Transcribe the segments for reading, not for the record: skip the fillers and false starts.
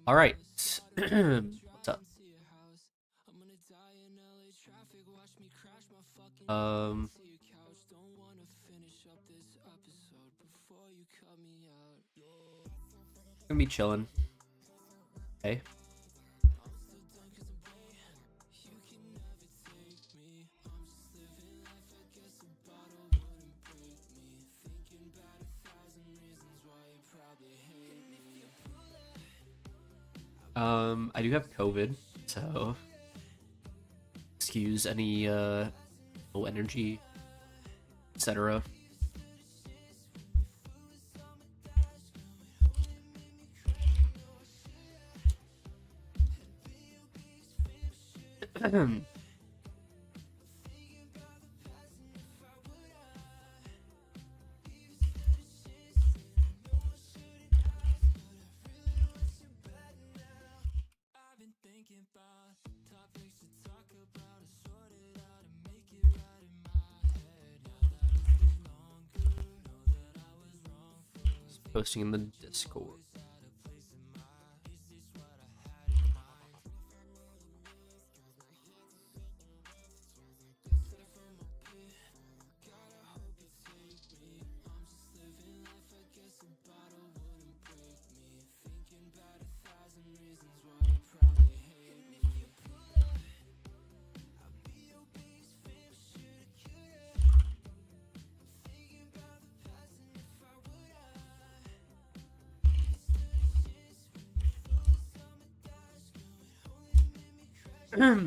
All right. What's up? Um, gonna be chilling. Okay. I do have COVID, so excuse any low energy, etc. Posting in the Discord.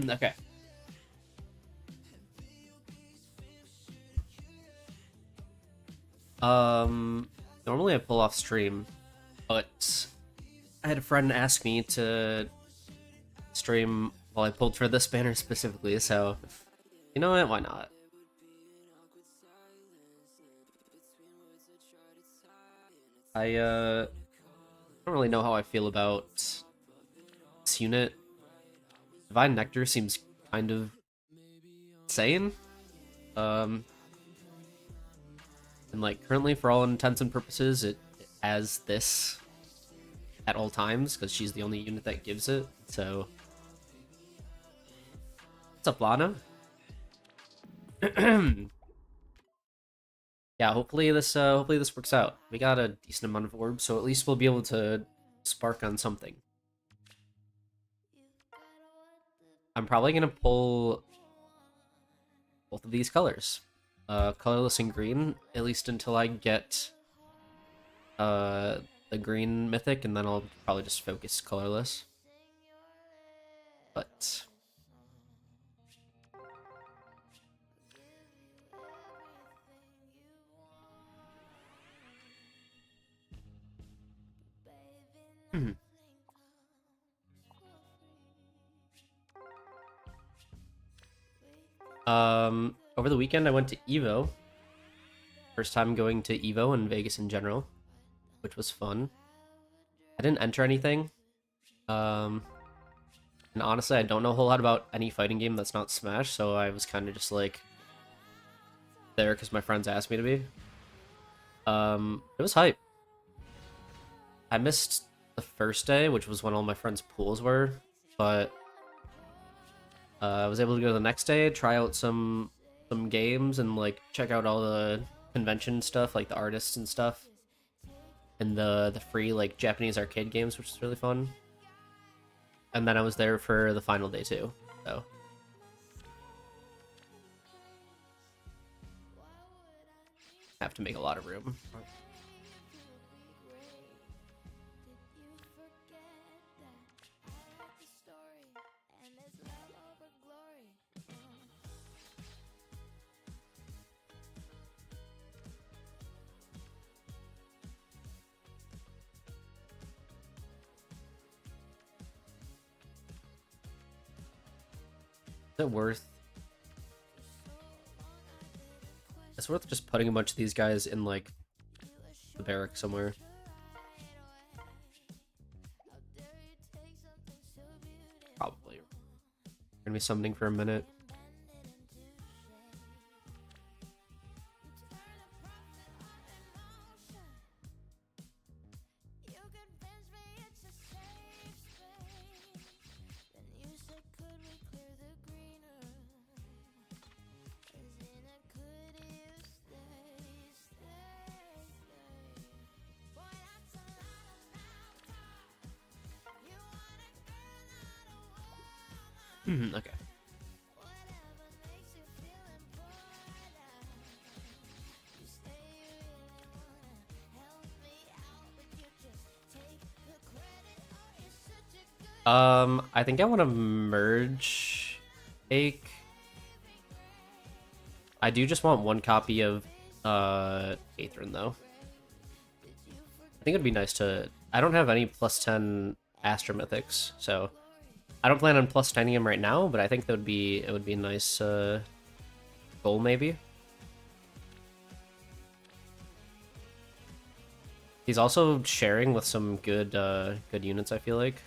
Okay. Normally I pull off stream, but I had a friend ask me to stream while I pulled for this banner specifically, so you know what? Why not? I don't really know how I feel about this unit. Divine Nectar seems kind of insane. And like currently, for all intents and purposes, it has this at all times because she's the only unit that gives it. So, what's up, Lana? Yeah, hopefully this works out. We got a decent amount of orbs, so at least we'll be able to spark on something. I'm probably gonna pull both of these colors, colorless and green, at least until I get the green mythic, and then I'll probably just focus colorless. But over the weekend I went to Evo. First time going to Evo and Vegas in general, which was fun. I didn't enter anything. And honestly, I don't know a whole lot about any fighting game that's not Smash, so I was kind of just like there because my friends asked me to be. It was hype. I missed the first day, which was when all my friends' pools were, but I was able to go to the next day, try out some games, and like check out all the convention stuff, like the artists and stuff, and the free like Japanese arcade games, which is really fun. And then I was there for the final day too, so. Have to make a lot of room. Is it worth? It's worth just putting a bunch of these guys in like the barrack somewhere. Probably. We're gonna be summoning for a minute. Okay. I think I want to merge Ache. I do just want one copy of Eikþyrnir though. I think it'd be nice to. I don't have any +10 Astromythics, so I don't plan on +10ing him right now. But I think that would be it would be a nice goal maybe. He's also sharing with some good good units, I feel like.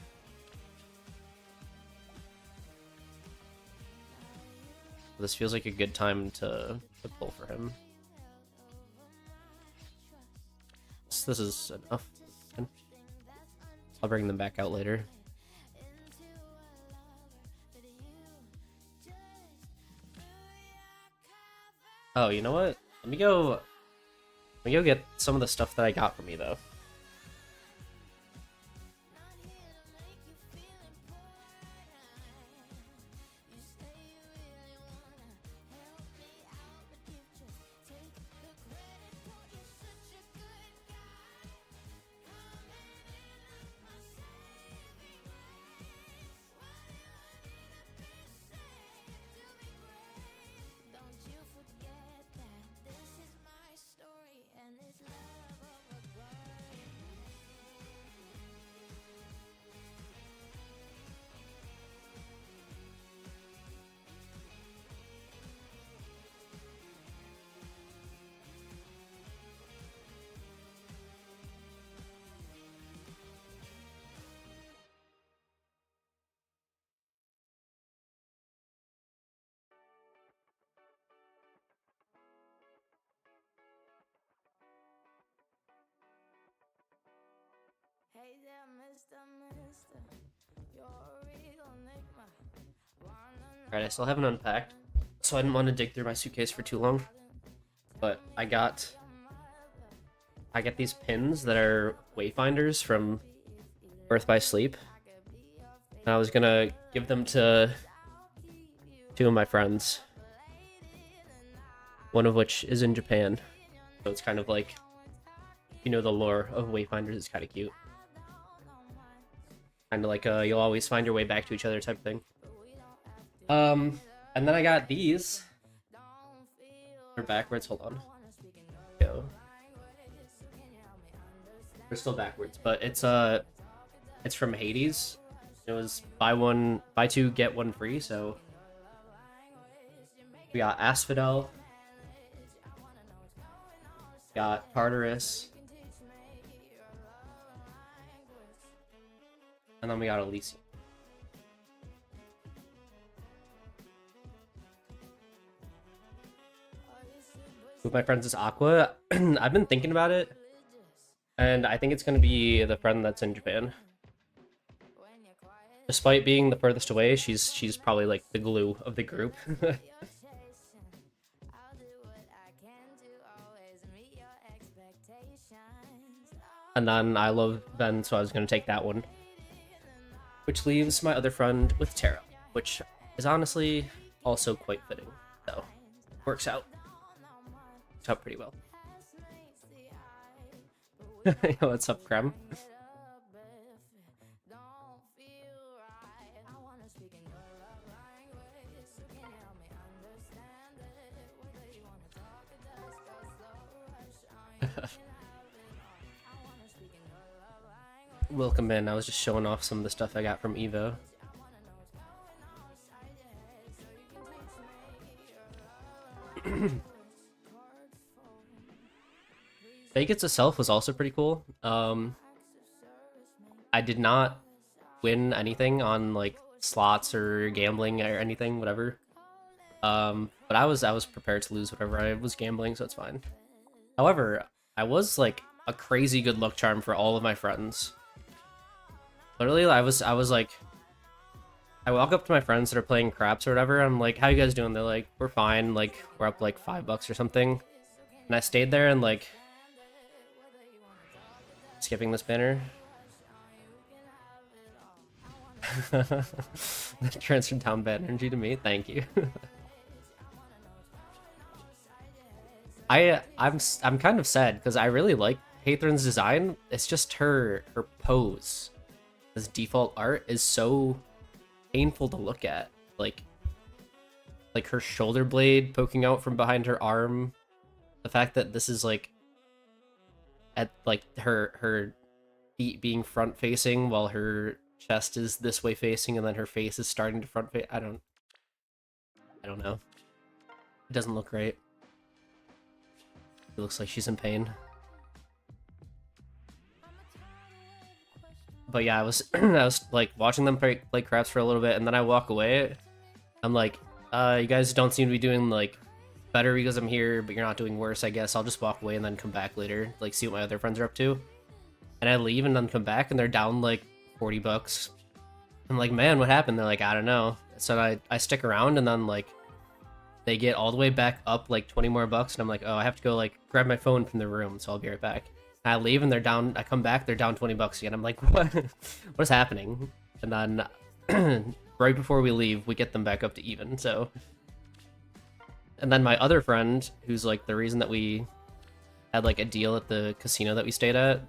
This feels like a good time to pull for him. This is enough. I'll bring them back out later. Oh, you know what? Let me go get some of the stuff that I got from you though. Hey there, Mister, you're a real enigma. Alright, I still haven't unpacked, so I didn't want to dig through my suitcase for too long. But I got these pins that are wayfinders from Birth by Sleep. And I was gonna give them to 2 of my friends. One of which is in Japan. So it's kind of like, you know, the lore of wayfinders is kind of cute. Kind of like you'll always find your way back to each other type thing. And then I got these. They're backwards, hold on. Go. They're still backwards, but it's from Hades. It was buy 2 get 1 free, so we got Asphodel, got Tartarus, and then we got Elysium. With my friends is Aqua. I've been thinking about it, and I think it's gonna be the friend that's in Japan. Despite being the furthest away, she's probably like the glue of the group. And then I love Ben, so I was gonna take that one. Which leaves my other friend with Tara, which is honestly also quite fitting. So works out. Works out pretty well. Yo, what's up, Krem? Welcome in. I was just showing off some of the stuff I got from Evo. Vegas itself was also pretty cool. I did not win anything on like slots or gambling or anything, whatever. But I was prepared to lose whatever I was gambling, so it's fine. However, I was like a crazy good luck charm for all of my friends. Literally, I was like, I walk up to my friends that are playing craps or whatever. I'm like, "How you guys doing?" They're like, "We're fine. Like, we're up like $5 or something." And I stayed there and like, skipping this banner. Transferred down bad energy to me. Thank you. I'm kind of sad because I really like Eikþyrn's design. It's just her pose. This default art is so painful to look at. Like her shoulder blade poking out from behind her arm. The fact that this is like at like her feet being front facing while her chest is this way facing and then her face is starting to front face. I don't know. It doesn't look great. It looks like she's in pain. But yeah, I was I was like watching them play craps for a little bit, and then I walk away. I'm like, you guys don't seem to be doing like better because I'm here, but you're not doing worse, I guess. I'll just walk away and then come back later, like see what my other friends are up to. And I leave and then come back and they're down like 40 bucks. I'm like, man, what happened? They're like, I don't know. So I stick around and then like they get all the way back up like 20 more bucks and I'm like, oh, I have to go like grab my phone from the room, so I'll be right back. And I leave and they're down, I come back, they're down 20 bucks again. I'm like, what? What is happening? And then right before we leave, we get them back up to even, so. And then my other friend, who's like the reason that we had like a deal at the casino that we stayed at,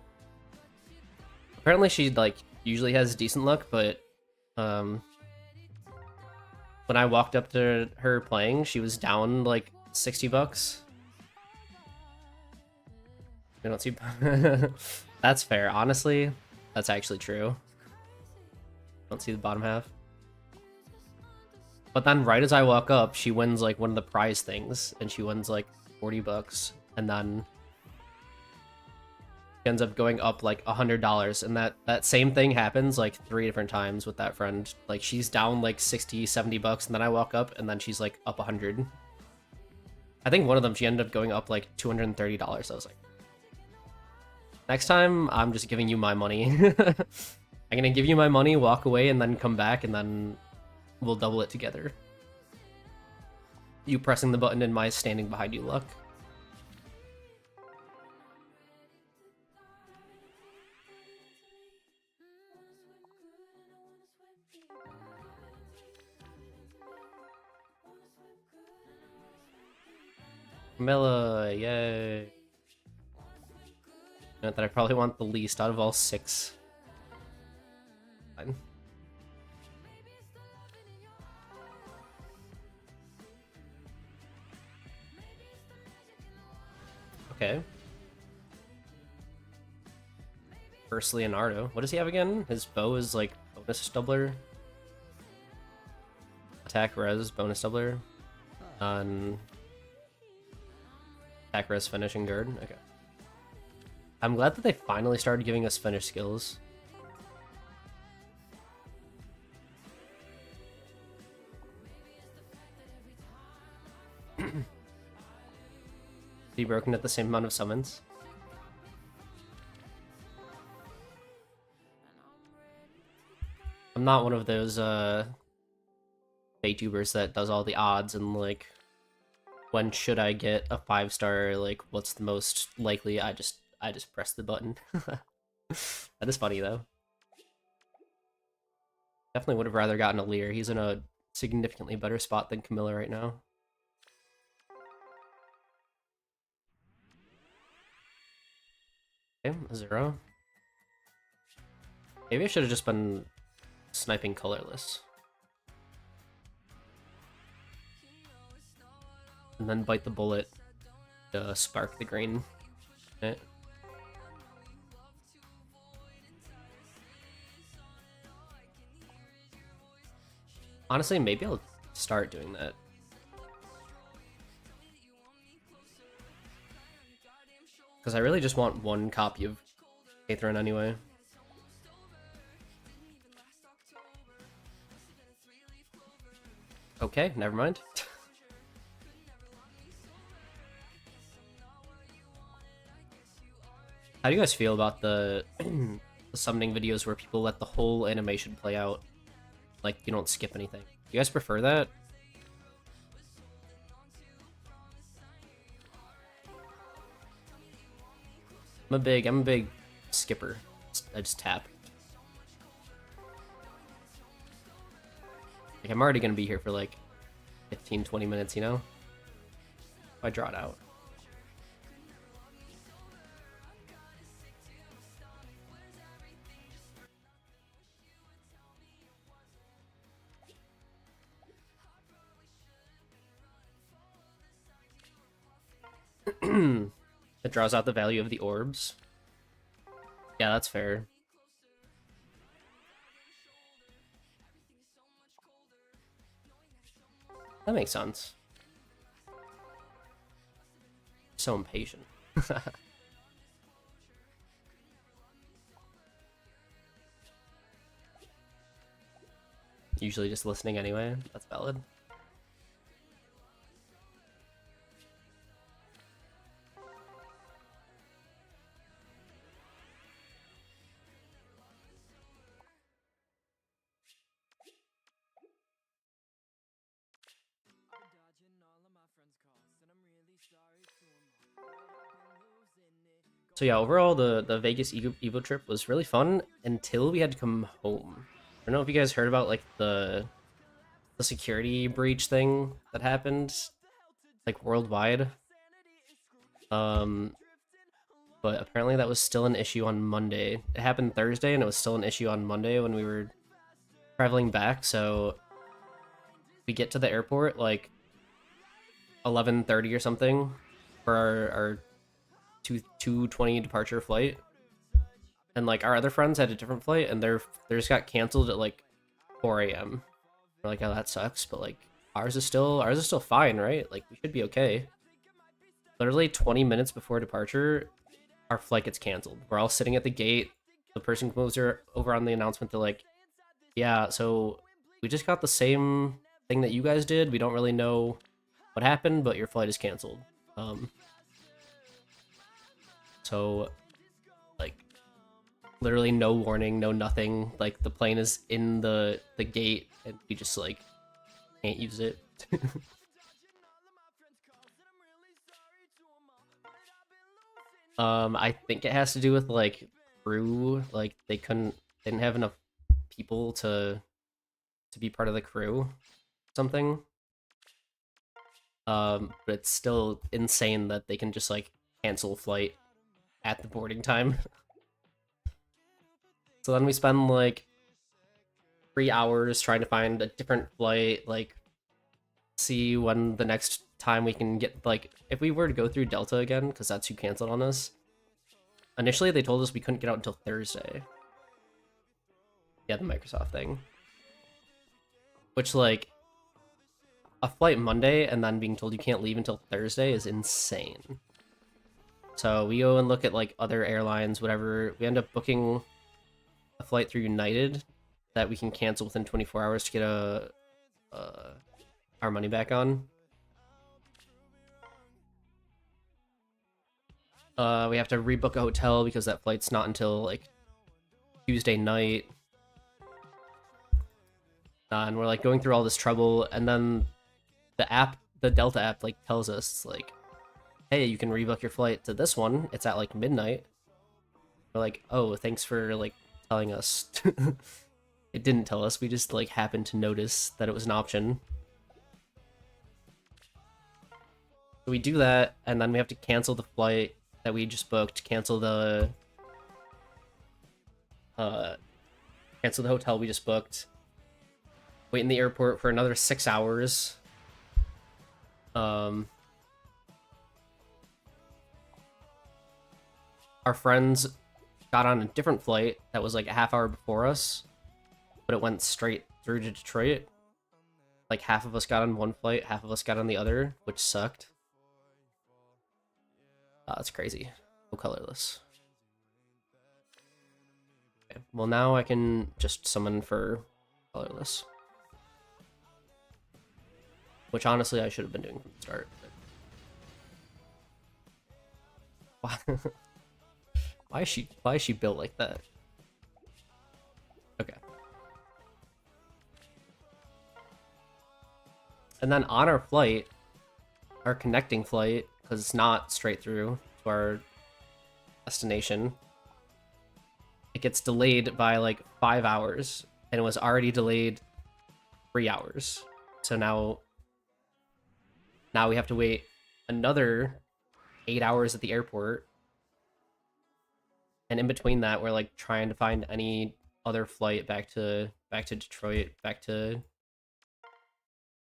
apparently she like usually has decent luck, but when I walked up to her playing, she was down like 60 bucks. I don't see. That's fair. Honestly, that's actually true. Don't see the bottom half. But then right as I walk up, she wins like one of the prize things, and she wins like 40 bucks, and then she ends up going up like $100, and that same thing happens like 3 different times with that friend. Like she's down like 60, 70 bucks, and then I walk up, and then she's like up 100. I think one of them she ended up going up like $230. I was like, next time I'm just giving you my money. I'm gonna give you my money, walk away, and then come back, and then we'll double it together. You pressing the button and my standing behind you luck. Camilla, yay. Note that I probably want the least out of all 6. Fine. Okay. First Leonardo. What does he have again? His bow is like bonus doubler. Attack res, bonus doubler. On attack res, finish, and guard. Okay. I'm glad that they finally started giving us finish skills. Be broken at the same amount of summons. I'm not one of those YouTubers that does all the odds and like when should I get a 5-star, like what's the most likely. I just press the button. That is funny though. Definitely would have rather gotten a Lear. He's in a significantly better spot than Camilla right now. Okay, 0. Maybe I should have just been sniping colorless. And then bite the bullet to spark the green. Okay. Honestly, maybe I'll start doing that. Because I really just want one copy of Eikþyrn anyway. Okay, never mind. How do you guys feel about the summoning videos where people let the whole animation play out? Like, you don't skip anything. Do you guys prefer that? I'm a big skipper. I just tap. Like, I'm already gonna be here for like 15, 20 minutes, you know? If I draw it out. It draws out the value of the orbs. Yeah, that's fair. That makes sense. So impatient. Usually just listening anyway. That's valid. So yeah, overall the Vegas Evo trip was really fun until we had to come home. I don't know if you guys heard about like the security breach thing that happened like worldwide. But apparently that was still an issue on Monday. It happened Thursday and it was still an issue on Monday when we were traveling back. So we get to the airport like 11:30 or something for our 2:20 departure flight, and like our other friends had a different flight and theirs got canceled at like 4 a.m. We're like, oh, that sucks, but like ours is still fine, right? Like we should be okay. Literally 20 minutes before departure, our flight gets canceled. We're all sitting at the gate. The person comes over on the announcement. They're like, yeah, so we just got the same thing that you guys did. We don't really know what happened, but your flight is canceled. So, like, literally no warning, no nothing. Like, the plane is in the gate, and we just, like, can't use it. I think it has to do with, like, crew. Like, they didn't have enough people to be part of the crew. Something. But it's still insane that they can just, like, cancel a flight at the boarding time. So then we spend like 3 hours trying to find a different flight, like see when the next time we can get, like, if we were to go through Delta again, because that's who canceled on us. Initially they told us we couldn't get out until Thursday. Yeah, the Microsoft thing. Which, like, a flight Monday and then being told you can't leave until Thursday is insane. So we go and look at like other airlines, whatever. We end up booking a flight through United that we can cancel within 24 hours to get our money back on. We have to rebook a hotel because that flight's not until like Tuesday night. And we're like going through all this trouble, and then the Delta app like tells us like, hey, you can rebook your flight to this one. It's at like midnight. We're like, oh, thanks for like telling us. It didn't tell us. We just like happened to notice that it was an option. So we do that, and then we have to cancel the flight that we just booked, cancel the hotel we just booked, wait in the airport for another 6 hours. Our friends got on a different flight that was like a half hour before us, but it went straight through to Detroit. Like half of us got on one flight, half of us got on the other, which sucked. That's crazy. Go colorless. Okay, well now I can just summon for colorless. Which honestly I should have been doing from the start. But... Why is she built like that? Okay. And then on our flight, our connecting flight, because it's not straight through to our destination, it gets delayed by like 5 hours, and it was already delayed 3 hours. So now we have to wait another 8 hours at the airport. And in between that, we're like trying to find any other flight back to Detroit, back to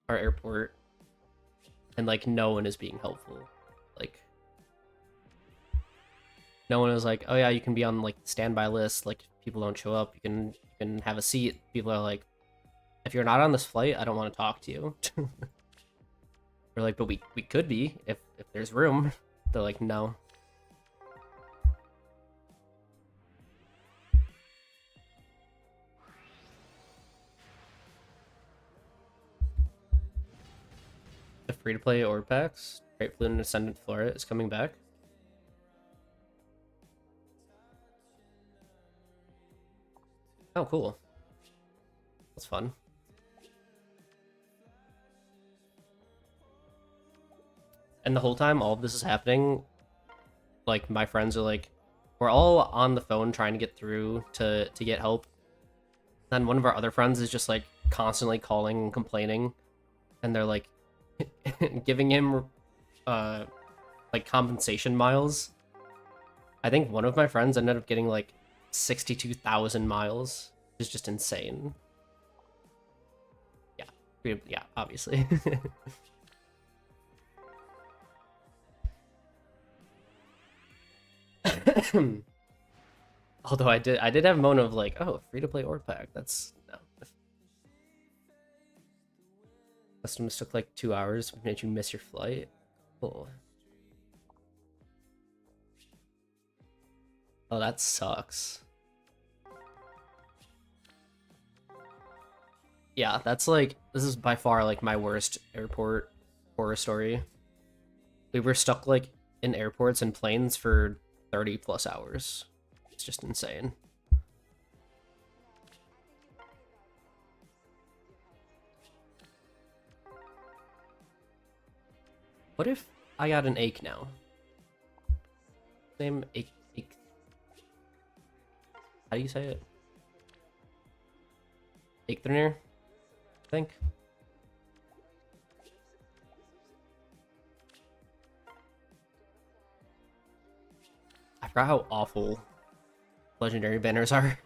our airport. And like no one is being helpful. Like no one is like, oh yeah, you can be on like the standby list. Like if people don't show up, you can have a seat. People are like, if you're not on this flight, I don't want to talk to you. We're like, but we could be if there's room. They're like, no. The free-to-play orb packs, Grateful and Ascendant Flora is coming back. Oh, cool. That's fun. And the whole time all of this is happening, like, my friends are like, we're all on the phone trying to get through to get help. Then one of our other friends is just, like, constantly calling and complaining. And they're, like, giving him, like, compensation miles. I think one of my friends ended up getting, like, 62,000 miles. It's just insane. Yeah, obviously. Although I did have a moment of like, oh, free-to-play orb pack. That's no. Customs took like 2 hours, made you miss your flight. Cool. Oh, that sucks. Yeah, that's like, this is by far like my worst airport horror story. We were stuck like in airports and planes for 30 plus hours. It's just insane. What if I got an ache now? Name ache. How do you say it? Eikþyrnir, I think. I forgot how awful legendary banners are.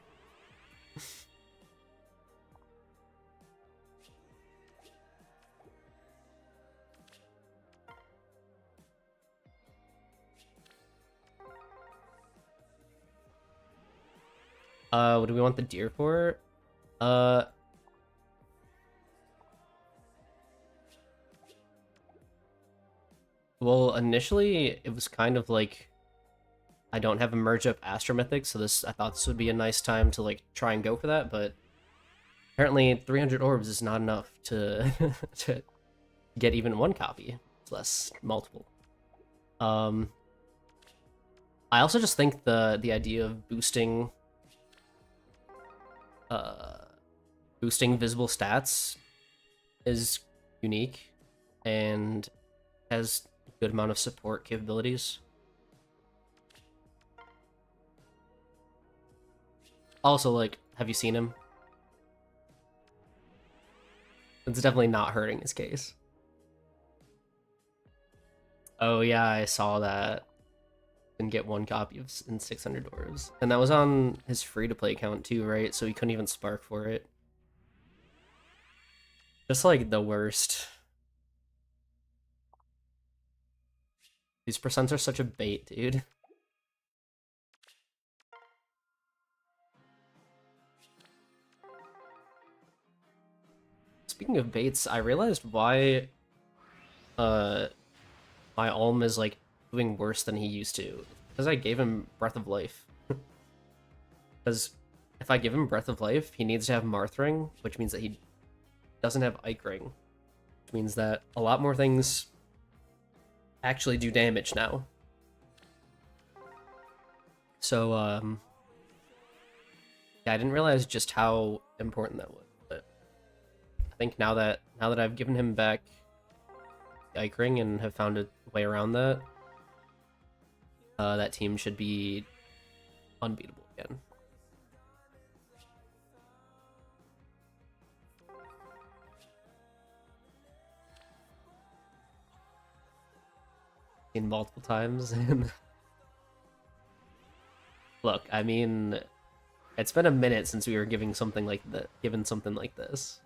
What do we want the deer for? Well, initially it was kind of like I don't have a merge up Astromythic, so I thought this would be a nice time to like try and go for that, but apparently 300 orbs is not enough to to get even one copy, less multiple. I also just think the idea of boosting visible stats is unique and has a good amount of support capabilities. Also, like, have you seen him? It's definitely not hurting his case. Oh yeah, I saw that. And get one copy of in 600 orbs. And that was on his free-to-play account too, right? So he couldn't even spark for it. Just like the worst. These percents are such a bait, dude. Speaking of baits, I realized why my Ulm is like doing worse than he used to. Because I gave him Breath of Life. Because if I give him Breath of Life, he needs to have Marthring, which means that he doesn't have Eikring. Which means that a lot more things actually do damage now. So, yeah, I didn't realize just how important that was. But I think now that I've given him back Eikring and have found a way around that, that team should be unbeatable again. seen multiple times. And look, I mean, it's been a minute since we were giving something like that, given something like this.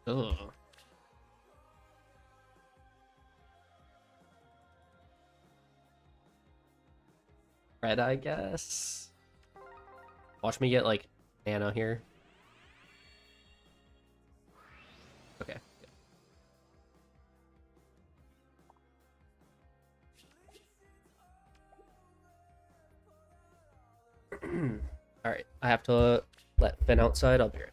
Ugh. Red, I guess. Watch me get like Nano here. Okay. Good. All right, I have to let Finn outside. I'll be right.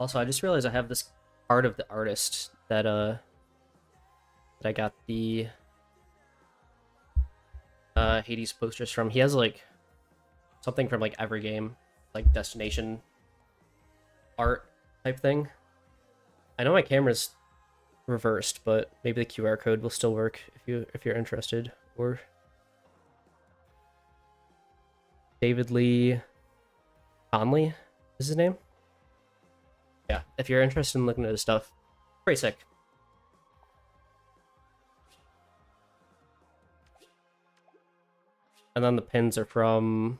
Also, I just realized I have this card of the artist that I got the Hades posters from. He has like something from like every game, like destination art type thing. I know my camera's reversed, but maybe the QR code will still work if you're interested. Or David Lee Conley is his name. Yeah, if you're interested in looking at his stuff, pretty sick. And then the pins are from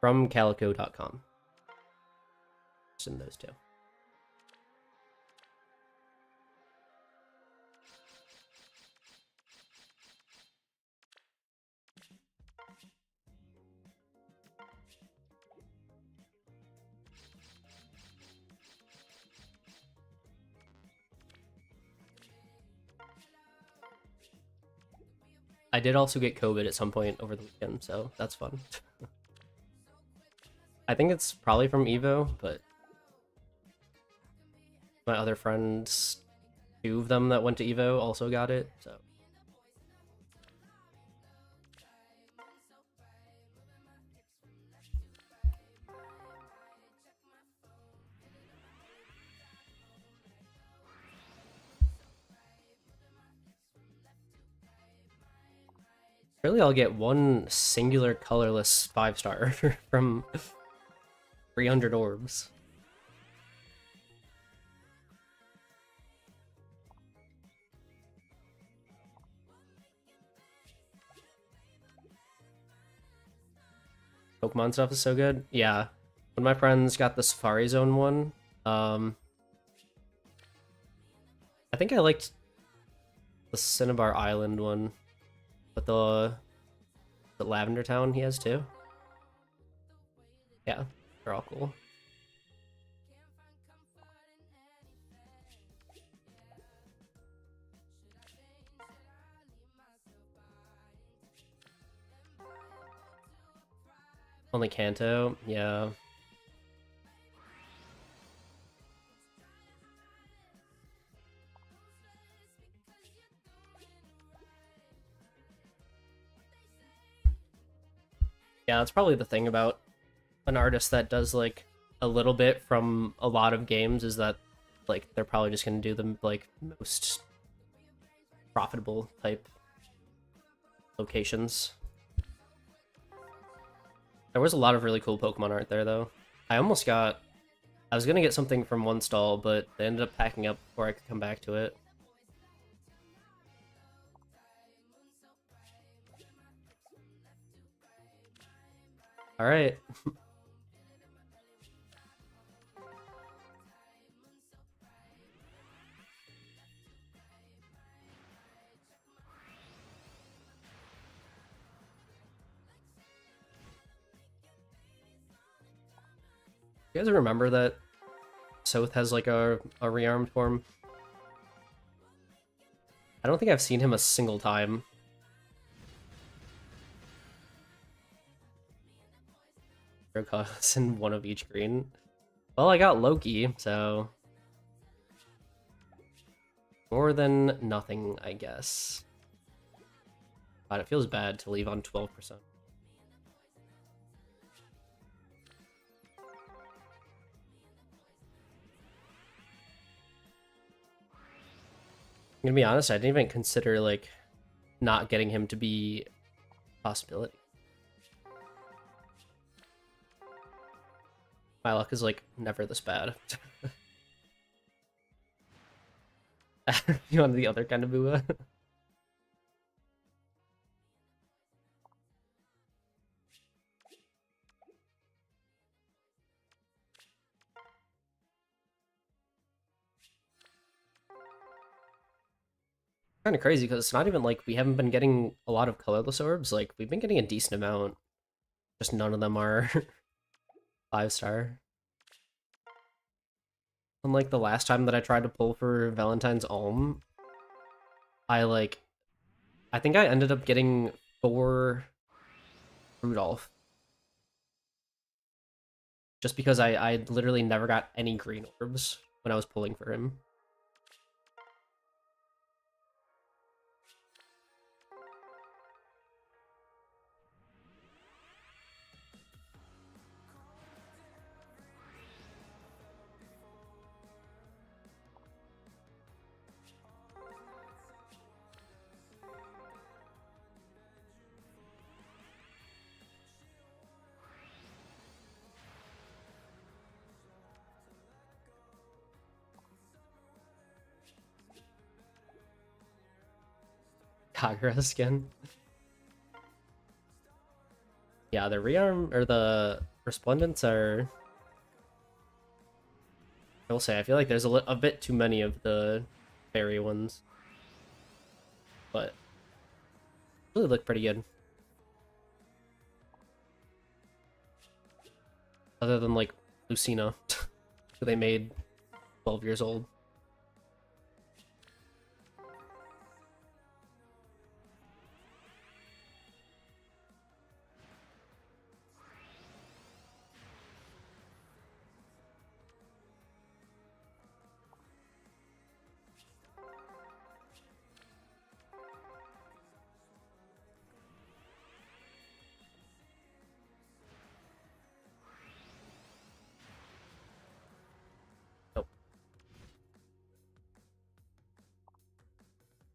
calico.com. Just in those two. I did also get COVID at some point over the weekend, so that's fun. I think it's probably from Evo, but my other friends, two of them that went to Evo, also got it, so. Really, I'll get one singular colorless 5-star from 300 orbs. Pokemon stuff is so good. Yeah. When my friends got the Safari Zone one, I think I liked the Cinnabar Island one, but the Lavender Town he has too. Yeah, they're all cool. Only Kanto, yeah. Yeah, that's probably the thing about an artist that does like a little bit from a lot of games is that like they're probably just gonna do the like most profitable type locations. There was a lot of really cool Pokemon art there though. I was gonna get something from one stall, but they ended up packing up before I could come back to it. All right. You guys remember that Soth has like a rearmed form? I don't think I've seen him a single time. In one of each green. Well, I got Loki, so more than nothing, I guess. God, it feels bad to leave on 12%. I'm gonna be honest, I didn't even consider like not getting him to be a possibility. My luck is like never this bad. You want the other kind of bua? Kind of crazy because it's not even like we haven't been getting a lot of colorless orbs. Like we've been getting a decent amount. Just none of them are 5-star. Unlike the last time that I tried to pull for Valentine's Ulm, I think I ended up getting 4 Rudolph. Just because I literally never got any green orbs when I was pulling for him. Kagura skin. Yeah, the rearm or the resplendents are. I will say I feel like there's a bit too many of the fairy ones, but really look pretty good. Other than like Lucina, who they made 12 years old.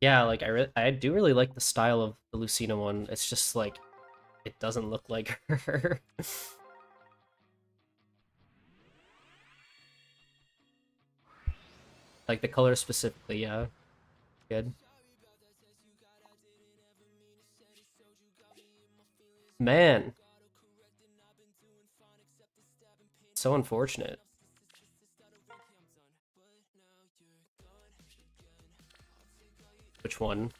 Yeah, like I do really like the style of the Lucina one. It's just like it doesn't look like her. Like the color specifically, yeah. Good. Man. So unfortunate. Which one?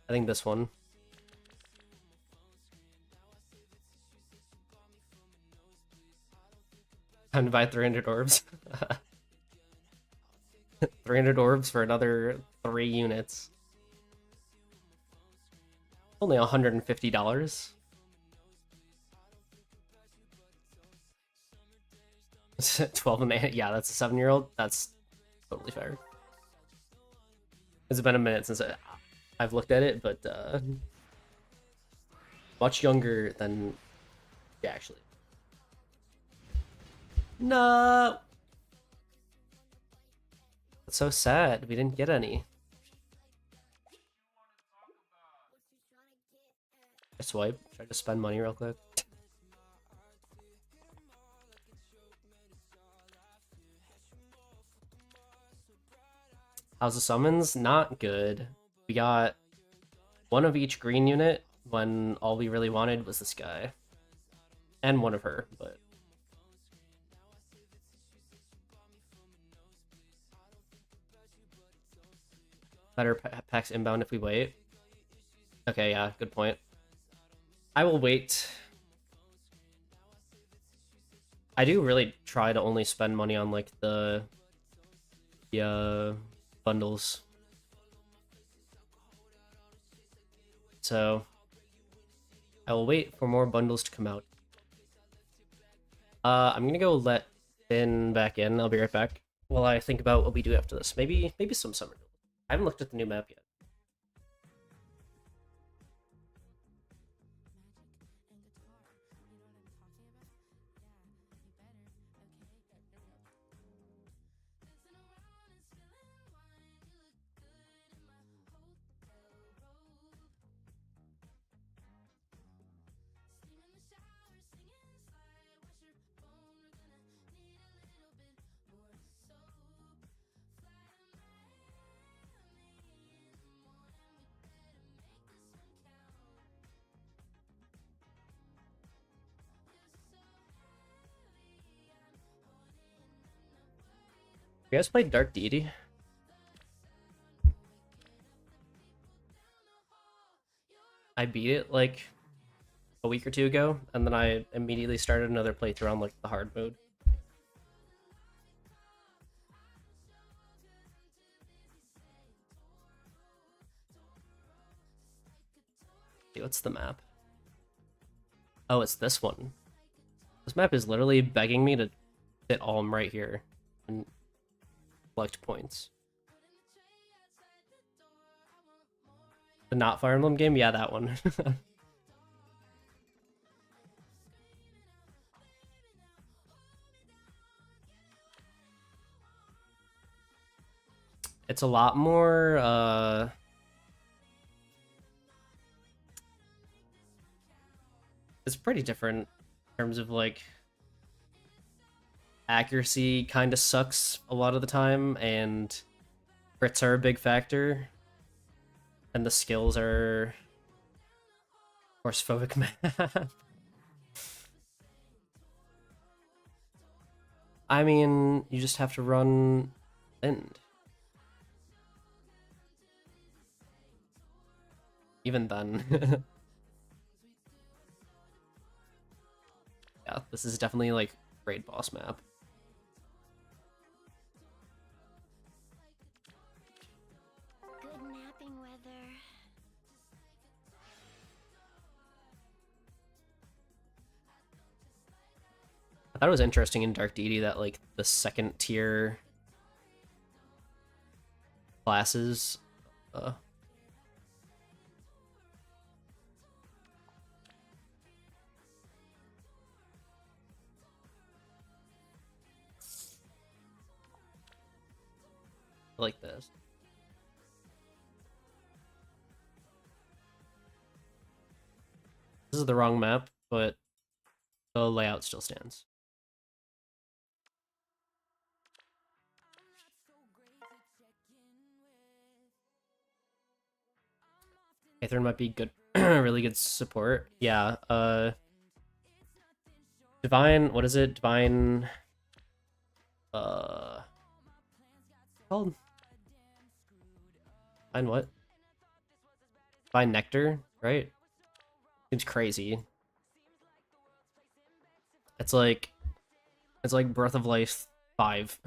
I think this one. Time to buy 300 orbs. 300 orbs for another 3 units. Only $150. 12 and 8. Yeah, that's a 7-year-old. That's totally fair. It's been a minute since I've looked at it, but much younger than yeah, actually. No. That's so sad. We didn't get any. I swipe. Try to spend money real quick. How's the summons? Not good. We got one of each green unit when all we really wanted was this guy. And one of her, but... Better packs inbound if we wait. Okay, yeah, good point. I will wait. I do really try to only spend money on like the bundles. So I will wait for more bundles to come out. I'm gonna go let Finn back in. I'll be right back while I think about what we do after this. Maybe some summer. I haven't looked at the new map yet. You guys played Dark Deity? I beat it like a week or two ago, and then I immediately started another playthrough on like the hard mode. What's the map? Oh, it's this one. This map is literally begging me to hit Alm right here and collect points. The not Fire Emblem game? Yeah, that one. It's a lot more, it's pretty different in terms of like accuracy kind of sucks a lot of the time, and crits are a big factor, and the skills are horse phobic map. I mean, you just have to run end. Even then. Yeah, this is definitely like great boss map. Good napping weather. I thought it was interesting in Dark Deity that like the second tier classes like this. This is the wrong map, but the layout still stands. Eikþyrnir might be good, really good support. Yeah, Divine, what is it? Divine, called? Divine what? Divine Nectar, right? Seems crazy. It's like Breath of Life 5.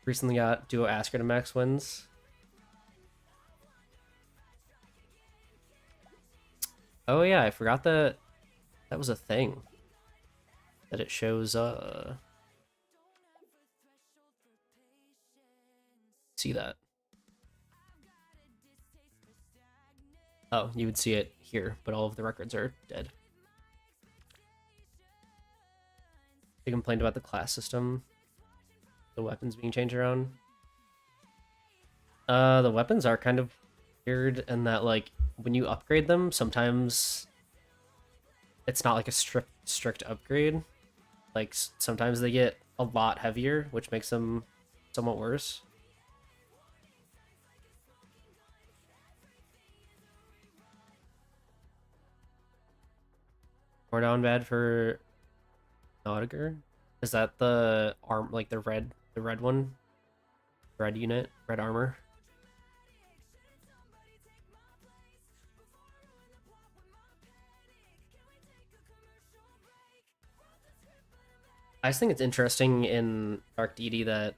Recently got duo Asker to max wins. Oh yeah, I forgot that was a thing. That it shows see that. Oh, you would see it here, but all of the records are dead. They complained about the class system. The weapons being changed around. The weapons are kind of weird in that like when you upgrade them, sometimes it's not like a strict upgrade. Like sometimes they get a lot heavier, which makes them somewhat worse. More down bad for Nautiger. Is that the like the red one? Red unit, red armor. I just think it's interesting in Dark Deity that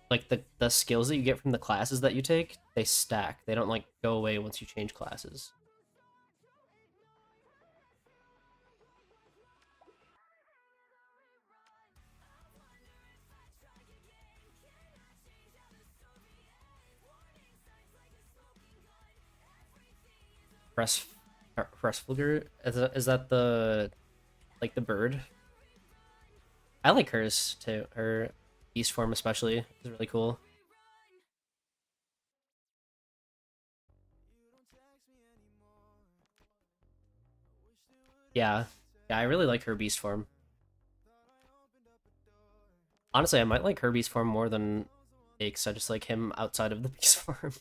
like the skills that you get from the classes that you take, they stack. They don't like go away once you change classes. Fressfulger? Is that the like the bird? I like hers too. Her beast form especially is really cool. Yeah. Yeah, I really like her beast form. Honestly, I might like her beast form more than Aches. I just like him outside of the beast form.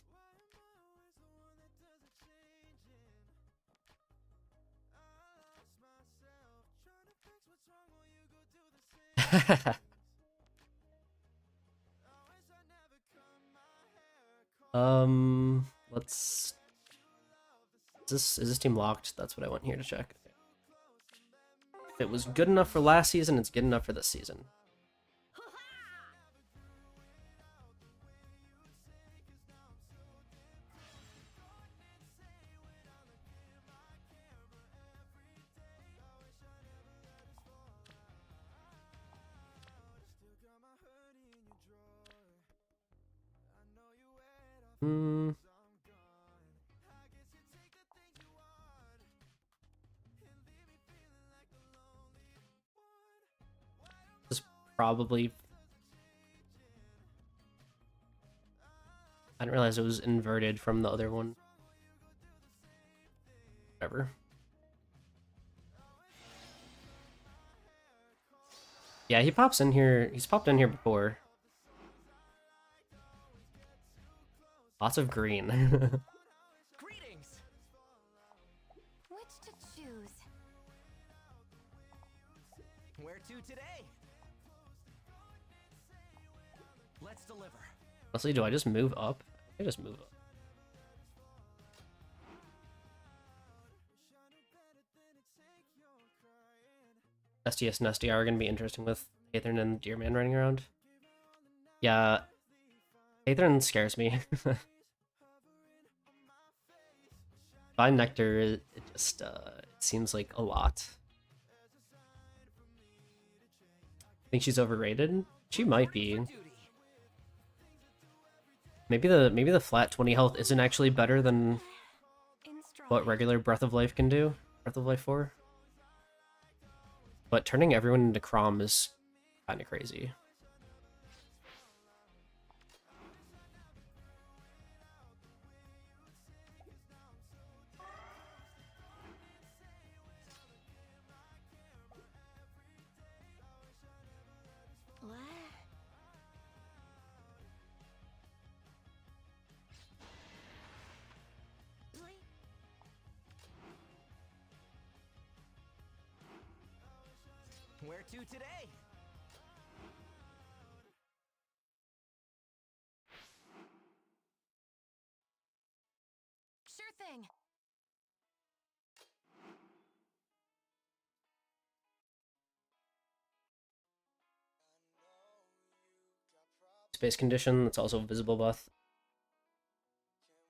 Let's. Is this team locked? That's what I want here to check. If it was good enough for last season, it's good enough for this season. Hmm. This is probably. I didn't realize it was inverted from the other one. Whatever. Yeah, he pops in here. He's popped in here before. Lots of green. Greetings. Which to choose? Where to today? Let's deliver. Honestly, do I just move up? I just move up. STS and SDR are going to be interesting with Eikþyrnir and Deerman running around. Yeah, Eikþyrnir scares me. Vine Nectar, it just it seems like a lot. Think she's overrated? She might be. Maybe the flat 20 health isn't actually better than what regular Breath of Life can do. Breath of Life 4. But turning everyone into Crom is kind of crazy. What? Where to today? Sure thing. Space Condition, that's also a visible buff.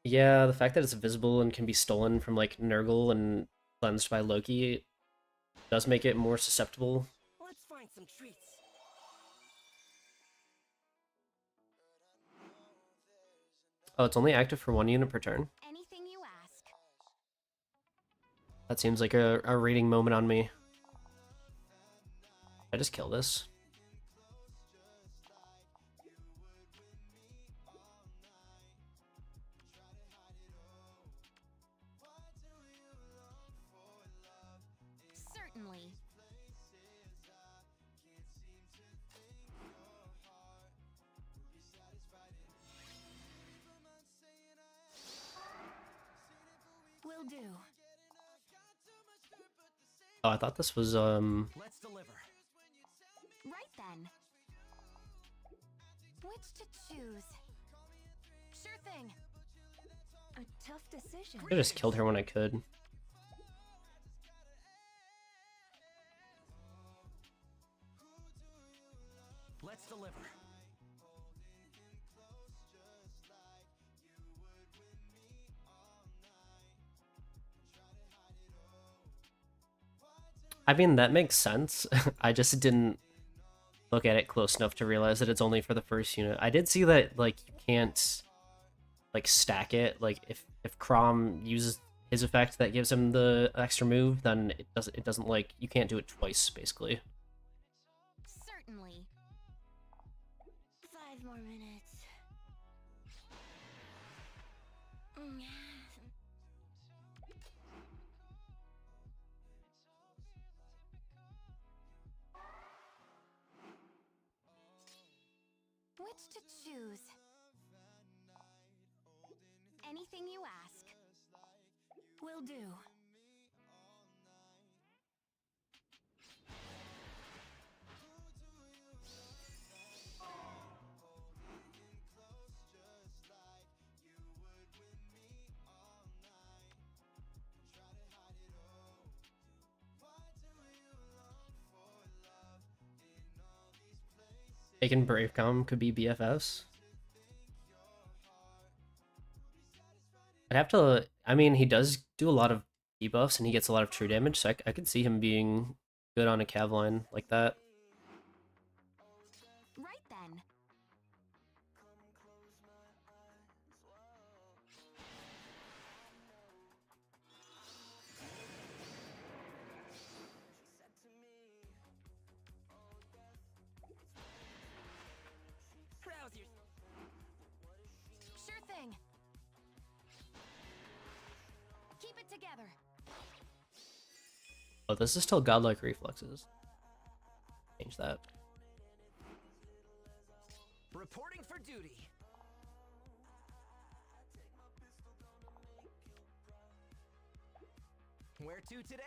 Yeah, the fact that it's visible and can be stolen from like Nurgle and cleansed by Loki does make it more susceptible. Let's find some treats. Oh, it's only active for 1 unit per turn? Anything you ask. That seems like a rating moment on me. I just kill this. Certainly. Will do. Oh, I thought this was Let's deliver. Right then. Which to choose? Sure thing. A tough decision. I just killed her when I could. I mean, that makes sense. I just didn't look at it close enough to realize that it's only for the first unit. I did see that, like, you can't, like, stack it. Like, if Crom uses his effect that gives him the extra move, then it doesn't like, you can't do it twice, basically. Certainly. 5 more minutes. Which to choose? Anything you ask. Will do. Taken Bravecom could be BFFs. I'd have to. I mean, he does do a lot of debuffs and he gets a lot of true damage, so I could see him being good on a cav line like that. Right then. Rouse your... Sure thing. Keep it together. Oh, this is still godlike reflexes. Change that. Reporting for duty. Where to today?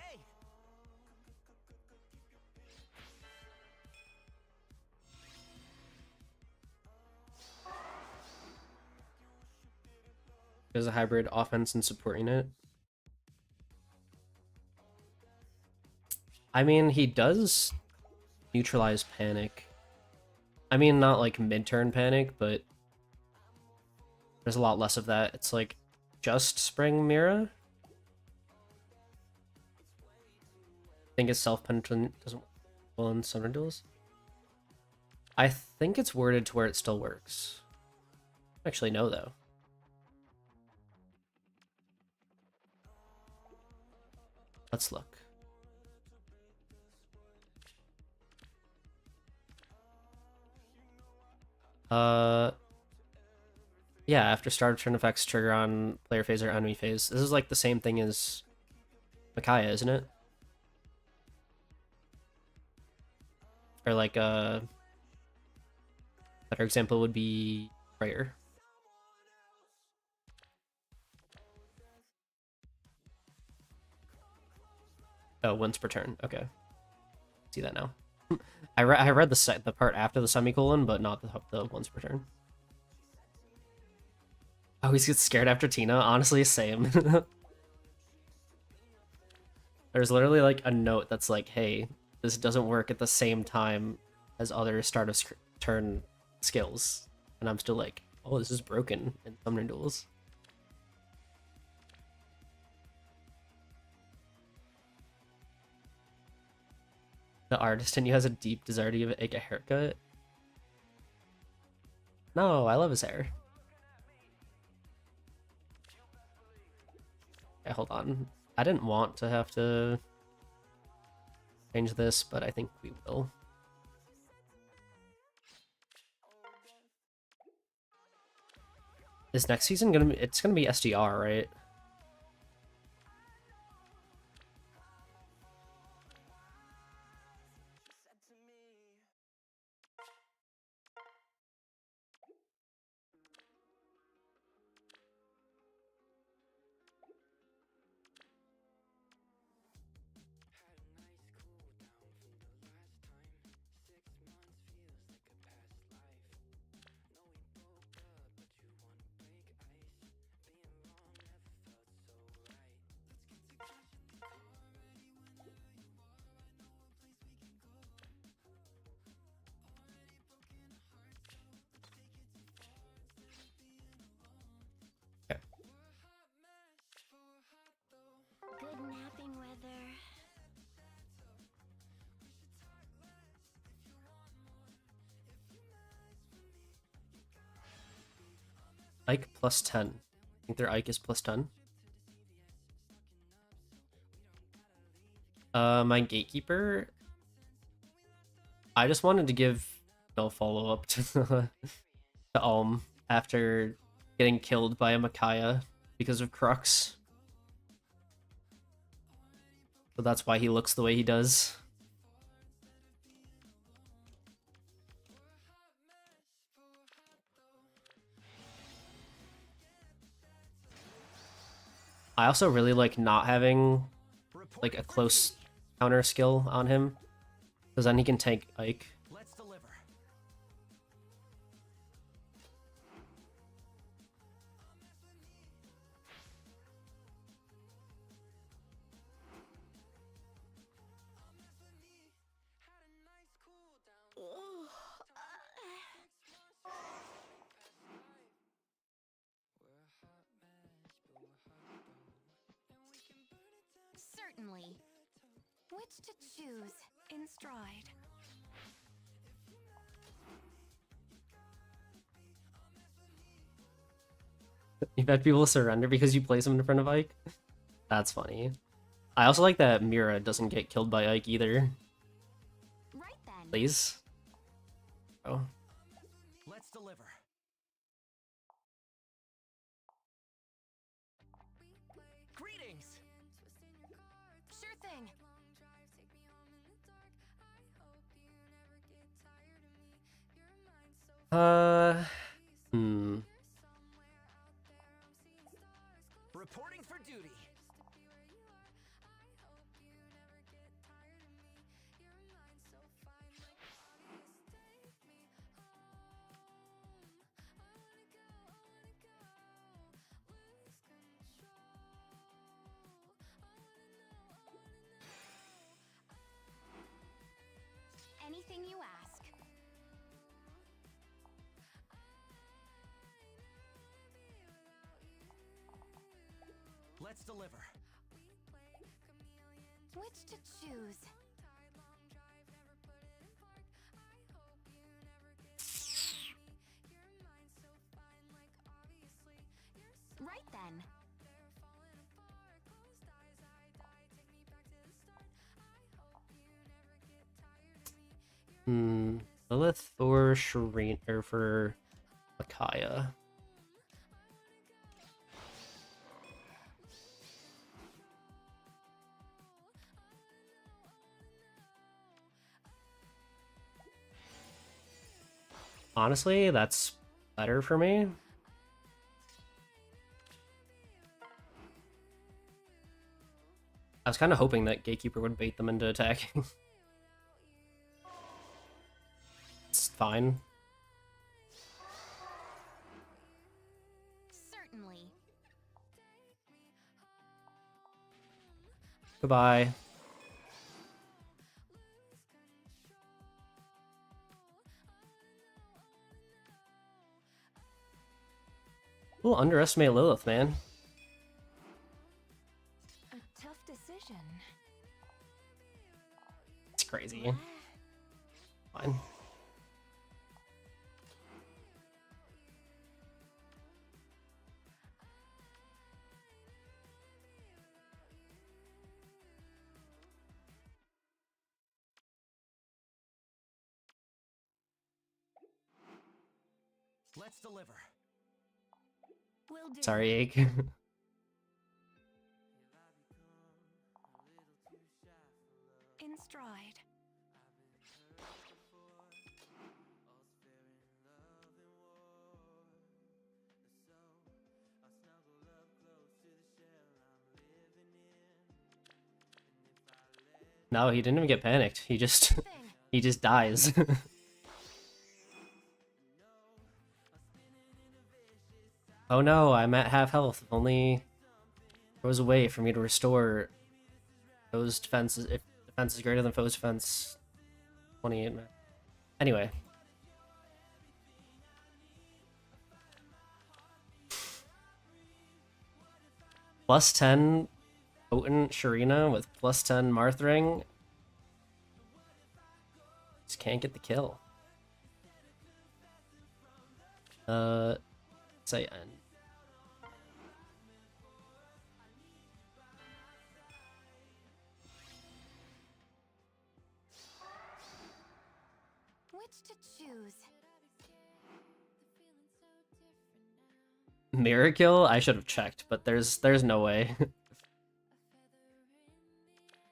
There's a hybrid offense and support unit. I mean, he does neutralize panic. I mean, not like mid-turn panic, but there's a lot less of that. It's like just Spring Mira. I think it's self-penetrant doesn't well in summoner duels. I think it's worded to where it still works. Actually, no, though. Let's look. Yeah, after start of turn effects trigger on player phase or enemy phase. This is like the same thing as Micaiah, isn't it? Or like a better example would be Prayer. Oh, once per turn. Okay, see that now. I read the part after the semicolon, but not the once per turn. Oh, he gets scared after Tina. Honestly, same. There's literally like a note that's like, "Hey, this doesn't work at the same time as other start of turn skills," and I'm still like, "Oh, this is broken in summoner duels." The artist in you has a deep desire to give Ike a haircut. No, I love his hair. Okay, hold on. I didn't want to have to change this, but I think we will. Is next season gonna be? It's gonna be SDR, right? Ike plus 10. I think their Ike is plus 10. My Gatekeeper, I just wanted to give no follow-up to to after getting killed by a Micaiah because of Crux. So that's why he looks the way he does. I also really like not having like a close counter skill on him, because then he can tank Ike. Let's deliver. Certainly. Which to choose in stride. You've had people surrender because you place him in front of Ike? That's funny. I also like that Mira doesn't get killed by Ike either. Right then. Please. Oh. Let's deliver. Greetings. Sure thing. Hmm. Reporting for duty. Anything you ask. Let's deliver. Which to choose. Right then. Lilith or Shireen, or for Micaiah? Honestly, that's better for me. I was kind of hoping that Gatekeeper would bait them into attacking. It's fine. Certainly. Goodbye. We'll underestimate Lilith, man. A tough decision. It's crazy. Fine. Let's deliver. Will do. Sorry, Ake. In stride. No, he didn't even get panicked. He just Thing. he just dies. Oh no, I'm at half health. If only there was a way for me to restore foe's defenses. If defense is greater than foe's defense, 28. Anyway. Plus 10 potent Sharina with plus 10 Marthring. Just can't get the kill. Say end. Which to choose? Miracle? I should have checked, but there's no way.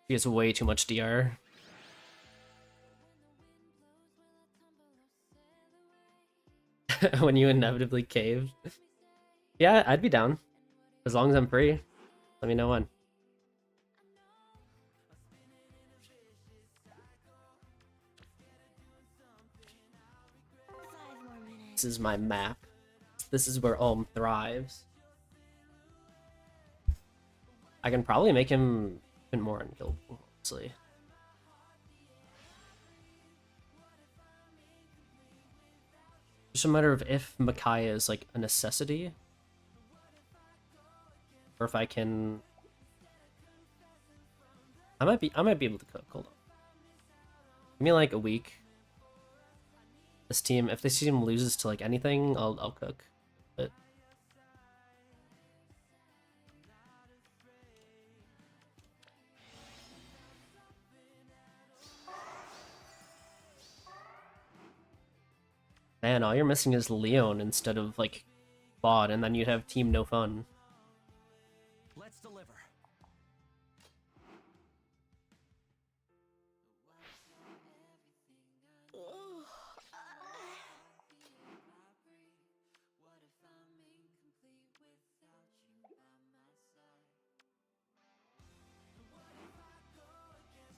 He has way too much DR. When you inevitably caved. Yeah, I'd be down. As long as I'm free. Let me know when. This is my map. This is where Ulm thrives. I can probably make him even more unkillable, honestly. Just a matter of if Micaiah is like a necessity, or if I can. I might be able to cook. Hold on. Give me like a week. This team, if this team loses to like anything, I'll cook. But man, all you're missing is Leon instead of like Bod, and then you'd have team no fun. Let's deliver.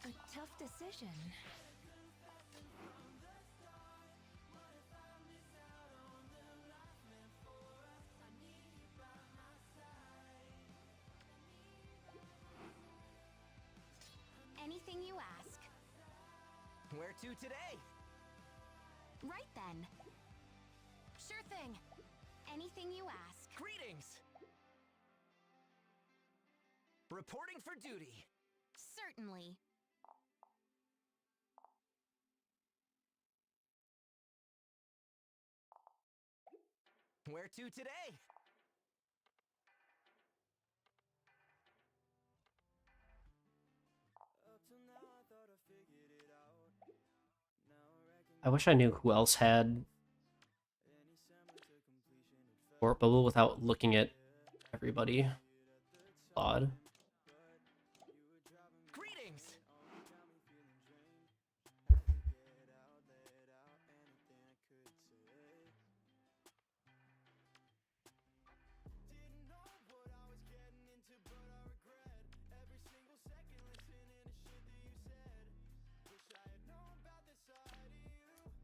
A tough decision. Anything you ask. Where to today? Right then. Sure thing. Anything you ask. Greetings. Reporting for duty. Certainly. Where to today? I wish I knew who else had Warp Bubble without looking at everybody. Odd. Greetings.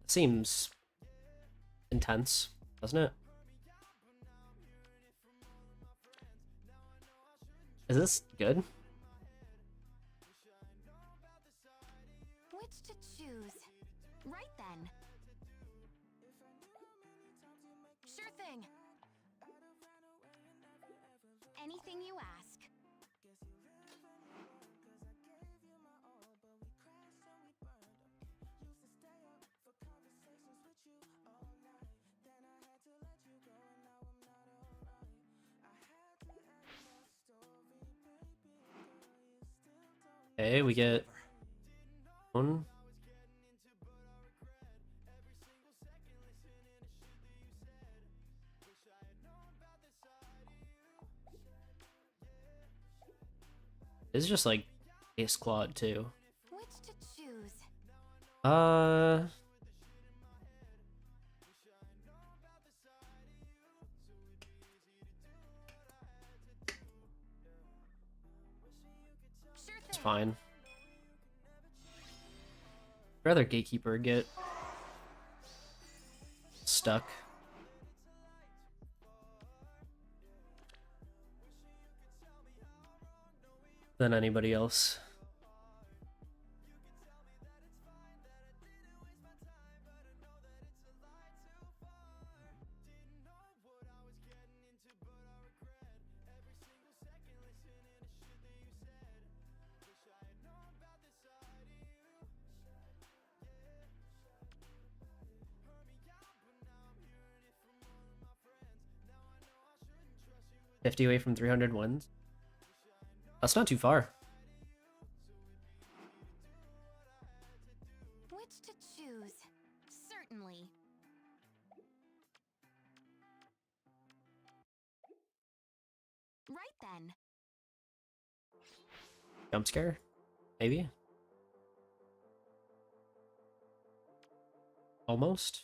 Seems intense, doesn't it? Is this good? Which to choose? Right then. Sure thing. Anything you ask. Okay, we get one. It's just like ace quad too. Which to choose? Sure It's thing. fine. I'd rather Gatekeeper get stuck. Than anybody else. $50 away from 300 wins. That's not too far. Which to choose? Certainly. Right then. Jump scare? Maybe? Almost?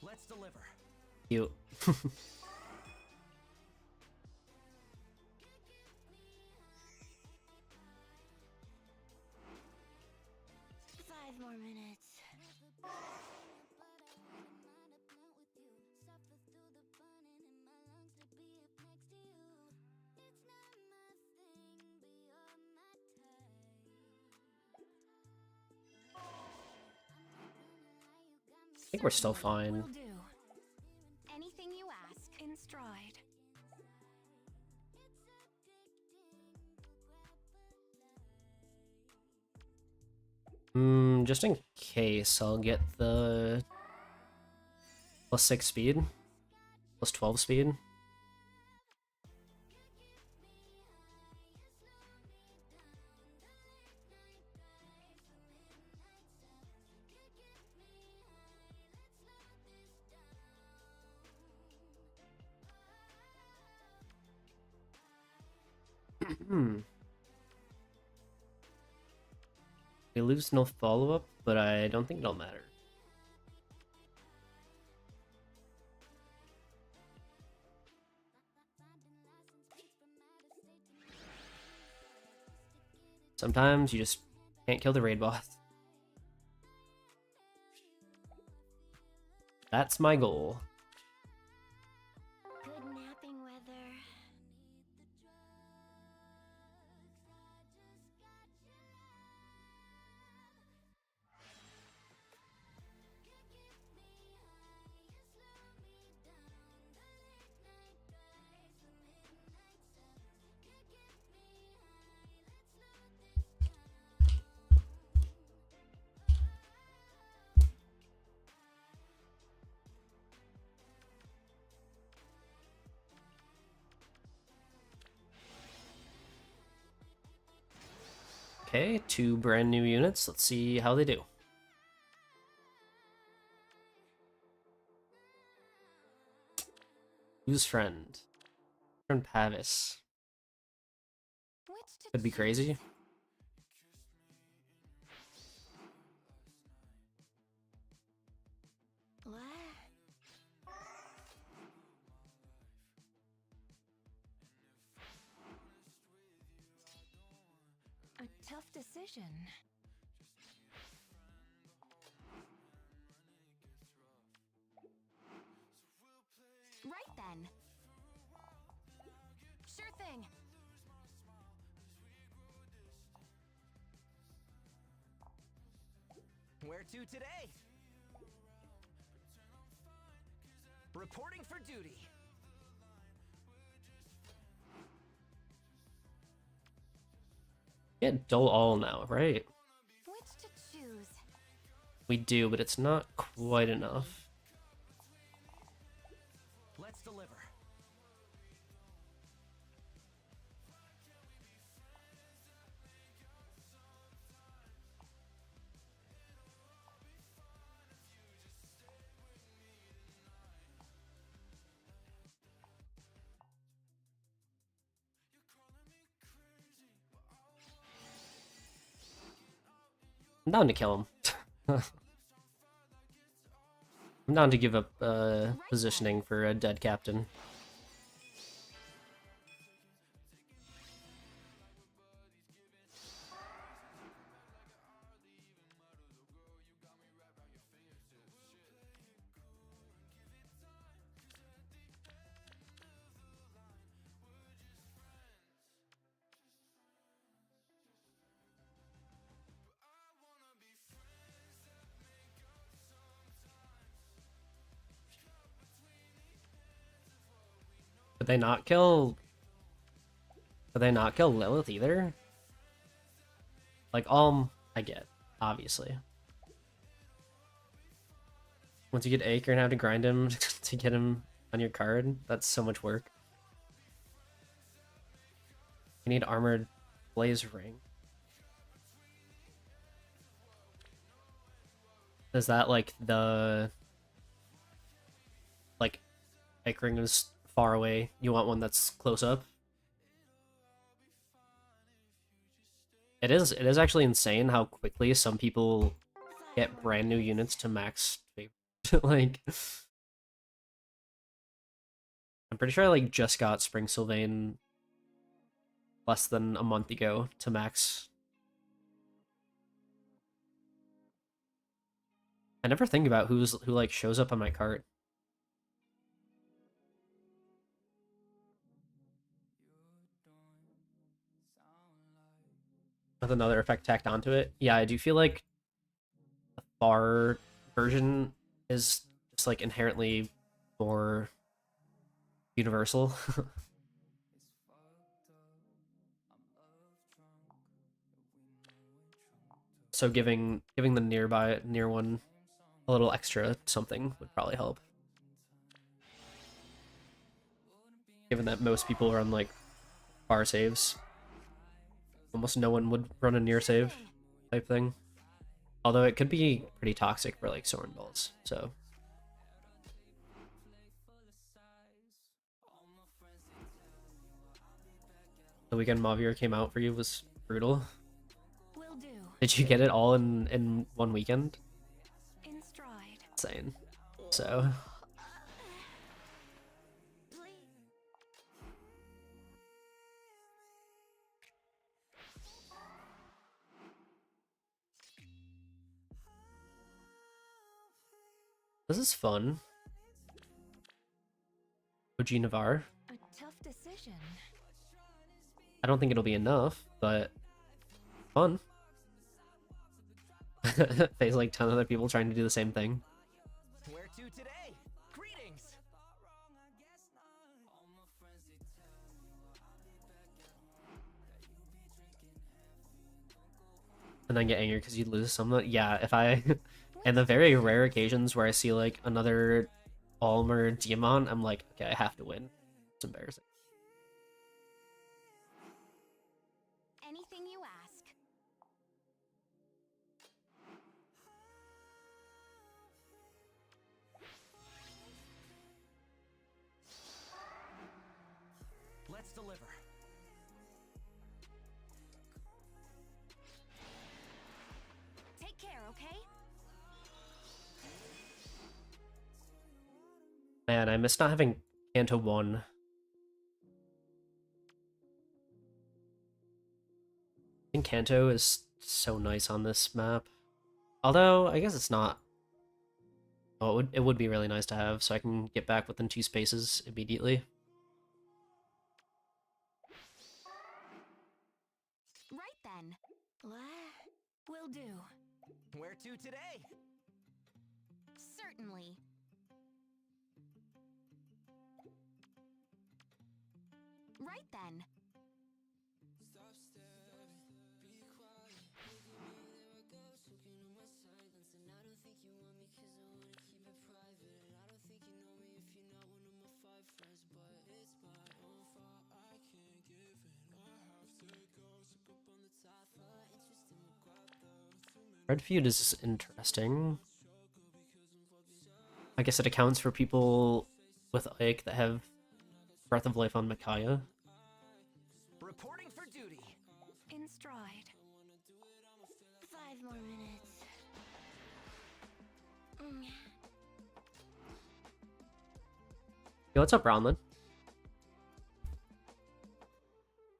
Let's deliver. Cute. 5 more minutes. I think we're still fine. Will do. Anything you ask. In stride. Just in case, I'll get the +6 speed, +12 speed. We lose no follow-up, but I don't think it'll matter. Sometimes you just can't kill the raid boss. That's my goal. Good napping weather. Okay, 2 brand new units. Let's see how they do. Who's friend? Friend Pavis. Which to Could be crazy. What? A tough decision. Right then. Sure thing. Where to today? Reporting for duty. Get dull all now, right? Which to choose? We do, but it's not quite enough. Let's deliver. I'm down to kill him. I'm down to give up positioning for a dead captain. Could they not kill? Could they not kill Lilith either? Like, I get, obviously. Once you get Eik, you're gonna have to grind him to get him on your card. That's so much work. You need armored blaze ring. Is that like the like Eik ring is far away? You want one that's close up? It is actually insane how quickly some people get brand new units to max favor. Like, I'm pretty sure I like just got Spring Sylvain less than a month ago to max. I never think about who like shows up on my cart. With another effect tacked onto it. Yeah, I do feel like the far version is just like inherently more universal. So giving the near one a little extra something would probably help. Given that most people are on like far saves. Almost no one would run a near save type thing. Although it could be pretty toxic for like Soren balls, so. The weekend Mavier came out for you was brutal. Will do. Did you get it all in one weekend? In stride. Insane. So. This is fun. OG Navarre. A tough decision. I don't think it'll be enough, but fun. There's like 10 other people trying to do the same thing. Where to today? Greetings. And then get angry because you lose some. Yeah, if I... and the very rare occasions where I see like another Alm or Diamond, I'm like, okay, I have to win. It's embarrassing. Anything you ask. Let's deliver. Take care, okay? Man, I miss not having Kanto 1. I think Kanto is so nice on this map. Although, I guess it's not. Oh, it would be really nice to have, so I can get back within 2 spaces immediately. Right then. Will do. Where to today? Certainly. Right then. Red feud is interesting. I guess it accounts for people with Ike that have Breath of Life on Micaiah. Reporting for duty. In stride. 5 more minutes. Yo, what's up, Ronlin?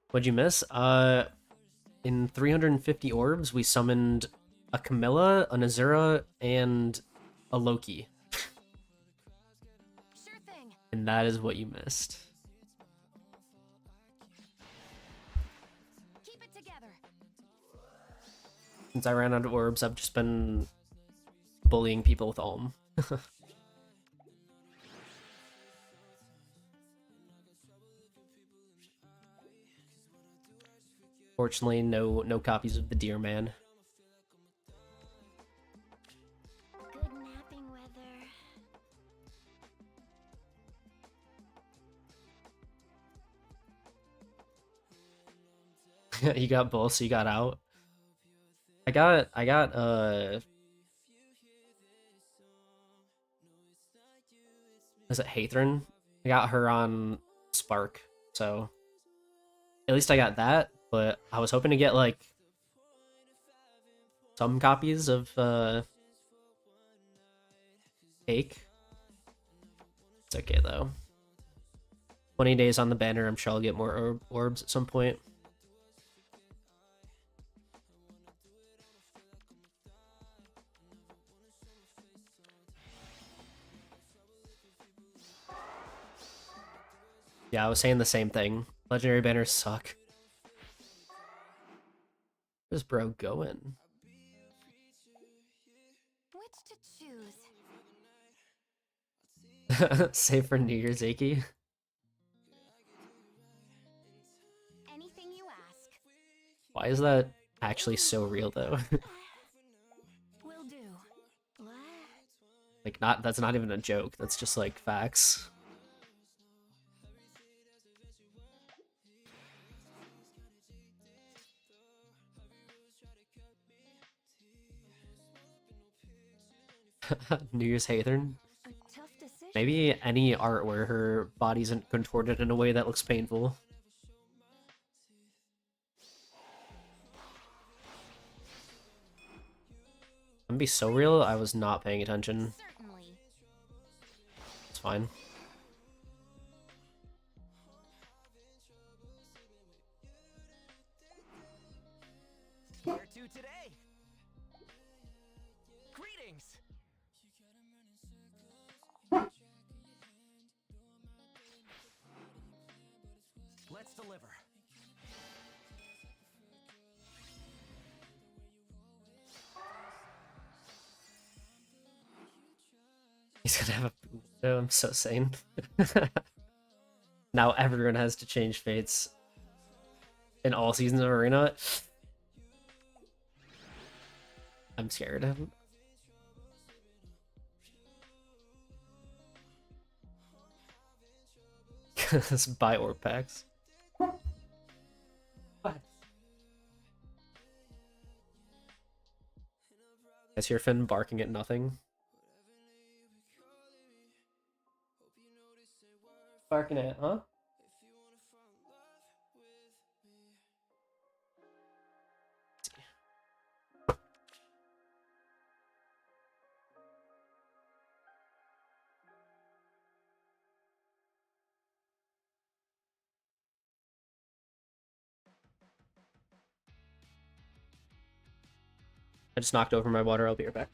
What'd you miss? In 350 orbs, we summoned a Camilla, an Azura, and a Loki. Sure thing. And that is what you missed. Keep it together. Since I ran out of orbs, I've just been bullying people with Olm. Fortunately, no copies of the Deer Man. Good napping weather. You got both, so you got out. I got is it Eikþyrn? I got her on Spark, so at least I got that, but I was hoping to get like some copies of Cake. It's okay though. 20 days on the banner, I'm sure I'll get more orbs at some point. Yeah, I was saying the same thing. Legendary banners suck. Where's bro going? Which to choose? Save for New Year's, Eiki. Anything you ask. Why is that actually so real though? Will do. What? Like that's not even a joke. That's just like facts. New Year's Eikþyrn. A tough decision. Maybe any art where her body isn't contorted in a way that looks painful. I'm gonna be so real, I was not paying attention. Certainly. It's fine. Where to today? Greetings. Let's deliver. He's gonna have a oh, I'm so sane. Now everyone has to change fates in all seasons of Arena. I'm scared. Just buy orb packs. What? I hear Finn barking at nothing. Barking at, huh? I just knocked over my water. I'll be right back.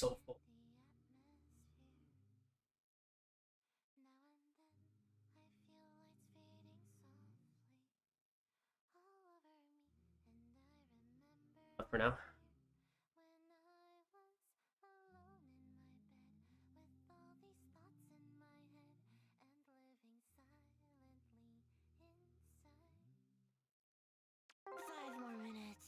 so full. But for now. Five more minutes.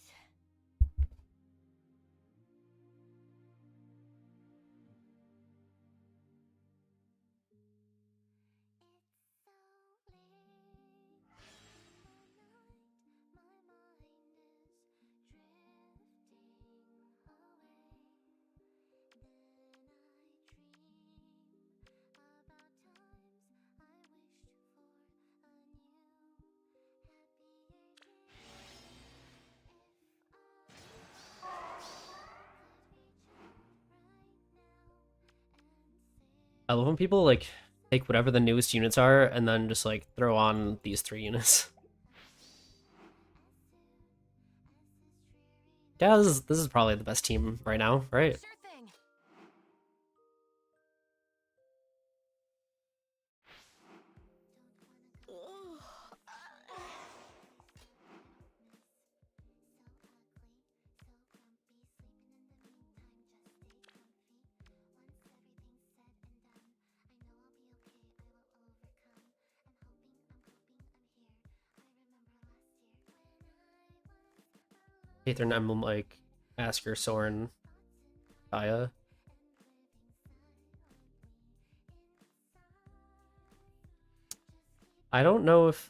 I love when people like take whatever the newest units are and then just like throw on these 3 units. Yeah, this is probably the best team right now, right? Sure thing. Eikþyrnir emblem like Asker, Soren, Kaya. I don't know if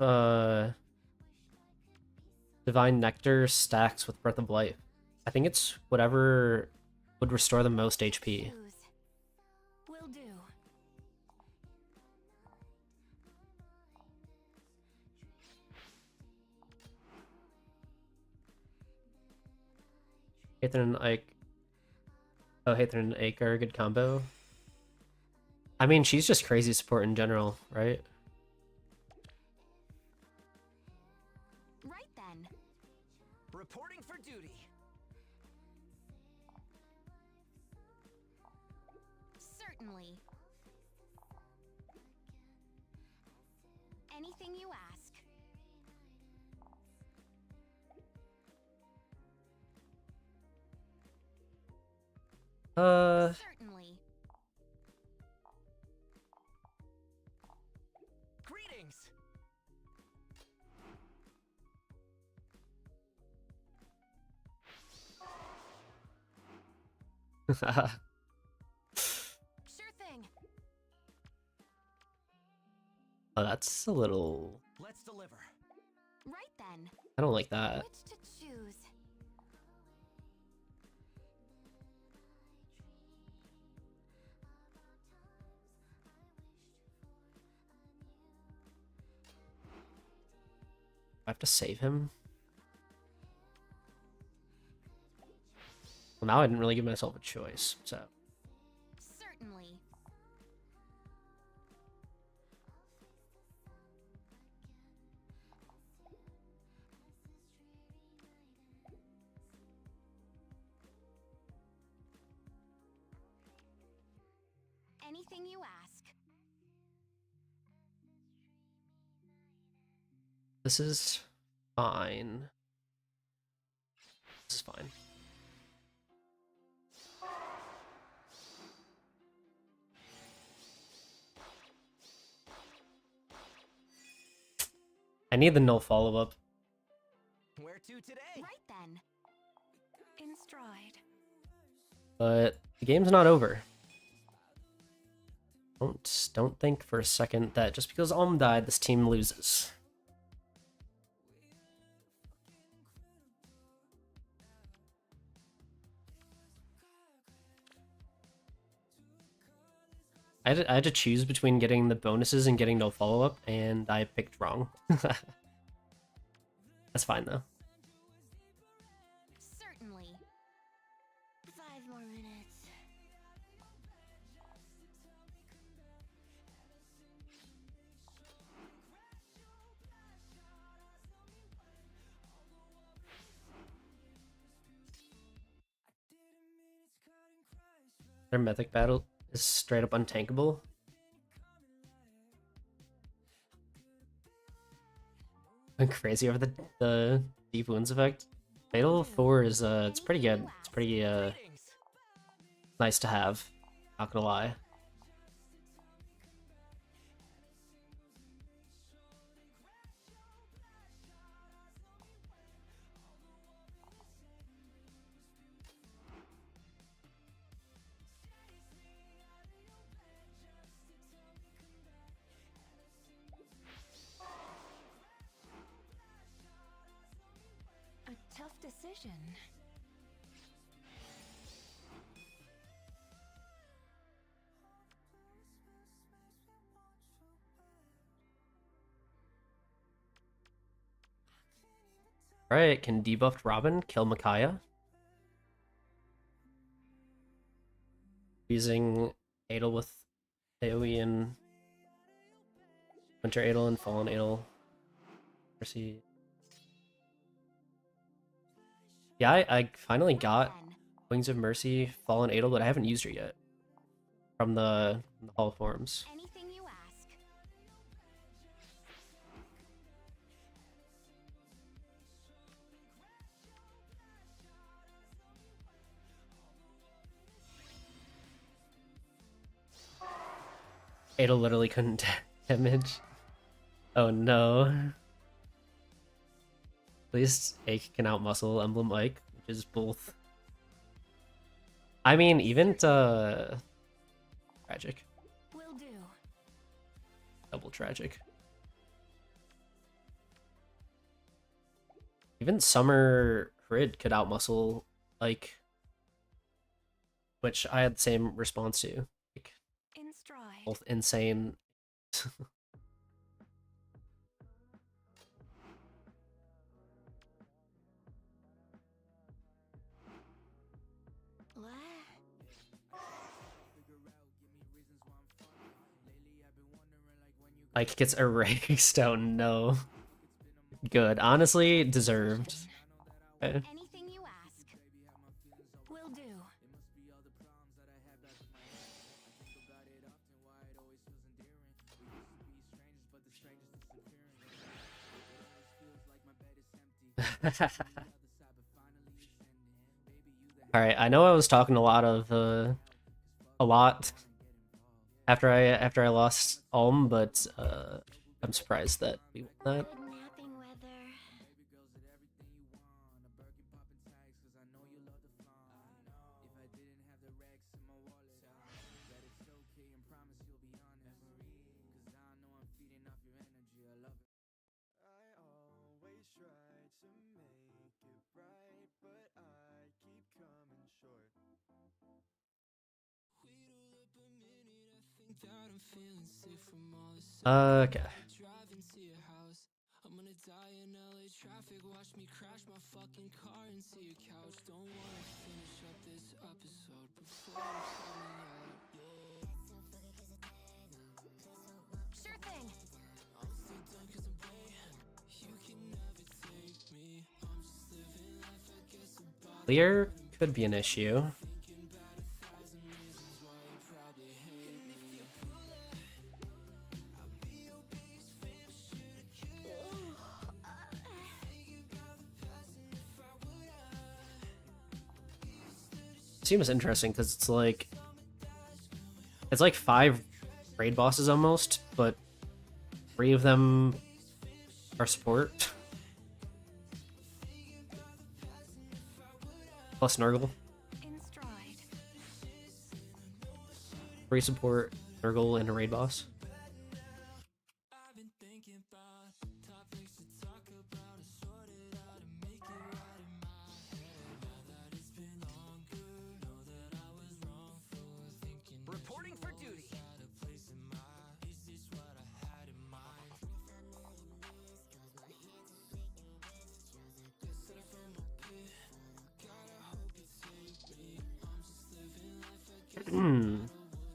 Divine Nectar stacks with Breath of Life. I think it's whatever would restore the most HP. Will do. Eikþyrnir and Ike. Oh, Eikþyrnir and Ike are a good combo. I mean, she's just crazy support in general, right? Right then. Reporting for duty. Certainly. Anything you ask. Certainly. Greetings. Sure thing. Oh, that's a little... Let's deliver. Right then. I don't like that. Which to choose? I have to save him. Well, now I didn't really give myself a choice, so... Certainly. Anything you ask. This is fine. This is fine. I need the no follow-up. Where to today? Right then. In stride. But the game's not over. Don't think for a second that just because Alm died, this team loses. I had to choose between getting the bonuses and getting no follow-up, and I picked wrong. That's fine, though. Certainly. 5 more minutes. Their mythic battle is straight up untankable. Went crazy over the deep wounds effect. Fatal 4 is it's pretty good. It's pretty Greetings. nice to have. Not gonna lie. A tough decision. Alright, can debuffed Robin kill Micaiah? Using Adel with AoE and Winter Adel and Fallen Adel. Mercy. Yeah, I finally got Wings of Mercy, Fallen Adel, but I haven't used her yet. From the Hall of Forms. Anything you ask. Adel literally couldn't damage. Oh no. At least Ike can outmuscle Emblem Ike, which is both. I mean, even tragic. Will do. Double tragic. Even Summer Crid could outmuscle Ike, which I had the same response to. Like, In stride. both insane. Ike gets erased. Oh no. Good. Honestly, deserved. Okay. Anything you ask. Will do. All right, I know I was talking a lot after I lost Ulm, but I'm surprised that we won that. Good napping weather. Okay. Sure thing. Clear could be an issue. Seems interesting because it's like 5 raid bosses almost, but 3 of them are support. Plus Nurgle. In stride. 3 support, Nurgle, and a raid boss. Reporting for duty.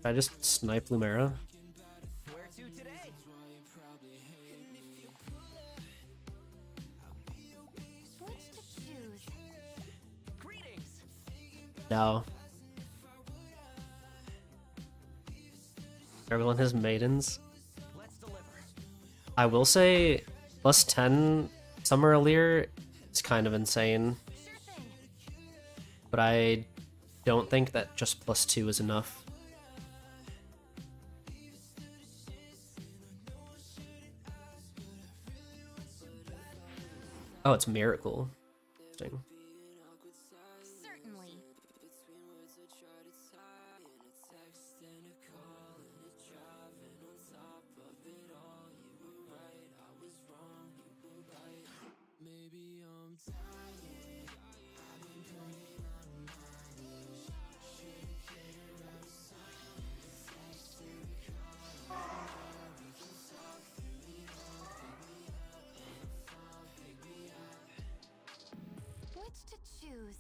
Should I just snipe Lumera? Where to today? Which to choose? Greetings. No. Everyone has maidens. Let's deliver. I will say plus 10 some earlier is kind of insane, Sure thing. but I don't think that just plus 2 is enough. Oh, it's Miracle. Interesting. Certainly. Which to choose?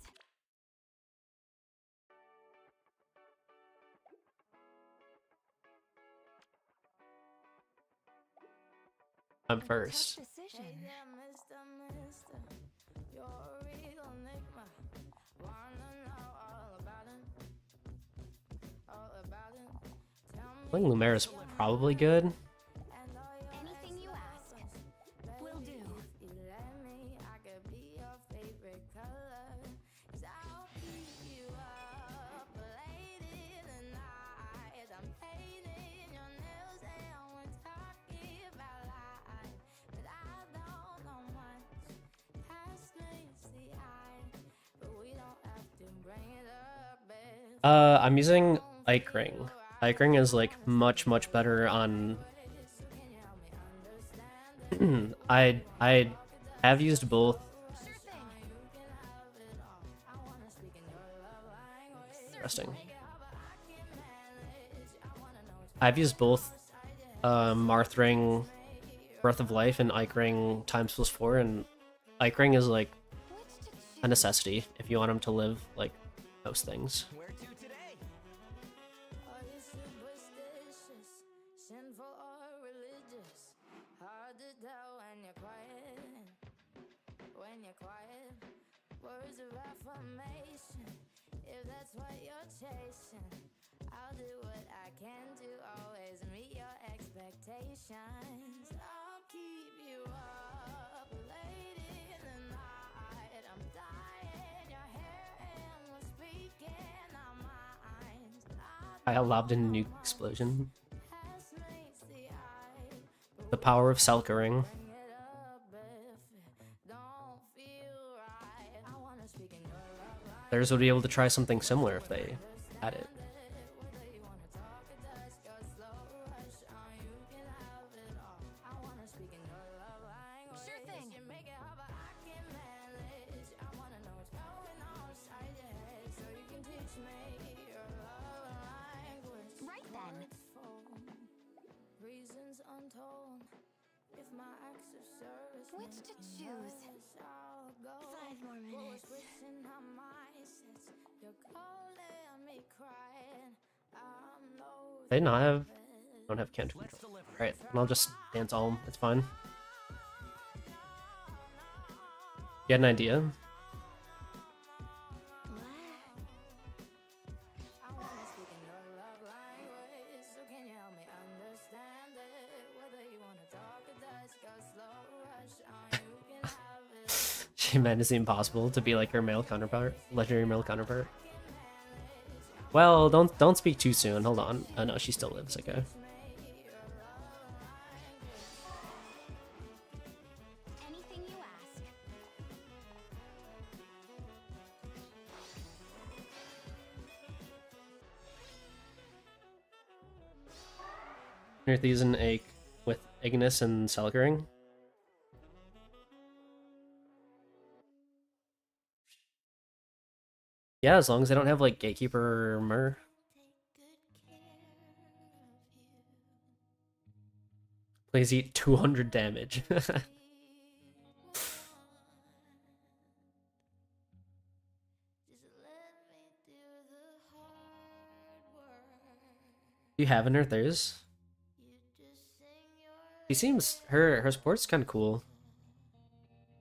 I'm Tough first. decision. I think Lumera's probably good. Anything you ask. Will do. I'm using Eikþyrnir. Eikþyrnir is like much better on. I have used both. Sure thing. Interesting. I've used both Marthring Breath of Life and Eikþyrnir times plus 4, and Eikþyrnir is like Which to choose? a necessity if you want him to live like most things. Where to today? I allowed a nuke explosion. The power of Selkering. Theirs would be able to try something similar if they had it. Sure thing. Right then. Which to choose? 5 more minutes. They not have don't have can't Let's control. deliver. Alright, I'll just dance all it's fine. You had an idea? She meant it's impossible to be like her male counterpart, legendary male counterpart. Well, don't speak too soon. Hold on. Oh no, she still lives. Okay. Anything you ask. These and Ache with Ignis and Selkering. Yeah, as long as they don't have like Gatekeeper or Myrrh. Please eat 200 damage. Do you have an Earthers? She seems her sport's kind of cool.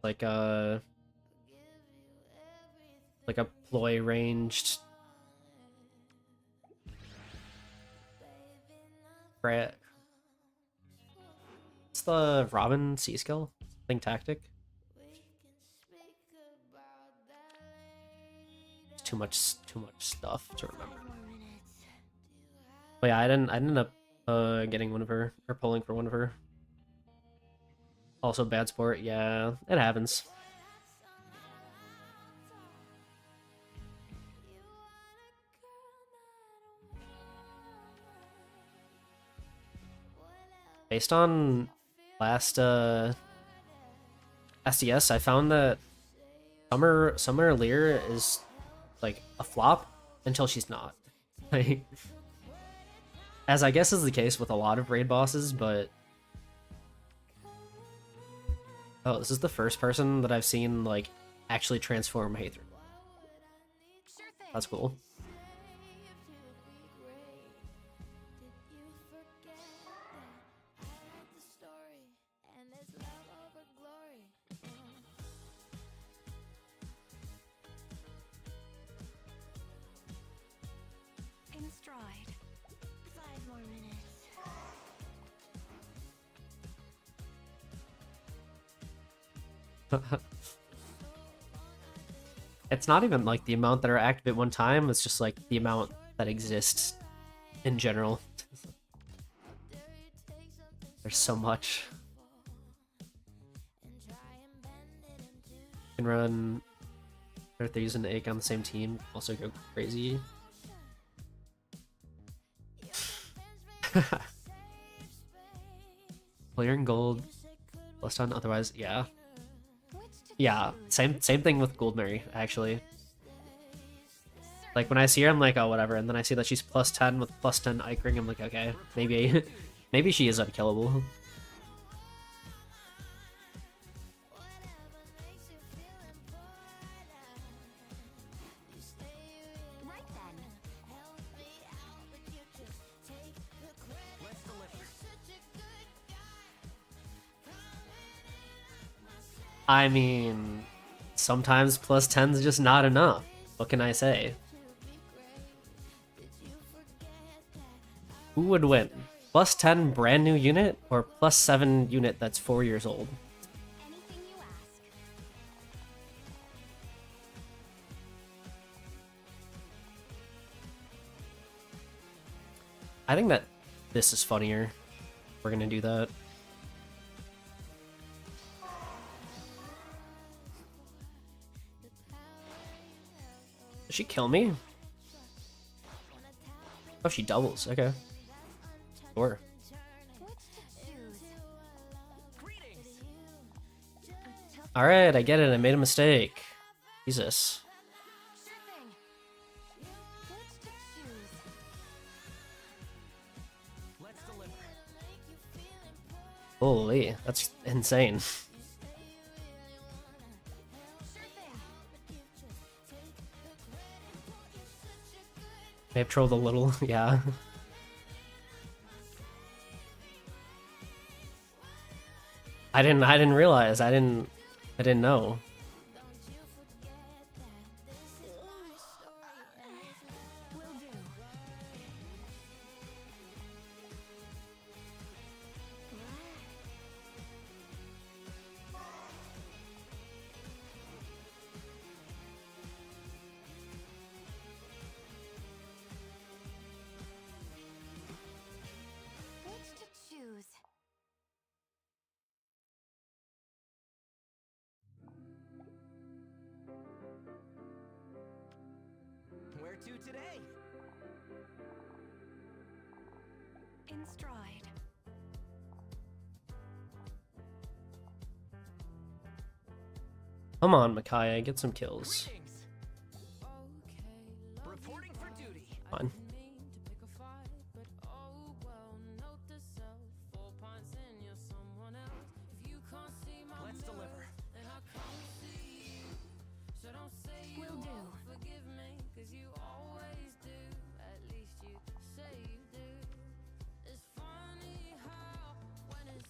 Like a ploy ranged. Brett. What's the Robin C skill? Thing tactic? It's too much stuff to remember. But yeah, I didn't end up getting one of her or pulling for one of her. Also bad sport, yeah, it happens. Based on last SDS, I found that Summer Lear is like a flop until she's not. Like, as I guess is the case with a lot of raid bosses, but oh, this is the first person that I've seen like actually transform Eikþyrnir. Sure thing. That's cool. In stride. 5 more minutes. It's not even like the amount that are active at one time, it's just like the amount that exists in general. There's so much. You can run Eikþyrnir and Eik on the same team, also go crazy. Clearing gold, plus ton otherwise, yeah. Yeah, same thing with Goldberry, actually. Like when I see her, I'm like, oh whatever, and then I see that she's plus 10 with plus 10 Ike Ring, I'm like, okay, maybe maybe she is unkillable. Right then. Let's deliver. I mean, sometimes plus 10's just not enough. What can I say? Who would win? Plus 10 brand new unit or plus 7 unit that's 4 years old? Anything you ask. I think that this is funnier. We're gonna do that. Did she kill me? Oh, she doubles. Okay. Sure. Which to choose? Greetings. Alright, I get it. I made a mistake. Jesus. Sure thing. Which to choose? Let's deliver. Holy, that's insane. Sure thing. May have trolled a little, yeah. I didn't realize. I didn't know. Will do. Which to choose? Where to today? In stride. Come on, Micaiah, get some kills. Greetings. Reporting for duty. Fine. Let's deliver. Will do.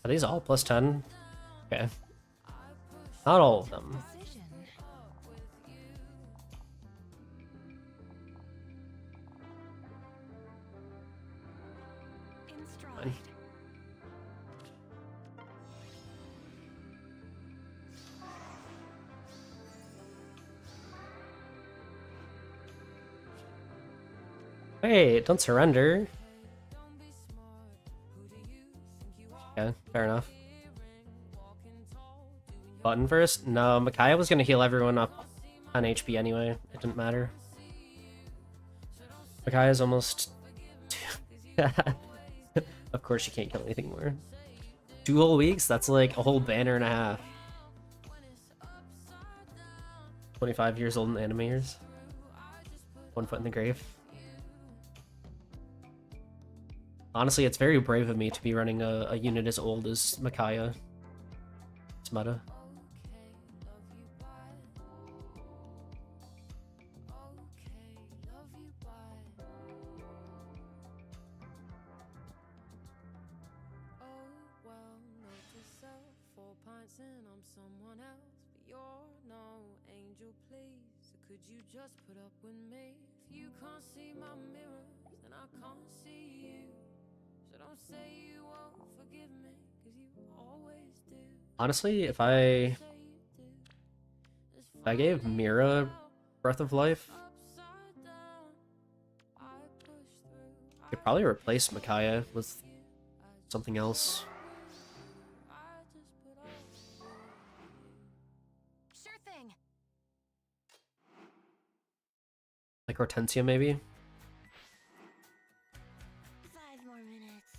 Are these all plus 10? Okay. Not all of them. Decision. In stride. Wait, don't surrender. Okay, fair enough. Button first? No, Micaiah was gonna heal everyone up on HP anyway. It didn't matter. Micaiah's almost... Of course she can't kill anything more. 2 whole weeks? That's like a whole banner and a half. 25 years old in anime years. 1 foot in the grave. Honestly, it's very brave of me to be running a unit as old as Micaiah. It's meta. Just put up with me. If you can't see my mirrors, then I can't see you. So don't say you won't forgive me, 'cause you always do. Honestly, if I gave Mira Breath of Life, I could probably replace Micaiah with something else. Sure thing. Like Hortensia, maybe? 5 more minutes.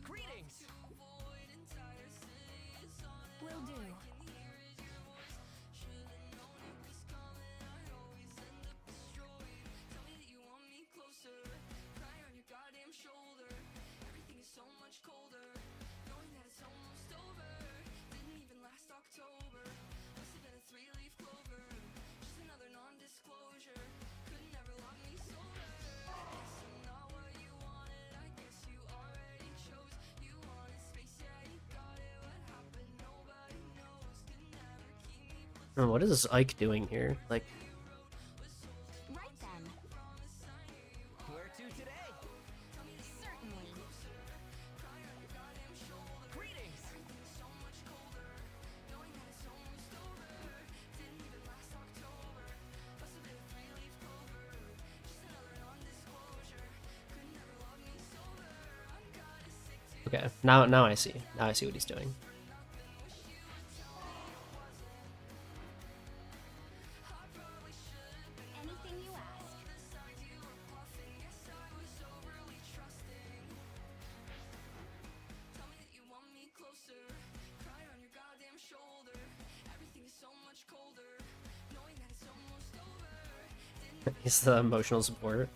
Greetings! Will do. What is Ike doing here? Like, Right then. Where to today? Certainly. Greetings! okay, now I see. Now I see what he's doing. Anything you ask. He's the emotional support.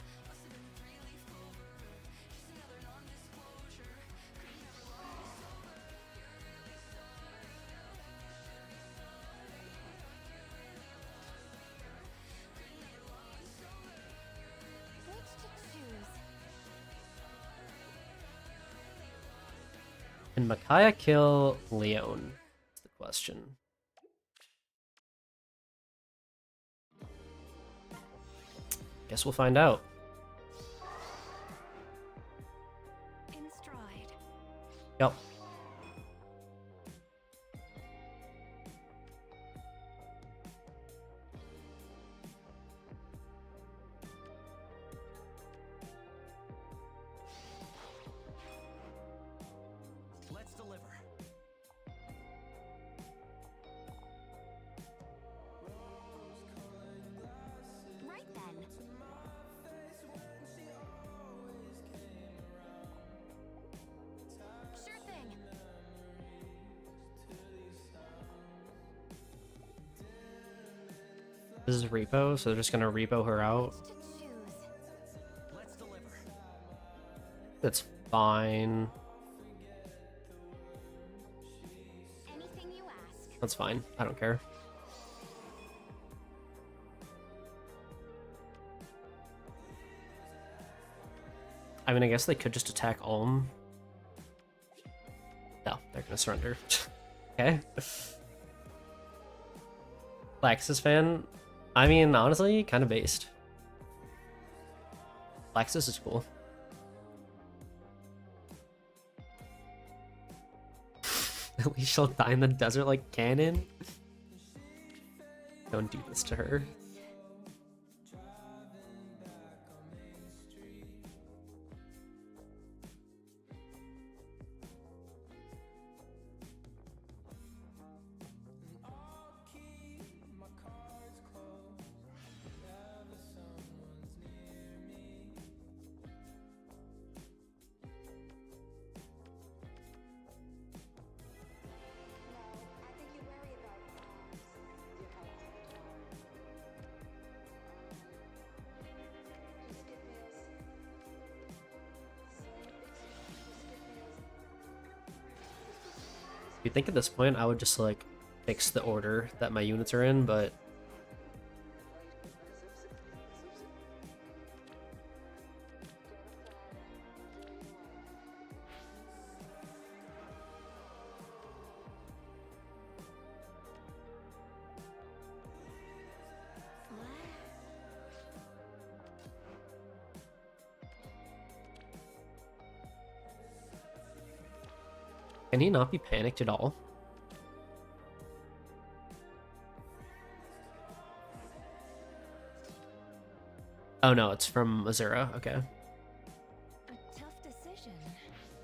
Which to choose? Can Micaiah kill Leon? That's the question. Guess we'll find out. In stride. Yep. Let's deliver. Right then. Sure thing. This is repo, so they're just gonna repo her out. Which to choose? Let's deliver. That's fine. Anything you ask. That's fine. I don't care. I mean, I guess they could just attack Ulm. No, they're gonna surrender. Okay. Laxus fan? I mean, honestly, kind of based. Laxus is cool. At least she'll die in the desert like Canon. Don't do this to her. You'd think at this point I would just like fix the order that my units are in, but can he not be panicked at all? Oh no, it's from Azura. Okay. A tough decision.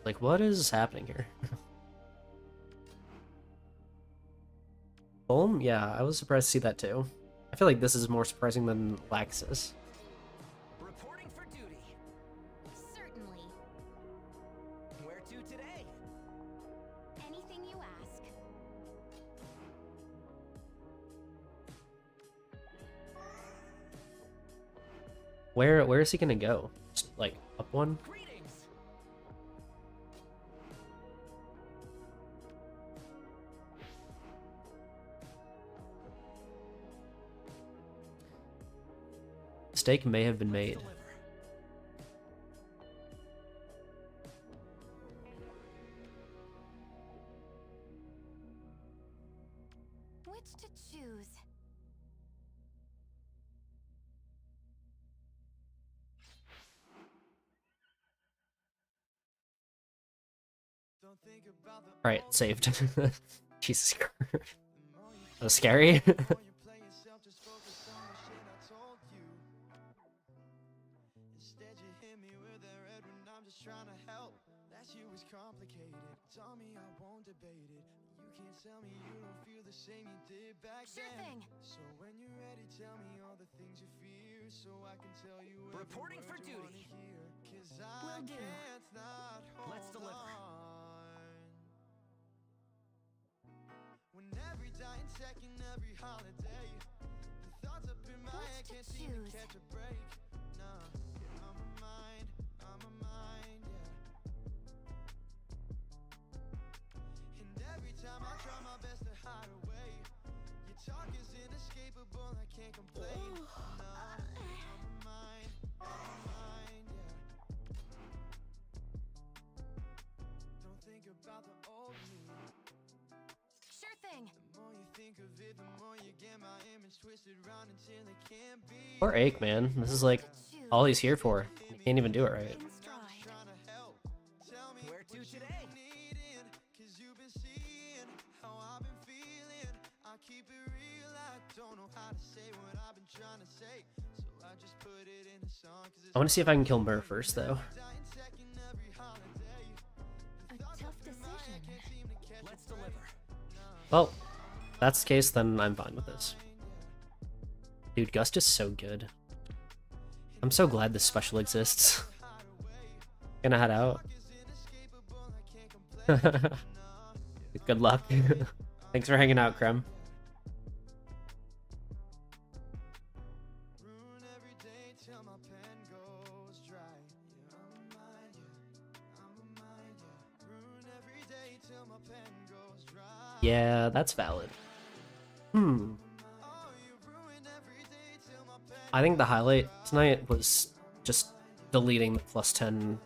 Like, what is happening here? Ulm? Yeah, I was surprised to see that too. I feel like this is more surprising than Laxus. Reporting for duty. Certainly. Where to today? Anything you ask. Where is he gonna go? Just, like, up one? Greetings. Mistake may have been made. Deliver. Which to choose? Alright, saved. Jesus Christ. That was scary. Sure thing. Reporting for duty. Will do. Let's deliver. Which to choose? Sure thing. Poor Aik, man. This is like all he's here for. He can't even do it right. In stride. Where to today? I want to see if I can kill Mur first, though. A tough decision. Let's deliver. Well, if that's the case, then I'm fine with this. Dude, Gust is so good. I'm so glad this special exists. Gonna head out. Good luck. Thanks for hanging out, Krem. Yeah, that's valid. I think the highlight tonight was just deleting the +10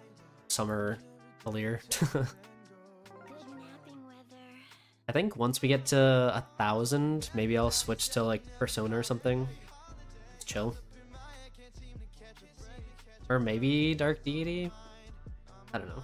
summer earlier. Good napping weather. I think once we get to 1,000, maybe I'll switch to like Persona or something. It's chill. Or maybe Dark Deity? I don't know.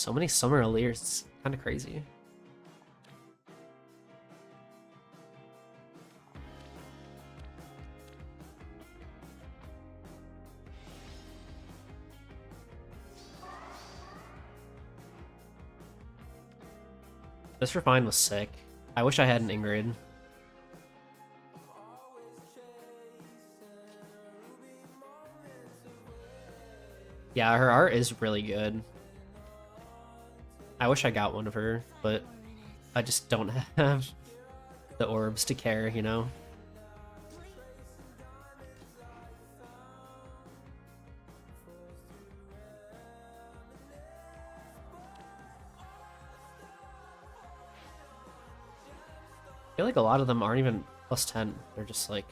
So many summer Aleers, it's kind of crazy. This refine was sick. I wish I had an Ingrid. Yeah, her art is really good. I wish I got one of her, but I just don't have the orbs to care, you know? I feel like a lot of them aren't even plus 10. They're just like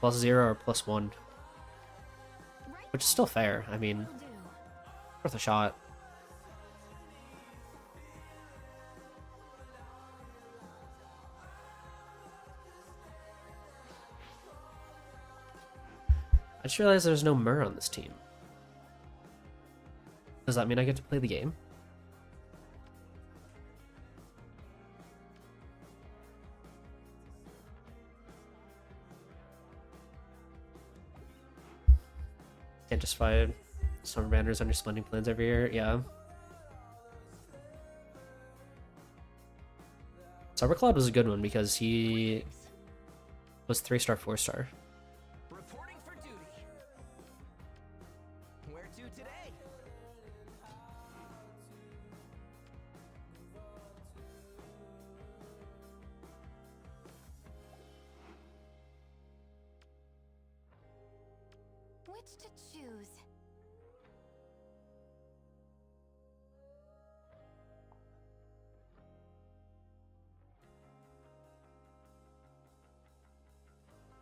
plus 0 or plus 1. Which is still fair. I mean, worth a shot. I just realized there's no Mur on this team. Does that mean I get to play the game? Can't just fight summer banners on your splending plans every year. Yeah. Cybercloud was a good one because he was 3-star, 4-star. Reporting for duty. Where to today? Which to choose?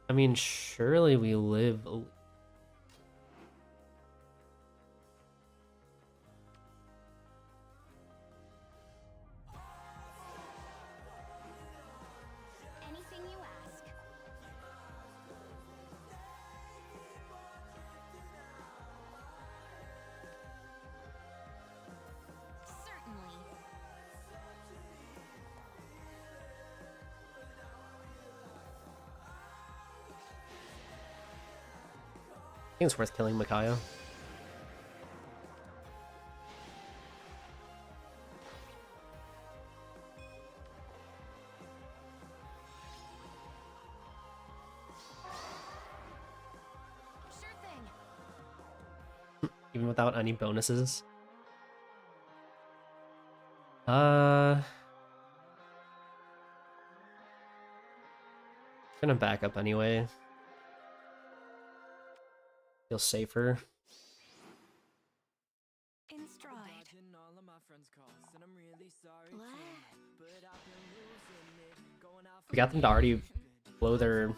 I mean, surely we live. Anything you ask. Certainly. I think it's worth killing Micaiah. Sure thing. Even without any bonuses. Gonna back up anyway. Feel safer. In stride. Dodging all of my friends' calls, and I'm really sorry What? too, but I've been losing it, going out We got them to already blow their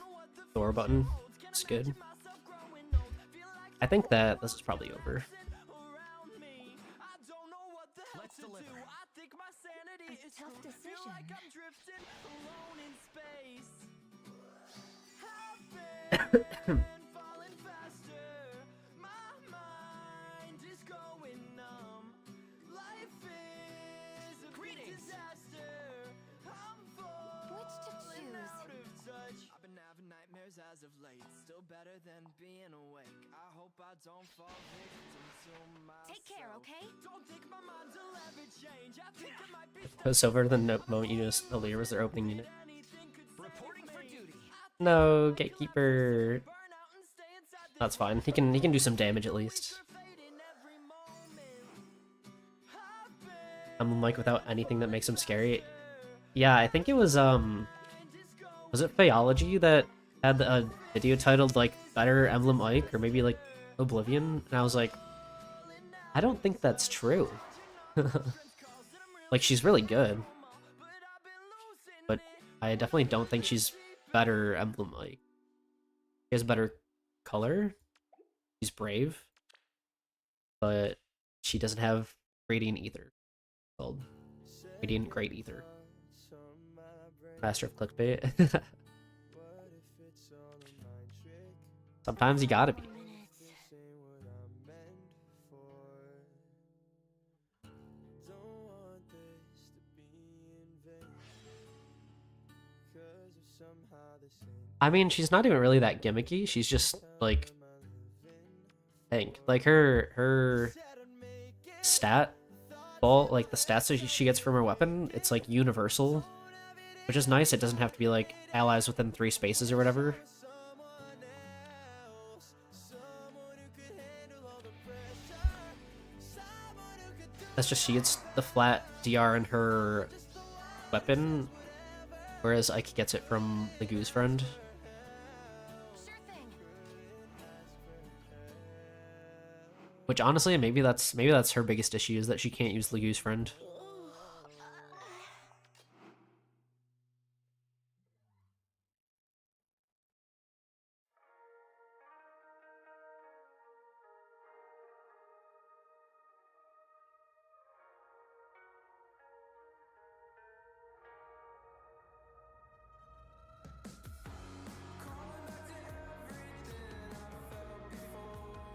door button. It's good. I think that this is probably over. Let's deliver. I think my sanity A is tough screwed. decision. Feel like I'm drifting alone in space. Have been falling faster. My mind is going numb. Life is a big disaster. I'm Which to falling choose? out of touch. I've been having nightmares as of late. Still better than being awake. I hope I don't fall victim to myself. Take care, okay? Don't think my mind's will ever change. I think it might be Post over the moment you just Aleer was their opening unit. reporting for duty. No, Gatekeeper. That's fine. He can do some damage at least. I'm like without anything that makes him scary. Yeah, I think it was it Phaeology that had a video titled like Better Emblem Ike or maybe like Oblivion, and I was like, I don't think that's true. Like, she's really good, but I definitely don't think she's better Emblem Ike. She has better color. She's brave, but she doesn't have Radiant Ether. It's called Radiant Great Ether. Master of clickbait. Sometimes you gotta be. I mean, she's not even really that gimmicky. She's just like, like her stat ball, like the stats that she gets from her weapon, it's like universal, which is nice. It doesn't have to be like allies within 3 spaces or whatever. That's just she gets the flat DR in her weapon, whereas Ike gets it from the Goose Friend. Sure thing. Which honestly, maybe that's her biggest issue, is that she can't use the Goose Friend.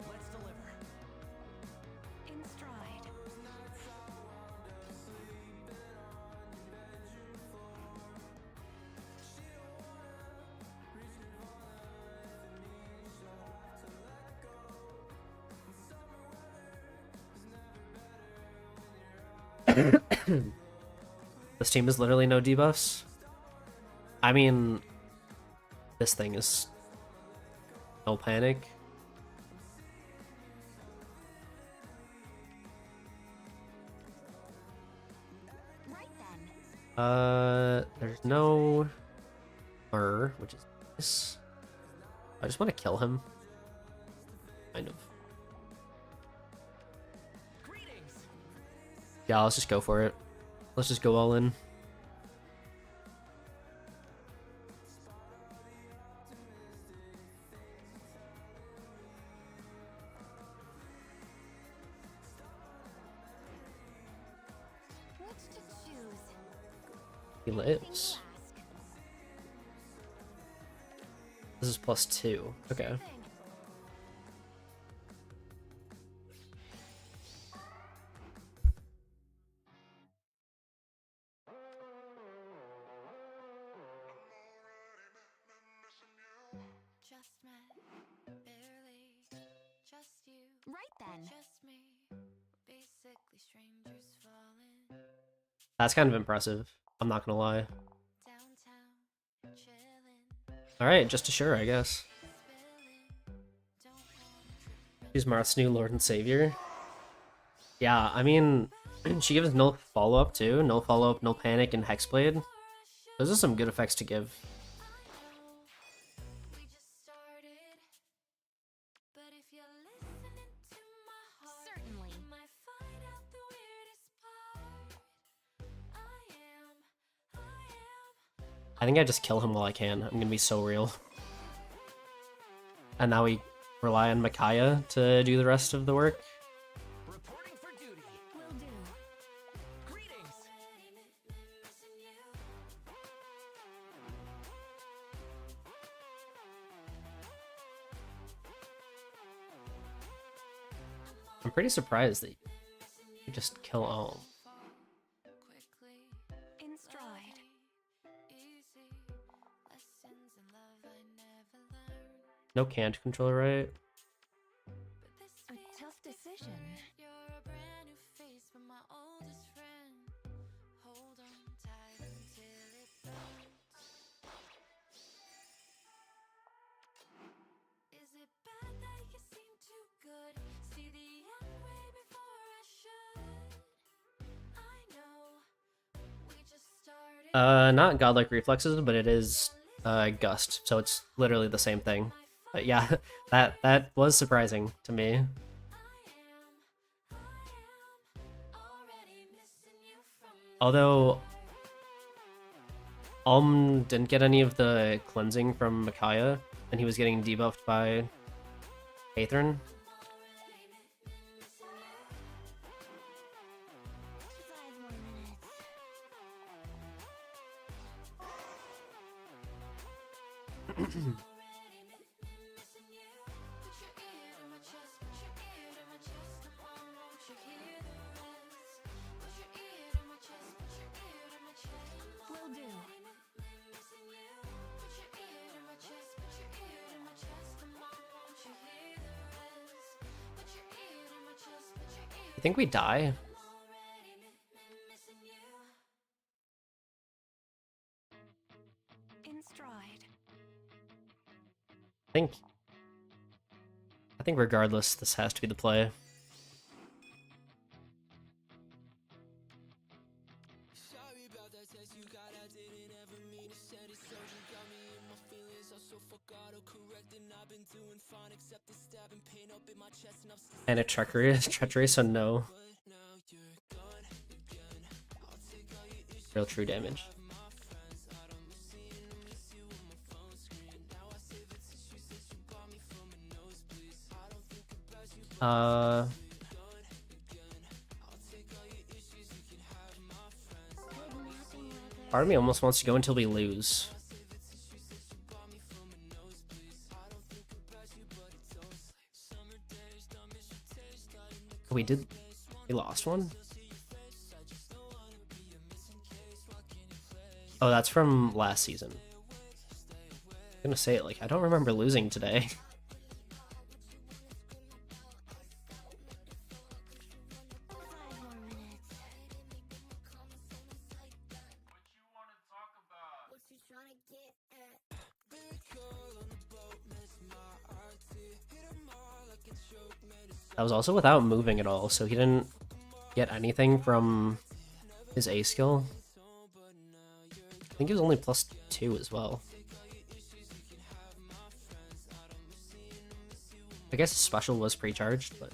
Let's deliver. In stride. This team is literally no debuffs. I mean, this thing is no panic. Right then. There's no which is this. I just want to kill him. Kind of. Greetings. Yeah, let's just go for it. Let's just go all in. Which to choose? He Anything lives. you ask. This is +2. Okay. Thing. Just met, barely, just you, Right then. just me. Basically strangers falling That's kind of impressive. I'm not gonna lie. downtown, chilling, Alright, just assure, I guess. spilling. Don't wanna She's Marth's new Lord and Savior. Yeah, I mean, she gives no follow-up too. No follow-up, no panic, and Hexblade. Those are some good effects to give. we just started. But if you're listening to my heart, Certainly. you might find out the weirdest part. I am. I think I just kill him while I can. I'm gonna be so real. And now we rely on Micaiah to do the rest of the work. Reporting for duty. Will do. Greetings. I'm pretty surprised that you just kill all. Quickly, In stride. easy lessons in love I never learned. No canned controller, right? But this A feels tough decision. different. You're a brand new face, but my oldest friend. Hold on tight until it burns. Is it bad that you seem too good? See the end way before I should. I know we just started. Not godlike reflexes, but it is gust, so it's literally the same thing. But yeah, that was surprising to me. Already missing you from the Although didn't get any of the cleansing from Micaiah, and he was getting debuffed by Eikþyrn. 5 more minutes. missing you. Put your ear to my chest, put your ear to my chest. Come on, won't you hear the rest? Put your ear to my chest, put your ear to my chest. Will do. Missing you. Put You think we die? In stride. I think regardless, this has to be the play. And a treachery, so no. Real true damage. Part of me almost wants to go until we lose. We lost one? Oh, that's from last season. I'm gonna say it like, I don't remember losing today. That was also without moving at all, so he didn't get anything from his A skill. I think he was only +2 as well. I guess his special was pre-charged, but...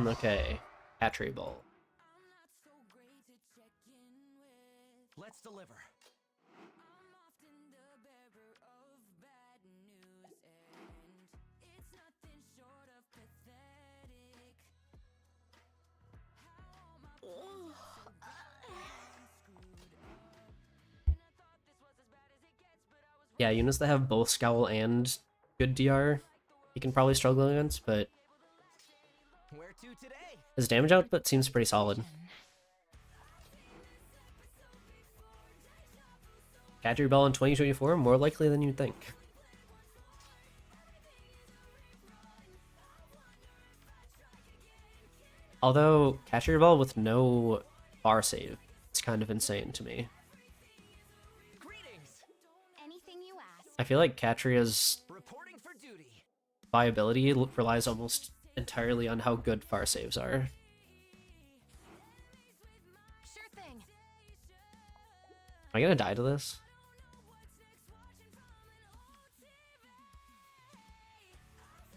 Okay, Hatchery Ball. Let's deliver. Yeah, units that have both Scowl and good DR, he can probably struggle against, but Where to today? his damage output seems pretty solid. Hatchery Ball in 2024, more likely than you'd think. Although, Hatchery Ball with no bar save, it's kind of insane to me. Greetings. Anything you ask. I feel like Catria's Reporting for duty. viability relies almost entirely on how good far saves are. Sure thing. Am I gonna die to this?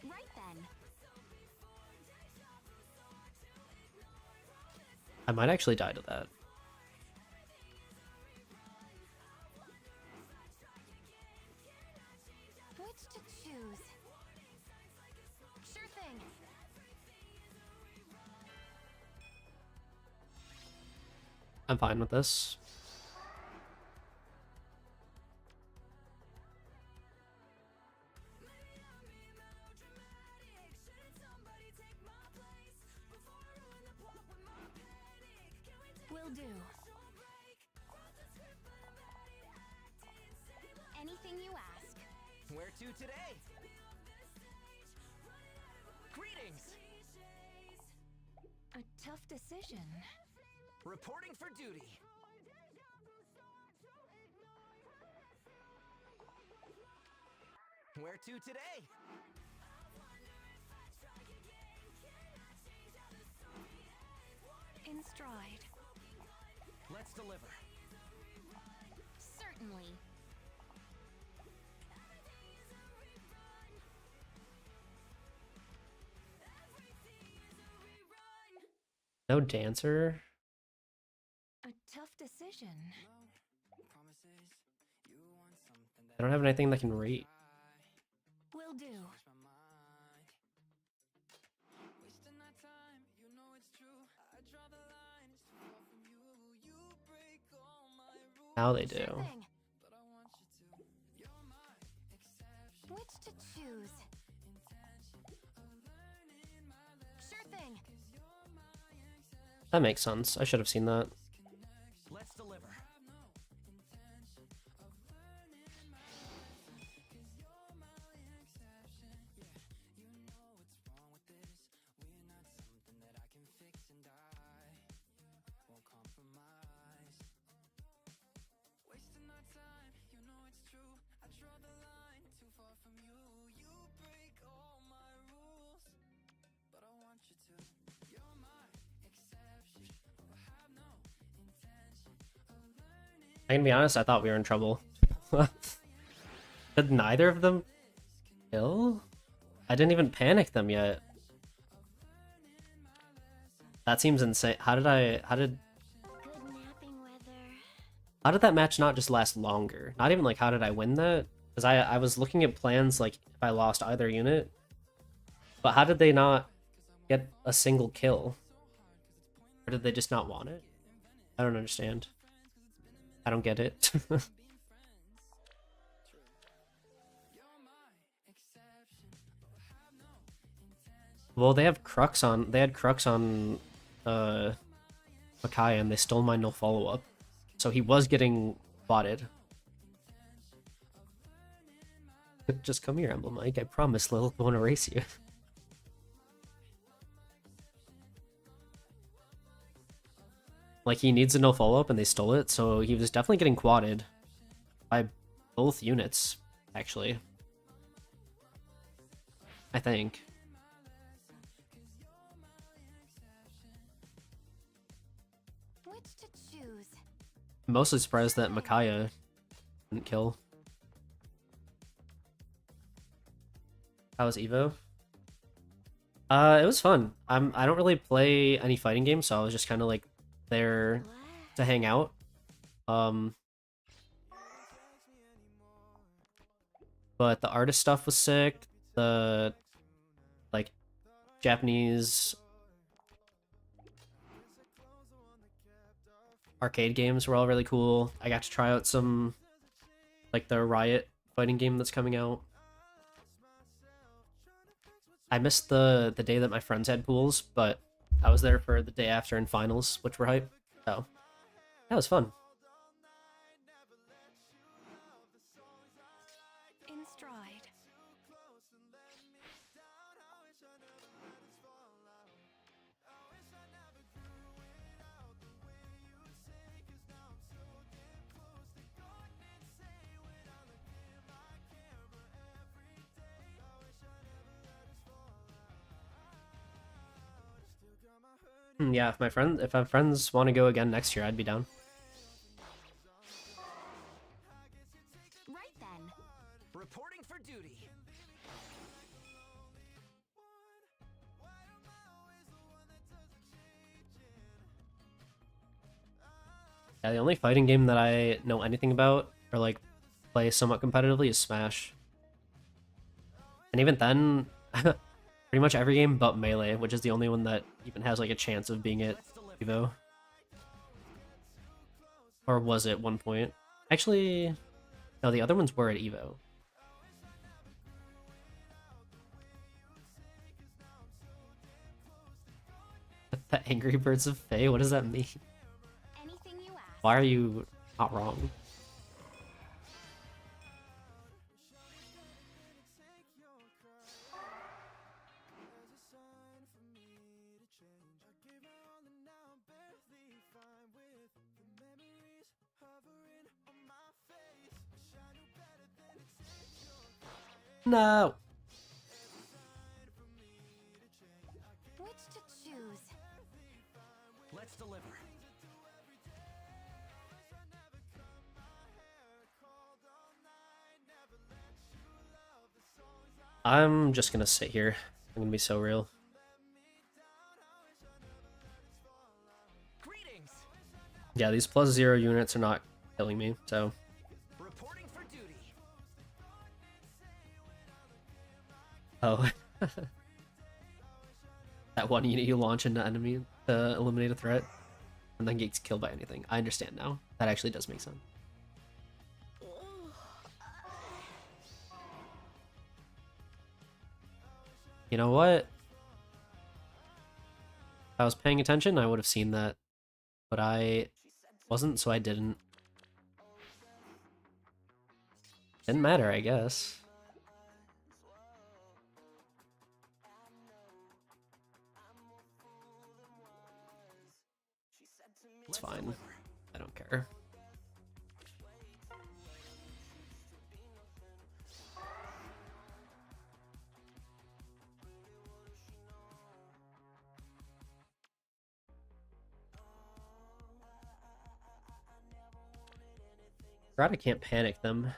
Right then. I might actually die to that. Which to choose? Sure thing. I'm fine with this. Will do. Anything you ask. Where to today? Greetings. A tough decision. Reporting for duty. Where to today? In stride. Let's deliver. Certainly. No dancer? A tough decision. I don't have anything that can rate. Will do. Now they Sure do. thing. Which to choose? Sure thing. That makes sense. I should have seen that. Let's deliver. I'm gonna be honest, I thought we were in trouble. Did neither of them kill? I didn't even panic them yet. That seems insane. How did Good napping weather. that match not just last longer? Not even like how did I win that? Because I was looking at plans like if I lost either unit. But how did they not get a single kill? Or did they just not want it? I don't understand. I don't get it. Well, they have Crux on. They had Crux on Makai, and they stole my no follow up. So he was getting botted. Just come here, Emblem Mike. I promise Lilith won't erase you. Like, he needs a no follow up, and they stole it, so he was definitely getting quadded by both units, actually. I think. Which to choose? I'm mostly surprised that Micaiah didn't kill. How was Evo? It was fun. I don't really play any fighting games, so I was just kind of like there What? to hang out. But the artist stuff was sick. The like Japanese arcade games were all really cool. I got to try out some like the Riot fighting game that's coming out. I missed the day that my friends had pools, but I was there for the day after in finals, which were hype. So that was fun. In stride. Yeah, if my friends want to go again next year, I'd be down. Right then. Reporting for duty. Yeah, the only fighting game that I know anything about or like play somewhat competitively is Smash. And even then, pretty much every game but Melee, which is the only one that even has like a chance of being at Evo. Or was it one point? Actually, no, the other ones were at Evo. The Angry Birds of Fae, what does that mean? Anything you ask. Why are you not wrong? No. Which to choose? Let's deliver. I'm just gonna sit here. I'm gonna be so real. Greetings. Yeah, these +0 units are not killing me, so. Reporting for duty. Oh. That one unit you launch into enemy to eliminate a threat, and then gets killed by anything. I understand now. That actually does make sense. You know what? If I was paying attention, I would have seen that. But I wasn't, so I didn't. Didn't matter, I guess. It's fine. I don't care. Glad I can't panic them.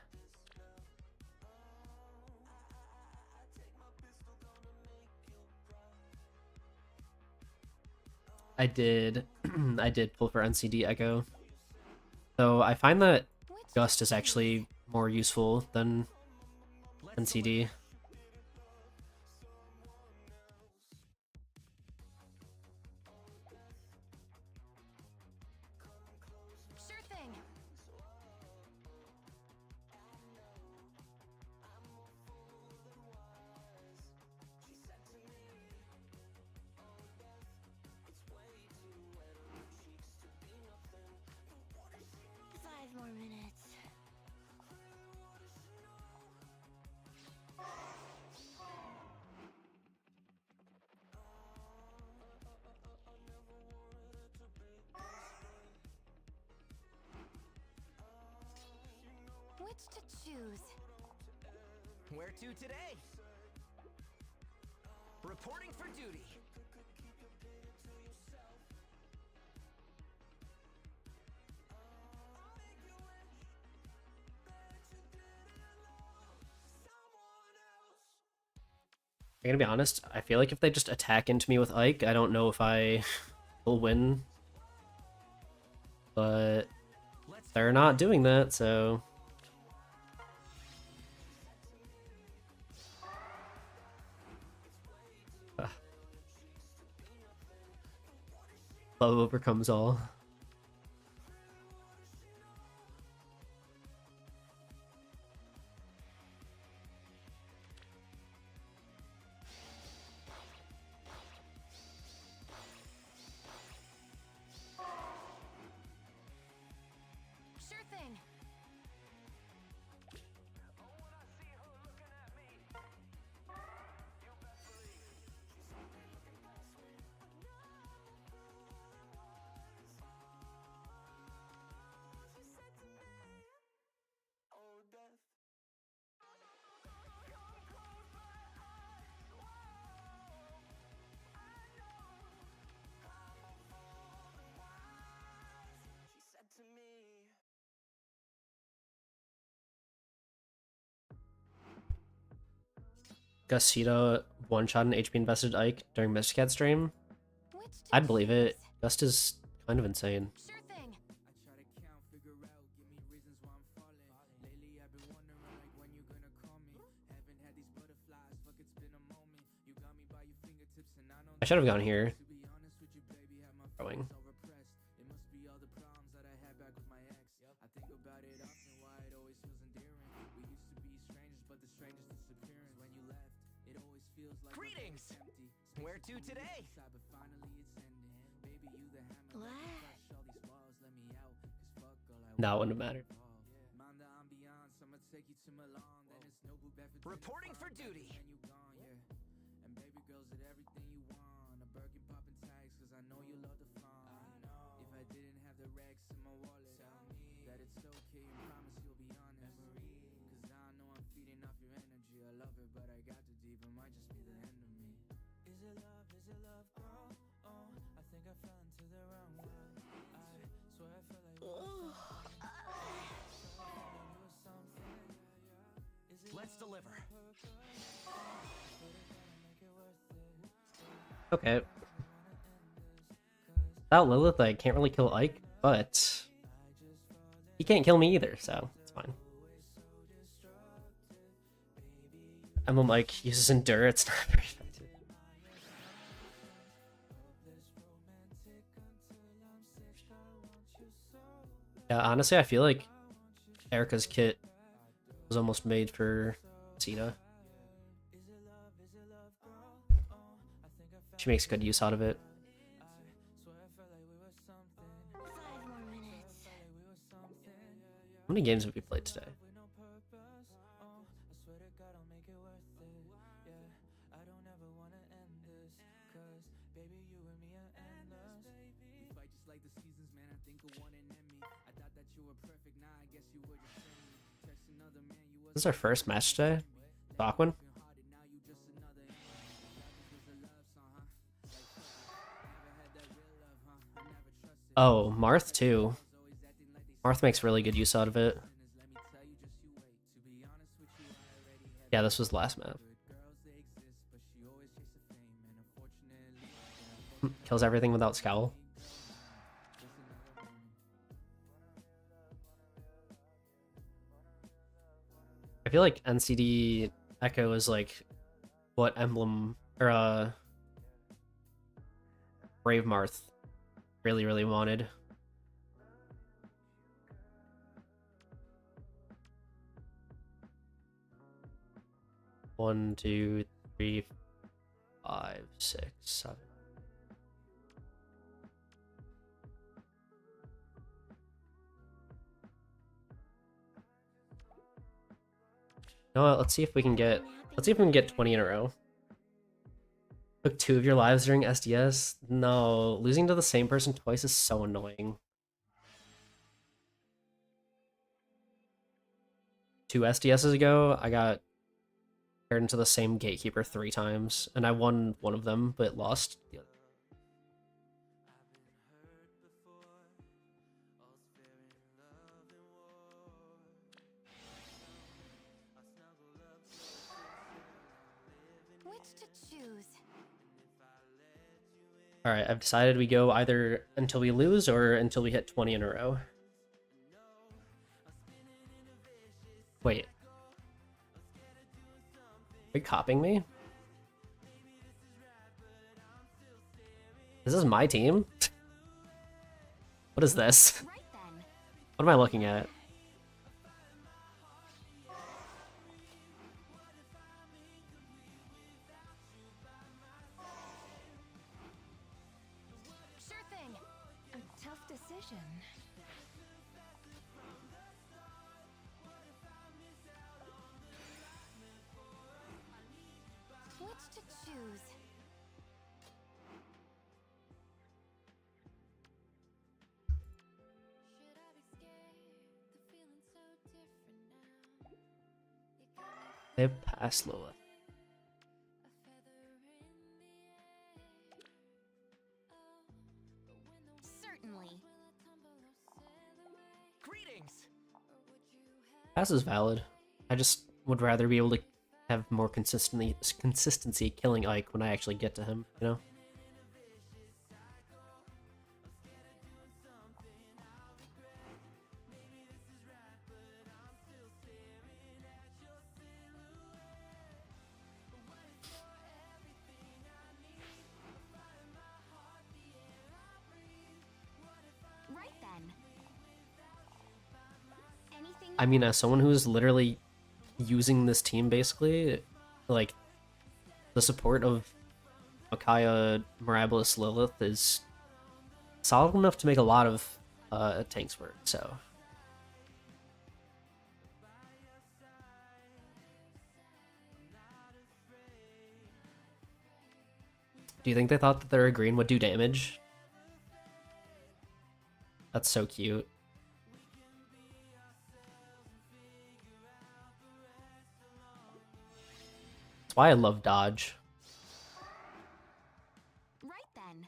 I did I did pull for NCD Echo. So I find that Gust is actually more useful than NCD. Sure thing. Five more minutes. Which to choose? Where to today? Reporting for duty. I'm gonna be honest, I feel like if they just attack into me with Ike, I don't know if I will win. But they're not doing that, so... Love overcomes all. Sure thing. Gustito one-shot an HP invested Ike during Mistcat stream? Which to I'd believe it. choose? Gust is kind of insane. Sure thing. I try to count, figure out, give me reasons why I'm falling. Lately I've been wondering like when you gonna call me. Haven't had these butterflies, fuck it's been a moment. You got me by your fingertips and I know I should have gone here. to be honest with you, baby, have my Throwing. feelings all repressed. It must be all the problems that I had back with my ex. I think about it often, why it always feels endearing. We used to be strangers, but the strangest disappearance. When you left, it always feels like Greetings! empty. Where to today? Inside, but finally it's ending. Baby, you the hammer. What? Crush all these walls, let me out. 'Cause fuck all I That wouldn't have mattered. Mind the ambiance, I'ma take you to Milan. Then it's no blue Bedford. Reporting for duty. And you gone, yeah. And baby girls did everything you want. A Birkin popping tags, 'cause I know you love the fun. If I didn't have the racks in my wallet, tell me that it's okay and promise you'll be honest. 'Cause I know I'm feeding off your energy. I love it, but I got too deep. It might just be the end of me. Is it love, girl? Oh, I think I fell into the wrong world. I swear I felt like Let's deliver. Okay. Without Lilith, I can't really kill Ike, but he can't kill me either, so it's fine. Emblem Ike uses Endure, it's not very effective. Yeah, honestly, I feel like Erica's kit was almost made for Cena. She makes good use out of it. 5 more minutes. How many games have we played today? This is our first match today. Aquan. Oh, Marth too. Marth makes really good use out of it. Yeah, this was the last map. Kills everything without scowl. I feel like NCD Echo is like what Emblem or Brave Marth really wanted. One, two, three, 5, 6, 7. You know what? Let's see if we can get 20 in a row. Took 2 of your lives during SDS? No, losing to the same person twice is so annoying. 2 SDSs ago, I got paired into the same gatekeeper 3 times, and I won one of them, but lost the other. Which to choose? Alright, I've decided we go either until we lose or until we hit 20 in a row. Wait. Are you copying me? This is my team? What is this? Right then. What am I looking at? Sure thing. A tough decision. Which to choose? Should I be scared? The feeling's so different now. You got me They pass Lilith. a feather in the air. Oh, but when the wind Certainly. will I tumble or sail away? Greetings! Or would you have Pass is valid. I just would rather be able to have more consistency killing Ike when I actually get to him, you know? Right then. Anything I mean, as someone who's literally using this team basically, like, the support of Makaya, Mirabilis, Lilith is solid enough to make a lot of tanks work, so. Do you think they thought that their green would do damage? That's so cute. That's why I love dodge. right then.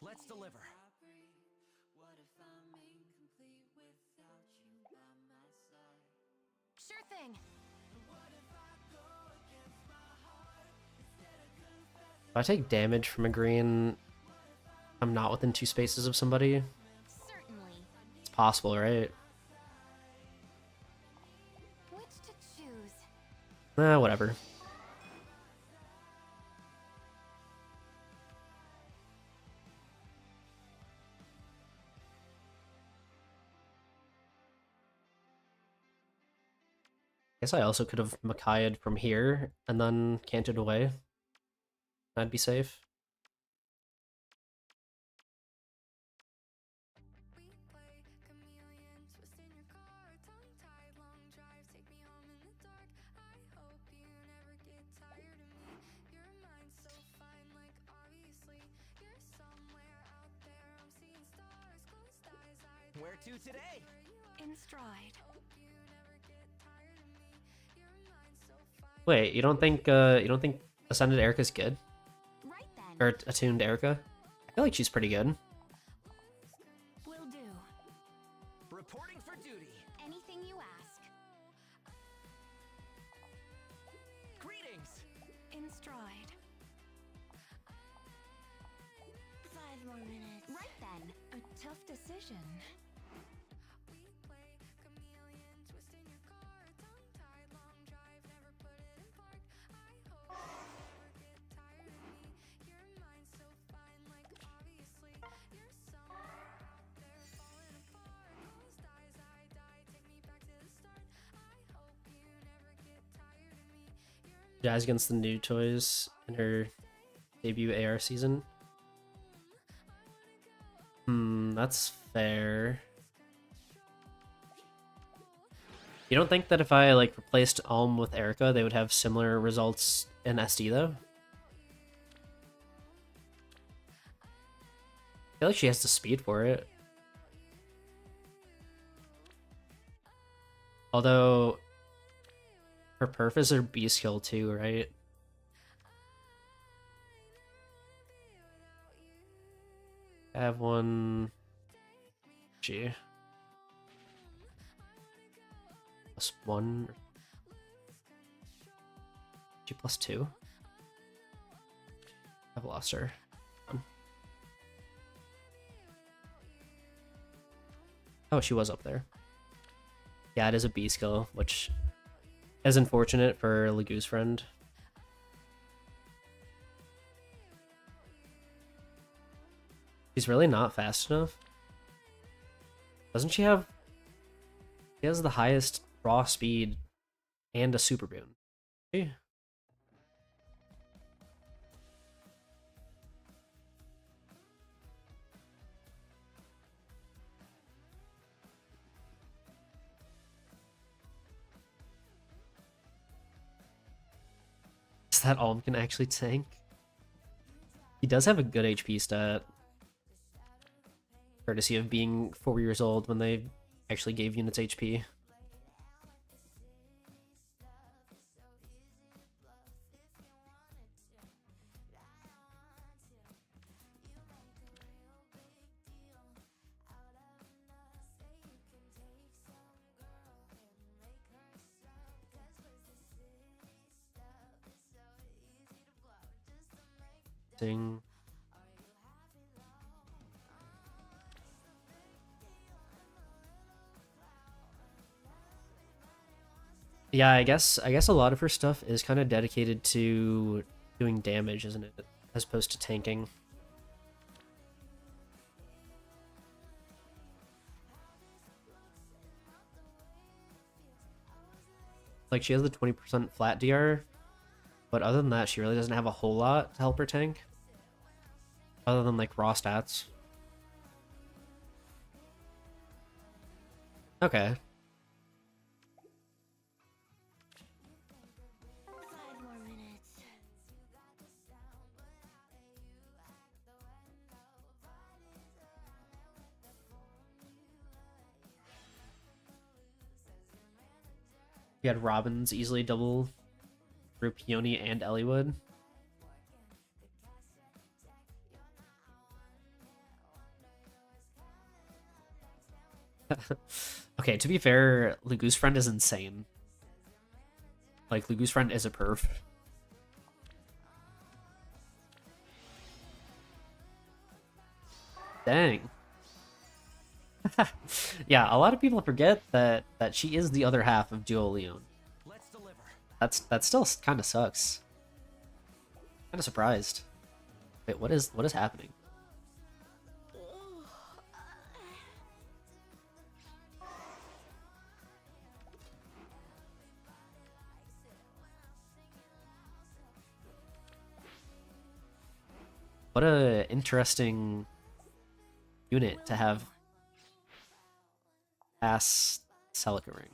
Let's deliver. Sure thing. If I take damage from a green, I'm not within 2 spaces of somebody. Certainly. It's possible, right? Which to choose? Whatever. Guess I also could have Makai'd from here and then canted away. I'd be safe. Where to today? In stride. Wait, you don't think Ascended Erica's good? Right then. Or Attuned Erica? I feel like she's pretty good. Will do. Reporting for duty. Anything you ask. Greetings. In stride. 5 more minutes. Right then. A tough decision. Jazz against the new toys in her debut AR season. That's fair. You don't think that if I like replaced Alm with Erica, they would have similar results in SD though? I feel like she has the speed for it. Although her perf is her B skill too, right? I have one G. +1. G +2. I've lost her. Oh, she was up there. Yeah, it is a B skill, which is unfortunate for Legu's friend. She's really not fast enough. Doesn't she have... She has the highest raw speed and a super boon. She? That Alm can actually tank. He does have a good HP stat. Courtesy of being 4 years old when they actually gave units HP. Ding. Yeah, I guess a lot of her stuff is kind of dedicated to doing damage, isn't it? As opposed to tanking. Like, she has the 20% flat DR, but other than that, she really doesn't have a whole lot to help her tank. Other than, like, raw stats. Okay. 5 more minutes. You had Robins easily double through Peony and Elliewood. Okay, to be fair, Legu's friend is insane. Like, Legu's friend is a perf. Dang. Yeah, a lot of people forget that she is the other half of Duo Leon. Let's deliver. That still kind of sucks. Kind of surprised. Wait, what is happening? What a interesting unit to have pass Celica ring.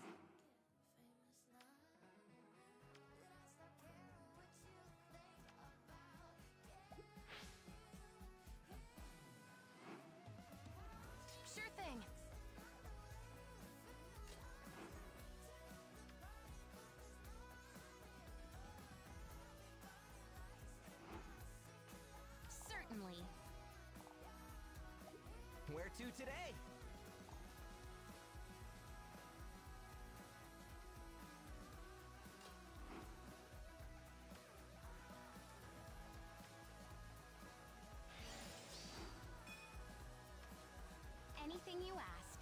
Sure thing. Certainly. Where to today? Anything you ask.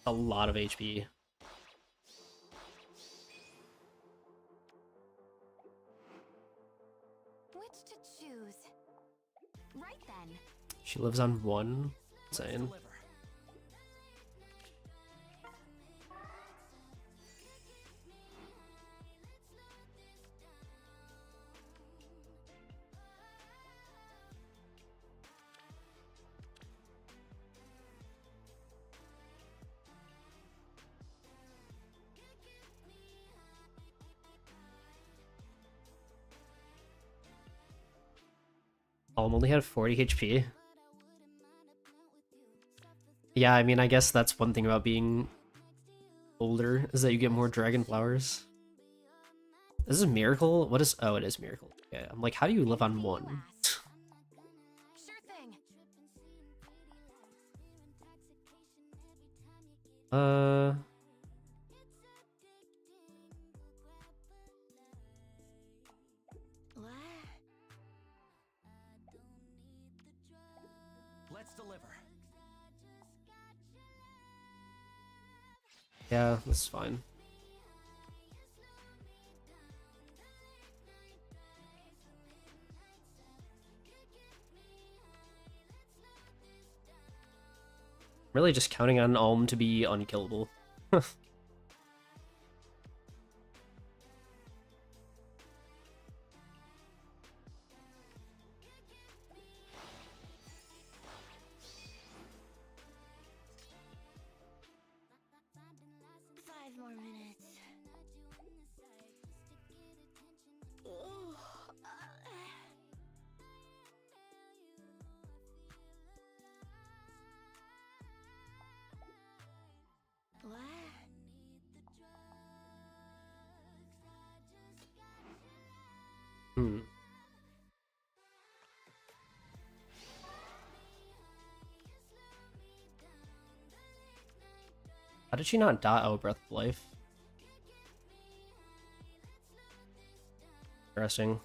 A lot of HP. Which to choose? Right then. She lives on 1. Let's Insane. deliver. Only had 40 HP. Yeah, I mean, I guess that's one thing about being older, is that you get more dragon flowers. This is Miracle? What is... Oh, it is Miracle. Okay, I'm like, how do you live on 1? Sure thing. Let's deliver. Yeah, that's fine. Really just counting on Alm to be unkillable. More minutes. What? Hmm. How did she not die? Oh, Breath of Life. Interesting.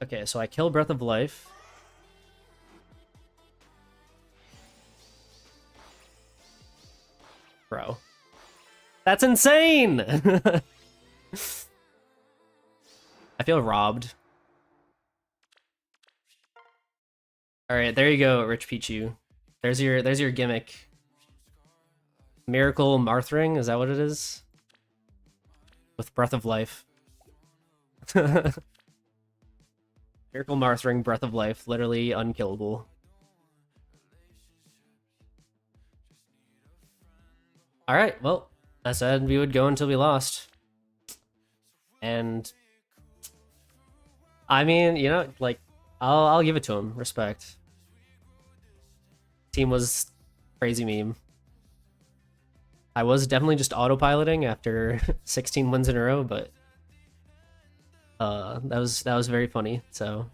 Okay, so I kill Breath of Life. Bro. That's insane! I feel robbed. Alright, there you go, Rich Pichu. There's your gimmick. Miracle Marthring, is that what it is? With Breath of Life. Miracle Marthring, Breath of Life, literally unkillable. Alright, well, I said we would go until we lost. And I mean, you know, like, I'll give it to him. Respect. Team was crazy meme. I was definitely just autopiloting after 16 wins in a row, but that was very funny. So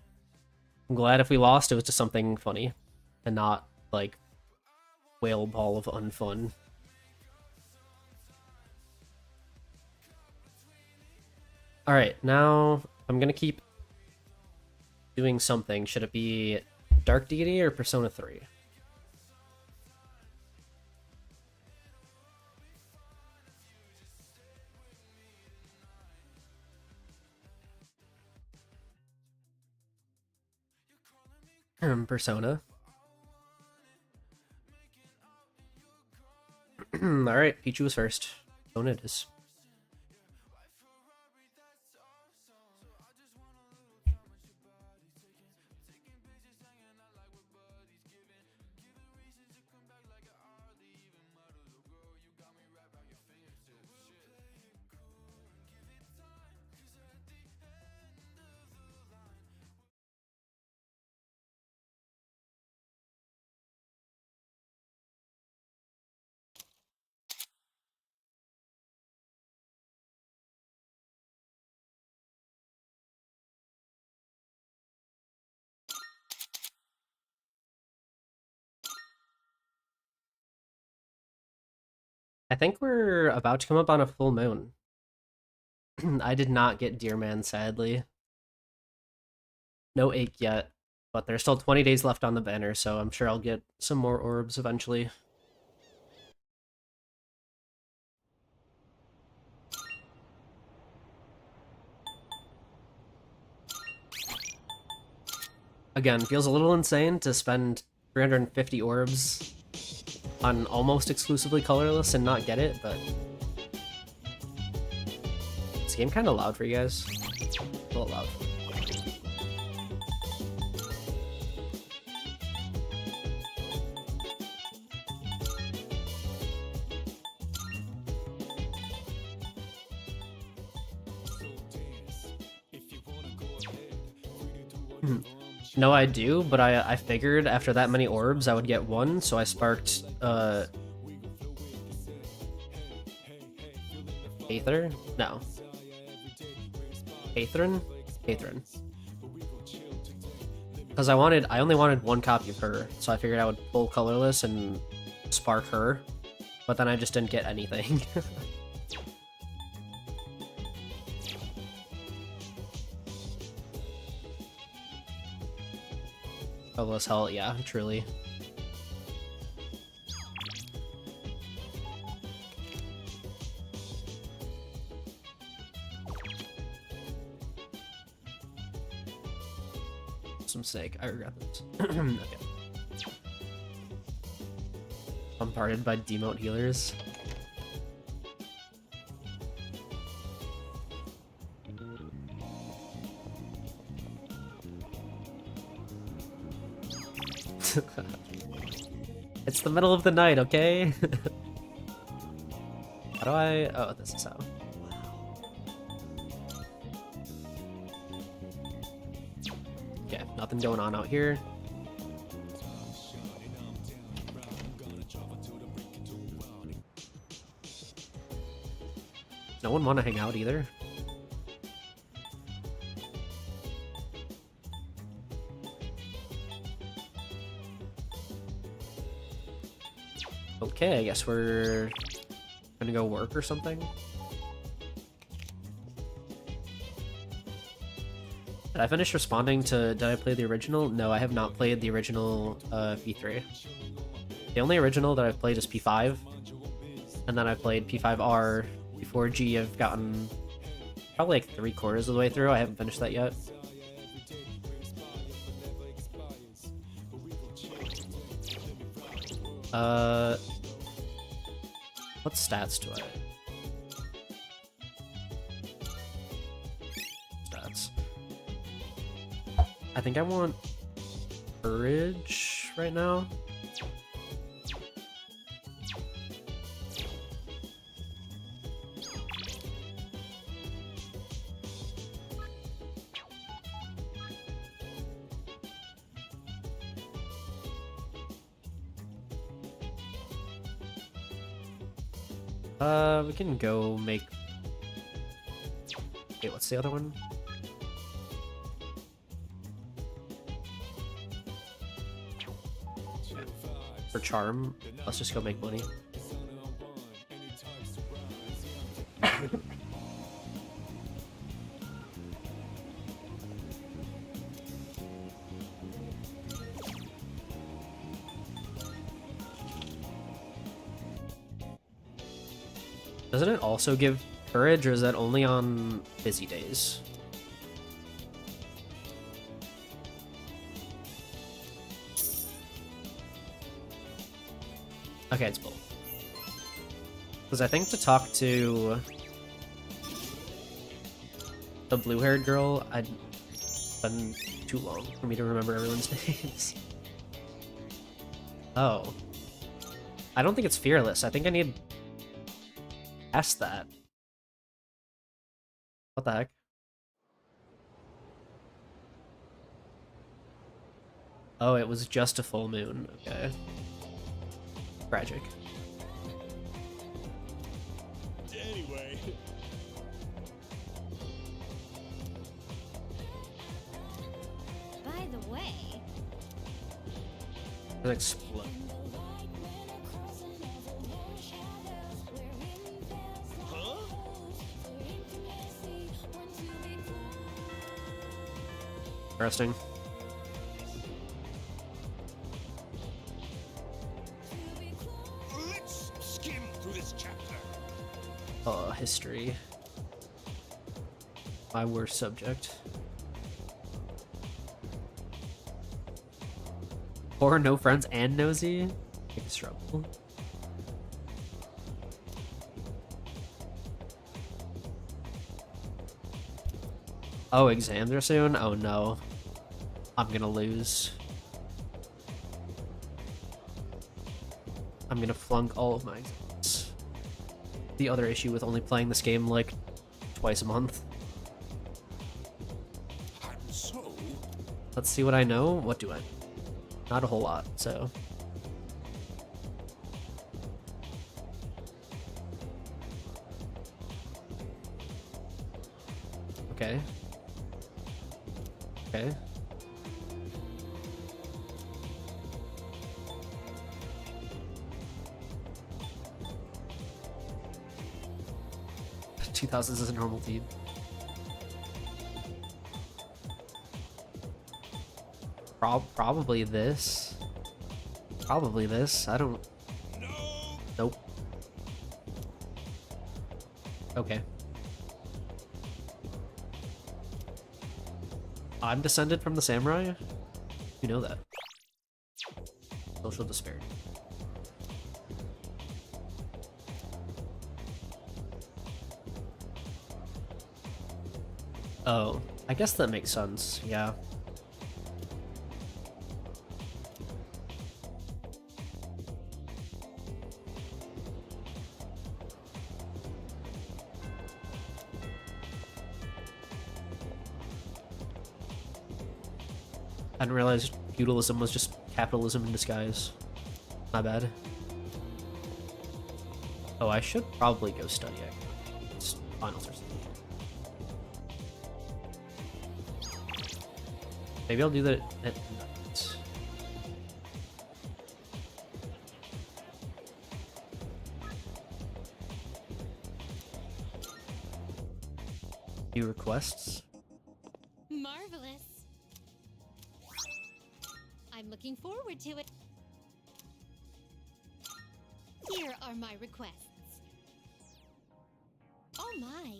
I'm glad if we lost, it was just something funny and not like whale ball of unfun. All right, now I'm gonna keep doing something. Should it be Dark Deity or Persona 3? Persona. Alright, Pichu was first. Persona it is. I think we're about to come up on a full moon. I did not get Deer Man, sadly. No ache yet, but there's still 20 days left on the banner, so I'm sure I'll get some more orbs eventually. Again, feels a little insane to spend 350 orbs on almost exclusively colorless and not get it, but this game kind of loud for you guys. A little loud. No, I do, but I figured after that many orbs I would get one, so I sparked Eikþyrnir? No. Eikþyrnir? Eikþyrnir. Because I only wanted one copy of her, so I figured I would pull colorless and spark her, but then I just didn't get anything. Colorless hell, yeah, truly. Some snake, I regret this. Okay. Bombarded by demote healers. It's the middle of the night, okay? How do I... Oh, this is how. Okay, nothing going on out here. No one want to hang out either? Okay, I guess we're gonna go work or something. Did I finish responding to did I play the original? No, I have not played the original P3. The only original that I've played is P5, and then I played P5R. Before G, I've gotten probably like 3/4 of the way through. I haven't finished that yet. What stats do I? Stats. I think I want courage right now. We can go make... Wait, what's the other one? For charm, let's just go make money. Doesn't it also give courage, or is that only on busy days? Okay, it's both. Because I think to talk to the blue-haired girl, I'd been too long for me to remember everyone's names. Oh. I don't think it's fearless. I think I need past that. What the heck? Oh, it was just a full moon. Okay. Tragic. Anyway. By the way, It explode. Huh? Interesting. Let's skim through this chapter. History. My worst subject. Or no friends and nosy? Biggest trouble. Oh, exams are soon? Oh no. I'm gonna lose. I'm gonna flunk all of my exams. The other issue with only playing this game like twice a month. And so, Let's see what I know. What do I know? Not a whole lot, so. Okay. Okay. $2,000 is a normal team. Probably this. Probably this. I don't. no. Nope. Okay. I'm descended from the samurai? You know that. Social disparity. Oh, I guess that makes sense, yeah. I didn't realize feudalism was just capitalism in disguise. My bad. Oh, I should probably go study. It's finals or something. Maybe I'll do that at night. Few requests. marvelous. I'm looking forward to it. Here are my requests. Oh my,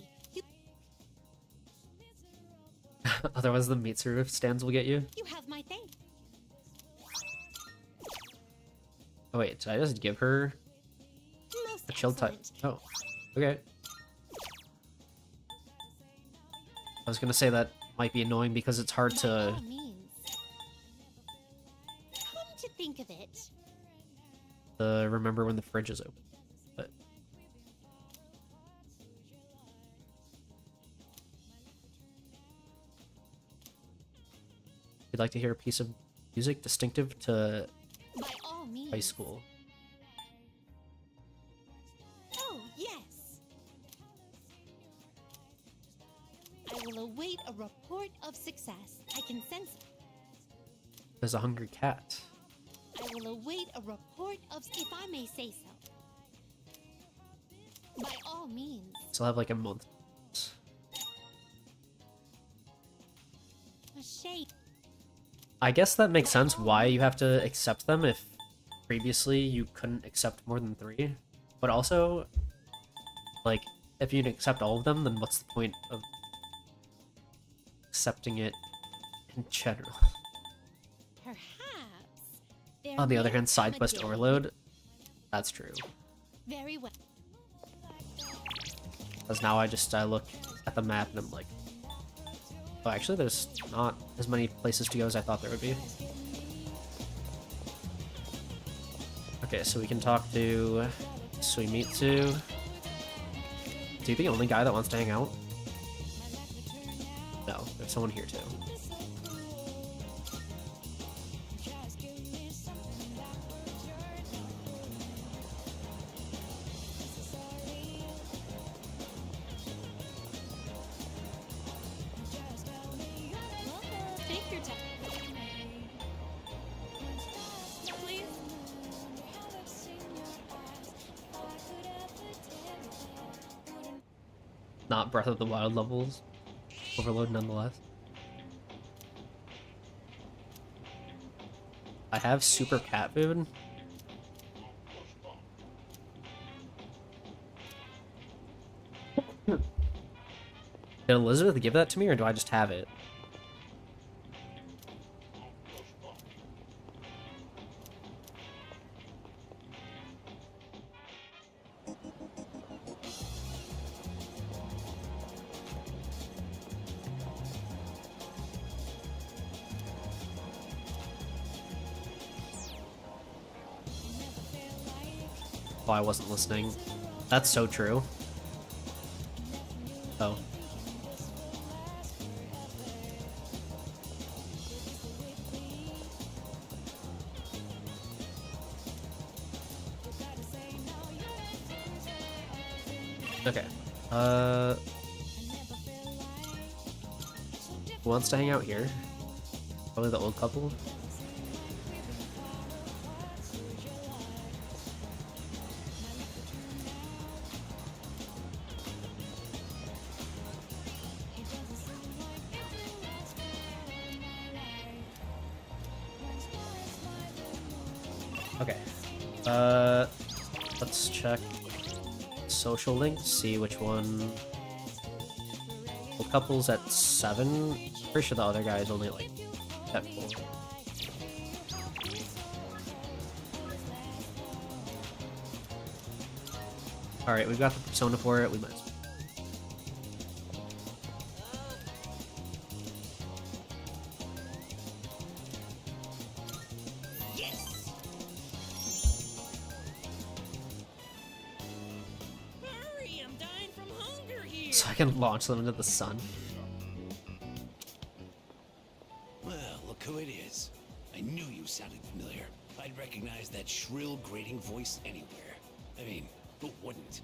Otherwise, the Mitsuru stands will get you. you have my thanks. Oh wait, did I just give her Most a chill type? excellent. Oh, okay. I was gonna say that might be annoying because it's hard By to. all means. Come to think of it, Remember when the fridge is open. But you'd like to hear a piece of music distinctive to by all means. high school. Oh, yes. I will await a report of success. I can sense it. There's a hungry cat. I will await a report of, if I may say so. By all means. Still have like a month. A shade. I guess that makes sense why you have to accept them if previously you couldn't accept more than 3. But also, like, if you'd accept all of them, then what's the point of accepting it in general? Perhaps. There On the may other hand, side come a quest day- overload. That's true. Very well. Because now I look at the map and I'm like, oh, actually, there's not as many places to go as I thought there would be. Okay, so we can talk to Suimitsu. Is he the only guy that wants to hang out? No, there's someone here too. Take your time. Please. Not Breath of the Wild levels. Overload nonetheless. I have super cat food. Did Elizabeth give that to me, or do I just have it? Oh, I wasn't listening. That's so true. Oh. Okay. Who wants to hang out here? Probably the old couple. Okay. Let's check social links, see which one. Old couple's at 7. Pretty sure the other guy is only like at 4. Alright, we've got the persona for it, we might as well. Hurry, I'm dying from hunger here. So I can launch them into the sun. Well, look who it is. I knew you sounded familiar. I'd recognize that shrill, grating voice anywhere. I mean, who wouldn't?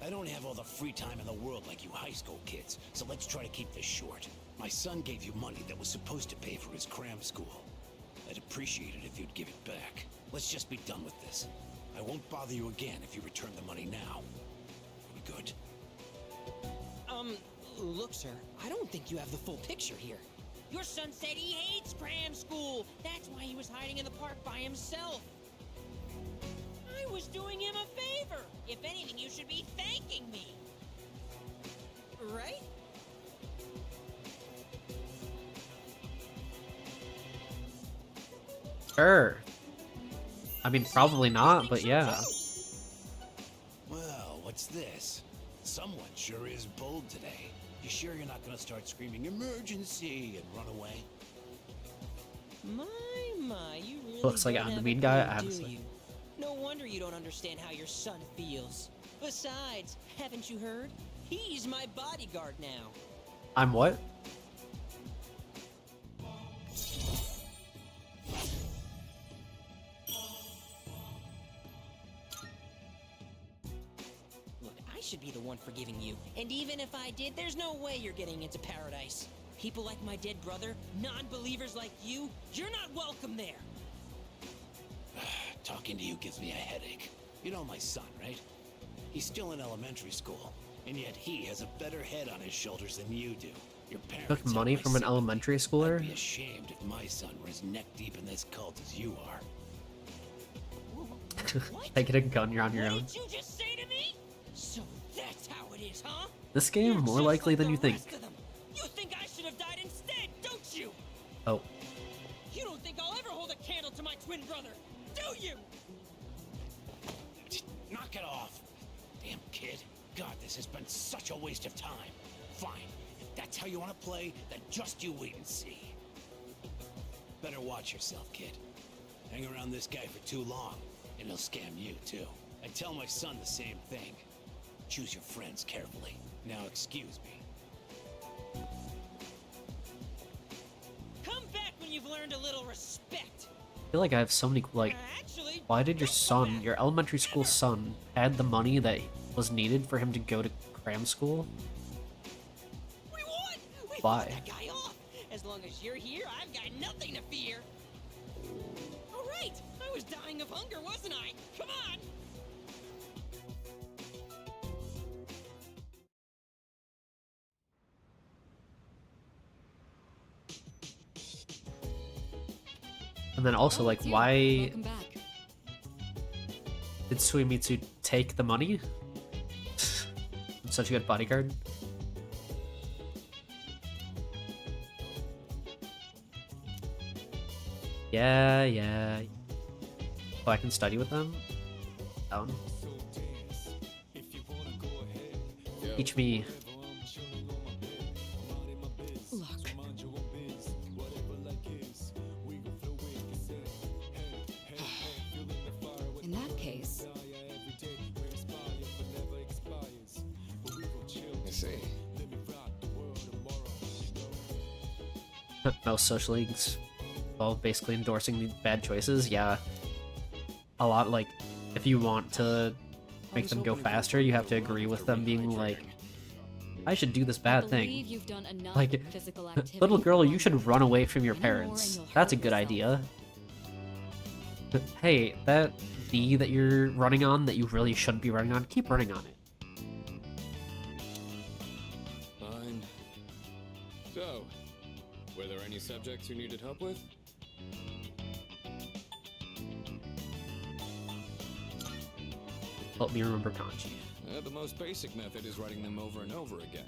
I don't have all the free time in the world like you high school kids, so let's try to keep this short. My son gave you money that was supposed to pay for his cram school. I'd appreciate it if you'd give it back. Let's just be done with this. I won't bother you again if you return the money now. We good? Look, sir, I don't think you have the full picture here. Your son said he hates cram school. That's why he was hiding in the park by himself. I was doing him a favor. If anything, you should be thanking me. Right? Sure. I mean, probably not, but yeah. Well, what's this? Someone sure is bold today. You sure you're not gonna start screaming emergency and run away? My, you really Looks like don't I'm the have mean it guy, good, do honestly. you? No wonder you don't understand how your son feels. Besides, haven't you heard? He's my bodyguard now. I'm what? Look, I should be the one forgiving you. And even if I did, there's no way you're getting into paradise. People like my dead brother, non-believers like you, you're not welcome there. Talking to you gives me a headache. You know my son, right? He's still in elementary school, and yet he has a better head on his shoulders than you do. Your parents Took have money my from an sympathy. elementary I'd schooler? be ashamed if my son were as neck deep in this cult as you are. I get a gun, you're on your What own. did you just say to me? So that's how it is, huh? This game You're more just likely like than the you think. rest of them. You think I should have died instead, don't you? Oh, You don't think I'll ever hold a candle to my twin brother, do you? Knock it off. Damn kid. God, this has been such a waste of time. Fine. If that's how you want to play, then just you wait and see. Better watch yourself, kid. Hang around this guy for too long, and he'll scam you, too. I tell my son the same thing. Choose your friends carefully. Now excuse me. Come back when you've learned a little respect. I feel like I have so many, like, Actually, why did your don't son, come back. your elementary school son, add the money that was needed for him to go to cram school? We won! We Why? fought that guy off. As long as you're here, I've got nothing to fear. All right, I was dying of hunger, wasn't I? Come on! And then also, like, why Welcome back. did Suimitsu take the money? I'm such a good bodyguard. Yeah. Oh, I can study with them? Down. Teach me. Look. In that case, I see. Most social leagues, well, basically endorsing the bad choices. Yeah, a lot. Like, if you want to make them go faster, you have to agree with them being like, I should do this bad thing. You've done enough Like, physical activity. little girl, you should run away from your Any more parents. and you'll That's a hurt good yourself. idea. Hey, that bee that you're running on that you really shouldn't be running on, keep running on it. Fine. So, were there any subjects you needed help with? Help me remember kanji. The most basic method is writing them over and over again.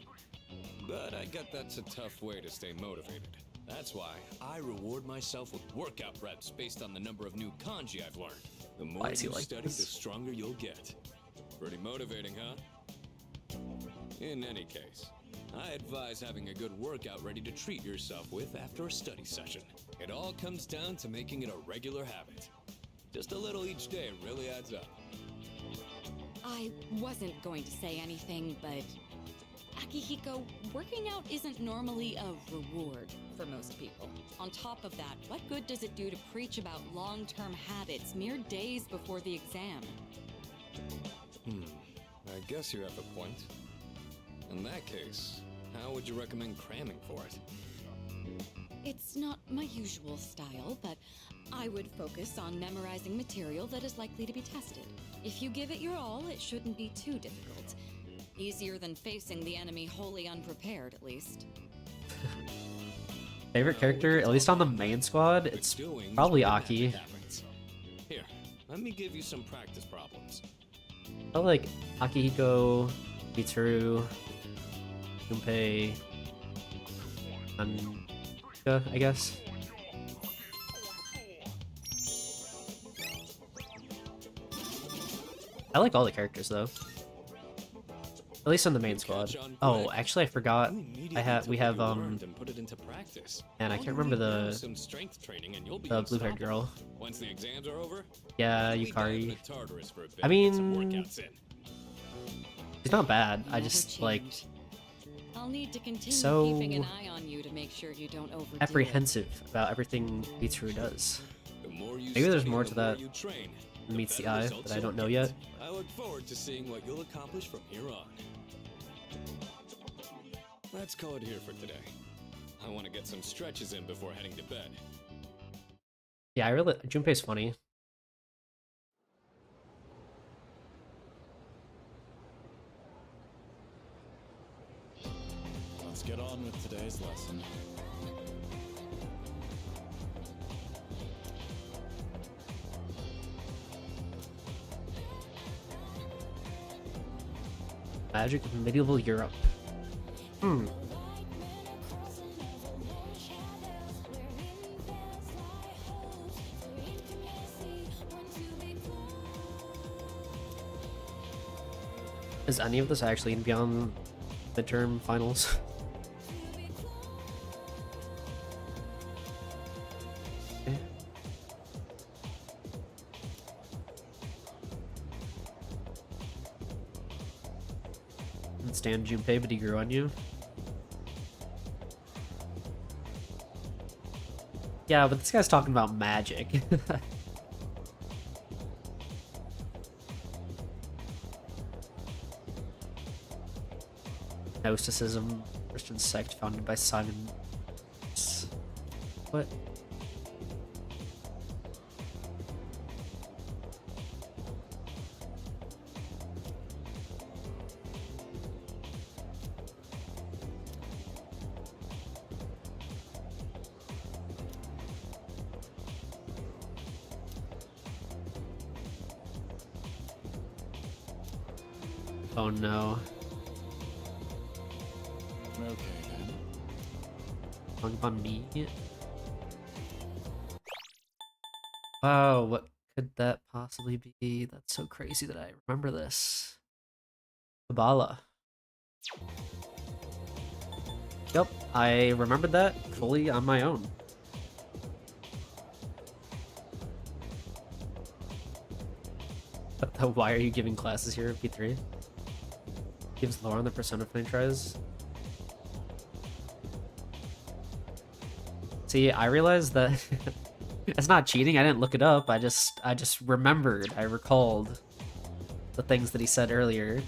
But I get that's a tough way to stay motivated. That's why I reward myself with workout reps based on the number of new kanji I've learned. The more Why is he you like study, this? the stronger you'll get. Pretty motivating, huh? In any case, I advise having a good workout ready to treat yourself with after a study session. It all comes down to making it a regular habit. Just a little each day really adds up. I wasn't going to say anything, but Akihiko, working out isn't normally a reward for most people. On top of that, what good does it do to preach about long-term habits mere days before the exam? I guess you have a point. In that case, how would you recommend cramming for it? It's not my usual style, but I would focus on memorizing material that is likely to be tested. If you give it your all, it shouldn't be too difficult. Easier than facing the enemy wholly unprepared, at least. Favorite character, at least on the main squad, it's Doing probably when Aki. magic happens. Here, let me give you some practice problems. I like Akihiko, Mitsuru, Junpei, and I guess. I like all the characters though. At least on the main squad. Oh, actually I forgot. We have and put it into practice. and I All can't you remember need now the is some strength training and you'll be the blue-haired unstoppable. girl. Once the exams are over, Yeah, we dive Yukari. into Tartarus for a bit I and get some mean, workouts in. she's not bad. I Never just like change. I'll need to continue so keeping an eye on you to make sure you don't overdo it. apprehensive about everything Mitsuru does. The more you Maybe there's study more and to the more that you train, than meets the better eye results that I you'll don't know get. yet. I look forward to seeing what you'll accomplish from here on. Let's call it here for today. I want to get some stretches in before heading to bed. Yeah, I really Junpei's funny. Let's get on with today's lesson. Magic of medieval Europe. Hmm. Is any of this actually gonna be on midterm finals? Okay. Didn't stand Junpei, but he grew on you. Yeah, but this guy's talking about magic. Gnosticism, Christian sect founded by Simon. What? Oh no. Okay then. Hung on me? Wow, what could that possibly be? That's so crazy that I remember this. Kabbalah. Yep, I remembered that fully on my own. But why are you giving classes here at P3? Gives lore on the Persona franchise. See, I realized that it's not cheating. I didn't look it up. I just remembered. I recalled the things that he said earlier.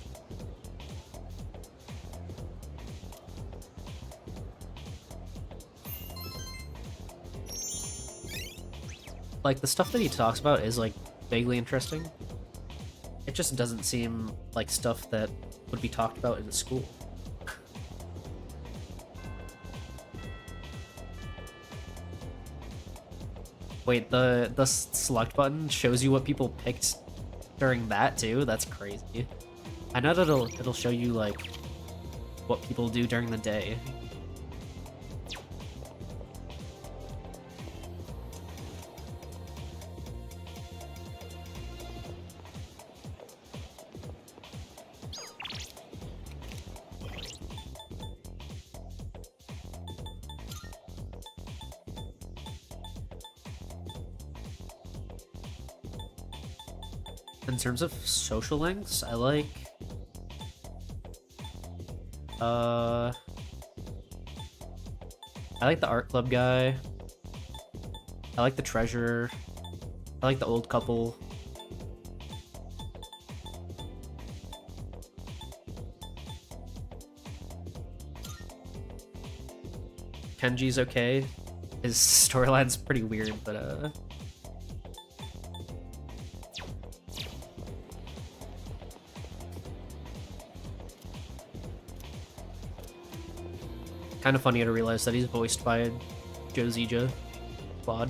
Like, the stuff that he talks about is, like, vaguely interesting. It just doesn't seem like stuff that would be talked about in a school. Wait, the select button shows you what people picked during that too? That's crazy. I know that it'll show you, like, what people do during the day. In terms of social links, I like the art club guy. I like the treasurer. I like the old couple. Kenji's okay. His storyline's pretty weird, but kind of funny to realize that he's voiced by Josija Claude.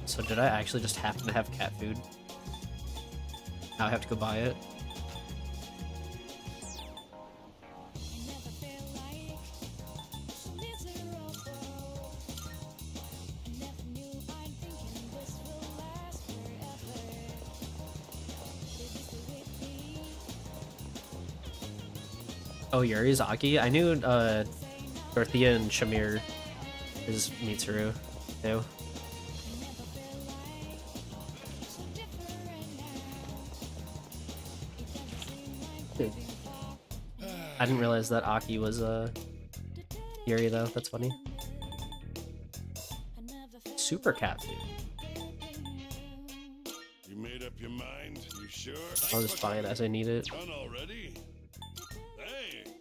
So did I actually just happen to have cat food? Now I have to go buy it. Oh, Yuri's Aki? I knew Dorothea and Shamir is Mitsuru too. I didn't realize that Aki was Yuri though. That's funny. Super cat food. You made up your mind? You sure? I'll just buy it as I need it. Done already? Thanks.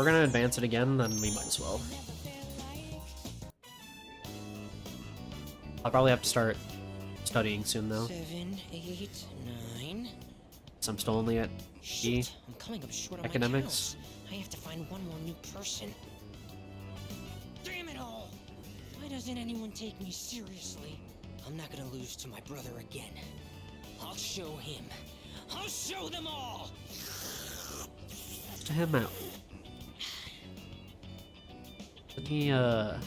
we're gonna advance it again, then we might as well. I'll probably have to start studying soon though. 7, 8, 9. So I'm still only at E. Shit, I'm coming up short on Academics. my counts. I have to find one more new person. Damn it all! Why doesn't anyone take me seriously? I'm not gonna lose to my brother again. I'll show him. I'll show them all! To him out. Let me What?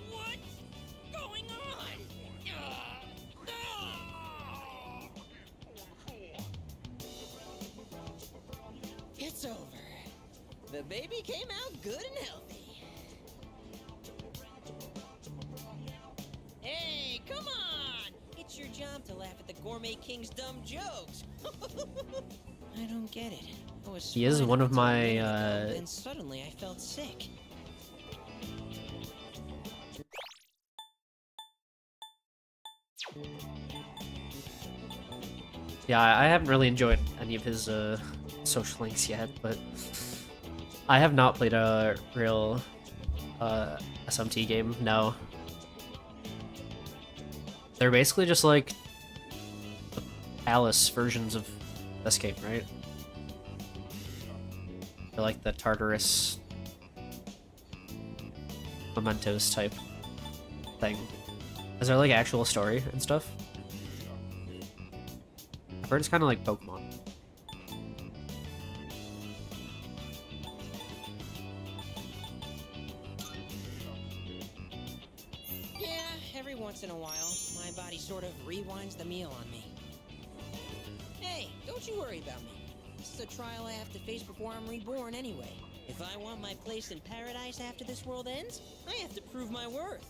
What's going on? It's over. The baby came out good and healthy. Hey, come on! It's your job to laugh at the Gourmet King's dumb jokes. I don't get it. I was He is fine one up of until a my, minute ago, then suddenly I felt sick. yeah, I haven't really enjoyed any of his social links yet, but I have not played a real SMT game, no. They're basically just like the Alice versions of this game, right? They're like the Tartarus Mementos type thing. Is there like actual story and stuff? I've heard it's kind of like Pokemon. Yeah, every once in a while, my body sort of rewinds the meal on me. Hey, don't you worry about me. This is a trial I have to face before I'm reborn anyway. If I want my place in paradise after this world ends, I have to prove my worth.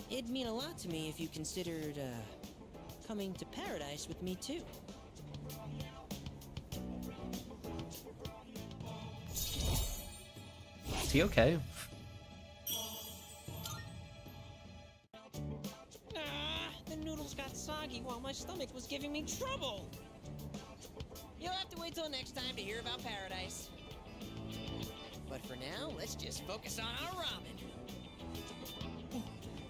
It'd mean a lot to me if you considered, coming to paradise with me too. Is he okay? The noodles got soggy while my stomach was giving me trouble. You'll have to wait till next time to hear about paradise. But for now, let's just focus on our ramen.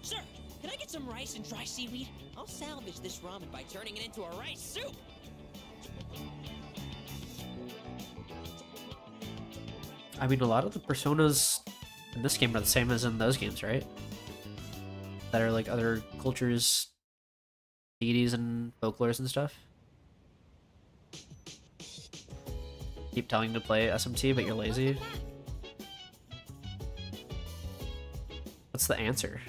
Sir, can I get some rice and dry seaweed? I'll salvage this ramen by turning it into a rice soup. I mean, a lot of the personas in this game are the same as in those games, right? That are like other cultures, deities, and folklores and stuff. Keep telling you to play SMT, but you're lazy. What's the answer?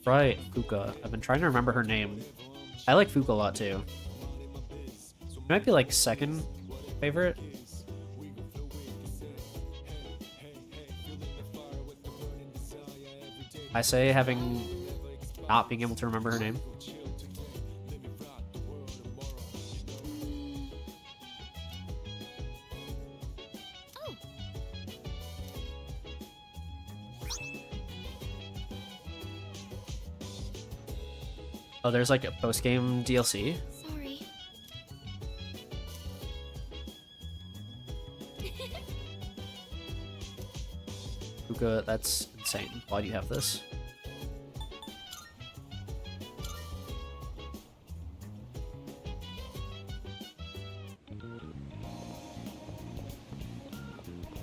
Right, Fuka. I've been trying to remember her name. I like Fuka a lot too. It might be like second favorite. I say having not being able to remember her name. Oh, there's like a post-game DLC. Sorry. Fuka, that's insane. Why do you have this?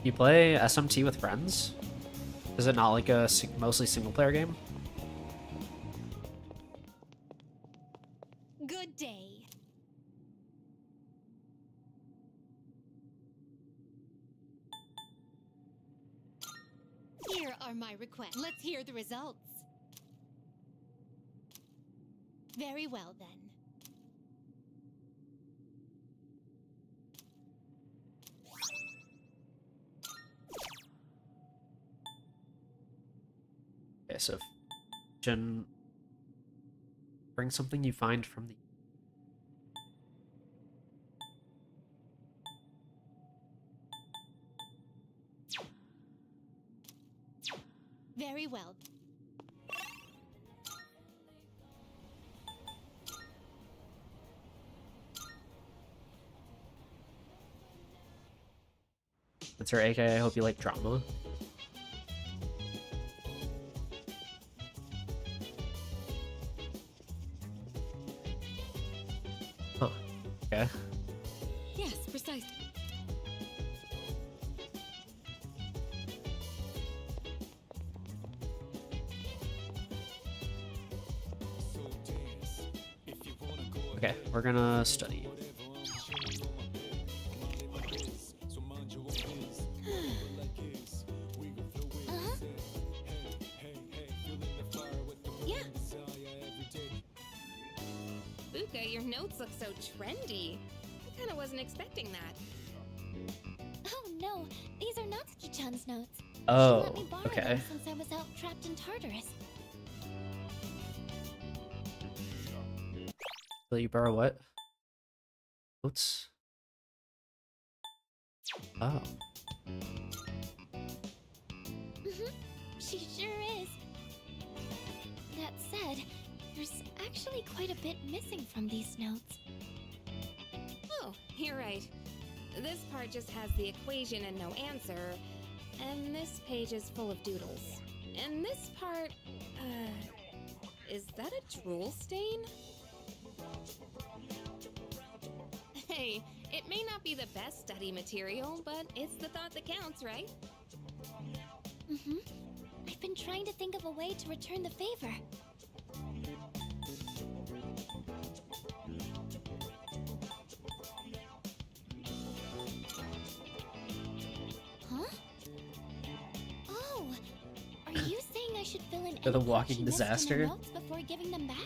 You play SMT with friends? Is it not like a mostly single-player game? Good day. Here are my requests. Let's hear the results. Very well then. Okay, so Jen, bring something you find from the Very well. That's her AKA. I hope you like drama. Huh. Okay. Yes, precisely. Okay, we're gonna study. Yeah. Buka, your notes look so trendy. I kinda wasn't expecting that. Oh no, these are Natsuki-chan's notes. Oh, She let me borrow okay. them since I was out trapped in Tartarus. Will you borrow what? Notes? Oh. She sure is. That said, there's actually quite a bit missing from these notes. Oh, you're right. This part just has the equation and no answer, and this page is full of doodles. And this part, is that a drool stain? Hey, it may not be the best study material, but it's the thought that counts, right? I've been trying to think of a way to return the favor. Huh? Oh, are you saying I should fill in They're the any walking she missed in her disaster. notes before giving them back?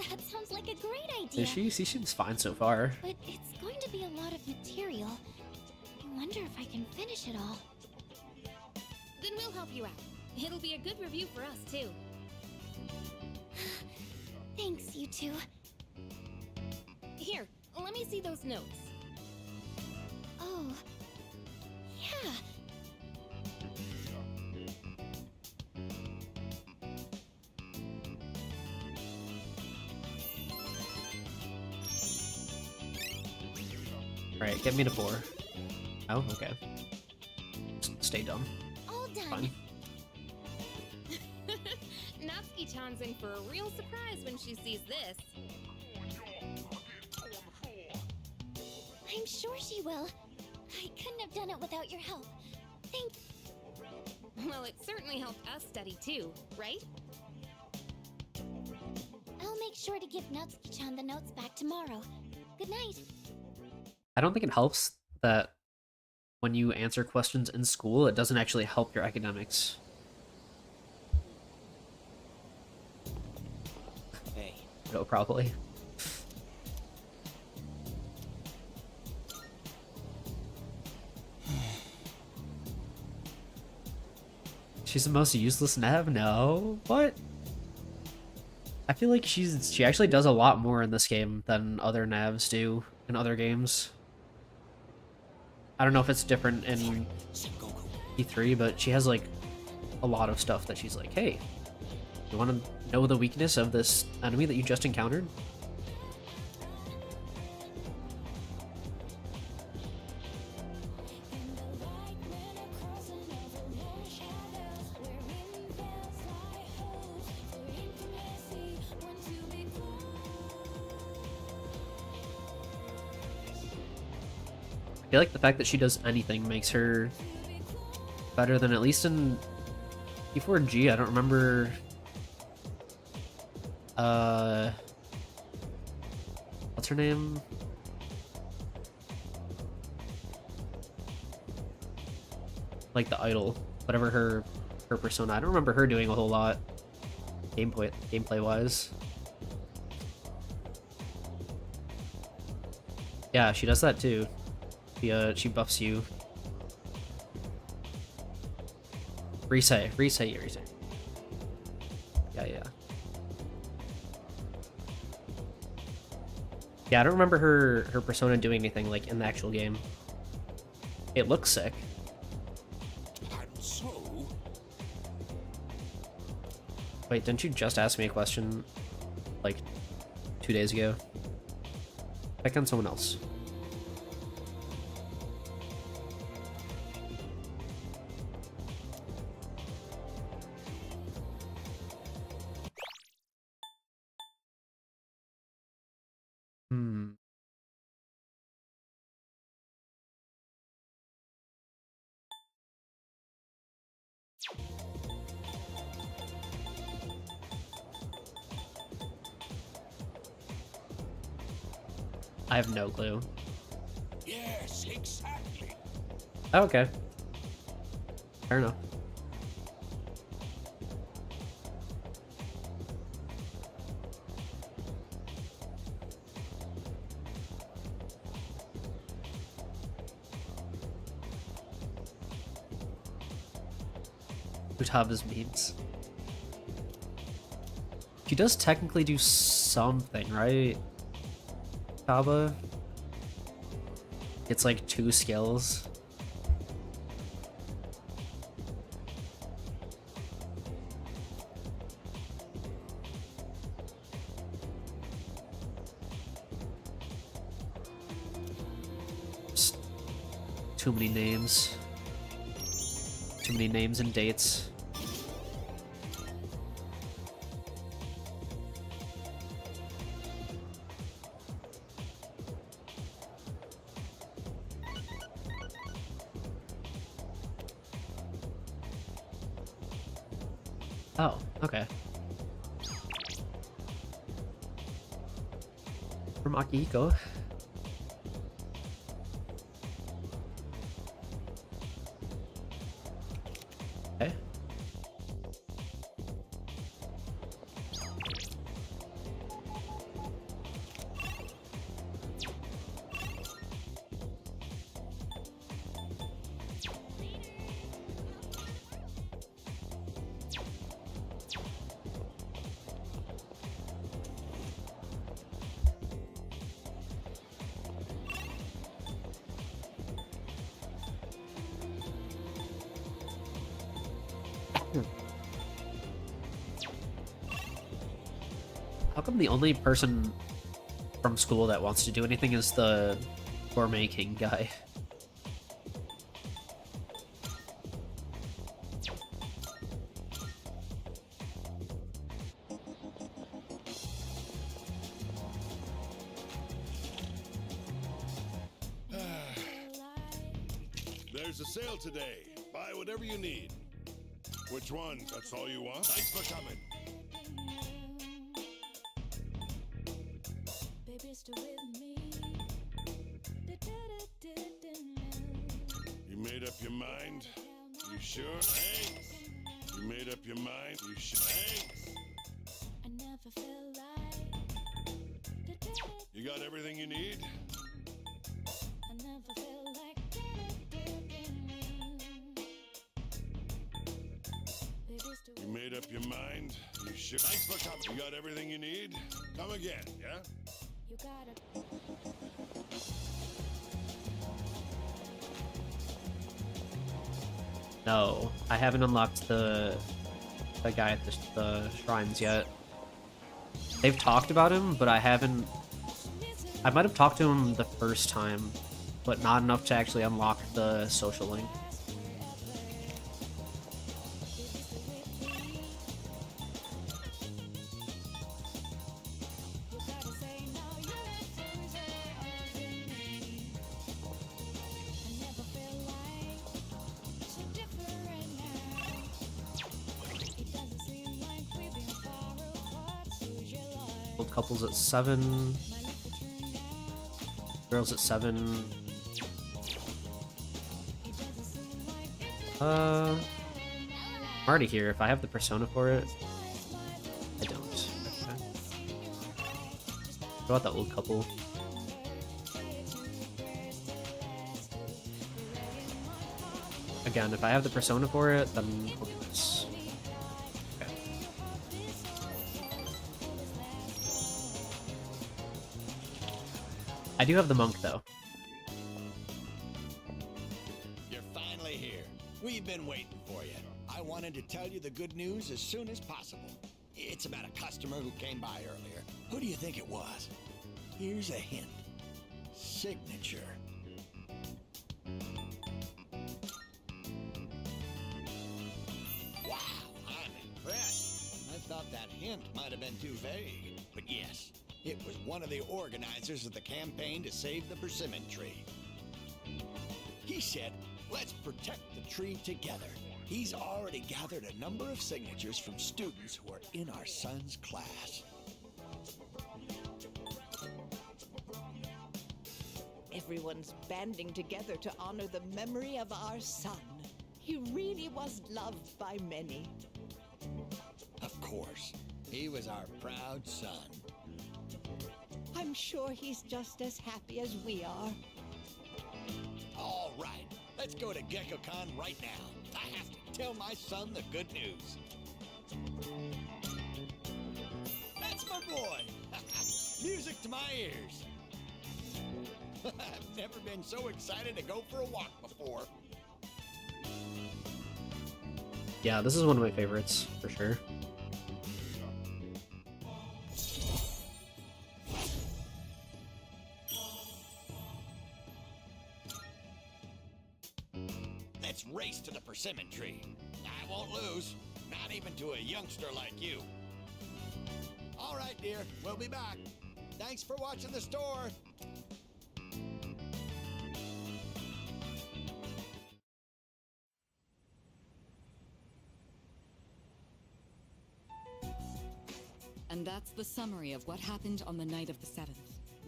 That sounds like a great idea. Is she? She seems fine so far. But it's going to be a lot of material. I wonder if I can finish it all. Then we'll help you out. It'll be a good review for us, too. Thanks, you two. Here, let me see those notes. Oh, yeah. Alright, get me to 4. Oh, okay. Stay dumb. All done. Fine. Natsuki-chan's in for a real surprise when she sees this. I'm sure she will. I couldn't have done it without your help. Thank Well, it certainly helped us study too, right? I'll make sure to give Natsuki-chan the notes back tomorrow. Good night. I don't think it helps that when you answer questions in school, it doesn't actually help your academics. Hey. No, probably. She's the most useless nav? No. What? I feel like she actually does a lot more in this game than other navs do in other games. I don't know if it's different in P3, but she has like a lot of stuff that she's like, hey, you want to know the weakness of this enemy that you just encountered? I feel like the fact that she does anything makes her better than, at least in P4G. I don't remember. What's her name? Like the idol, whatever her persona. I don't remember her doing a whole lot gameplay wise. Yeah, she does that too. She buffs you. Reset. Yeah. Yeah, I don't remember her persona doing anything like in the actual game. It looks sick. So, Wait, didn't you just ask me a question like 2 days ago? Check on someone else. Hmm. I have no clue. Yes, exactly. Oh, okay. Fair enough. Utaba's memes. He does technically do something, right? Utaba? It's like 2 skills. Just too many names. Too many names and dates. Oh, okay. From Akihiko. Okay. How come the only person from school that wants to do anything is the Gourmet King guy? There's a sale today. Buy whatever you need. Which one? That's all you want? Thanks for coming. You made up your mind? You sure? Thanks. You made up your mind? You sure? Thanks. You got everything you need? You made up your mind? You sure? Thanks for coming. You got everything you need? Come again, yeah? You got it. No, I haven't unlocked the guy at the shrines yet. They've talked about him, but I haven't. I might have talked to him the first time, but not enough to actually unlock the social link. Old couples at 7. Girls at 7. I'm already here. If I have the persona for it, I don't. Okay. What about the old couple? Again, if I have the persona for it, then I'll do this. Okay. I do have the monk, though. You're finally here. We've been waiting for you. I wanted to tell you the good news as soon as possible. It's about a customer who came by earlier. Who do you think it was? Here's a hint. Signature. Wow, I'm impressed. I thought that hint might have been too vague. But yes, it was one of the organizers of the campaign to save the persimmon tree. He said, let's protect the tree together. He's already gathered a number of signatures from students who are in our son's class. Everyone's banding together to honor the memory of our son. He really was loved by many. Of course, he was our proud son. I'm sure he's just as happy as we are. All right, let's go to GeckoCon right now. I have to tell my son the good news. That's my boy. Music to my ears. I've never been so excited to go for a walk before. Yeah, this is one of my favorites, for sure. Let's race to the persimmon tree. I won't lose, not even to a youngster like you. All right, dear, we'll be back. Thanks for watching the store. And that's the summary of what happened on the night of the 7th.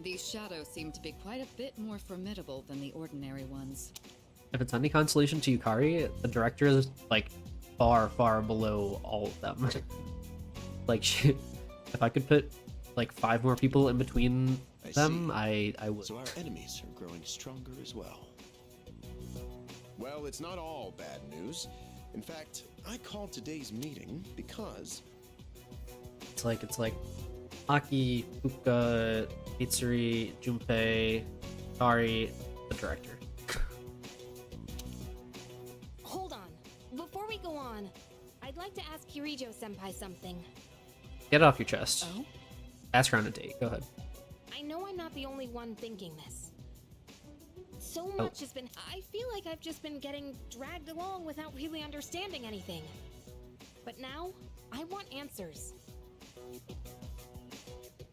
These shadows seem to be quite a bit more formidable than the ordinary ones. If it's any consolation to Yukari, the director is like far, far below all of them. Like, if I could put like 5 more people in between them, I would. So our enemies are growing stronger as well. Well, it's not all bad news. In fact, I called today's meeting because It's like Aki, Fuka, Mitsuri, Junpei, Kari, the director. Hold on. Before we go on, I'd like to ask Kirijo-senpai something. Get it off your chest. Oh? Ask her on a date. Go ahead. I know I'm not the only one thinking this. So much has been... I feel like I've just been getting dragged along without really understanding anything. But now, I want answers.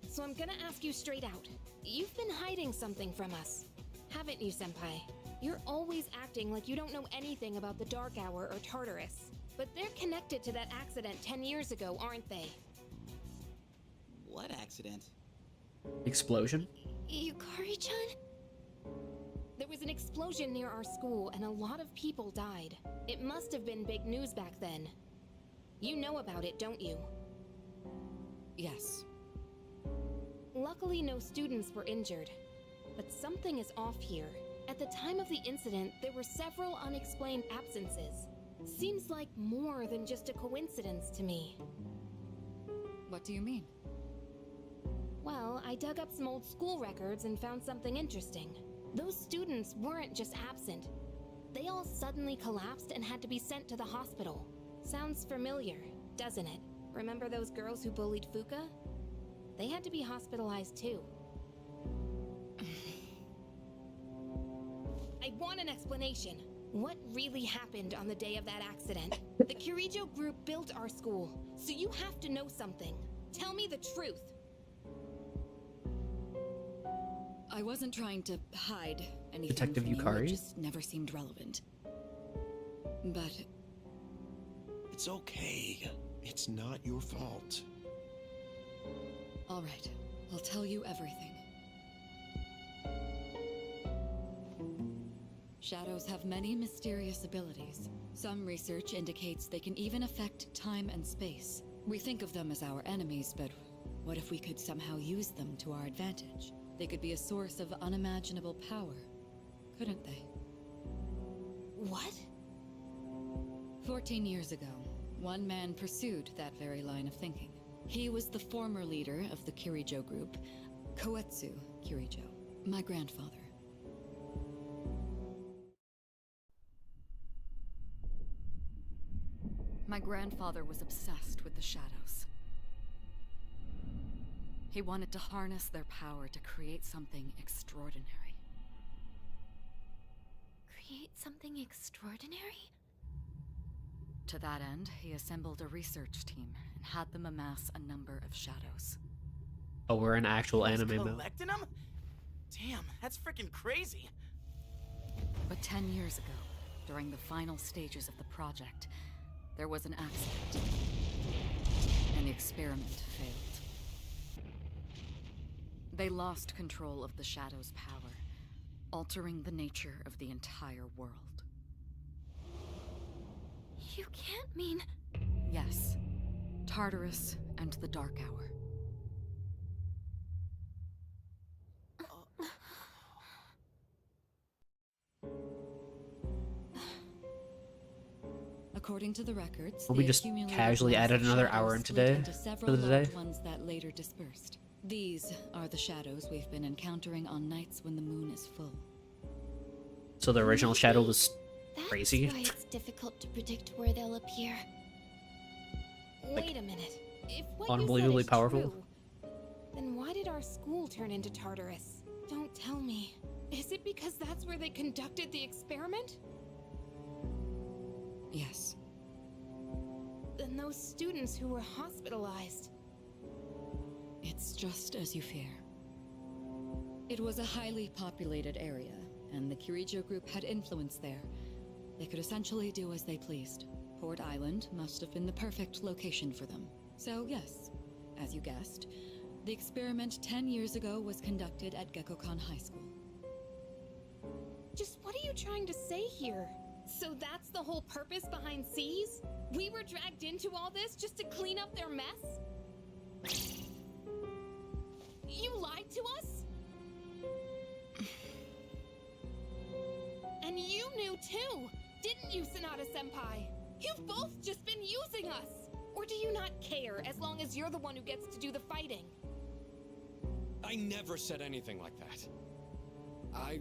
So I'm gonna ask you straight out. You've been hiding something from us, haven't you, Senpai? You're always acting like you don't know anything about the Dark Hour or Tartarus. But they're connected to that accident 10 years ago, aren't they? What accident? Explosion? Yukari-chan? There was an explosion near our school and a lot of people died. It must have been big news back then. You know about it, don't you? Yes. Luckily, no students were injured. But something is off here. At the time of the incident, there were several unexplained absences. Seems like more than just a coincidence to me. What do you mean? Well, I dug up some old school records and found something interesting. Those students weren't just absent. They all suddenly collapsed and had to be sent to the hospital. Sounds familiar, doesn't it? Remember those girls who bullied Fuka? They had to be hospitalized too. I want an explanation. What really happened on the day of that accident? The Kirijo group built our school, so you have to know something. Tell me the truth. I wasn't trying to hide anything. Detective from you. Yukari? It just never seemed relevant. But it's okay. It's not your fault. all right, I'll tell you everything. Shadows have many mysterious abilities. Some research indicates they can even affect time and space. We think of them as our enemies, but what if we could somehow use them to our advantage? They could be a source of unimaginable power, couldn't they? What? 14 years ago, one man pursued that very line of thinking. He was the former leader of the Kirijo group, Koetsu Kirijo, my grandfather. My grandfather was obsessed with the shadows. He wanted to harness their power to create something extraordinary. Create something extraordinary? To that end, he assembled a research team and had them amass a number of shadows. Oh, we're in actual He's anime mode. collecting them? Damn, that's freaking crazy. But 10 years ago, during the final stages of the project, there was an accident, and the experiment failed. They lost control of the Shadow's power, altering the nature of the entire world. You can't mean... Yes, Tartarus and the Dark Hour. According to the records, Well, we just casually added another hour in today for the day. Ones that later dispersed. These are the shadows we've been encountering on nights when the moon is full. So the original shadow was crazy. That's why it's difficult to predict where they'll appear. Wait a minute. If what Unbelievably you said is powerful. True, then why did our school turn into Tartarus? Don't tell me. Is it because that's where they conducted the experiment? Yes. Then those students who were hospitalized. It's just as you fear. It was a highly populated area, and the Kirijo group had influence there. They could essentially do as they pleased. Port Island must have been the perfect location for them. So yes, as you guessed, the experiment 10 years ago was conducted at Gekkokan High School. Just what are you trying to say here? So that's the whole purpose behind C's? We were dragged into all this just to clean up their mess? You lied to us? And you knew too, didn't you, Sanada-senpai? You've both just been using us! Or do you not care as long as you're the one who gets to do the fighting? I never said anything like that. I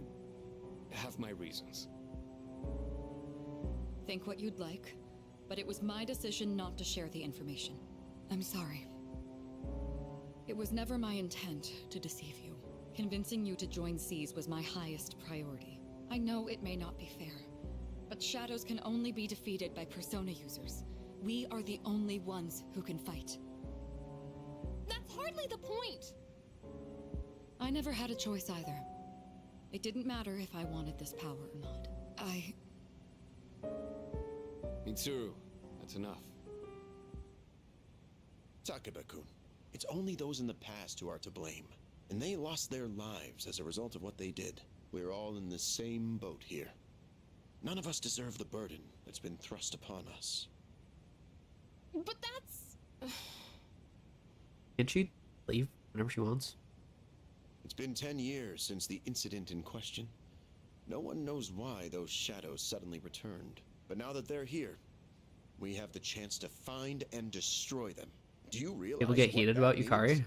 have my reasons. Think what you'd like, but it was my decision not to share the information. I'm sorry. It was never my intent to deceive you. Convincing you to join C's was my highest priority. I know it may not be fair, but shadows can only be defeated by persona users. We are the only ones who can fight. That's hardly the point! I never had a choice either. It didn't matter if I wanted this power or not. Mitsuru, that's enough. Takeba-kun, it's only those in the past who are to blame. And they lost their lives as a result of what they did. We're all in the same boat here. None of us deserve the burden that's been thrust upon us. But that's... Can she leave whenever she wants? It's been 10 years since the incident in question. No one knows why those shadows suddenly returned. But now that they're here, we have the chance to find and destroy them. Do you realize People get what heated that about means? Yukari?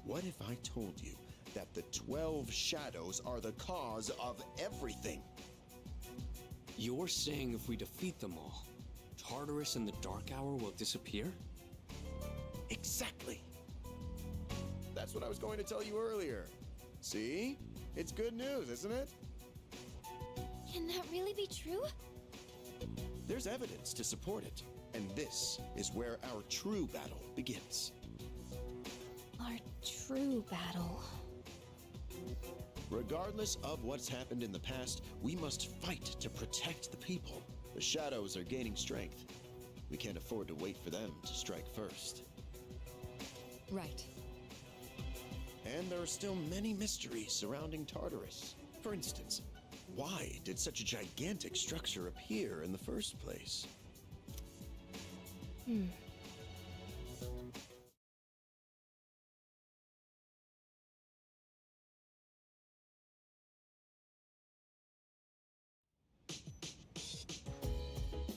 What if I told you that the 12 shadows are the cause of everything? You're saying if we defeat them all, Tartarus and the Dark Hour will disappear? Exactly. That's what I was going to tell you earlier. See? It's good news, isn't it? Can that really be true? There's evidence to support it. And this is where our true battle begins. Our true battle. Regardless of what's happened in the past, we must fight to protect the people. The shadows are gaining strength. We can't afford to wait for them to strike first. Right. And there are still many mysteries surrounding Tartarus. For instance, why did such a gigantic structure appear in the first place?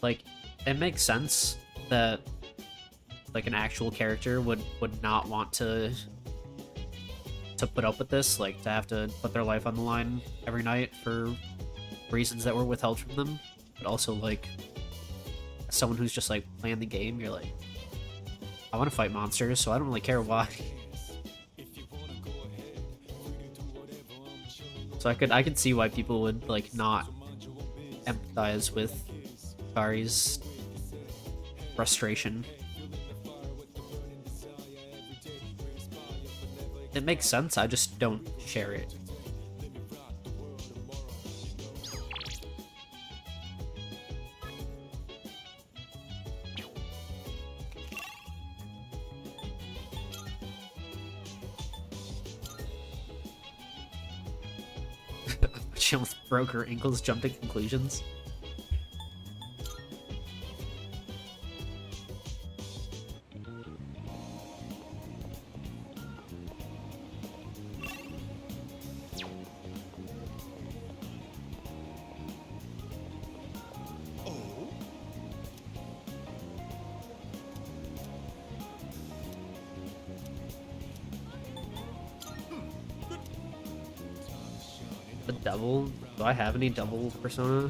Like, it makes sense that like an actual character would not want to put up with this, like to have to put their life on the line every night for reasons that were withheld from them. But also, like, as someone who's just like playing the game, you're like, I want to fight monsters, so I don't really care why. So I could see why people would like not empathize with Kari's frustration. It makes sense, I just don't share it. She almost broke her ankles, jumped to conclusions. The double? Do I have any double persona?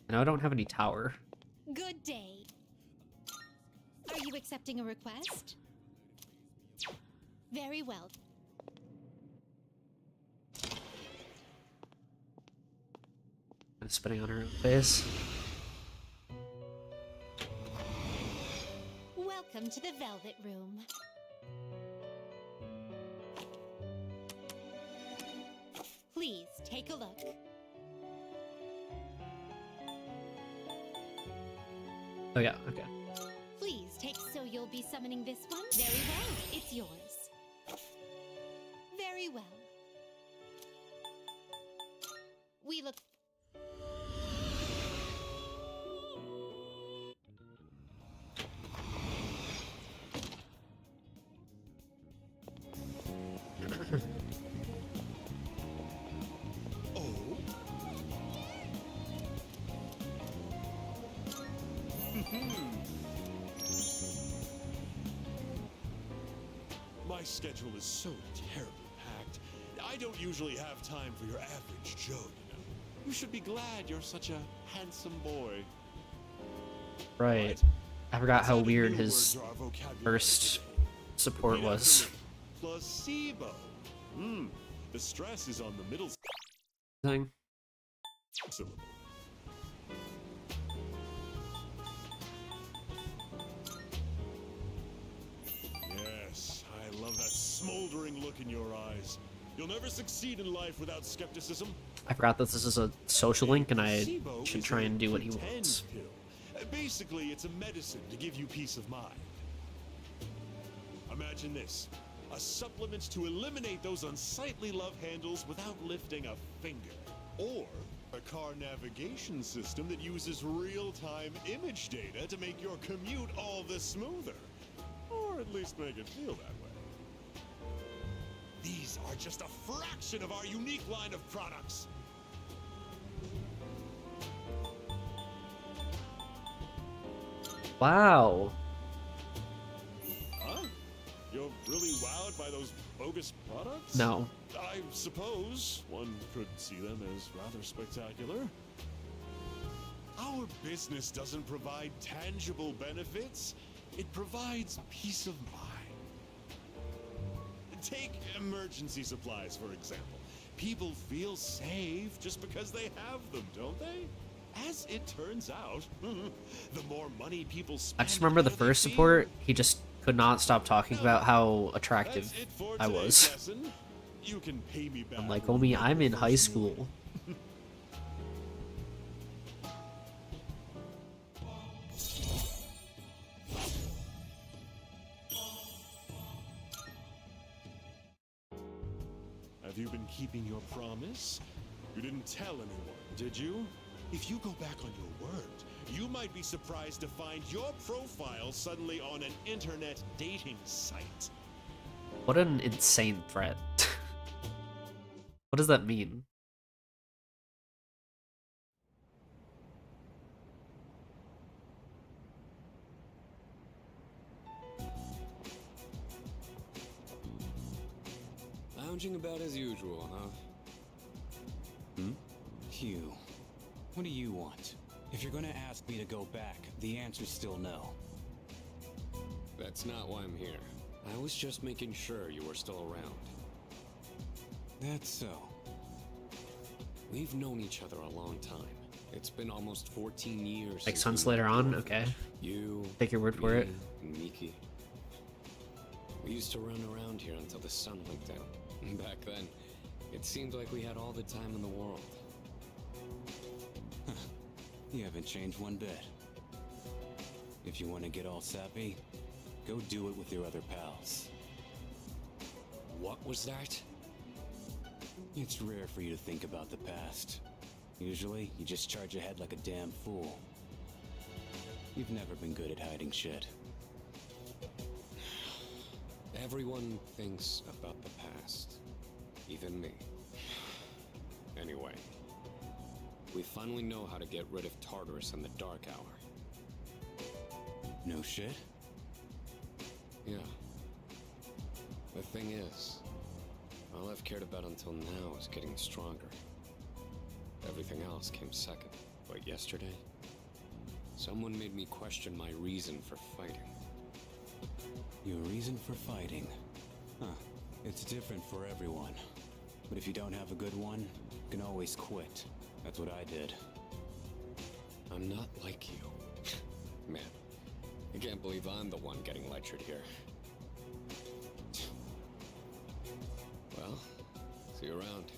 I know I don't have any tower. Good day. Are you accepting a request? Very well. And spitting on her own face. Welcome to the Velvet Room. Please take a look. Oh yeah, okay. Please take. So you'll be summoning this one? Very well. It's yours. Very well. We look. My schedule is so terribly packed. I don't usually have time for your average Joe, you know. You should be glad you're such a handsome boy. Right. I forgot how weird his first support was. Placebo. The stress is on the middle Thing. syllable. Yes, I love that smoldering look in your eyes. You'll never succeed in life without skepticism. I forgot that this is a social link and I Placebo should is try a and do what he pretend wants. pill. Basically, it's a medicine to give you peace of mind. Imagine this. A supplement to eliminate those unsightly love handles without lifting a finger. Or a car navigation system that uses real-time image data to make your commute all the smoother. Or at least make it feel that way. These are just a fraction of our unique line of products. Wow. Huh? You're really wowed by those bogus products? No. I suppose one could see them as rather spectacular. Our business doesn't provide tangible benefits. It provides peace of mind. Take emergency supplies, for example. People feel safe just because they have them, don't they? As it turns out, the more money people spend, I just remember the first support, he just could not stop talking about how attractive I was. lesson. You can pay me back. I'm like, homie, I'm in high school. Have you been keeping your promise? You didn't tell anyone, did you? If you go back on your word, you might be surprised to find your profile suddenly on an internet dating site. What an insane threat. What does that mean? Lounging about as usual, huh? Hugh, what do you want? If you're gonna ask me to go back, the answer's still no. That's not why I'm here. I was just making sure you were still around. That's so. We've known each other a long time. It's been almost 14 years. Like since Suns we later met. on? Okay. You. Take your word for me, it. And Miki. We used to run around here until the sun went down. Back then, it seemed like we had all the time in the world. You haven't changed one bit. If you want to get all sappy, go do it with your other pals. What was that? It's rare for you to think about the past. Usually, you just charge ahead like a damn fool. You've never been good at hiding shit. Everyone thinks about the past. Even me. Anyway. We finally know how to get rid of Tartarus in the Dark Hour. No shit? Yeah. The thing is, all I've cared about until now is getting stronger. Everything else came second. But yesterday, someone made me question my reason for fighting. Your reason for fighting? Huh. It's different for everyone. But if you don't have a good one, you can always quit. That's what I did. I'm not like you. Man, I can't believe I'm the one getting lectured here. Well, see you around.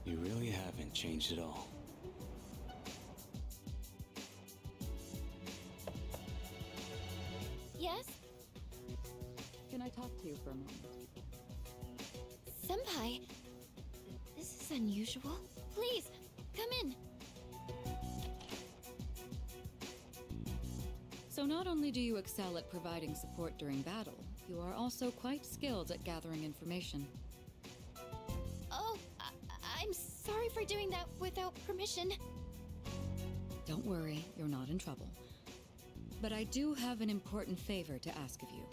You really haven't changed at all. Yes? Can I talk to you for a moment? Senpai, this is unusual. Please, come in. So not only do you excel at providing support during battle, you are also quite skilled at gathering information. Oh, I'm sorry for doing that without permission. Don't worry, you're not in trouble. But I do have an important favor to ask of you.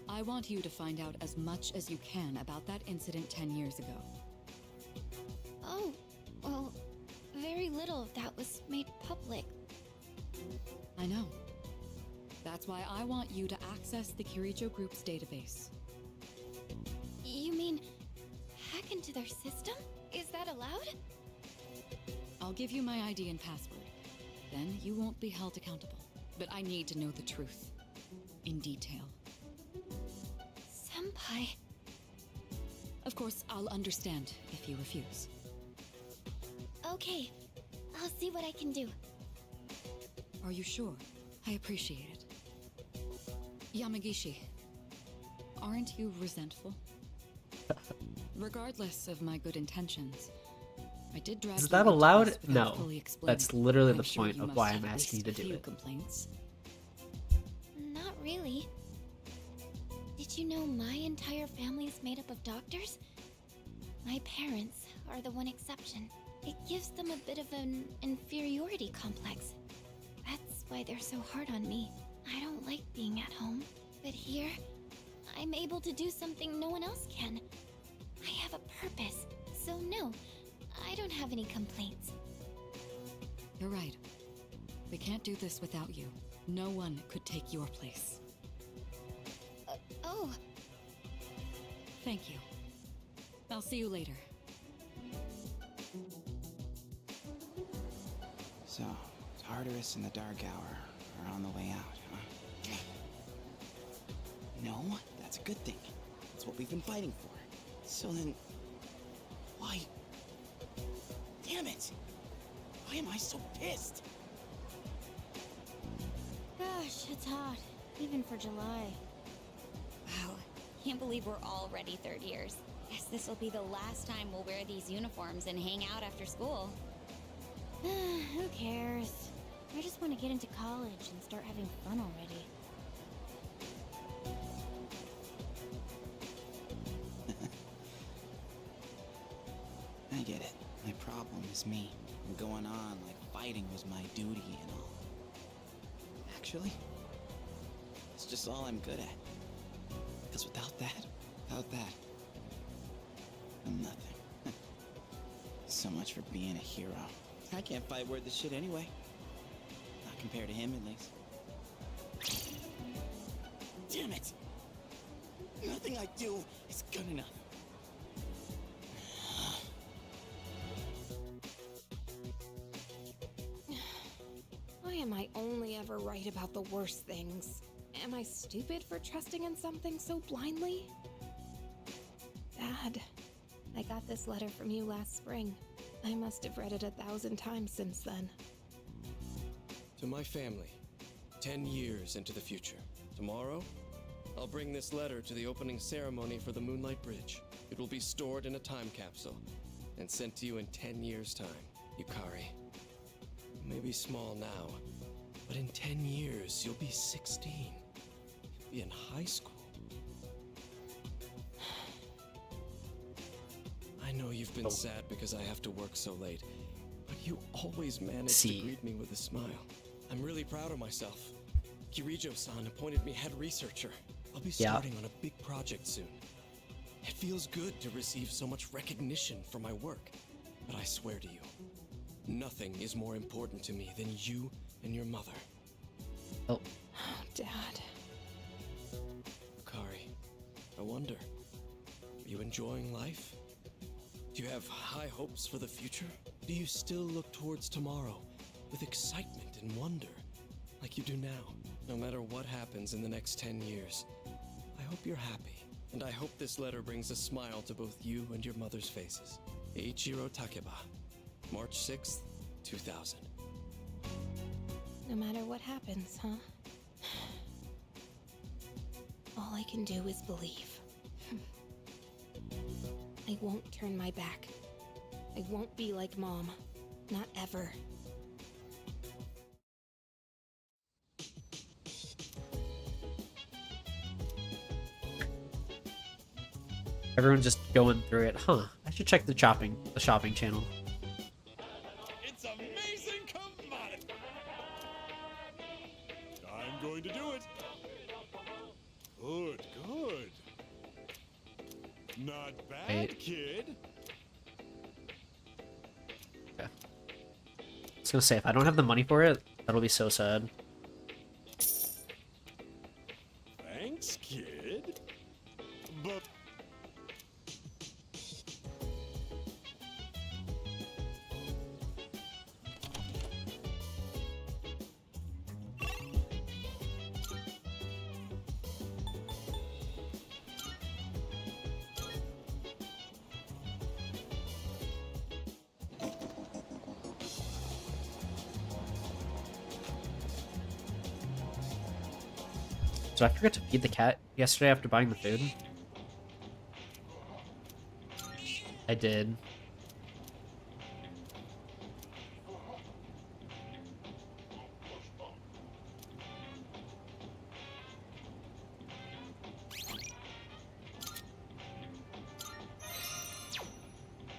I want you to find out as much as you can about that incident 10 years ago. Oh, well, very little of that was made public. I know. That's why I want you to access the Kirijo Group's database. You mean hack into their system? Is that allowed? I'll give you my ID and password. Then you won't be held accountable. But I need to know the truth. In detail. Senpai. Of course, I'll understand if you refuse. Okay, I'll see what I can do. Are you sure? I appreciate it. Yamagishi, aren't you resentful? Regardless of my good intentions, I did drag Is you that into allowed? this without No. fully explaining. That's literally I'm the sure point you of must why have I'm at asking you least to a do few it. complaints. Not really. Did you know my entire family is made up of doctors? My parents are the one exception. It gives them a bit of an inferiority complex. That's why they're so hard on me. I don't like being at home. But here, I'm able to do something no one else can. I have a purpose. So no, I don't have any complaints. You're right. We can't do this without you. No one could take your place. Oh. Thank you. I'll see you later. So, Tartarus and the Dark Hour are on the way out, huh? No, that's a good thing. That's what we've been fighting for. So then, why? Damn it! Why am I so pissed? Gosh, it's hot. Even for July. Wow, can't believe we're already third years. Guess this will be the last time we'll wear these uniforms and hang out after school. Who cares? I just want to get into college and start having fun already. I get it. My problem is me. I'm going on like fighting was my duty and all. Actually, it's just all I'm good at. Because without that, I'm nothing. So much for being a hero. I can't fight worth the shit anyway. Not compared to him, at least. Damn it! Nothing I do is good enough. Why am I only ever right about the worst things? Am I stupid for trusting in something so blindly? Dad, I got this letter from you last spring. I must have read it 1,000 times since then. To my family, 10 years into the future. Tomorrow, I'll bring this letter to the opening ceremony for the Moonlight Bridge. It will be stored in a time capsule and sent to you in 10 years' time. Yukari, you may be small now, but in 10 years, you'll be 16. You'll be in high school. I know you've been sad because I have to work so late, but you always manage to greet me with a smile. I'm really proud of myself. Kirijo-san appointed me head researcher. I'll be starting on a big project soon. It feels good to receive so much recognition for my work, but I swear to you, nothing is more important to me than you and your mother. Oh, Dad. Yukari, I wonder, are you enjoying life? Do you have high hopes for the future? Do you still look towards tomorrow with excitement and wonder, like you do now? No matter what happens in the next 10 years, I hope you're happy, and I hope this letter brings a smile to both you and your mother's faces. Eiichiro Takeba, March 6th, 2000. No matter what happens, huh? All I can do is believe. I won't turn my back. I won't be like Mom. Not ever. Everyone's just going through it. Huh. I should check the shopping channel. It's amazing commodity. I'm going to do it. Good, good. Not bad, kid. Okay. I was gonna say, if I don't have the money for it, that'll be so sad. Thanks, kid. But Did I forget to feed the cat yesterday after buying the food? I did.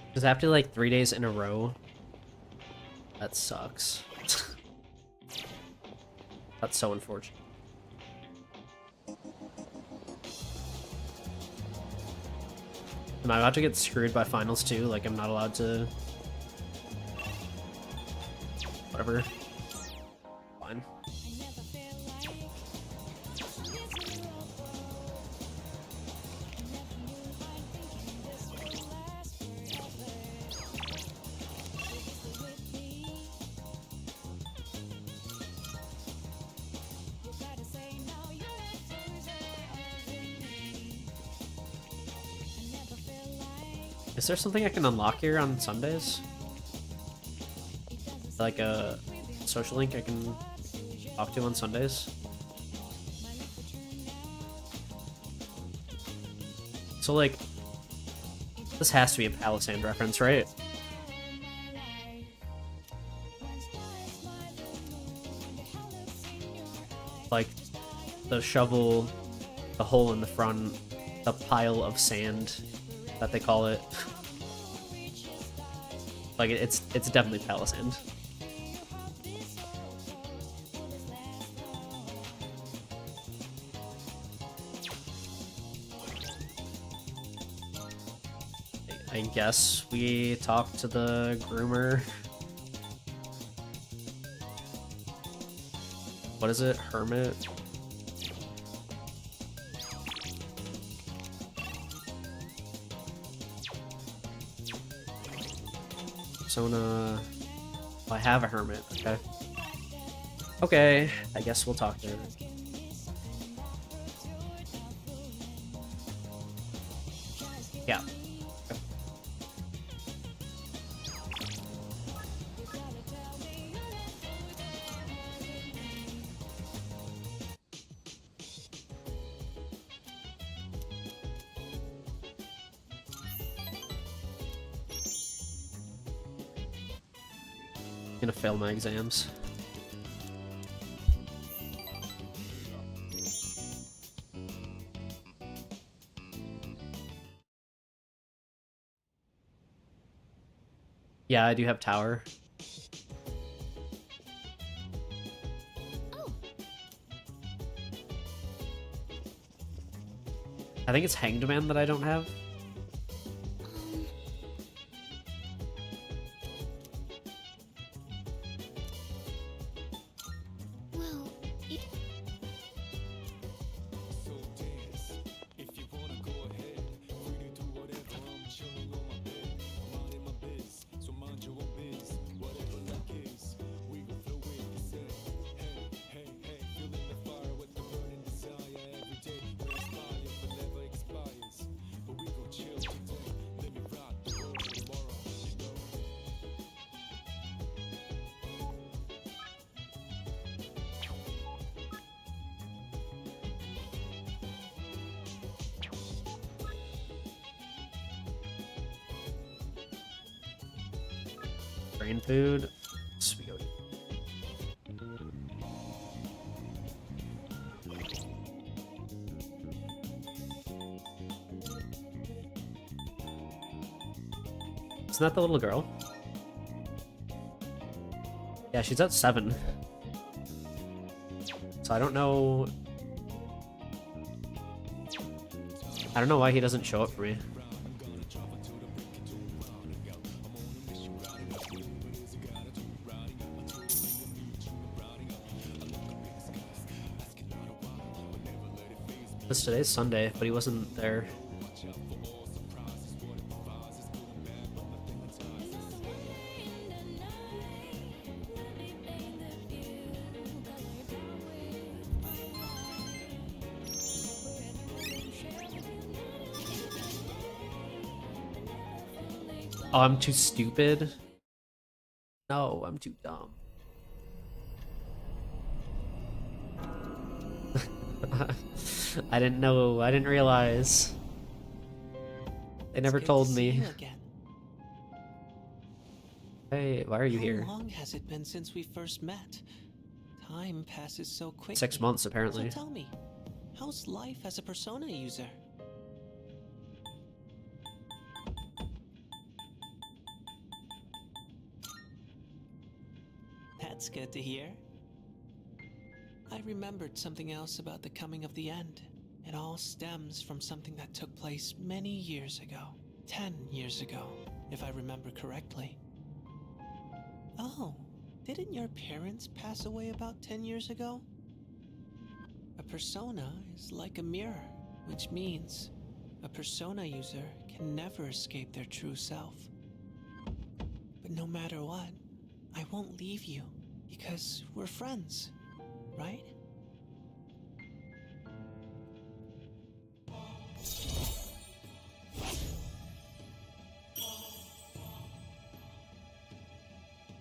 Because after like 3 days in a row, that sucks. That's so unfortunate. Am I about to get screwed by finals too? Like I'm not allowed to... Whatever. Fine. Is there something I can unlock here on Sundays? Like a social link I can talk to on Sundays? So like, this has to be a Palisand reference, right? Like, the shovel, the hole in the front, the pile of sand that they call it. Like it's definitely Palisand. I guess we talk to the groomer. What is it? Hermit? Persona. Oh, I have a hermit. Okay. Okay, I guess we'll talk to her. Yeah. I'm gonna fail my exams. Yeah, I do have tower. I think it's Hanged Man that I don't have. Brain food. So we go. Isn't that the little girl? Yeah, she's at 7. So I don't know. I don't know why he doesn't show up for me. Today's Sunday, but he wasn't there. Oh, I'm too stupid? No, I'm too dumb. I didn't know. I didn't realize. They never told me. Hey, why are you here? How long has it been since we first met? Time passes so quickly. 6 months, apparently. So tell me, how's life as a Persona user? That's good to hear. I remembered something else about the coming of the end. It all stems from something that took place many years ago. 10 years ago, if I remember correctly. Oh, didn't your parents pass away about 10 years ago? A persona is like a mirror, which means a persona user can never escape their true self. But no matter what, I won't leave you because we're friends, right?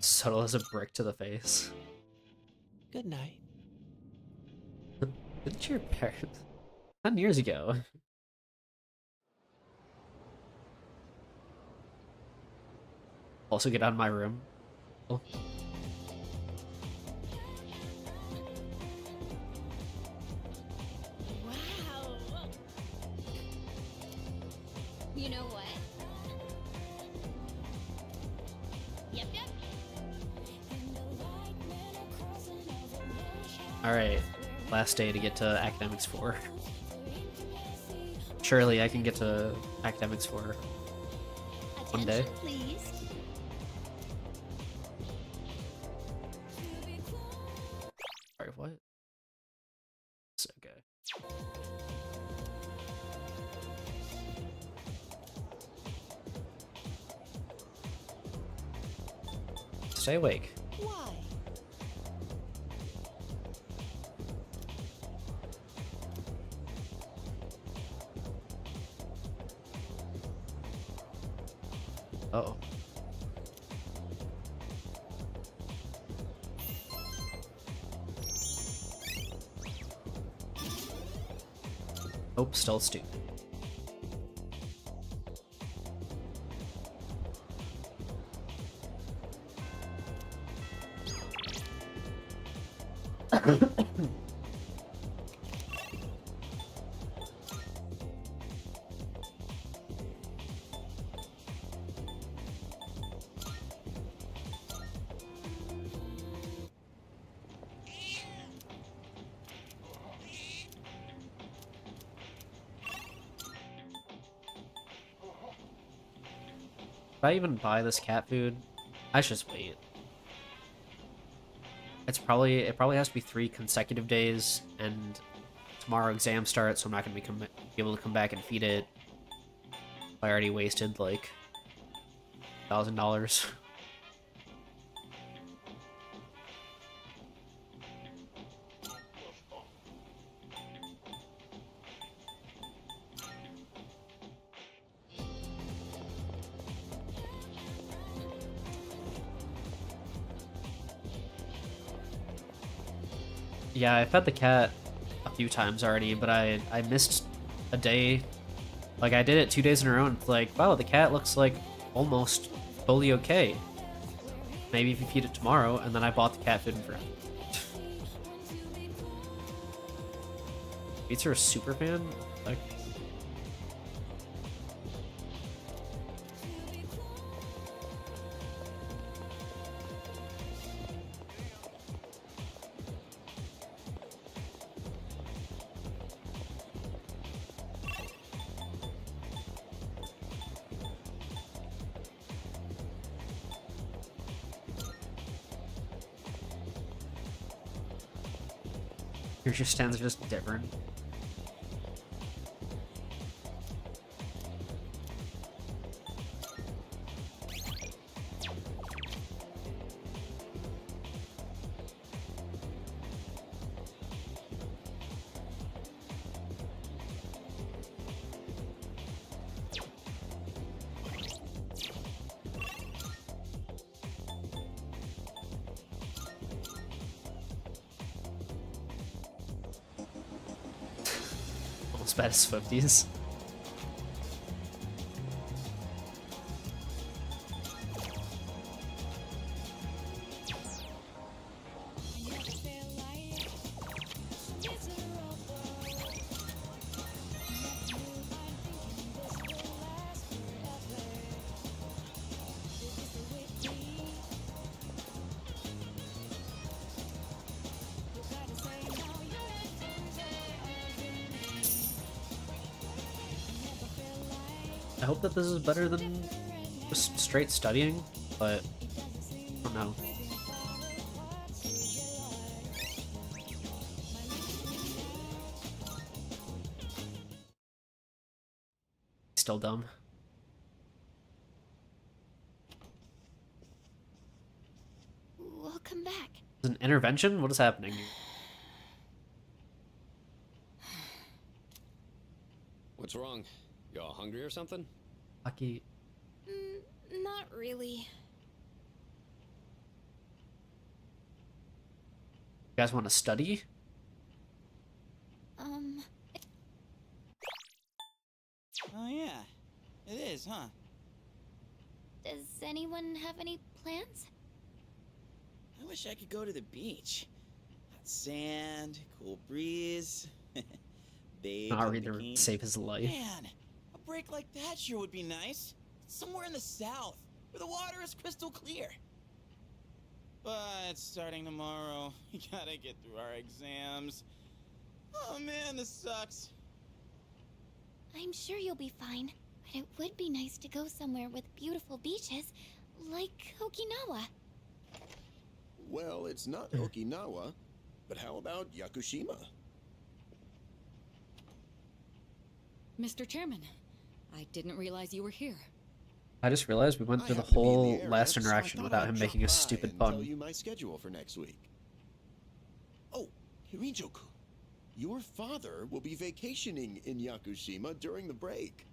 Subtle as a brick to the face. Good night. Didn't your parents? 10 years ago. Also get out of my room. Oh. Wow. You know what? Yep, yep. Alright, last day to get to Academics 4. Surely I can get to Academics 4 one day. Please. Sorry, what? It's okay. Stay awake. Why? Uh-oh. Nope, still stupid. If I even buy this cat food, I should just wait. It probably has to be 3 consecutive days, and tomorrow exam starts, so I'm not gonna be able to come back and feed it. I already wasted like $1,000. Yeah, I fed the cat a few times already, but I missed a day. Like, I did it 2 days in a row, and it's like, wow, the cat looks like almost fully okay. Maybe if you feed it tomorrow, and then I bought the cat food for it. Beats are a super fan? Like, your stands are just different. Almost bad as Swifties. I hope that this is better than just straight studying, but I don't know. Still dumb. Welcome back. Is it an intervention? What is happening? What's wrong? You all hungry or something? Aki. Not really. You guys want to study? Oh yeah, it is, huh? Does anyone have any plans? I wish I could go to the beach. Hot sand, cool breeze. Bathe Not in ready to bikini. save his life. Man, a break like that sure would be nice. Somewhere in the south, where the water is crystal clear. But starting tomorrow, we gotta get through our exams. Oh man, this sucks. I'm sure you'll be fine, but it would be nice to go somewhere with beautiful beaches, like Okinawa. Well, it's not Okinawa, but how about Yakushima? Mr. Chairman, I didn't realize you were here. I just realized we went I through the happen to be in whole area, last so I interaction thought without I'd him drop making a by stupid and tell pun. you my schedule for next week. Oh, Hirijo-kun, your father will be vacationing in Yakushima during the break.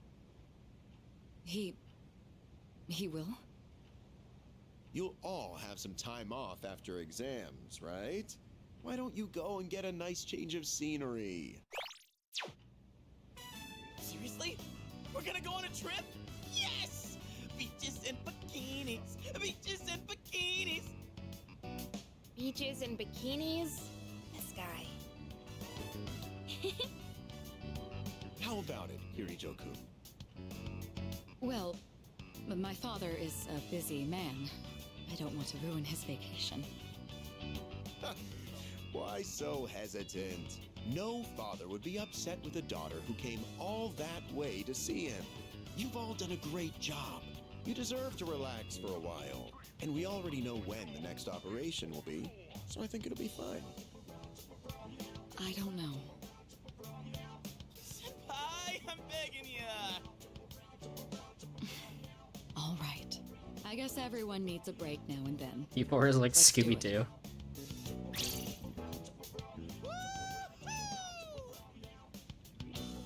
He will? You'll all have some time off after exams, right? Why don't you go and get a nice change of scenery? Seriously? We're gonna go on a trip? Yes! Beaches and bikinis! Beaches and bikinis! Beaches and bikinis? This guy. How about it, Hirijo-kun? Well, my father is a busy man. I don't want to ruin his vacation. Why so hesitant? No father would be upset with a daughter who came all that way to see him. You've all done a great job. You deserve to relax for a while. And we already know when the next operation will be, so I think it'll be fine. I don't know. Senpai, I'm begging ya! All right. I guess everyone needs a break now and then. P4 is like Let's do it. Scooby-Doo.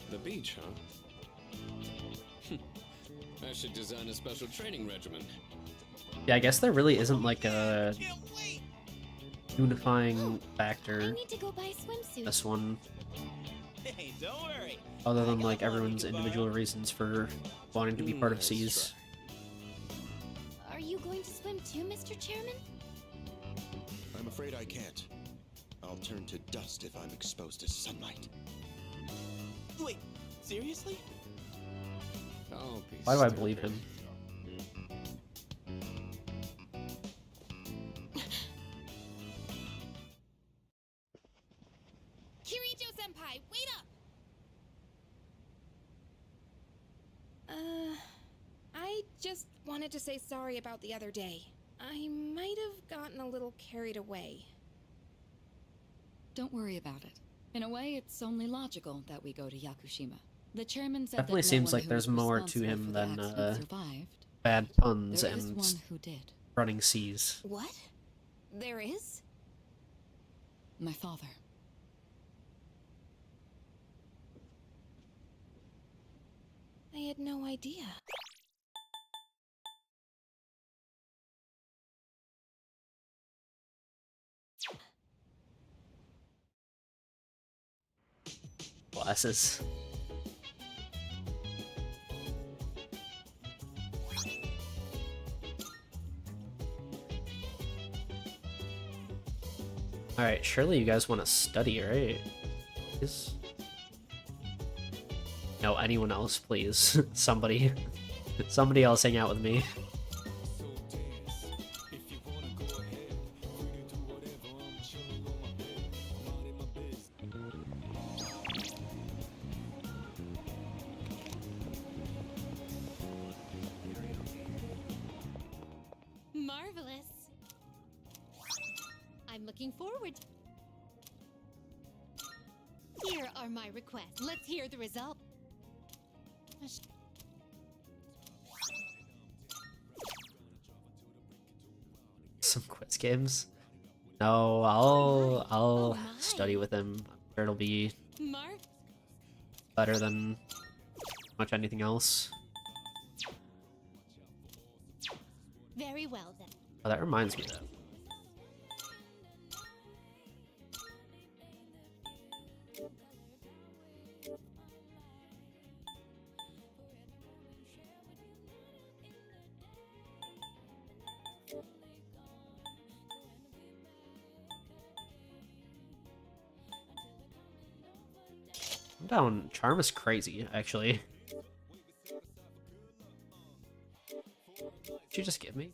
The beach, huh? I should design a special training regimen. Yeah, I guess there really isn't like a unifying I factor need to go buy a swimsuit. this one, Hey, don't worry. other than like everyone's individual reasons for wanting to be part of Nice C's. Are you going to swim too, Mr. Chairman? I'm afraid I can't. I'll turn to dust if I'm exposed to sunlight. Wait, seriously? Don't be Why do I stupid. believe him? Kirito-senpai, wait up! I just wanted to say sorry about the other day. I might have gotten a little carried away. Don't worry about it. In a way, it's only logical that we go to Yakushima. The chairman said Definitely that seems no one like who there's was more to responsible him for the than accident survived. bad puns There is and one who did. running C's. What? There is? My father. I had no idea. Glasses. Alright, surely you guys want to study, right? Please? No, anyone else, please. Somebody. Somebody else hang out with me. Marvelous. I'm looking forward. Here are my requests. Let's hear the result. Some quiz games. No, I'll Oh my. study with him. I'm sure it'll be Marv, better than much anything else. very well then. Oh, that reminds me though. I'm down. Charm is crazy, actually. Did you just give me?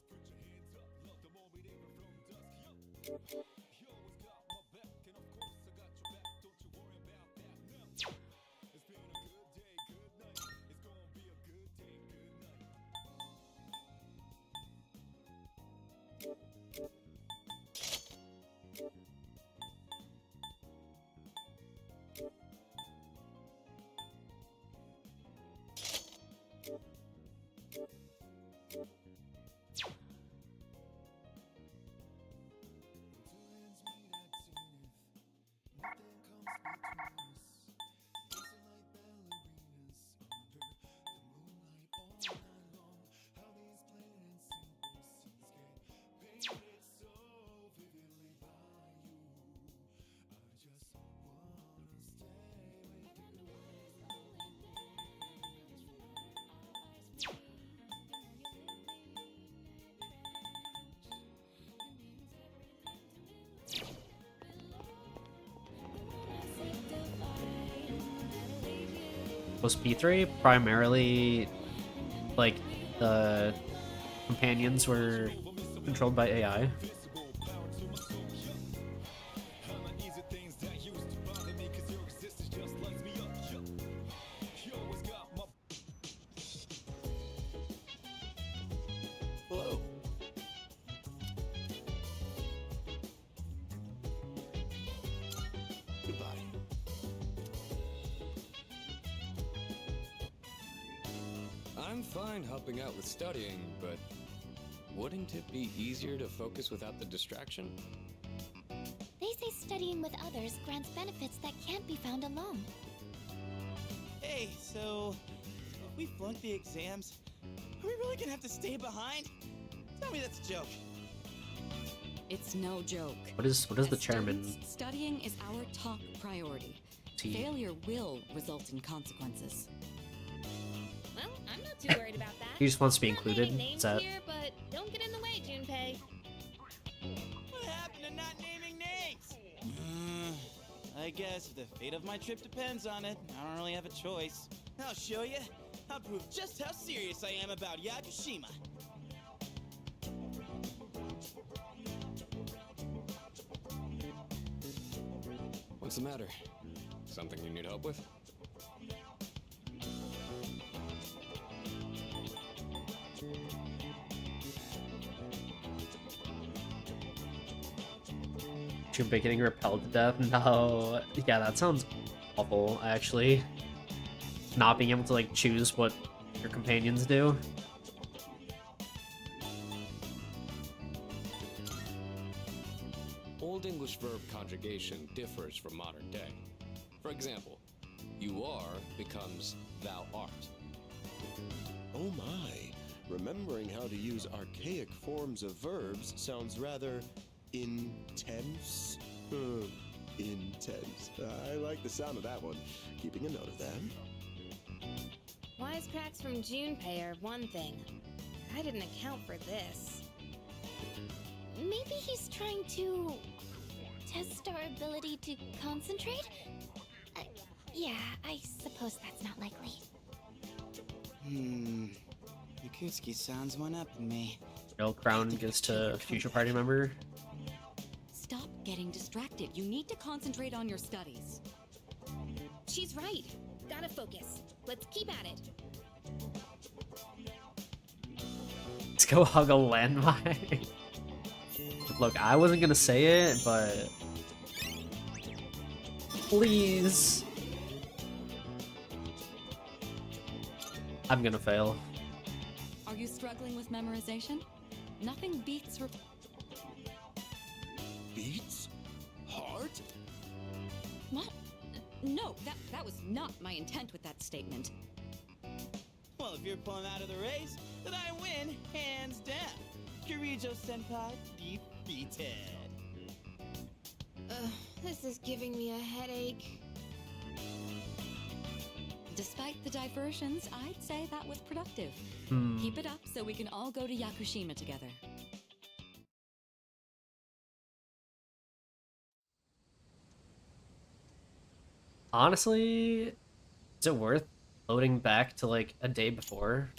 was P3. Primarily, like, the companions were controlled by AI. Hello. Goodbye. I'm fine helping out with studying, but wouldn't it be easier to focus without the distraction? They say studying with others grants benefits that can't be found alone. Hey, so if we flunk the exams, are we really gonna have to stay behind? Tell me that's a joke. It's no joke. What is the chairman? Students, studying is our top priority. Failure will result in consequences. Well, I'm not too worried about that. He just wants to be Not included. naming names Is that here, but don't get in the way, Junpei. What happened to not naming names? I guess if the fate of my trip depends on it, I don't really have a choice. I'll show you. I'll prove just how serious I am about Yakushima. What's the matter? Something you need help with? Junpei getting repelled to death? No. Yeah, that sounds awful, actually. Not being able to, like, choose what your companions do. Old English verb conjugation differs from modern day. For example, you are becomes thou art. Oh my. Remembering how to use archaic forms of verbs sounds rather intense. Intense. I like the sound of that one. Keeping a note of that. Wisecracks from Junpei are one thing. I didn't account for this. Maybe he's trying to test our ability to concentrate? Yeah, I suppose that's not likely. Yakutsuki sounds one up in me. Real crown goes to future party member. Stop getting distracted. You need to concentrate on your studies. She's right. Gotta focus. Let's keep at it. Let's go hug a landmine. Look, I wasn't gonna say it, but please. I'm gonna fail. Are you struggling with memorization? Nothing beats Beats? Heart? What? No, that was not my intent with that statement. Well, if you're pulling out of the race, then I win, hands down. Kirijo-senpai defeated. This is giving me a headache. Despite the diversions, I'd say that was productive. Keep it up so we can all go to Yakushima together. Honestly, is it worth loading back to like a day before?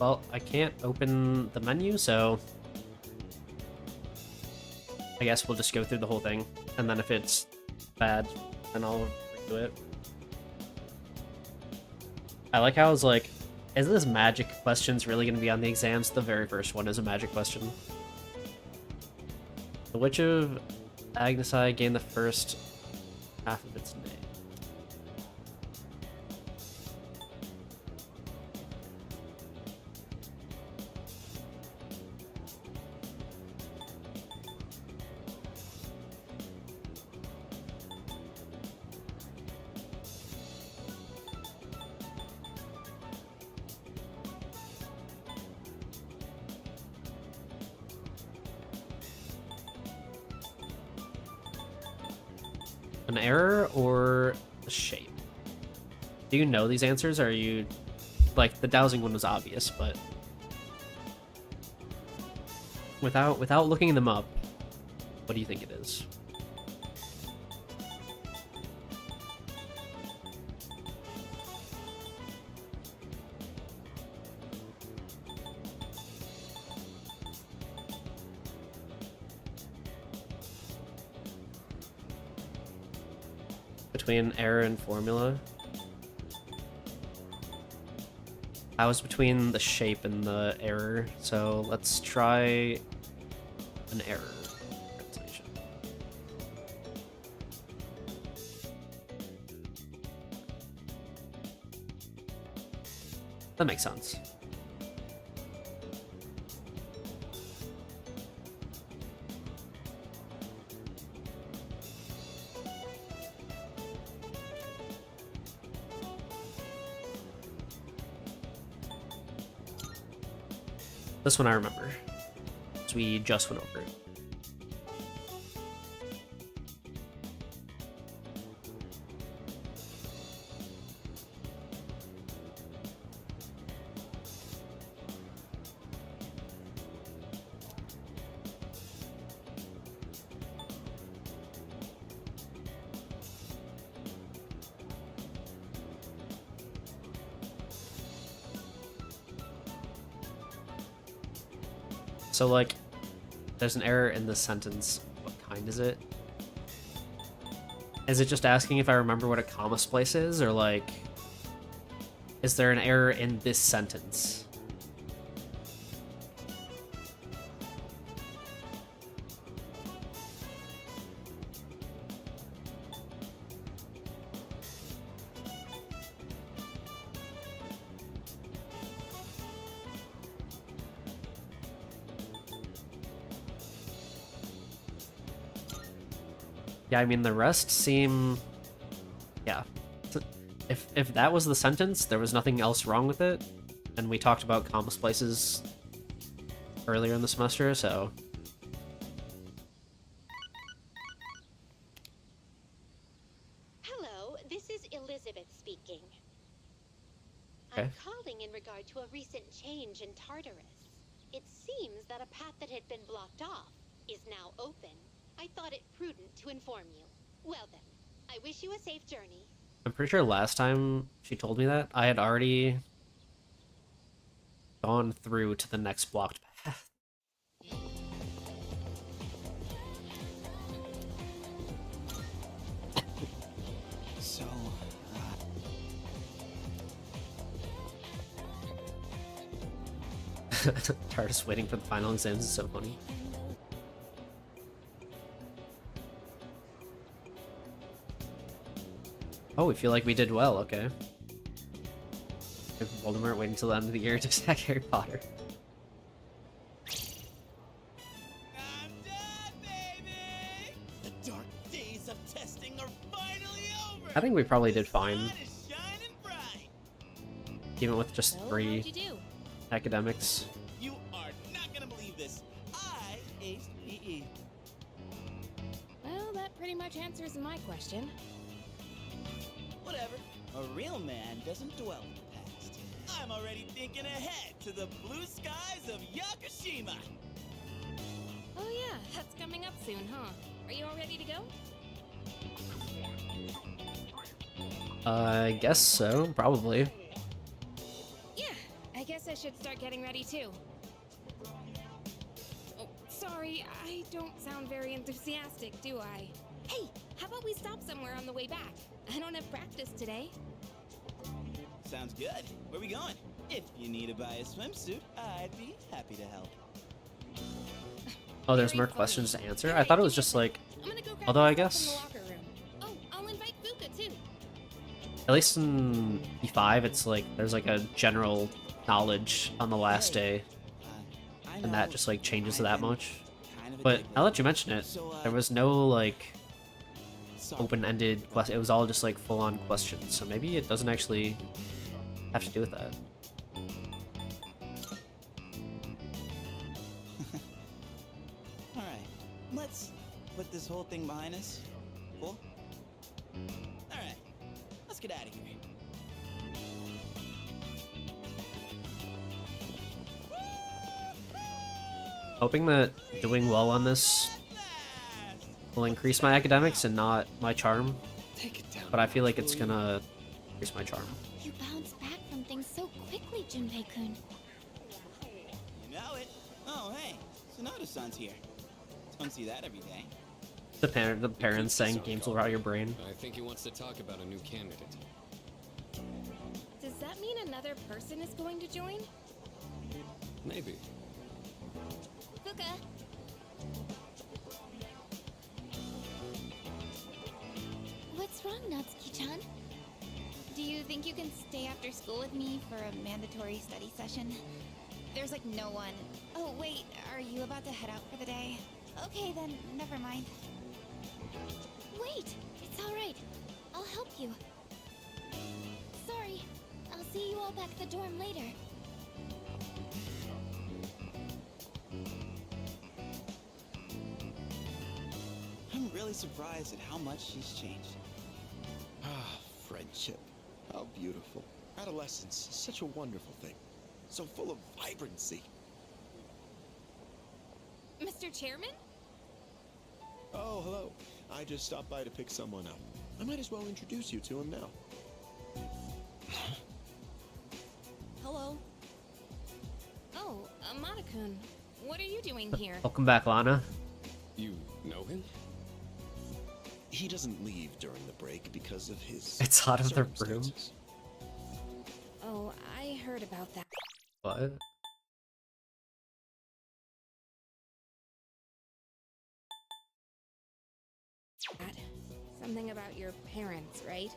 Well, I can't open the menu, so I guess we'll just go through the whole thing, and then if it's bad, then I'll redo it. I like how I was like, is this magic questions really going to be on the exams? The very first one is a magic question. The Witch of Agnesai gained the first half of its name. An error or a shape? Do you know these answers, or are you... Like, the dowsing one was obvious, but... Without looking them up, what do you think it is? Between error and formula? I was between the shape and the error, so let's try an error translation. That makes sense. This one I remember, so we just went over it. So, like, there's an error in this sentence. What kind is it? Is it just asking if I remember what a comma splice is, or, like, is there an error in this sentence? Yeah, I mean, the rest seem... Yeah. If that was the sentence, there was nothing else wrong with it. And we talked about comma splices earlier in the semester, so... Hello, this is Elizabeth speaking. Okay. I'm calling in regard to a recent change in Tartarus. It seems that a path that had been blocked off is now open. I thought it prudent to inform you. Well then, I wish you a safe journey. I'm pretty sure last time she told me that, I had already gone through to the next blocked path. So, TARDIS waiting for the final exams is so funny. Oh, we feel like we did well, okay. Voldemort waiting until the end of the year to sack Harry Potter. I'm done, baby! The dark days of testing are finally over! I think we probably did fine. Sun is shining bright! Even with just So, how'd 3 you do? academics. You are not gonna believe this. I aced PE. Well, that pretty much answers my question. Whatever. A real man doesn't dwell in the past. I'm already thinking ahead to the blue skies of Yakushima. Oh yeah, that's coming up soon, huh? Are you all ready to go? I guess so, probably. Yeah, I guess I should start getting ready too. Oh, sorry, I don't sound very enthusiastic, do I? Hey, how about we stop somewhere on the way back? I don't have practice today. Sounds good. Where we going? If you need to buy a swimsuit, I'd be happy to help. Oh, there's more questions to answer? I thought it was just like... Although I guess... Oh, I'll invite Fuka too. At least in P5, it's like, there's like a general knowledge on the last day. And that just like changes that much. But now that you mention it, there was no like... open-ended question. It was all just like full-on questions, so maybe it doesn't actually have to do with that. Alright, let's put this whole thing behind us. Cool? hoping that doing well on this will increase my academics and not my charm. But I feel like it's gonna increase my charm. You bounce back from things so quickly, Junpei-kun. You know it. Oh, hey, Sonata-san's here. Don't see that every day. The parents saying games will rot your brain. I think he wants to talk about a new candidate. Does that mean another person is going to join? Maybe. Fuka. What's wrong, Natsuki-chan? Do you think you can stay after school with me for a mandatory study session? There's like no one. Oh, wait, are you about to head out for the day? Okay, then, never mind. Wait, it's all right. I'll help you. Sorry, I'll see you all back at the dorm later. I'm really surprised at how much she's changed. Ah, friendship. How beautiful. Adolescence is such a wonderful thing. So full of vibrancy. Mr. Chairman? Oh, hello. I just stopped by to pick someone up. I might as well introduce you to him now. Hello. Oh, Amada-kun. What are you doing here? Welcome back, Lana. You know him? He doesn't leave during the break because of his It's out of the room. circumstances. Oh, I heard about that. What? Something about your parents, right?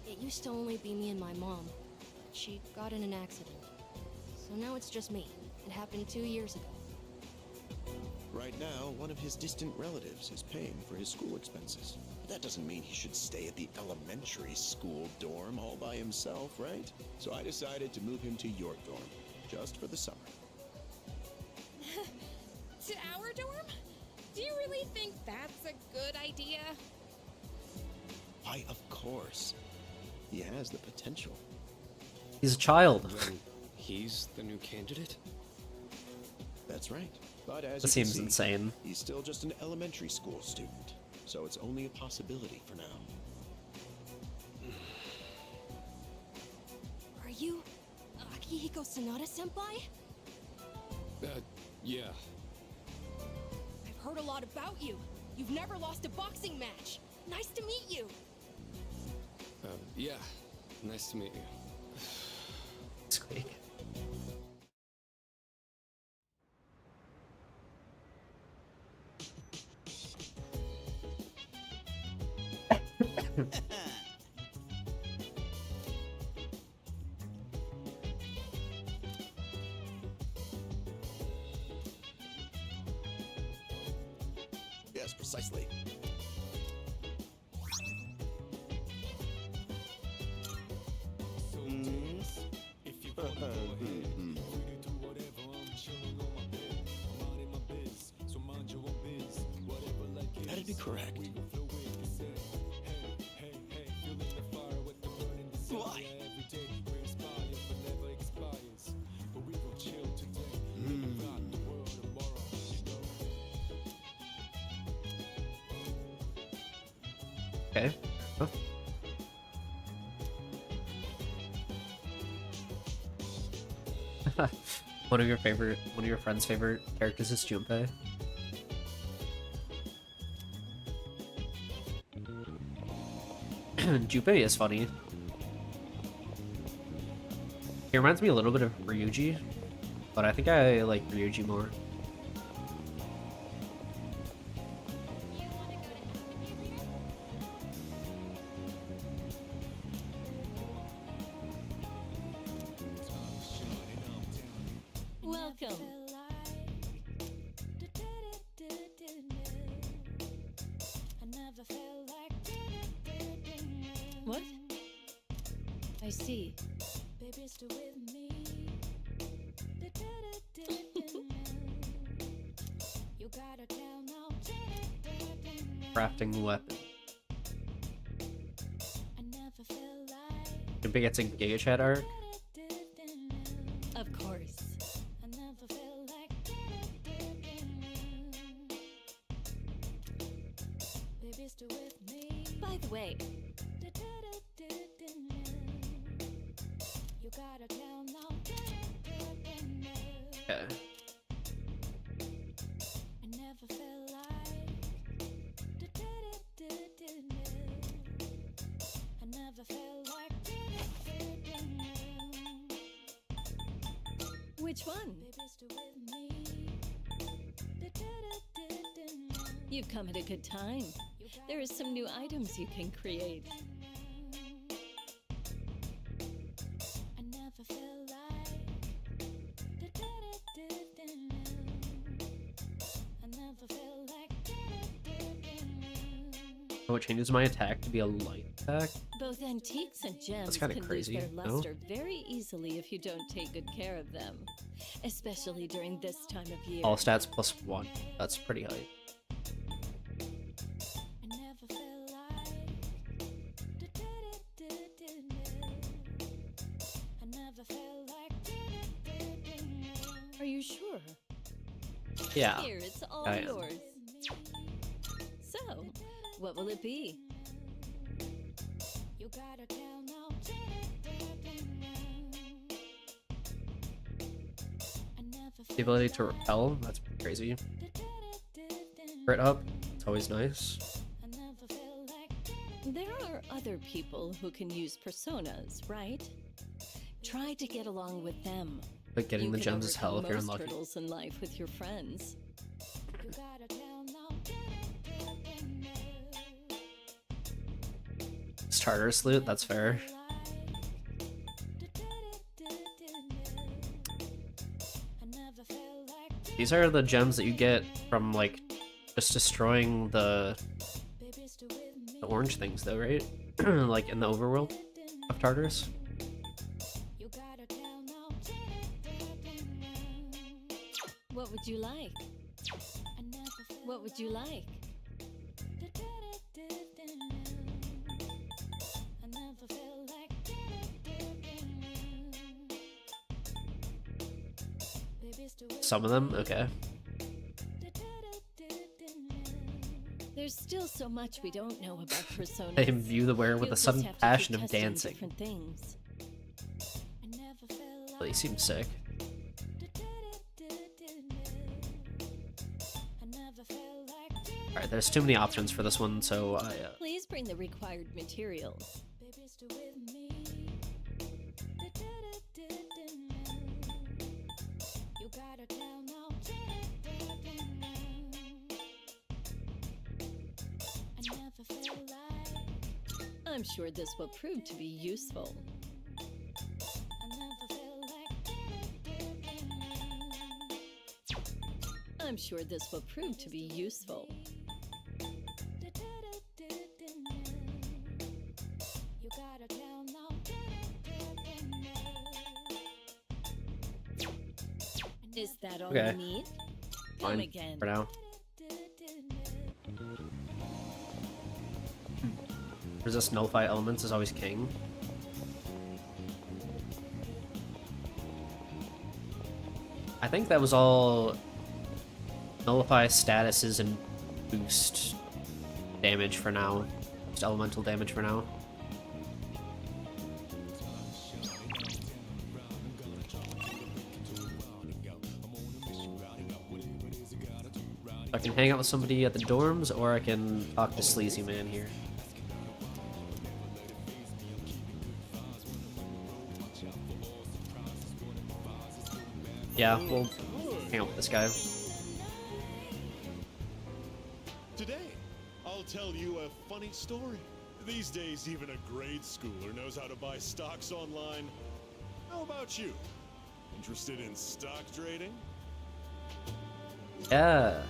It used to only be me and my mom. She got in an accident. So now it's just me. It happened 2 years ago. Right now, one of his distant relatives is paying for his school expenses. But that doesn't mean he should stay at the elementary school dorm all by himself, right? So I decided to move him to your dorm, just for the summer. To our dorm? Do you really think that's a good idea? Why, of course. He has the potential. He's a child. Then he's the new candidate? That's right. But as That you can seems see, insane. he's still just an elementary school student. So it's only a possibility for now. Are you Akihiko Sonata-senpai? Yeah. I've heard a lot about you. You've never lost a boxing match. Nice to meet you. Yeah. Nice to meet you. Squeak. Yes, precisely. That'd be correct. Why? Okay. Huh. One of your friend's favorite characters is Junpei. Junpei is funny. He reminds me a little bit of Ryuji, but I think I like Ryuji more. Welcome. What? I see. Crafting weapon. Junpei gets a Giga Chat arc. Of course. By the way, Okay. Which one? You've come at a good time. There are some new items you can create. Oh, it changes my attack to be a light attack? Both antiques and gems That's kinda can crazy, lose their no? luster very easily if you don't take good care of them, especially during this time of year. All stats plus 1. That's pretty high. Are you sure? Yeah. Here, it's all I am. yours. So, what will it be? The ability to repel, that's crazy. Crit up, it's always nice. There are other people who can use personas, right? Try to get along with them. But getting You the can gems is hell if you're overcome most unlucky. hurdles in life with your friends. Starter's loot, that's fair. These are the gems that you get from, like, just destroying the orange things, though, right? Like, in the overworld of Tartarus. What would you like? What would you like? Some of them? Okay. There's still so much we don't know about personas. They imbue the wearer with You'll a just sudden have to keep passion of testing dancing. different things. Well, he seems sick. Alright, there's too many options for this one, so I... Please bring the required materials. I'm sure this will prove to be useful. I'm sure this will prove to be useful. Is that all Okay. you need? Come Fine, again. for now. Resist nullify elements is always king. I think that was all nullify statuses and boost damage for now. Just elemental damage for now. I can hang out with somebody at the dorms, or I can talk to Sleazy Man here. Yeah, we'll hang out with this guy. Today, I'll tell you a funny story. These days, even a grade schooler knows how to buy stocks online. How about you? Interested in stock trading? Yeah,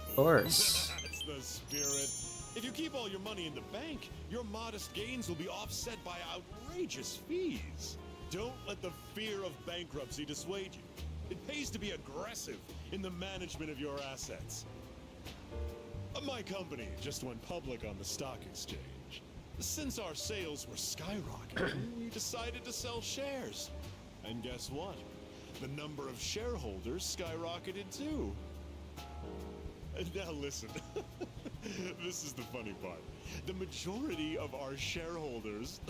of course. That's the spirit. If you keep all your money in the bank, your modest gains will be offset by outrageous fees. Don't let the fear of bankruptcy dissuade you. It pays to be aggressive in the management of your assets. My company just went public on the stock exchange. Since our sales were skyrocketing, we decided to sell shares. And guess what? The number of shareholders skyrocketed too. Now listen, This is the funny part. The majority of our shareholders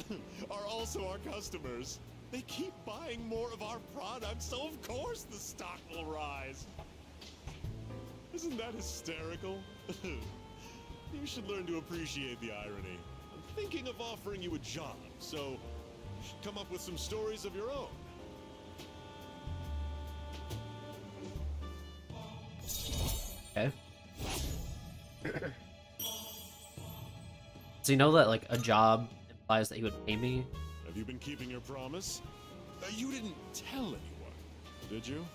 are also our customers. They keep buying more of our products, so of course the stock will rise. Isn't that hysterical? You should learn to appreciate the irony. I'm thinking of offering you a job, so come up with some stories of your own. Okay. Does he know that, like, a job implies that he would pay me? Have you been keeping your promise? You didn't tell anyone, did you?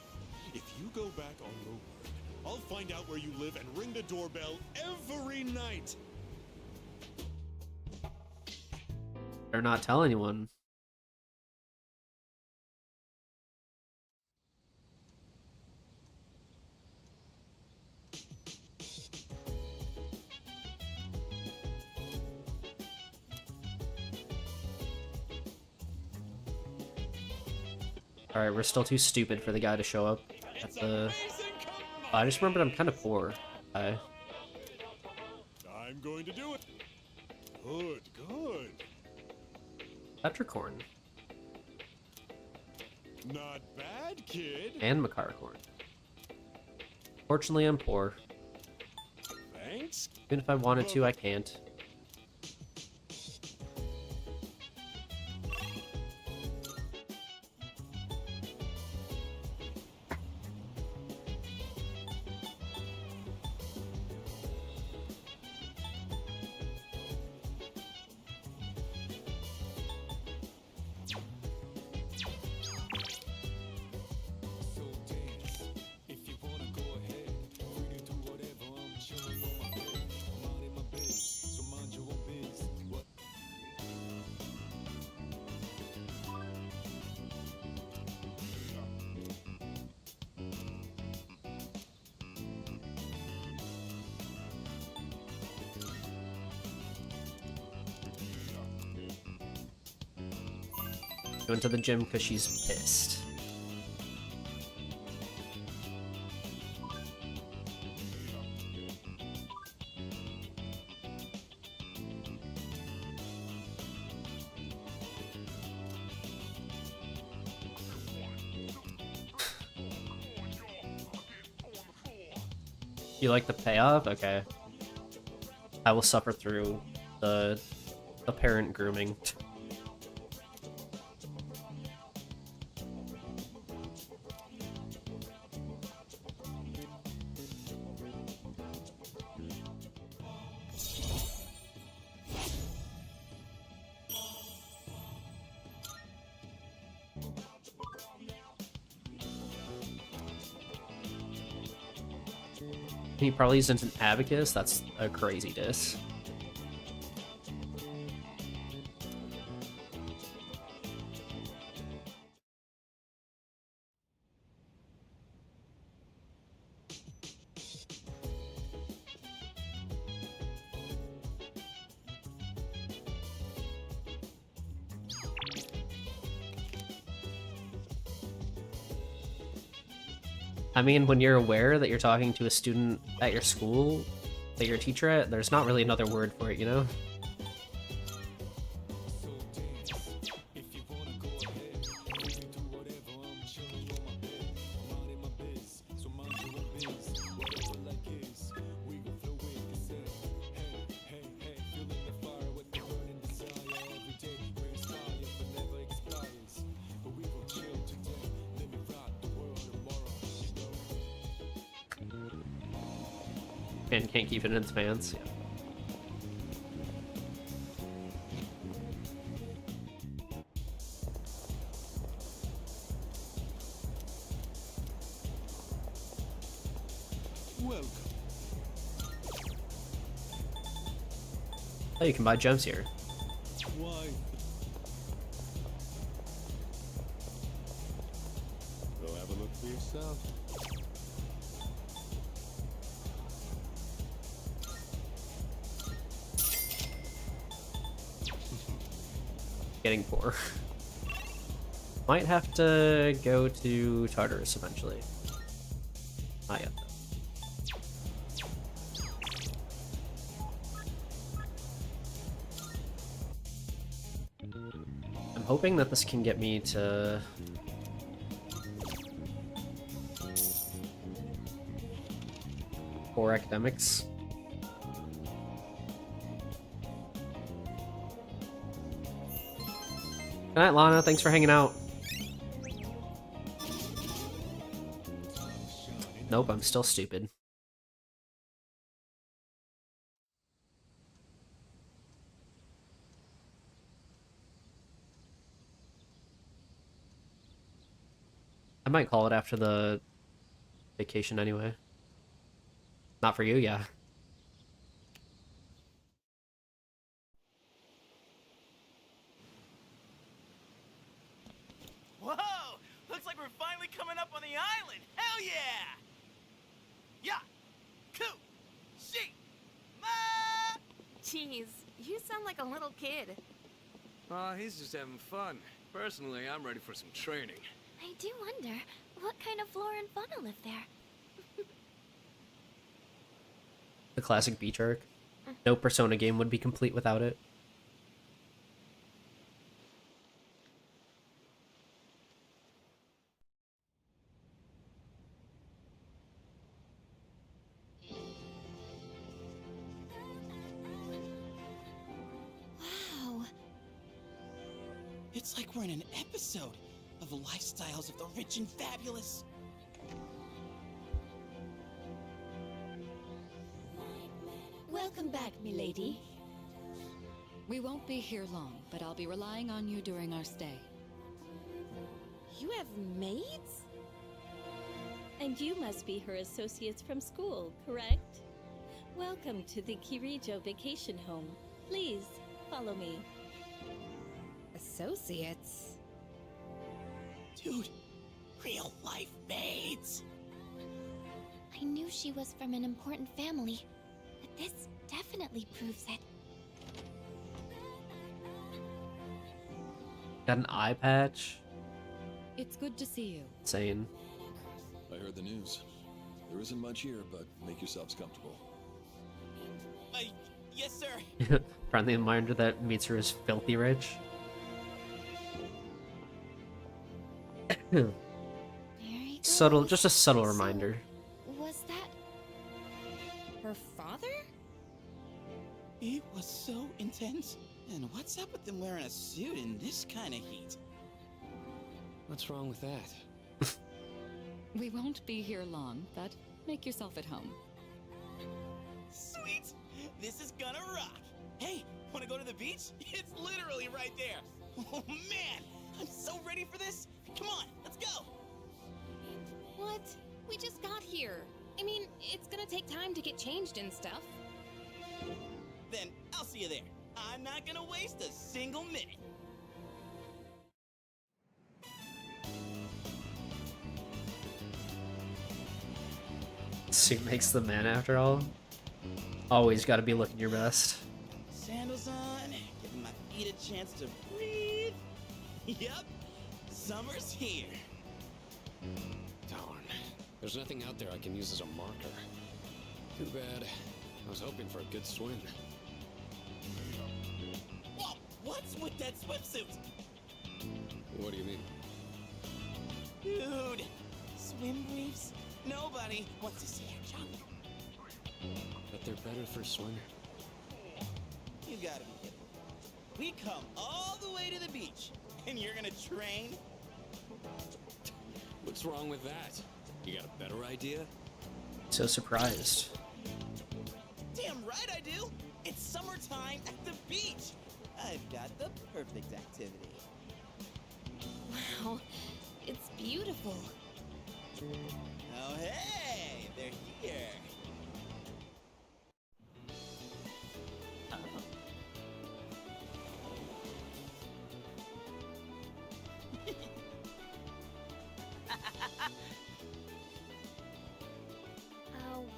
If you go back on your word, I'll find out where you live and ring the doorbell every night. Better not tell anyone. Alright, we're still too stupid for the guy to show up at the... Oh, I just remembered I'm kind of poor. I'm going to do it. Good, good. Petricorn. Not bad, kid. And Makaracorn. Fortunately, I'm poor. Thanks. Even if I wanted to, I can't. Going to the gym because she's pissed. You like the payoff? Okay. I will suffer through the parent grooming. He probably isn't an abacus. That's a crazy diss. I mean, when you're aware that you're talking to a student at your school, that you're a teacher at, there's not really another word for it, you know? And can't keep it in its pants. Yeah. Welcome. Oh, you can buy gems here. Why? Go have a look for yourself. Getting poor. Might have to go to Tartarus eventually. Not yet, though. hoping that this can get me to... for academics. Good night, Lana. Thanks for hanging out. Nope, I'm still stupid. I might call it after the vacation anyway. Not for you, yeah. Whoa! Looks like we're finally coming up on the island! Hell yeah! Yeah! Cool! She! Ma! Jeez, you sound like a little kid. He's just having fun. Personally, I'm ready for some training. I do wonder, what kind of flora and fauna live there? The classic beach arc. No Persona game would be complete without it. Wow. It's like we're in an episode of the lifestyles of the rich and fabulous. Welcome back, milady. We won't be here long, but I'll be relying on you during our stay. You have maids? And you must be her associates from school, correct? Welcome to the Kirijo vacation home. Please, follow me. Associates? Dude, real life maids. I knew she was from an important family, but this definitely proves it. Got an eye patch. It's good to see you. Insane. I heard the news. There isn't much here, but make yourselves comfortable. Yes, sir. Friendly reminder that Mitsuru is filthy rich. Subtle, just a subtle reminder. Was that her father? It was so intense. And what's up with them wearing a suit in this kind of heat? What's wrong with that? We won't be here long, but make yourself at home. Sweet! This is gonna rock! Hey, wanna go to the beach? It's literally right there! Oh man! I'm so ready for this! Come on, let's go! What? We just got here. I mean, it's gonna take time to get changed and stuff. Then I'll see you there. I'm not gonna waste a single minute. Suit makes the man after all. Always gotta be looking your best. Sandals on, giving my feet a chance to breathe. Yep, summer's here. Darn. There's nothing out there I can use as a marker. Too bad. I was hoping for a good swim. Whoa, what's with that swimsuit? What do you mean? Dude, swim briefs? Nobody wants to see your junk. But they're better for swimming. You gotta be kidding. We come all the way to the beach, and you're gonna train? What's wrong with that? You got a better idea? So surprised. Damn right I do! It's summertime at the beach! I've got the perfect activity. Wow, it's beautiful. Oh hey, they're here.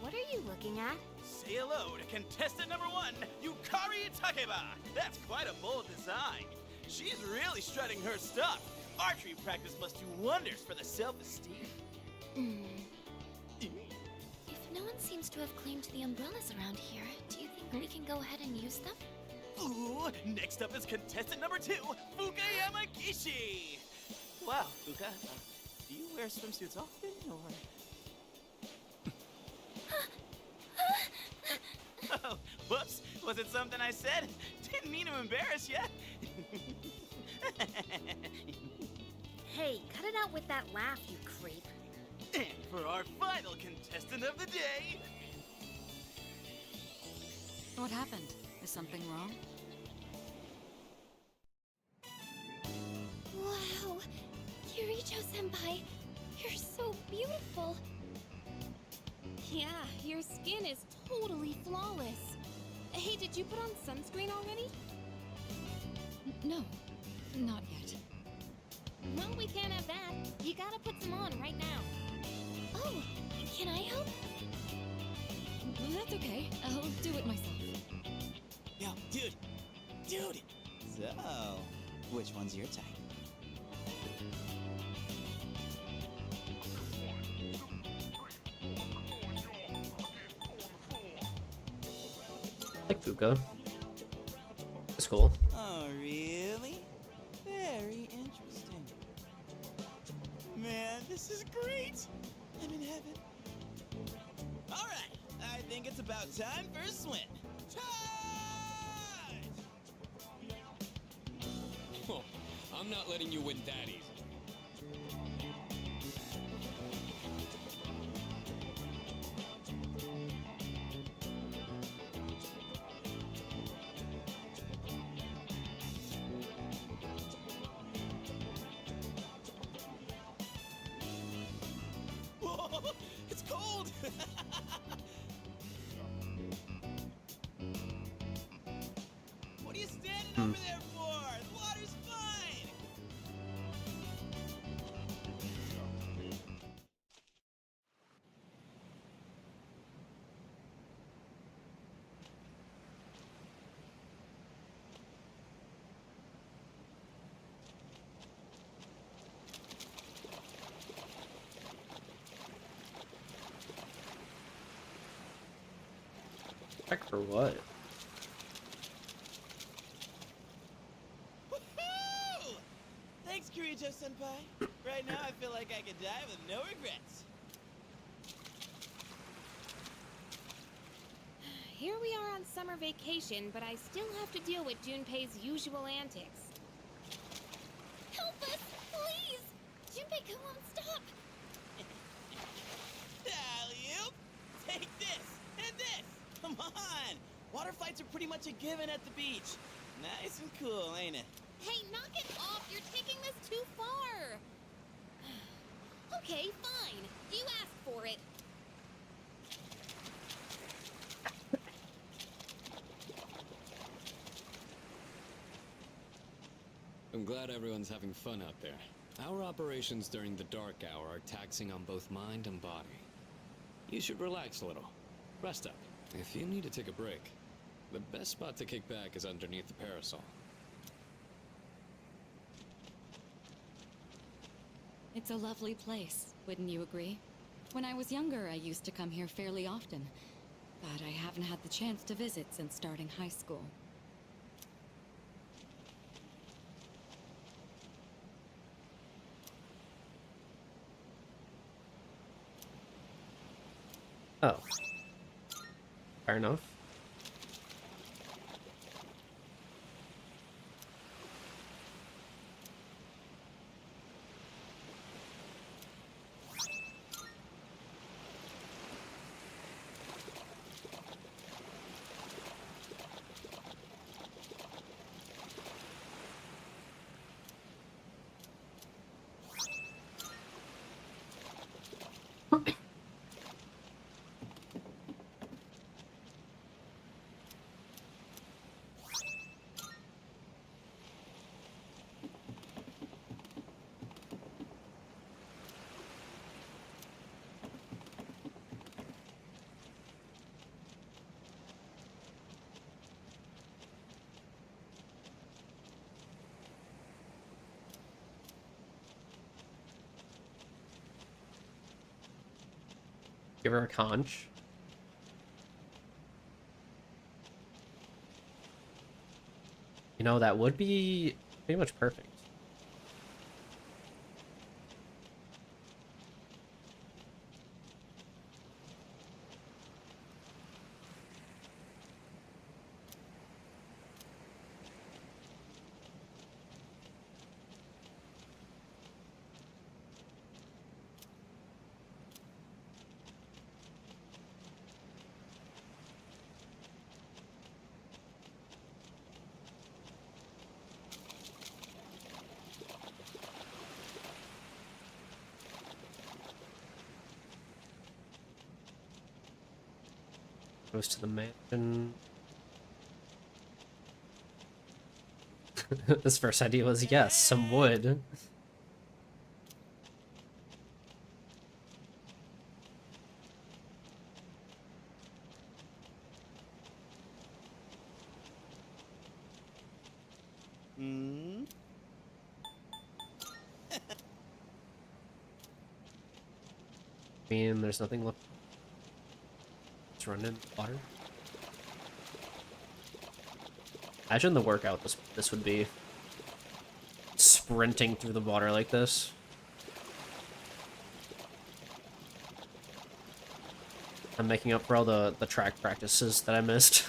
What are you looking at? Say hello to contestant number 1, Yukari Takeba. That's quite a bold design. She's really strutting her stuff. Archery practice must do wonders for the self-esteem. If no one seems to have claimed the umbrellas around here, do you think we can go ahead and use them? Ooh, next up is contestant number 2, Fukayama Kishi. Wow, Fuka, do you wear swimsuits often, or? Oh, whoops, was it something I said? Didn't mean to embarrass ya. Hey, cut it out with that laugh, you creep. And for our final contestant of the day... What happened? Is something wrong? Wow, Kirijo-senpai, you're so beautiful. Yeah, your skin is totally flawless. Hey, did you put on sunscreen already? No, not yet. Well, we can't have that. You gotta put some on right now. Oh, can I help? That's okay. I'll do it myself. Yo, dude! So, which one's your type? I like Fuka. It's cool. Oh, really? Very interesting. Man, this is great! I'm in heaven. Alright, I think it's about time for a swim. Oh, I'm not letting you win that easy. Whoa, it's cold! What are you standing over there for? The water's fine! Check for what? Woohoo! Thanks, Kirijo-senpai. Right now, I feel like I could die with no regrets. Here we are on summer vacation, but I still have to deal with Junpei's usual antics. Help us, please! Junpei won't stop. Alley-oop! Take this and this! Come on! Water fights are pretty much a given at the beach. Nice and cool, ain't it? Hey, knock it off! You're taking this too far! Okay, fine. You asked for it. I'm glad everyone's having fun out there. Our operations during the dark hour are taxing on both mind and body. You should relax a little. Rest up. If you need to take a break, the best spot to kick back is underneath the parasol. It's a lovely place, wouldn't you agree? When I was younger, I used to come here fairly often, but I haven't had the chance to visit since starting high school. Oh. Fair enough. Give her a conch. You know, that would be pretty much perfect. Goes to the mansion. This first idea was yes, some wood. Hmm? I mean, there's nothing left. Let's run in water. Imagine the workout this would be. Sprinting through the water like this. I'm making up for all the track practices that I missed.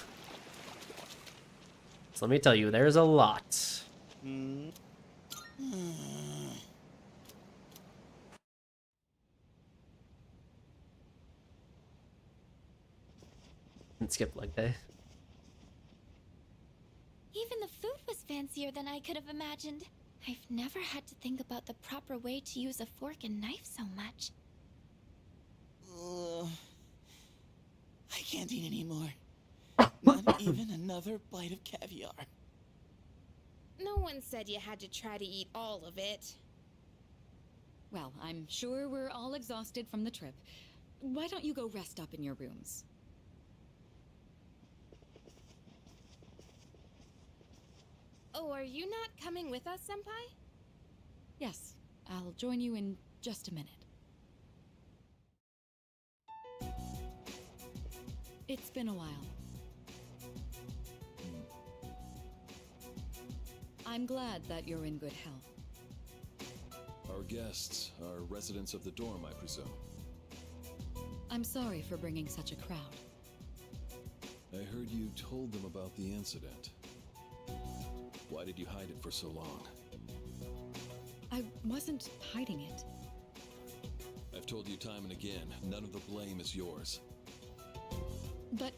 So let me tell you, there's a lot. Hmm? And skip leg day. Even the food was fancier than I could have imagined. I've never had to think about the proper way to use a fork and knife so much. I can't eat anymore. Not even another bite of caviar. No one said you had to try to eat all of it. Well, I'm sure we're all exhausted from the trip. Why don't you go rest up in your rooms? Oh, are you not coming with us, Senpai? Yes, I'll join you in just a minute. It's been a while. I'm glad that you're in good health. Our guests are residents of the dorm, I presume. I'm sorry for bringing such a crowd. I heard you told them about the incident. Why did you hide it for so long? I wasn't hiding it. I've told you time and again, none of the blame is yours. But...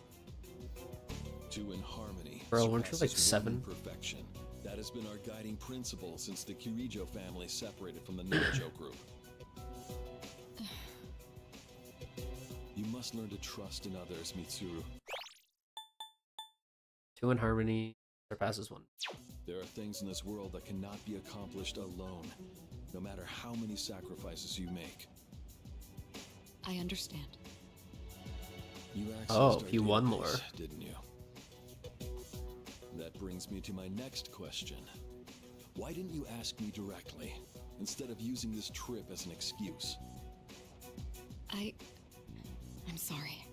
Two in harmony. Bro, weren't you like surpasses 7? one perfection. That has been our guiding principle since the Kirijo family separated from the Narajo group. You must learn to trust in others, Mitsuru. 2 in harmony surpasses 1. There are things in this world that cannot be accomplished alone, no matter how many sacrifices you make. I understand. You accessed Oh, our you won database, more. didn't you? That brings me to my next question. Why didn't you ask me directly, instead of using this trip as an excuse? I'm sorry.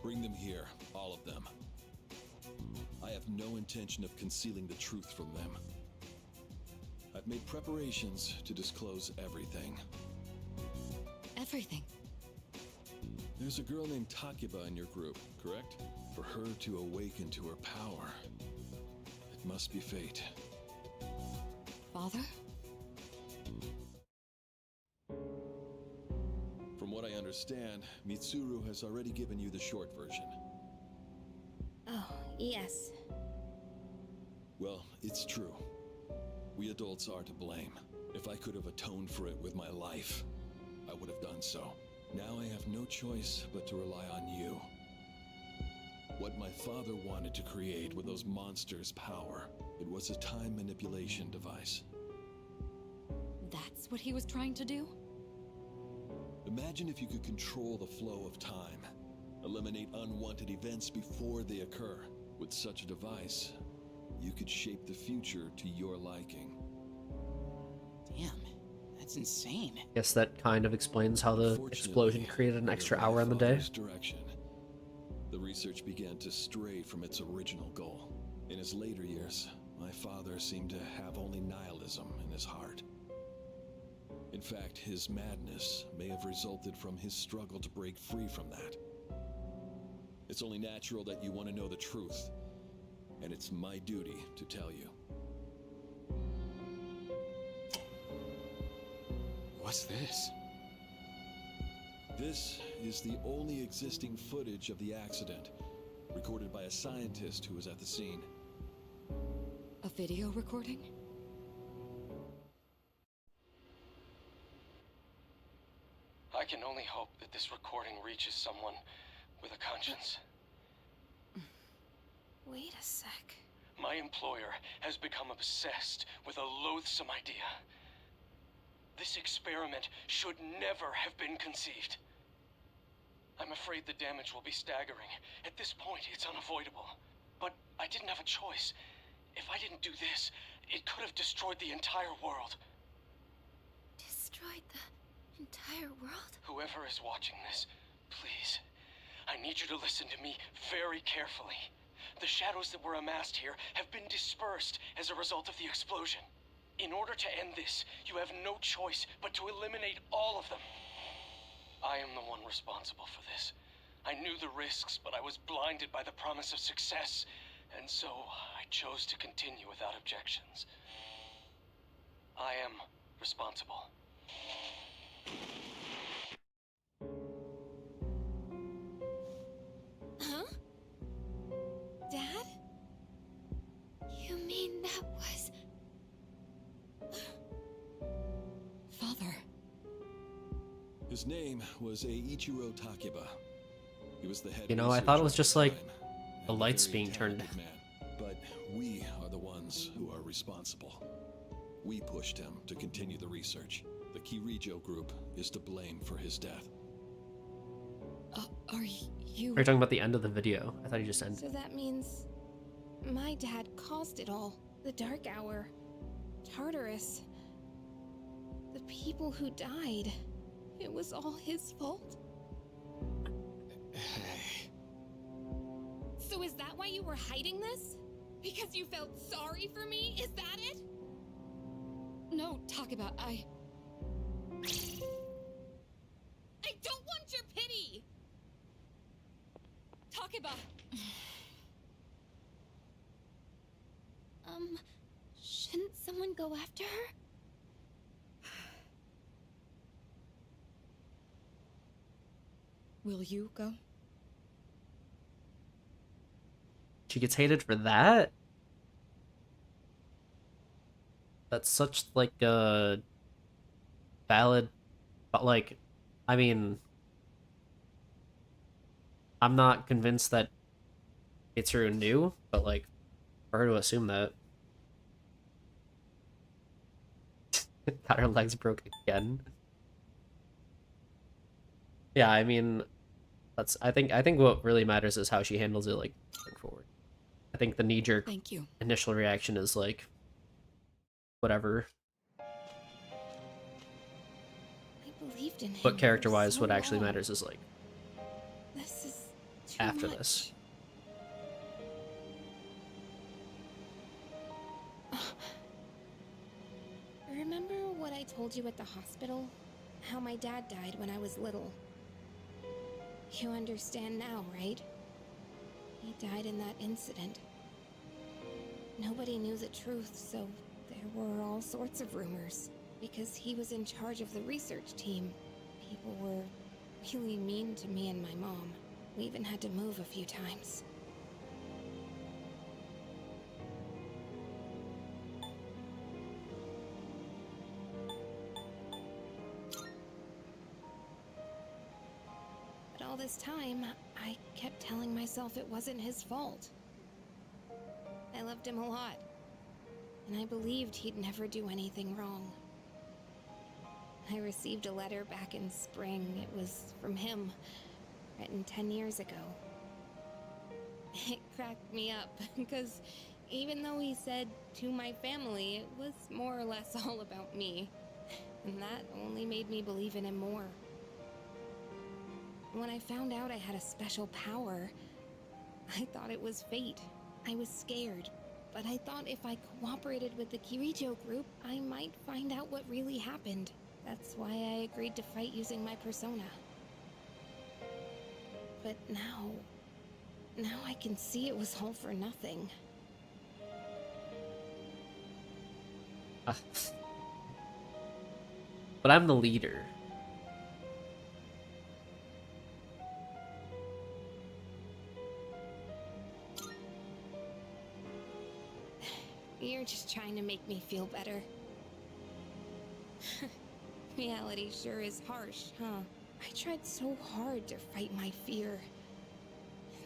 Bring them here, all of them. I have no intention of concealing the truth from them. I've made preparations to disclose everything. Everything? There's a girl named Takiba in your group, correct? For her to awaken to her power, it must be fate. Father? From what I understand, Mitsuru has already given you the short version. Oh, yes. Well, it's true. We adults are to blame. If I could have atoned for it with my life, I would have done so. Now I have no choice but to rely on you. What my father wanted to create with those monsters' power, it was a time manipulation device. That's what he was trying to do? Imagine if you could control the flow of time, eliminate unwanted events before they occur. With such a device, you could shape the future to your liking. Damn, that's insane. Guess that kind of explains how the explosion created an extra hour in the day. Direction, the research began to stray from its original goal. In his later years, my father seemed to have only nihilism in his heart. In fact, his madness may have resulted from his struggle to break free from that. It's only natural that you want to know the truth, and it's my duty to tell you. What's this? This is the only existing footage of the accident, recorded by a scientist who was at the scene. A video recording? I can only hope that this recording reaches someone with a conscience. Wait a sec. My employer has become obsessed with a loathsome idea. This experiment should never have been conceived. I'm afraid the damage will be staggering. At this point, it's unavoidable. But I didn't have a choice. If I didn't do this, it could have destroyed the entire world. Destroyed the entire world? Whoever is watching this, please, I need you to listen to me very carefully. The shadows that were amassed here have been dispersed as a result of the explosion. In order to end this, you have no choice but to eliminate all of them. I am the one responsible for this. I knew the risks, but I was blinded by the promise of success, and so I chose to continue without objections. I am responsible. Huh? Dad? You mean that was... Father. His name was Eiichiro Takeba. He was the head. You know, I thought it was just like the lights being turned. Man. But we are the ones who are responsible. We pushed him to continue the research. The Kirijo group is to blame for his death. Are you... Are you talking about the end of the video? I thought you just ended. So that means my dad caused it all. The Dark Hour, Tartarus, the people who died. It was all his fault. So is that why you were hiding this? Because you felt sorry for me? Is that it? No, Takeba, I don't want your pity! Takeba! Shouldn't someone go after her? Will you go? She gets hated for that? That's such, like, a valid... But, like, I mean... I'm not convinced that Eikþyrnir knew, but, like, for her to assume that... Got her legs broke again. Yeah, I mean... That's... I think what really matters is how she handles it, like, going forward. I think the knee-jerk Thank you. initial reaction is, like... Whatever. I believed in him. But character-wise, so what actually long. matters is, like, This is too after much. this. Remember what I told you at the hospital? How my dad died when I was little. You understand now, right? He died in that incident. Nobody knew the truth, so there were all sorts of rumors. Because he was in charge of the research team, people were really mean to me and my mom. We even had to move a few times. But all this time, I kept telling myself it wasn't his fault. I loved him a lot, and I believed he'd never do anything wrong. I received a letter back in spring. It was from him, written 10 years ago. It cracked me up, because even though he said to my family, it was more or less all about me. And that only made me believe in him more. When I found out I had a special power, I thought it was fate. I was scared, but I thought if I cooperated with the Kirijo group, I might find out what really happened. That's why I agreed to fight using my persona. But now I can see it was all for nothing. But I'm the leader. You're just trying to make me feel better. Reality sure is harsh, huh? I tried so hard to fight my fear.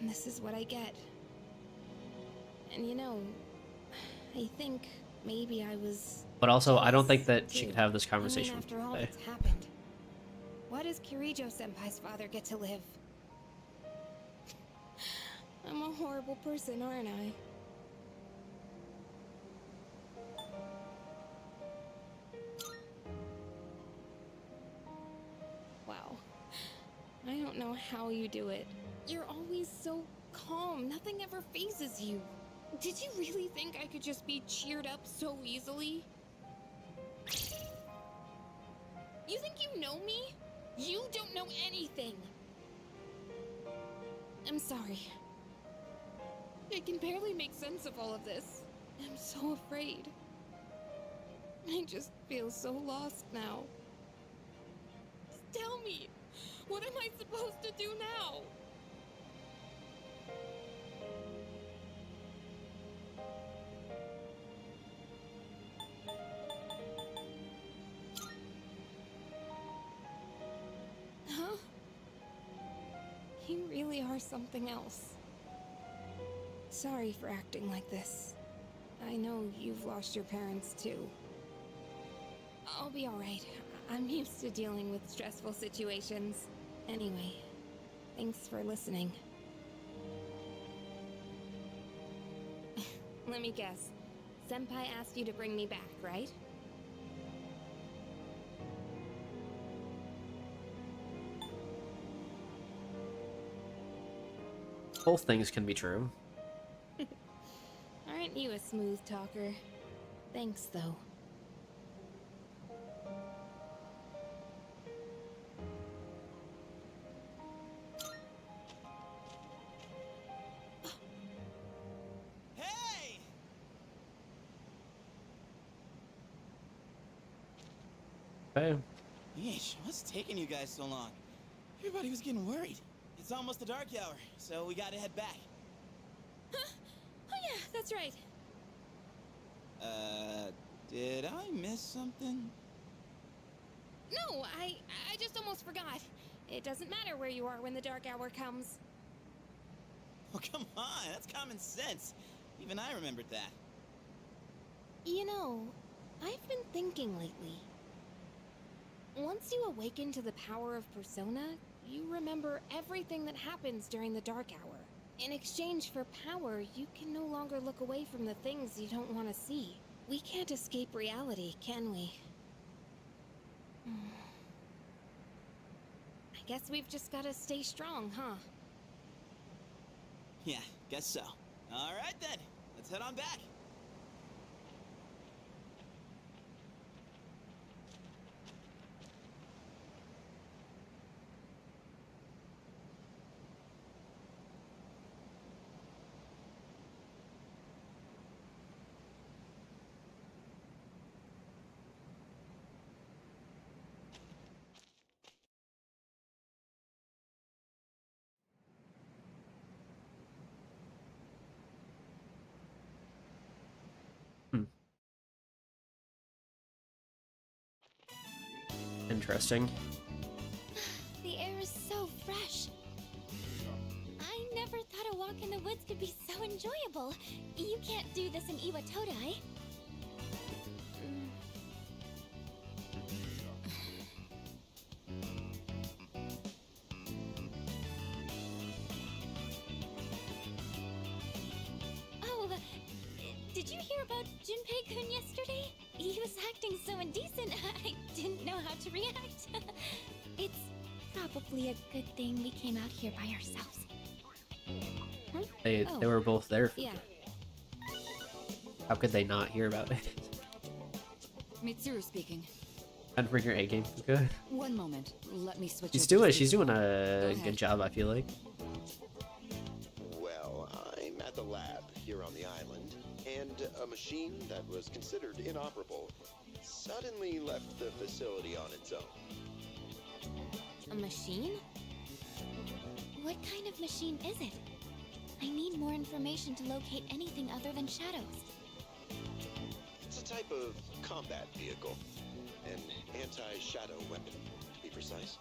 And this is what I get. And you know, I think maybe I was... But also, I don't think that she could have this conversation after all today. that's happened, why does Kirijo-senpai's father get to live? I'm a horrible person, aren't I? Wow. I don't know how you do it. You're always so calm. Nothing ever phases you. Did you really think I could just be cheered up so easily? You think you know me? You don't know anything. I'm sorry. I can barely make sense of all of this. I'm so afraid. I just feel so lost now. Just tell me, what am I supposed to do now? Huh? You really are something else. Sorry for acting like this. I know you've lost your parents too. I'll be alright. I'm used to dealing with stressful situations. Anyway, thanks for listening. Let me guess. Senpai asked you to bring me back, right? Both things can be true. Aren't you a smooth talker? Thanks, though. Hey! Okay. Yeesh, what's taking you guys so long? Everybody was getting worried. It's almost the dark hour, so we gotta head back. Huh? Oh yeah, that's right. Did I miss something? No, I just almost forgot. It doesn't matter where you are when the dark hour comes. Oh, come on, that's common sense. Even I remembered that. You know, I've been thinking lately. Once you awaken to the power of Persona, you remember everything that happens during the dark hour. In exchange for power, you can no longer look away from the things you don't want to see. We can't escape reality, can we? I guess we've just gotta stay strong, huh? Yeah, guess so. All right then, let's head on back. Interesting. The air is so fresh. I never thought a walk in the woods could be so enjoyable. You can't do this in Iwatodai. Oh, did you hear about Junpei-kun yesterday? He was acting so indecent, I didn't know how to react. It's probably a good thing we came out here by ourselves. They were both there. Yeah. How could they not hear about it? Mitsuru speaking. And bring your A game, okay? One moment. Let me switch. She's over to doing speaker. a Go good job, I feel like. Well, I'm at the lab here on the island, and a machine that was considered inoperable suddenly left the facility on its own. A machine? What kind of machine is it? I need more information to locate anything other than shadows. It's a type of combat vehicle. An anti-shadow weapon, to be precise.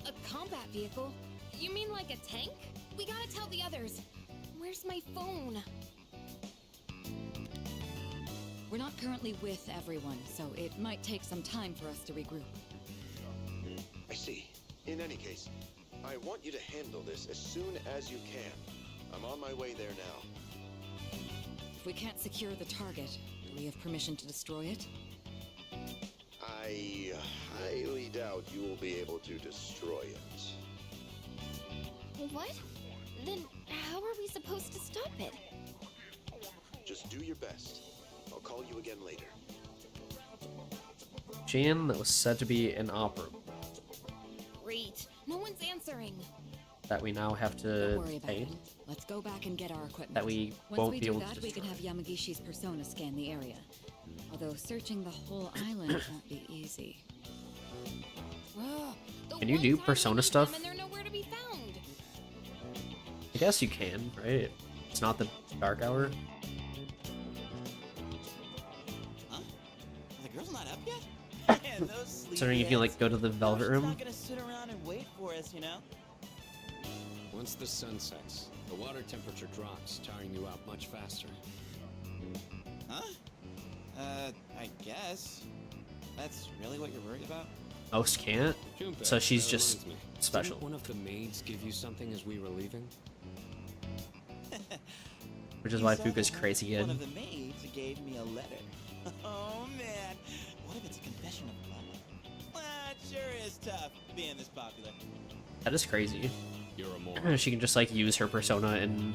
A combat vehicle? You mean like a tank? We gotta tell the others. Where's my phone? We're not currently with everyone, so it might take some time for us to regroup. I see. In any case, I want you to handle this as soon as you can. I'm on my way there now. If we can't secure the target, do we have permission to destroy it? I highly doubt you will be able to destroy it. What? Then how are we supposed to stop it? Just do your best. I'll call you again later. Jan that was said to be inoperable. Great. No one's answering. That we now have Don't to worry about pay. it. Let's go back and get our equipment. That we Once won't we be do able that, to we can have Yamagishi's persona scan the area. Although searching the whole island won't be easy. Can you do persona stuff? And they're nowhere to be found. I guess you can, right? It's not the dark hour. Huh? The girl's not up yet? Man, those Considering you can like go to the velvet She's room. not gonna sit around and wait for us, you know? Once the sun sets, the water temperature drops, tiring you out much faster. Huh? I guess. That's really what you're worried about? Most can't. Junpei, So she's that just reminds me. special. Didn't one of the maids give you something as we were leaving? Which is You why saw Fuka's that crazy One again. of the maids gave me a letter. Oh man, what if it's a confession of love? Well, it sure is tough being this popular. That is crazy. You're a moron. She can just like use her persona in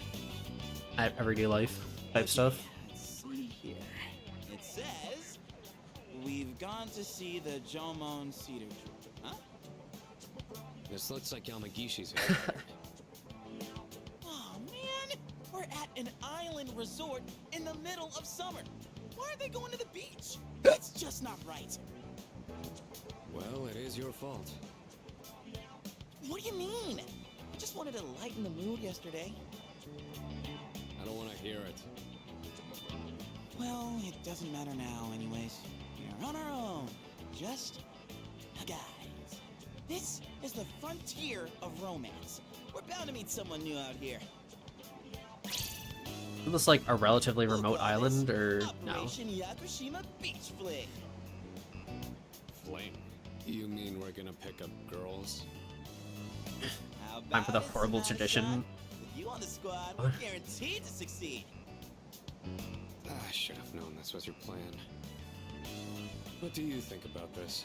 everyday life type stuff. Let's see here. It says, we've gone to see the Jomon Cedar Tree. Huh? This looks like Yamagishi's here. Oh man, we're at an island resort in the middle of summer. Why are they going to the beach? That's just not right. Well, it is your fault. What do you mean? I just wanted to lighten the mood yesterday. I don't want to hear it. Well, it doesn't matter now anyways. We're on our own. Just guys. This is the frontier of romance. We're bound to meet someone new out here. Isn't this like a relatively remote island or no? Operation Yakushima Beach Fling. Flame. You mean we're gonna pick up girls? How Time for the about it, horrible Smash tradition. Shot? With you on the squad, we're guaranteed to succeed. I should have known this was your plan. What do you think about this?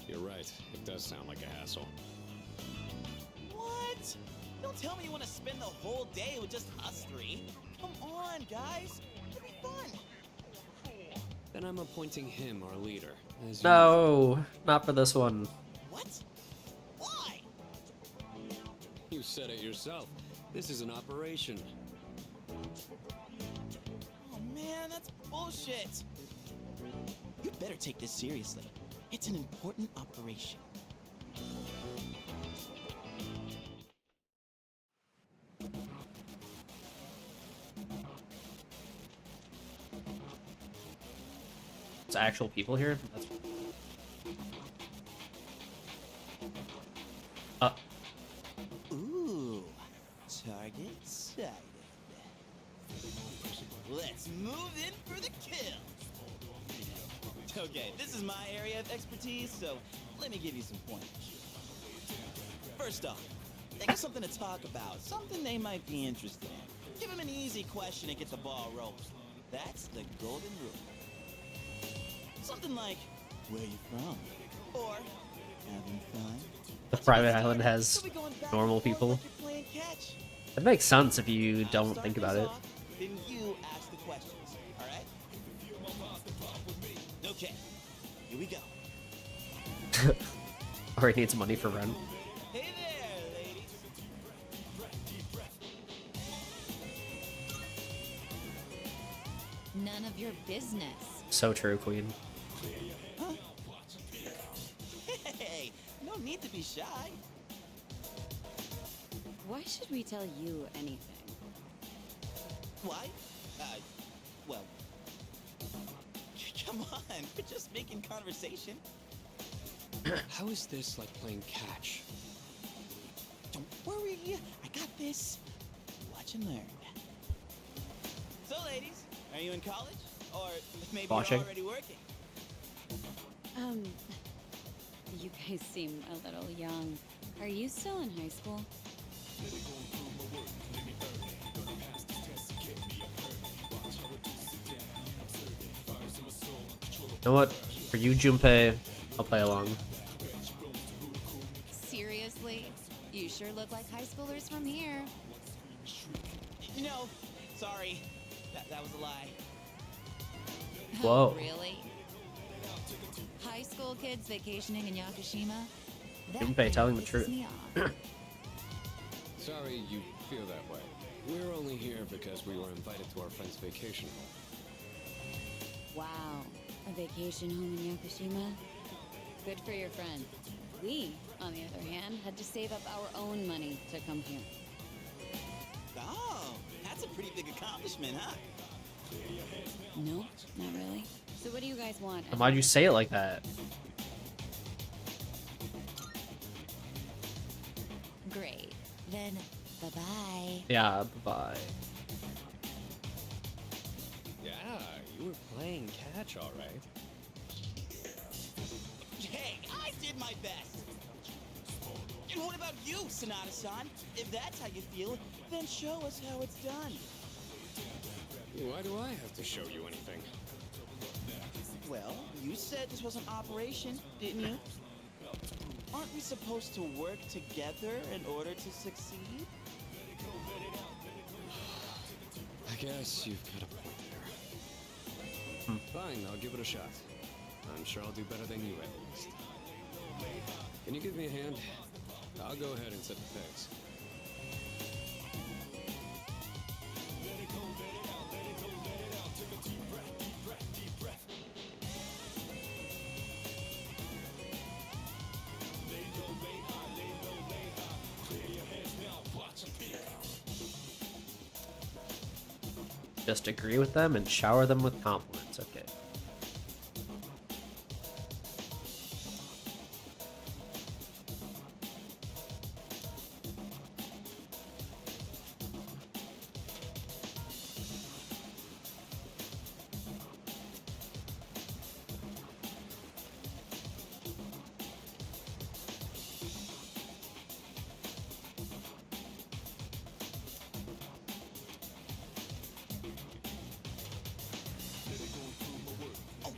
You're right. It does sound like a hassle. What? Don't tell me you want to spend the whole day with just us three. Come on, guys. It'll be fun. Then I'm appointing him our leader. As No, not for this one. What? Why? You said it yourself. This is an operation. Oh man, that's bullshit. You better take this seriously. It's an important operation. It's actual people here. That's... Ooh, target sighted. Let's move in for the kill. Okay, this is my area of expertise, so let me give you some pointers. First off, think of something to talk about, something they might be interested in. Give them an easy question and get the ball rolling. That's the golden rule. Something like, where you from? Or, Having fun? The private island has normal people. Playing catch. It makes sense if you don't think about it. Then you ask the questions, all right? Okay, here we go. Or he needs money for rent. Hey there, ladies. None of your business. So true, Queen. Huh? Hey, no need to be shy. Why should we tell you anything? Why? Well, come on, we're just making conversation. How is this like playing catch? Don't worry, I got this. Watch and learn. So, ladies, are you in college? Or maybe Watching. you're already working? You guys seem a little young. Are you still in high school? You know what? For you, Junpei, I'll play along. Seriously? You sure look like high schoolers from here. No, sorry. That was a lie. Whoa. Oh, really? High school kids vacationing in Yakushima? Junpei telling the truth. Sorry you feel that way. We're only here because we were invited to our friend's vacation home. Wow. A vacation home in Yakushima? Good for your friend. We, on the other hand, had to save up our own money to come here. Oh, that's a pretty big accomplishment, huh? No, not really. So what do you guys want? And why'd you say it like that? Great. Then, bye-bye. Yeah, bye. Yeah, you were playing catch, all right. Hey, I did my best. And what about you, Sonata-san? If that's how you feel, then show us how it's done. Why do I have to show you anything? Well, you said this was an operation, didn't you? Aren't we supposed to work together in order to succeed? I guess you've got a point there. Fine, I'll give it a shot. I'm sure I'll do better than you at least. Can you give me a hand? I'll go ahead and set the pace. Just agree with them and shower them with compliments. Okay.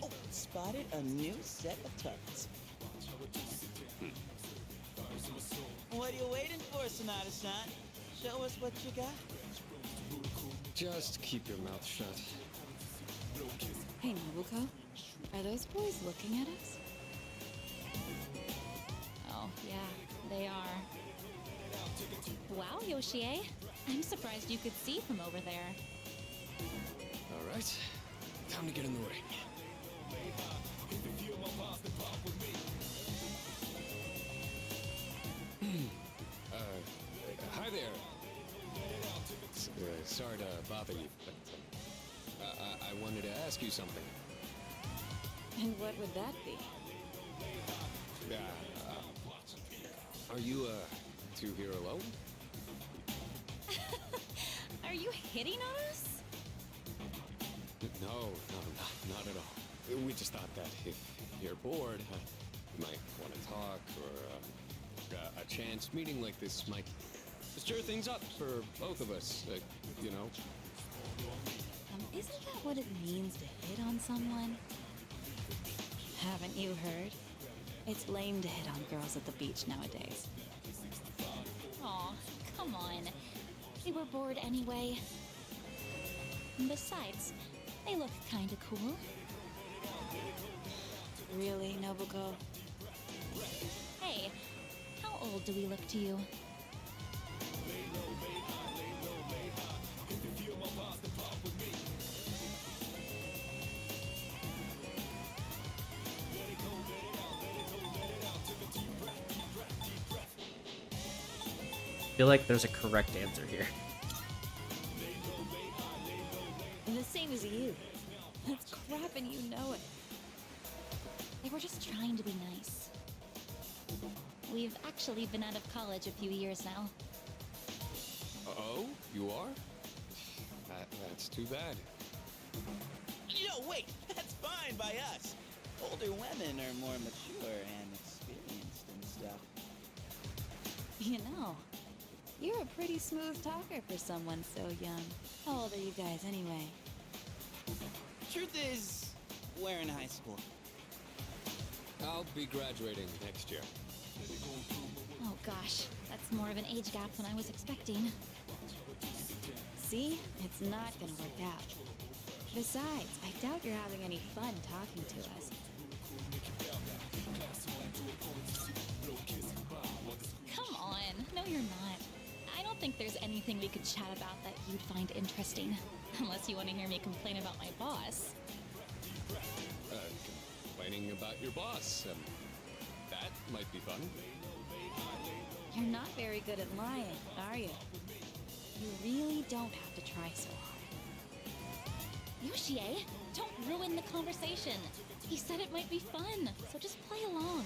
Oh, spotted a new set of tucks. What are you waiting for, Sonata-san? Show us what you got. Just keep your mouth shut. Hey, Nobuko. Are those boys looking at us? Oh, yeah, they are. Wow, Yoshie. I'm surprised you could see from over there. All right, time to get in the ring. Hi there. Sorry to bother you, but I wanted to ask you something. And what would that be? Are you two here alone? Are you hitting on us? No, not at all. We just thought that if you're bored, you might want to talk, or a chance meeting like this might stir things up for both of us, you know? Isn't that what it means to hit on someone? Haven't you heard? It's lame to hit on girls at the beach nowadays. Aw, come on. They were bored anyway. And besides, they look kinda cool. Really, Nobuko? Hey, how old do we look to you? I feel like there's a correct answer here. The same as you. That's crap and you know it. They were just trying to be nice. We've actually been out of college a few years now. Oh, you are? That's too bad. No, wait, that's fine by us. Older women are more mature and experienced and stuff. You know, you're a pretty smooth talker for someone so young. How old are you guys anyway? Truth is, we're in high school. I'll be graduating next year. Oh gosh, that's more of an age gap than I was expecting. See? It's not gonna work out. Besides, I doubt you're having any fun talking to us. Come on, no you're not. I don't think there's anything we could chat about that you'd find interesting. Unless you want to hear me complain about my boss. Complaining about your boss. That might be fun. You're not very good at lying, are you? You really don't have to try so hard. Yoshie, don't ruin the conversation. He said it might be fun, so just play along.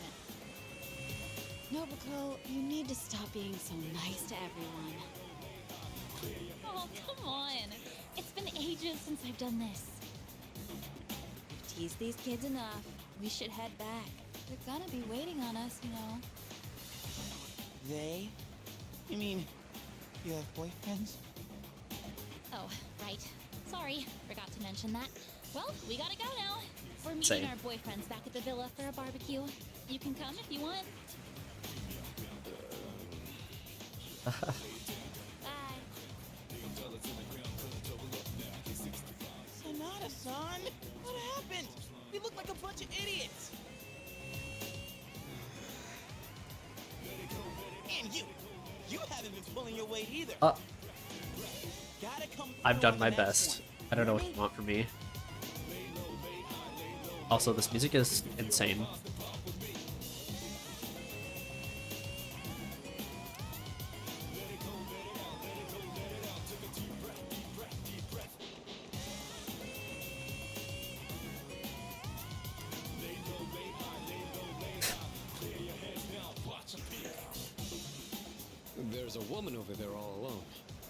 Nobuko, you need to stop being so nice to everyone. Oh, come on. It's been ages since I've done this. We've teased these kids enough. We should head back. They're gonna be waiting on us, you know. They? You mean, you have boyfriends? Oh, right. Sorry, forgot to mention that. Well, we gotta go now. We're meeting Same. our boyfriends back at the villa for a barbecue. You can come if you want. Bye. Sonata-san? What happened? We look like a bunch of idiots. And you haven't been pulling your weight either. Gotta come I've done on my the next best. one. I don't know what you want from me. Also, this music is insane. There's a woman over there all alone.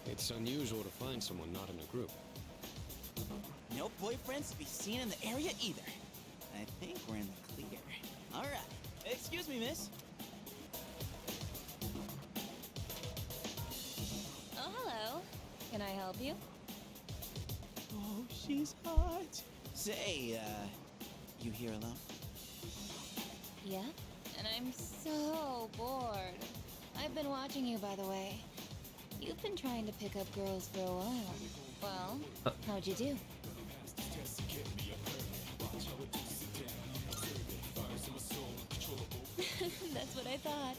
It's unusual to find someone not in a group. No boyfriends to be seen in the area either. I think we're in the clear. All right. Excuse me, miss. Oh, hello. Can I help you? Oh, she's hot. Say, you here alone? Yeah? And I'm so bored. I've been watching you, by the way. You've been trying to pick up girls for a while. Well, how'd you do? That's what I thought.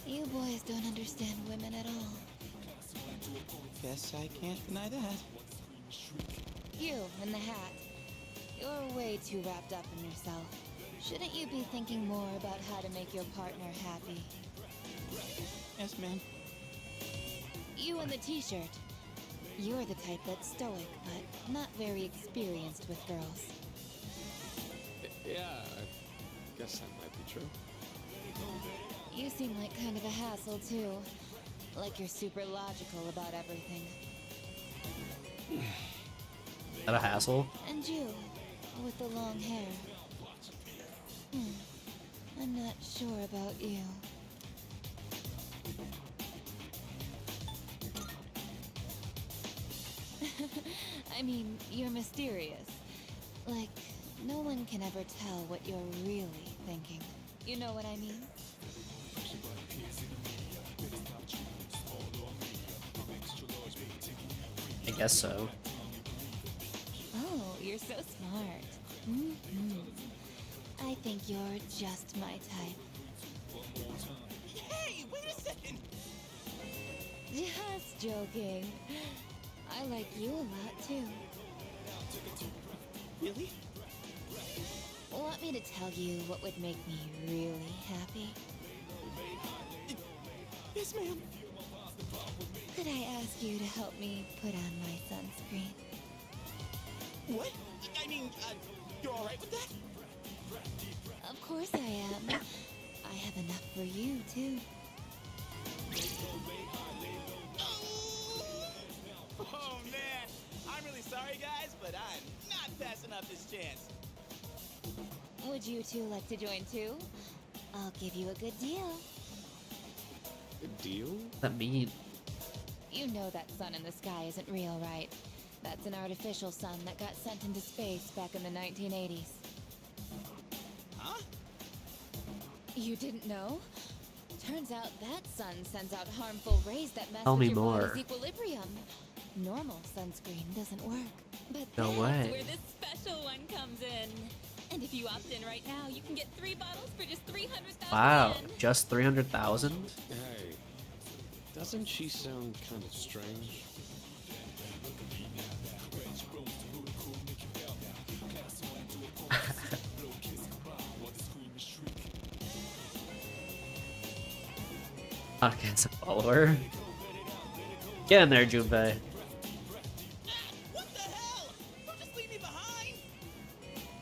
You boys don't understand women at all. Guess I can't deny that. You in the hat. You're way too wrapped up in yourself. Shouldn't you be thinking more about how to make your partner happy? Yes, ma'am. You in the t-shirt. You're the type that's stoic, but not very experienced with girls. Yeah, I guess that might be true. You seem like kind of a hassle, too. Like you're super logical about everything. Is that a hassle? And you, with the long hair. I'm not sure about you. I mean, you're mysterious. Like, no one can ever tell what you're really thinking. You know what I mean? I guess so. Oh, you're so smart. I think you're just my type. Hey, wait a second! Just joking. I like you a lot too. Really? Want me to tell you what would make me really happy? Yes, ma'am. Could I ask you to help me put on my sunscreen? What? I mean, you're alright with that? Of course I am. I have enough for you, too. Oh, man. I'm really sorry, guys, but I'm not passing up this chance. Would you two like to join too? I'll give you a good deal. A deal? What that mean? You know that sun in the sky isn't real, right? That's an artificial sun that got sent into space back in the 1980s. Huh? You didn't know? Turns out that sun sends out harmful rays that mess Tell with me your more. body's equilibrium. Normal sunscreen doesn't work. But No that's way. Where this special one comes in. And if you opt in right now, you can get 3 bottles for just 300,000 Wow, yen. just 300,000? Hey, doesn't she sound kind of strange? Podcast follower. Get in there, Junpei. What the hell? Don't just leave me behind!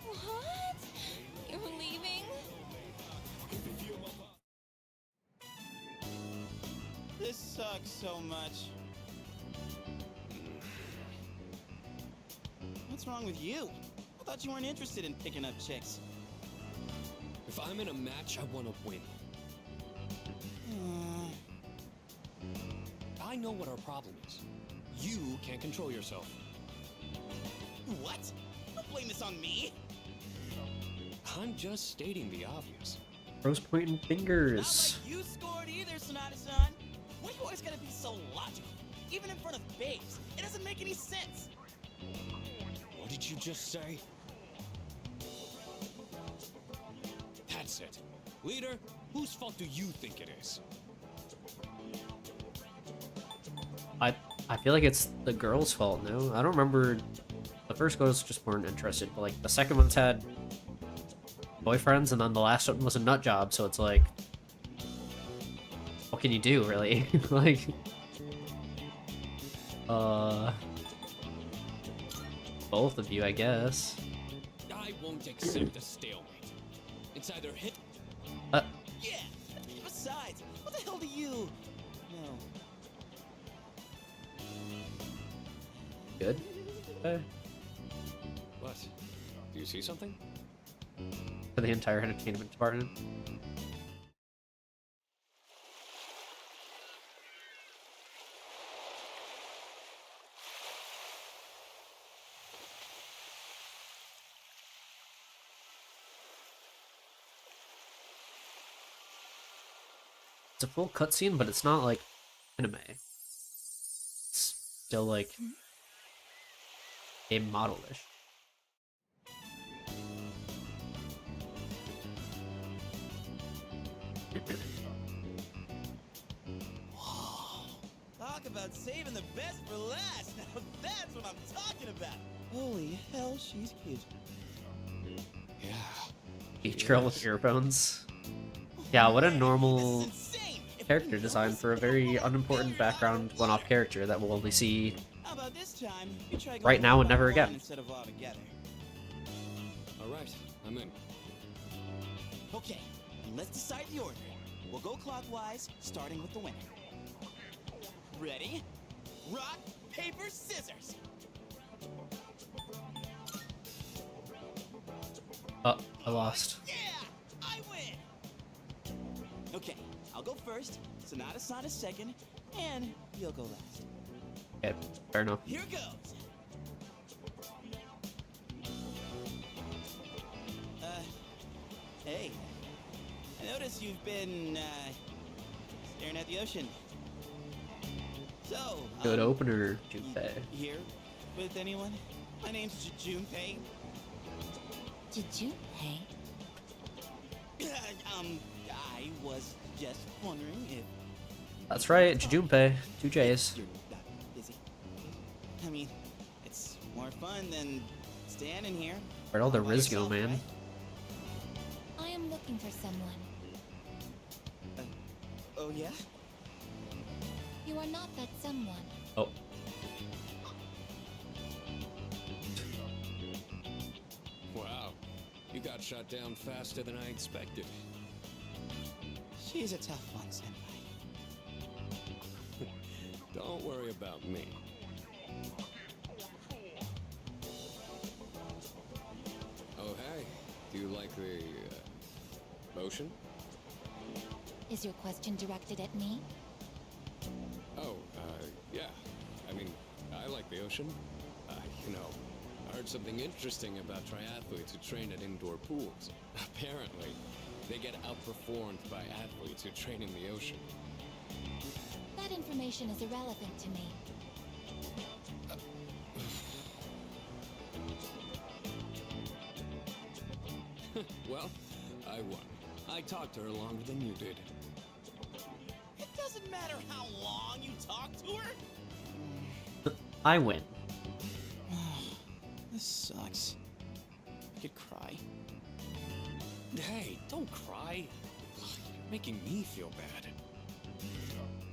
What? You're leaving? This sucks so much. What's wrong with you? I thought you weren't interested in picking up chicks. If I'm in a match, I want to win. I know what our problem is. You can't control yourself. What? Don't blame this on me. I'm just stating the obvious. Bro's pointing fingers. Not like you scored either, Sonata-san. Why you always gotta be so logical? Even in front of babes. It doesn't make any sense. What did you just say? That's it. Leader, whose fault do you think it is? I feel like it's the girl's fault, no? I don't remember. The first girls just weren't interested, but like the second one's had boyfriends, and then the last one was a nut job, so it's like, what can you do, really? Like, both of you, I guess. I won't accept a stalemate. It's either hit. Yeah. Besides, what the hell do you know? Good. Okay. What? Do you see something? For the entire entertainment department. It's a full cutscene, but it's not like anime. It's still like game model-ish. Talk about saving the best for last. Now that's what I'm talking about. Holy hell, she's cute. Yeah. Beach girl with earphones. Yeah, what a normal character design for a very unimportant background one-off character that we'll only see How about this time? You try going right now one and by never one again. Instead of all together. All right, I'm in. Okay, and let's decide the order. We'll go clockwise, starting with the winner. Ready? Rock, paper, scissors. Oh, I lost. Yeah, I win. Okay, I'll go first. Sonata-san is second, and you'll go last. Okay, fair enough. Here goes. Hey. notice you've been, staring at the ocean. So, Good opener, Junpei. Here with anyone? My name's Junpei. Junpei? I was just wondering if... That's right, Junpei. 2 J's. You're not busy. I mean, it's more fun than standing here. Where'd all the by Riz go, yourself, man? right? I am looking for someone. Oh, yeah? You are not that someone. Oh. Wow, you got shot down faster than I expected. She's a tough one, Senpai. Don't worry about me. Oh, hey. Do you like the ocean? Is your question directed at me? Oh, yeah. I mean, I like the ocean. You know, I heard something interesting about triathletes who train at indoor pools. Apparently, they get outperformed by athletes who train in the ocean. That information is irrelevant to me. Well, I won. I talked to her longer than you did. It doesn't matter how long you talk to her. I win. This sucks. I could cry. Hey, don't cry. You're making me feel bad.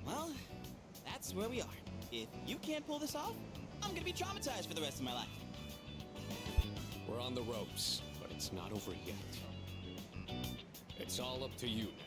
Well, that's where we are. If you can't pull this off, I'm gonna be traumatized for the rest of my life. We're on the ropes, but it's not over yet. It's all up to you now.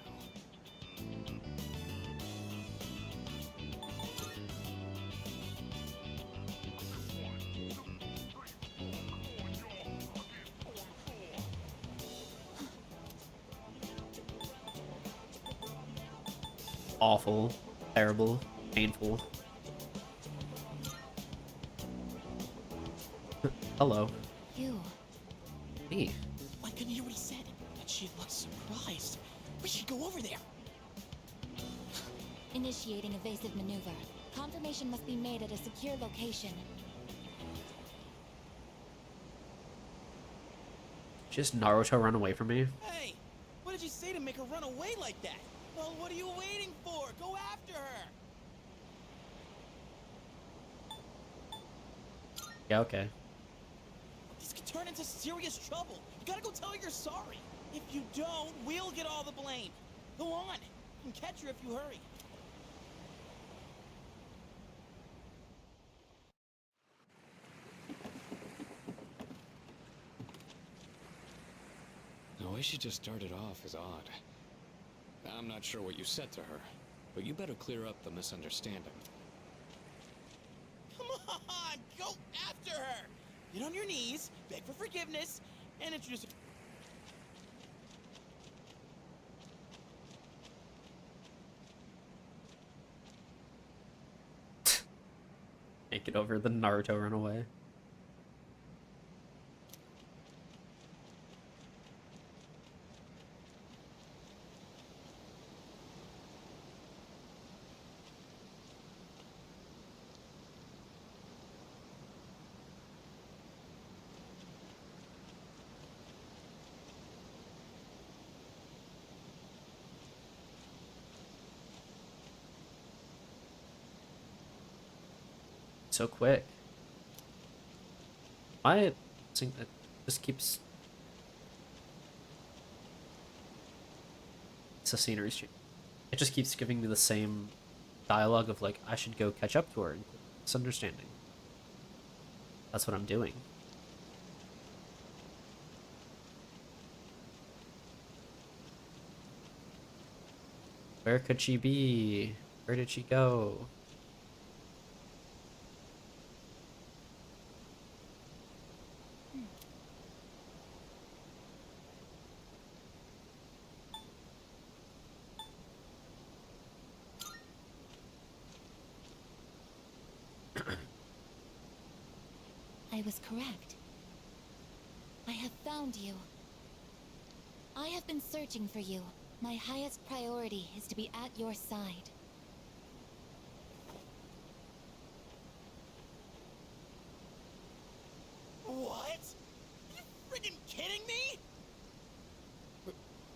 Awful, terrible, painful. Hello. You. Me. I couldn't hear what he said, but she looks surprised. We should go over there. Initiating evasive maneuver. Confirmation must be made at a secure location. Just Naruto run away from me? Hey, what did you say to make her run away like that? Well, what are you waiting for? Go after her! Yeah, okay. This could turn into serious trouble. You gotta go tell her you're sorry. If you don't, we'll get all the blame. Go on. You can catch her if you hurry. The way she just started off is odd. I'm not sure what you said to her, but you better clear up the misunderstanding. Come on, go after her. Get on your knees, beg for forgiveness, and introduce her. Can't get over the Naruto run away. So quick. I think that just keeps. It's a scenery stream. It just keeps giving me the same dialogue of like I should go catch up to her and misunderstanding. That's what I'm doing. Where could she be? Where did she go? I was correct. I have found you. I have been searching for you. My highest priority is to be at your side. What? Are you friggin' kidding me?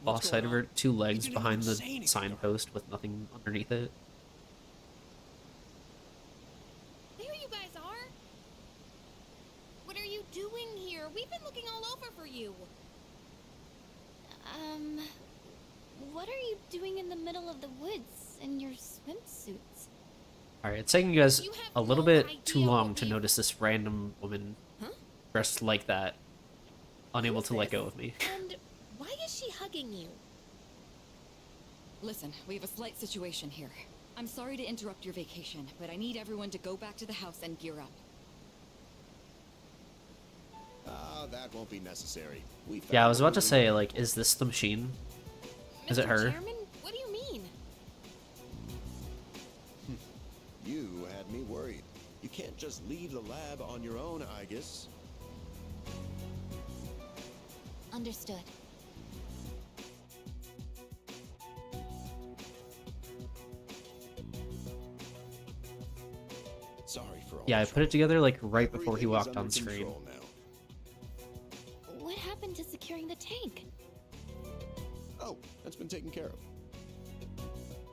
Lost sight of her 2 legs didn't behind even the say anything. signpost with nothing underneath it. There you guys are! What are you doing here? We've been looking all over for you. What are you doing in the middle of the woods in your swimsuits? Alright, it's taking you guys a little bit too long to notice this random woman dressed like that, unable to let go of me. And why is she hugging you? Listen, we have a slight situation here. I'm sorry to interrupt your vacation, but I need everyone to go back to the house and gear up. That won't be necessary. Yeah, I was about to say, like, is this the machine? Is it her? Chairman, what do you mean? You had me worried. You can't just leave the lab on your own, I guess. Understood. Sorry for all Yeah, I the put it together, like, right trouble. before he Everything is walked under on screen. control now. What happened to securing the tank? Oh, that's been taken care of.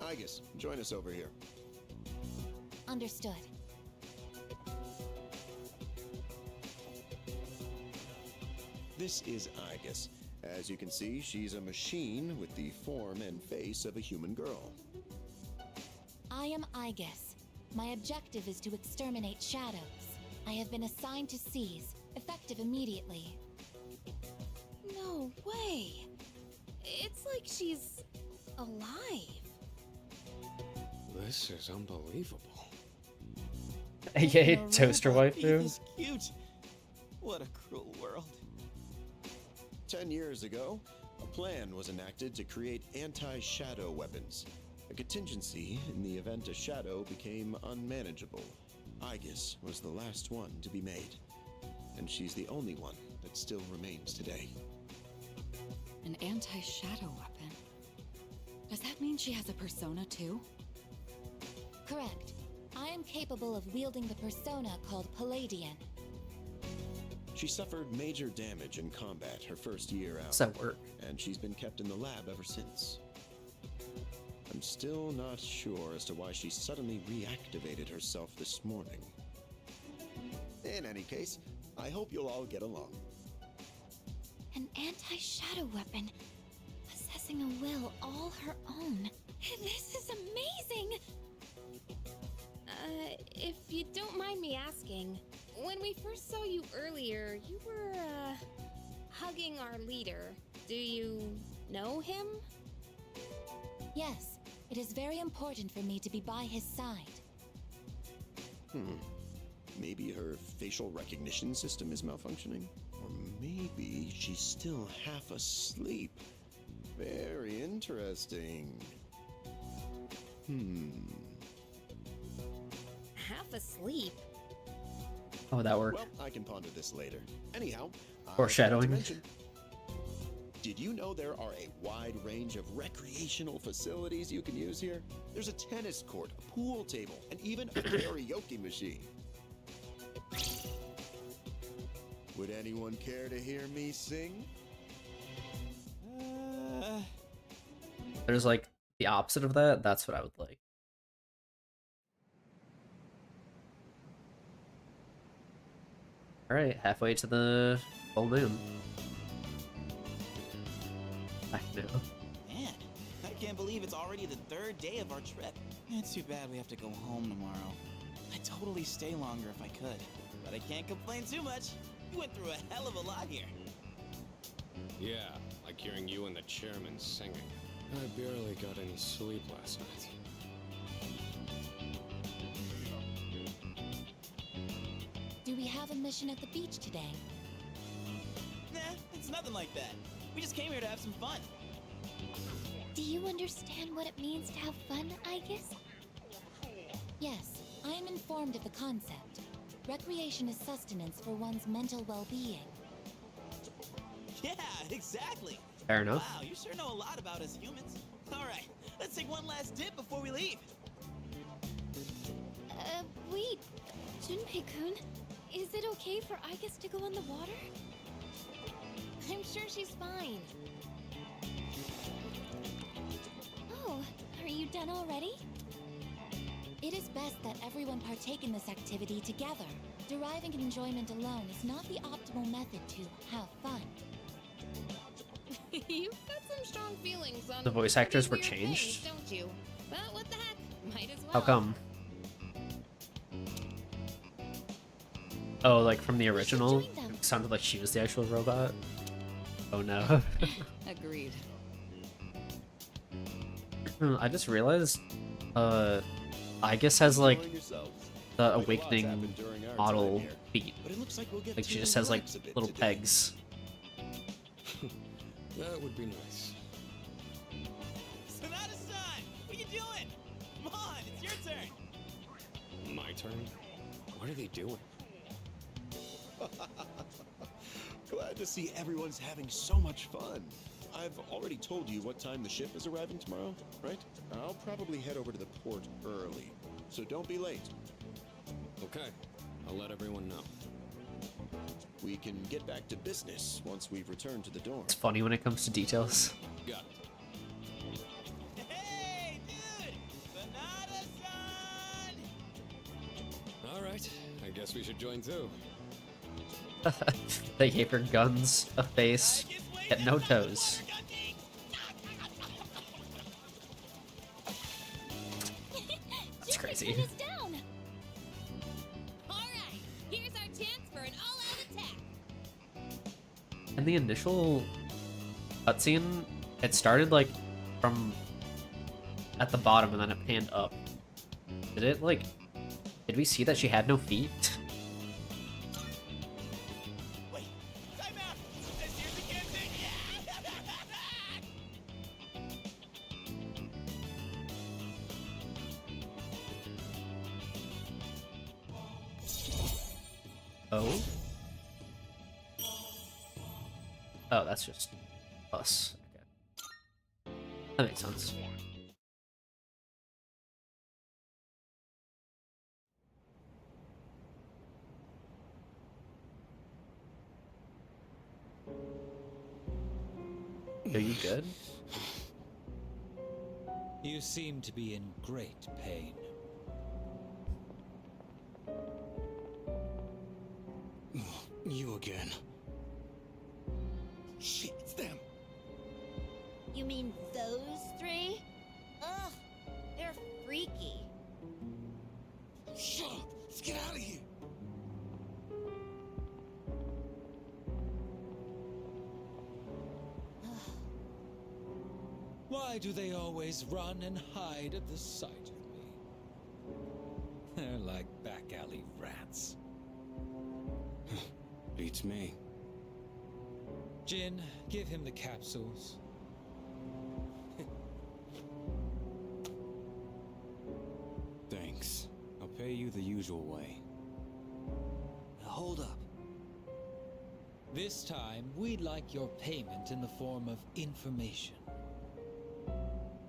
Igus, join us over here. Understood. This is Igus. As you can see, she's a machine with the form and face of a human girl. I am Igus. My objective is to exterminate shadows. I have been assigned to seize, effective immediately. No way. It's like she's alive. This is unbelievable. AKA toaster waifu. He's cute. What a cruel world. 10 years ago, a plan was enacted to create anti-shadow weapons. A contingency in the event a shadow became unmanageable. Igus was the last one to be made. And she's the only one that still remains today. An anti-shadow weapon? Does that mean she has a persona too? Correct. I am capable of wielding the persona called Palladian. She suffered major damage in combat her first year out. Does that work? And she's been kept in the lab ever since. I'm still not sure as to why she suddenly reactivated herself this morning. In any case, I hope you'll all get along. An anti-shadow weapon, possessing a will all her own. This is amazing! If you don't mind me asking, when we first saw you earlier, you were, hugging our leader. Do you know him? Yes, it is very important for me to be by his side. Maybe her facial recognition system is malfunctioning? Or maybe she's still half asleep. Very interesting. Half asleep? Oh, that worked. Well, I can ponder this later. Anyhow, Foreshadowing. I forgot to mention, did you know there are a wide range of recreational facilities you can use here? There's a tennis court, a pool table, and even a karaoke machine. Would anyone care to hear me sing? There's, like, the opposite of that. That's what I would like. Alright, halfway to the full moon. I know. Man, I can't believe it's already the 3rd day of our trip. It's too bad we have to go home tomorrow. I'd totally stay longer if I could, but I can't complain too much. We went through a hell of a lot here. Yeah, like hearing you and the chairman singing. I barely got any sleep last night. Do we have a mission at the beach today? Nah, it's nothing like that. We just came here to have some fun. Do you understand what it means to have fun, Igus? Yes, I am informed of the concept. Recreation is sustenance for one's mental well-being. Yeah, exactly. Fair enough. Wow, you sure know a lot about us humans. All right, let's take one last dip before we leave. Wait. Junpei-kun, is it okay for Eikth to go in the water? I'm sure she's fine. Oh, are you done already? It is best that everyone partake in this activity together. Deriving enjoyment alone is not the optimal method to have fun. You've got some strong feelings on The voice actors were weird changed? things, don't you? But what the heck? Might as well. How come? Oh, like from the original? It sounded like she was the actual robot. Oh no. Agreed. I just realized, I guess has like the awakening model feet. Like she just has like little pegs. That would be nice. Sonata-san, what you doing? Come on, it's your turn. My turn? What are they doing? Glad to see everyone's having so much fun. I've already told you what time the ship is arriving tomorrow, right? I'll probably head over to the port early, so don't be late. Okay, I'll let everyone know. We can get back to business once we've returned to the dorm. It's funny when it comes to details. Got it. Hey, dude! Sonata-san! All right, I guess we should join too. They gave her guns, a face, yet no toes. That's crazy. Junpei-kun is down. Alright, here's our chance for an all-out attack. In the initial cutscene, it started like from at the bottom and then it panned up. Did we see that she had no feet? Wait, time out! This here's the campaign! Oh? Oh, that's just us. Okay. That makes sense. Are you good? You seem to be in great pain. You again. Shit, it's them. You mean those three? Ugh, they're freaky. Shut up! Let's get out of here! Why do they always run and hide at the sight of me? They're like back alley rats. Beats me. Jin, give him the capsules. Thanks. I'll pay you the usual way. Hold up. This time, we'd like your payment in the form of information.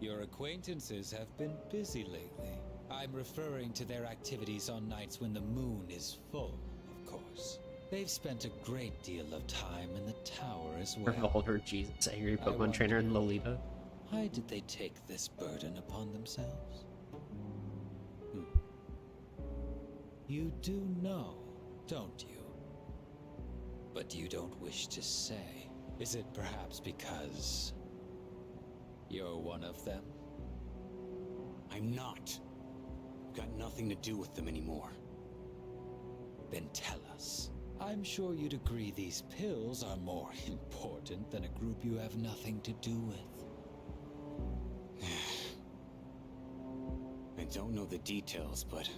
Your acquaintances have been busy lately. I'm referring to their activities on nights when the moon is full, of course. They've spent a great deal of time in the tower as well. Revolve her Jesus, angry Pokemon trainer and Lolita. Why did they take this burden upon themselves? You do know, don't you? But you don't wish to say. Is it perhaps because you're one of them? I'm not. Got nothing to do with them anymore. Then tell us. I'm sure you'd agree these pills are more important than a group you have nothing to do with. I don't know the details, but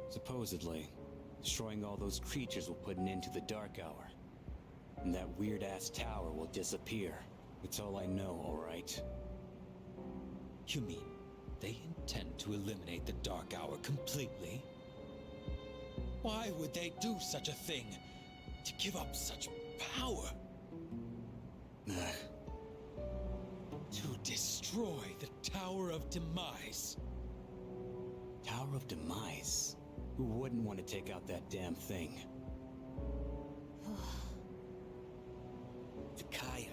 supposedly, destroying all those creatures will put an end to the Dark Hour. And that weird-ass tower will disappear. It's all I know, alright? You mean they intend to eliminate the Dark Hour completely? Why would they do such a thing? To give up such power? destroy the Tower of Demise. Tower of Demise? Who wouldn't want to take out that damn thing? Takaya.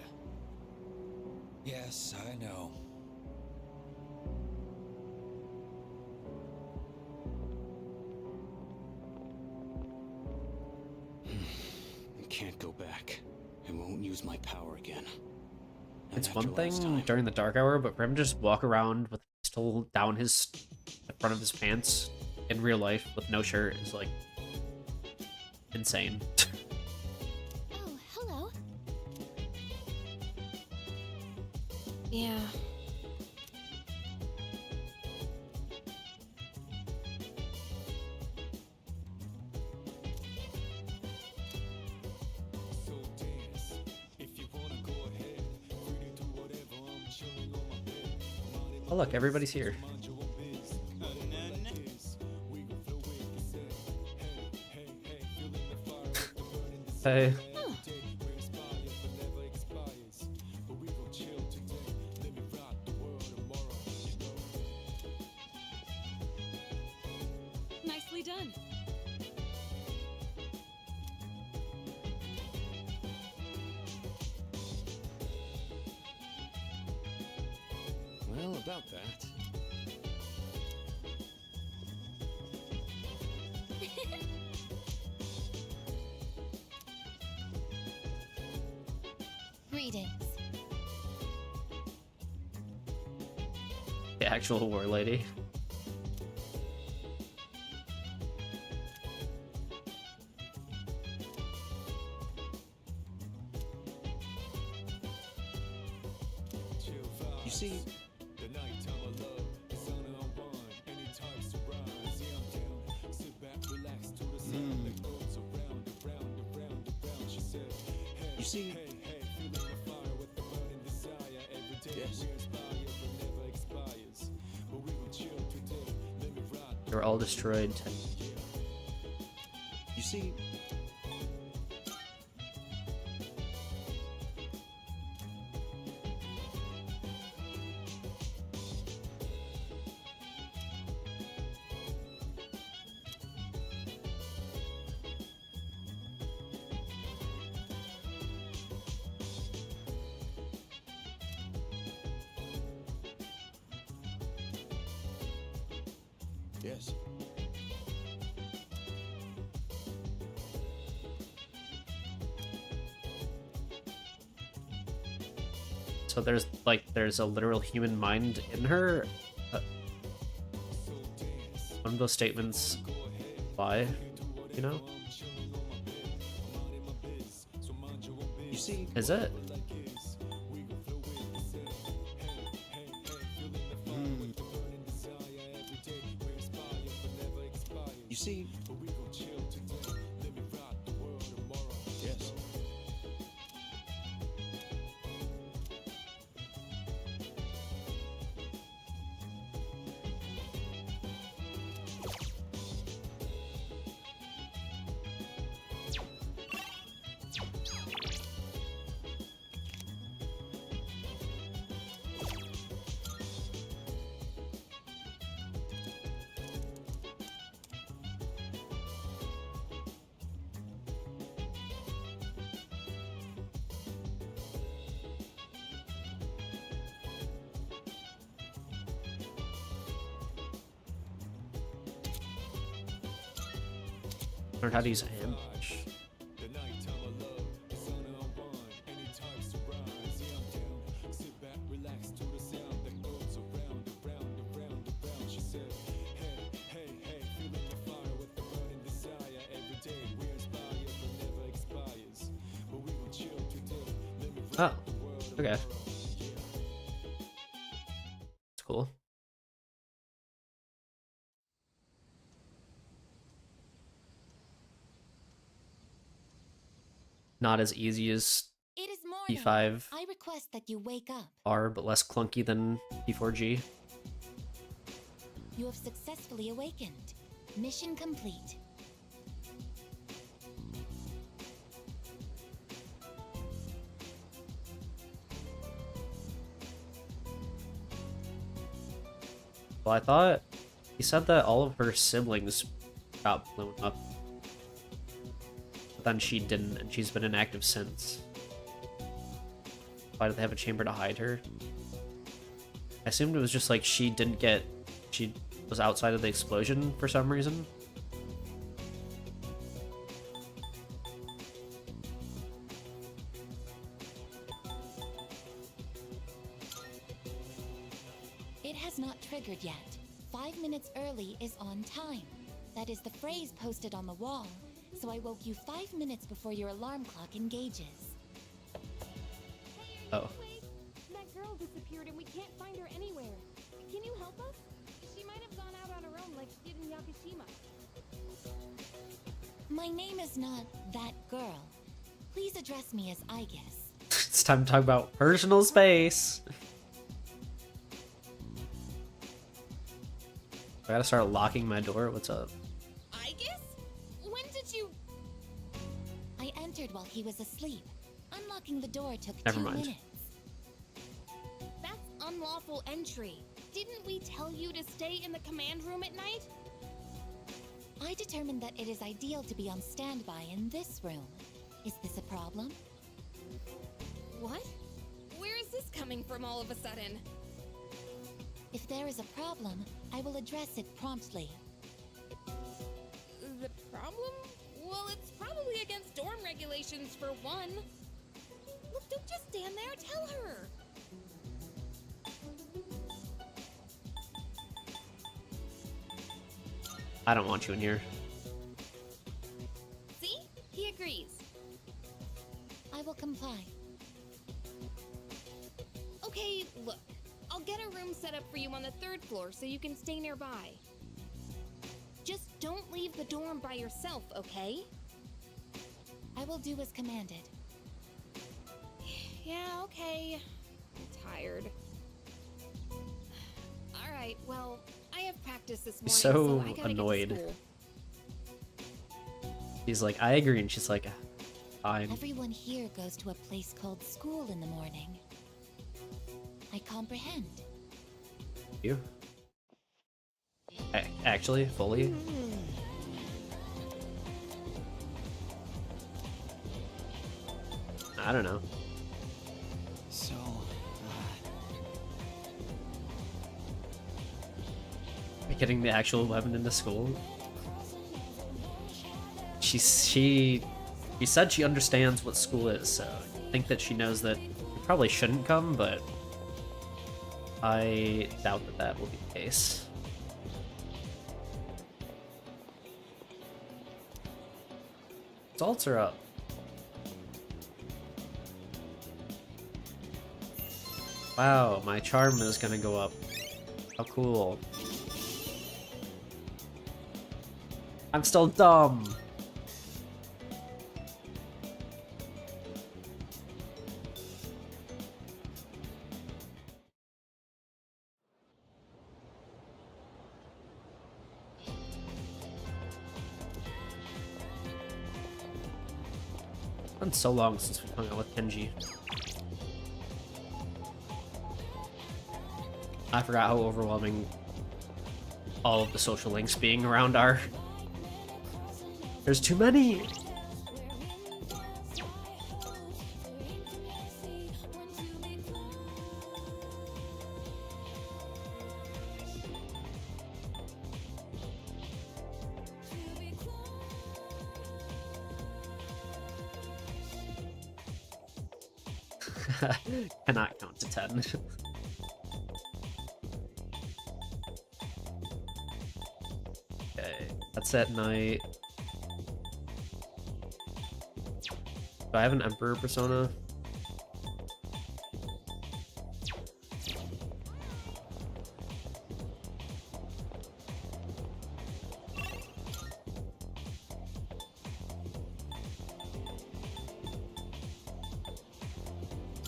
Yes, I know. I can't go back. I won't use my power again. It's one thing during the dark hour, but for him to just walk around with a pistol down the front of his pants in real life with no shirt is like insane. Oh, hello. Yeah. Oh look, everybody's here. Hey. Nicely done. Well, about that. Greetings. The actual war lady. You see, you see, yes. They were all destroyed. You see, yes. So there's a literal human mind in her. One of those statements lie, you know? You see, Is it? you see, yes. Learn how to use ambush. Oh, okay. It's cool. Not as easy as It is morning. P5 I request that you wake up. R, but less clunky than P4G. You have successfully awakened. Mission complete. Well, I thought he said that all of her siblings got blown up. But then she didn't, and she's been inactive since. Why did they have a chamber to hide her? I assumed it was just like she was outside of the explosion for some reason. It has not triggered yet. 5 minutes early is on time. That is the phrase posted on the wall, so I woke you 5 minutes before your alarm clock engages. Oh. That girl disappeared and we can't find her anywhere. Can you help us? She might have gone out on her own like she did in Yakushima. My name is not that girl. Please address me as I guess. It's time to talk about personal space. I gotta start locking my door. What's up? I guess? When did you... I entered while he was asleep. Unlocking the door took Never 2 mind. minutes. That's unlawful entry. Didn't we tell you to stay in the command room at night? I determined that it is ideal to be on standby in this room. Is this a problem? What? Where is this coming from all of a sudden? If there is a problem, I will address it promptly. The problem? Well, it's probably against dorm regulations for one. Look, don't just stand there, tell her! I don't want you in here. See? He agrees. I will comply. Okay, look. I'll get a room set up for you on the 3rd floor so you can stay nearby. Just don't leave the dorm by yourself, okay? I will do as commanded. Yeah, okay. I'm tired. Alright, well, I have practice this morning, He's so so I gotta annoyed. get to school. He's like, I agree, and she's like, fine. Everyone here goes to a place called school in the morning. I comprehend. You? Actually, fully? I don't know. So, Getting the actual weapon into school. She said she understands what school is, so I think that she knows that you probably shouldn't come, but I doubt that that will be the case. Results are up. Wow, my charm is gonna go up. How cool. I'm still dumb. It's been so long since we hung out with Kenji. I forgot how overwhelming all of the social links being around are. There's too many! Cannot count to 10. Okay, that's at night. Do I have an Emperor persona?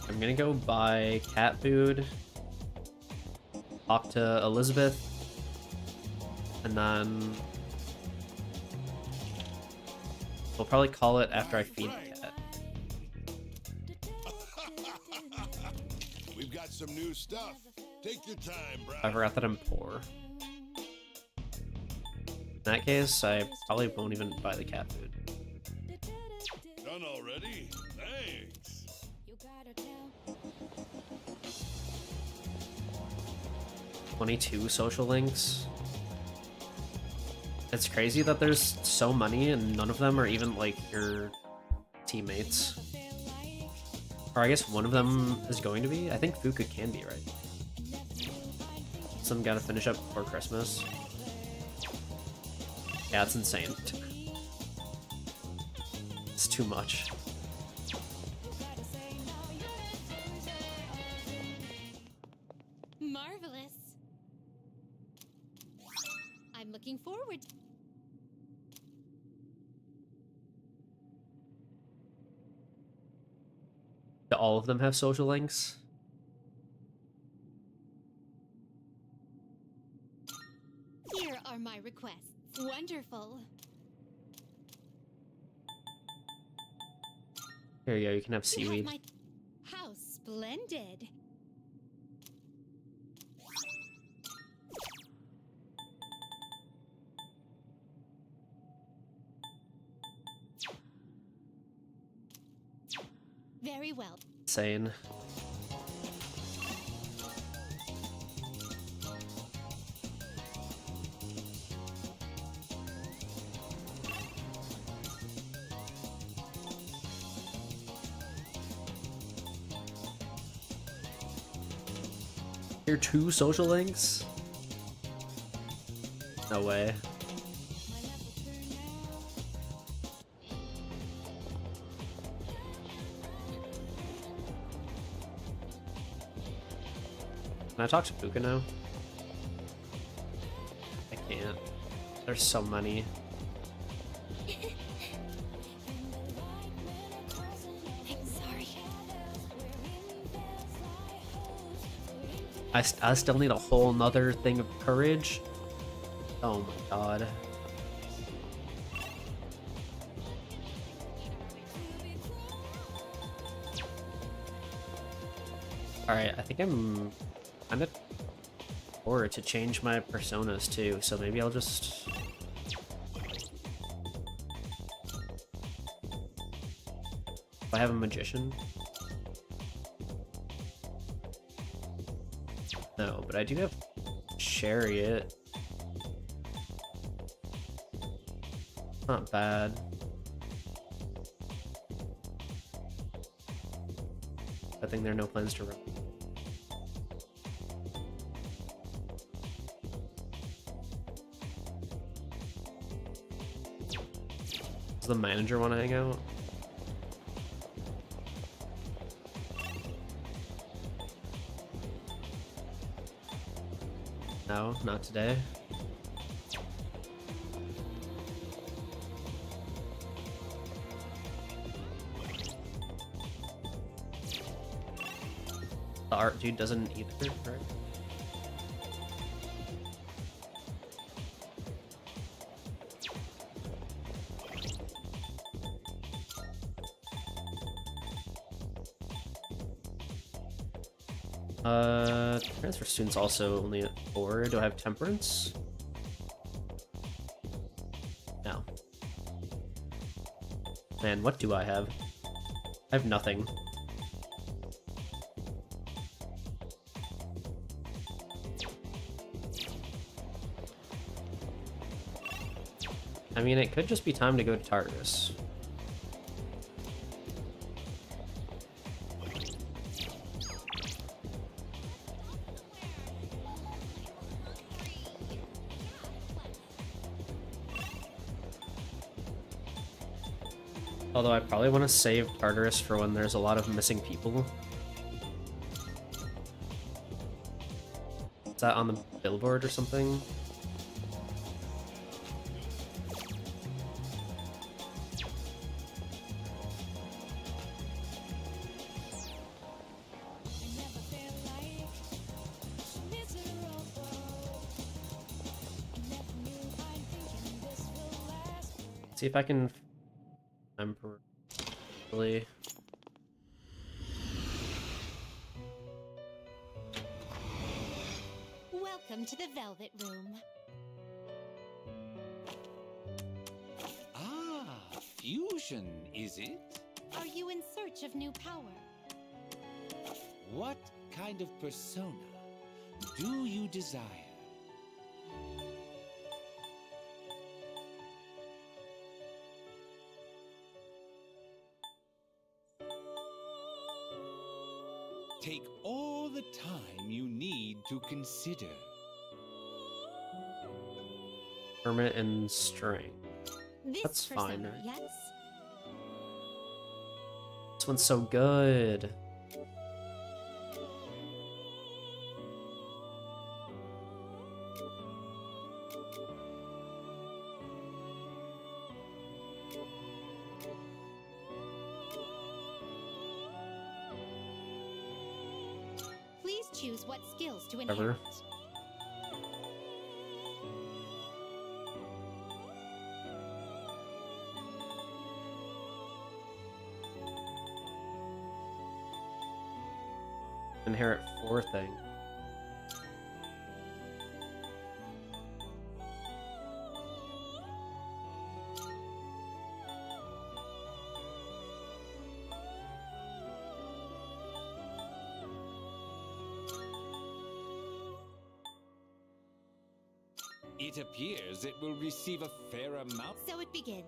I'm gonna go buy cat food, talk to Elizabeth, and then we'll probably call it after I feed the cat. We've got some new stuff. Take your time, bro. I forgot that I'm poor. that case, I probably won't even buy the cat food. Done already? Thanks. 22 social links. It's crazy that there's so many and none of them are even like your teammates. Or I guess one of them is going to be. I think Fuka can be, right? Some gotta finish up before Christmas. Yeah, it's insane. It's too much. Marvelous. I'm looking forward. Do all of them have social links? Here are my requests. Wonderful. Here you go, you can have You have seaweed. my... How splendid. Very well. Insane. Here 2 social links? No way. Can I talk to Puka now? I can't. There's so many. I'm sorry. I still need a whole nother thing of courage. Oh my god. Alright, I think I'm kind of bored to change my personas too, so maybe I'll just... If I have a magician? No, but I do have chariot. Not bad. I think there are no plans to run. Does the manager want to hang out? No, not today. The art dude doesn't either, right? Transfer students also only at 4. Do I have temperance? No. Man, what do I have? I have nothing. I mean, it could just be time to go to Tartarus. Although I probably want to save Tartarus for when there's a lot of missing people. Is that on the billboard or something? See if I can temporarily. Welcome to the Velvet Room. fusion, is it? Are you in search of new power? What kind of persona do you desire? Take all the time you need to consider. Hermit and string. This That's fine, persona, right? yes? This one's so good. Please choose what skills to Ever. inherit. Inherit 4 thing. It appears it will receive a fair amount. So it begins.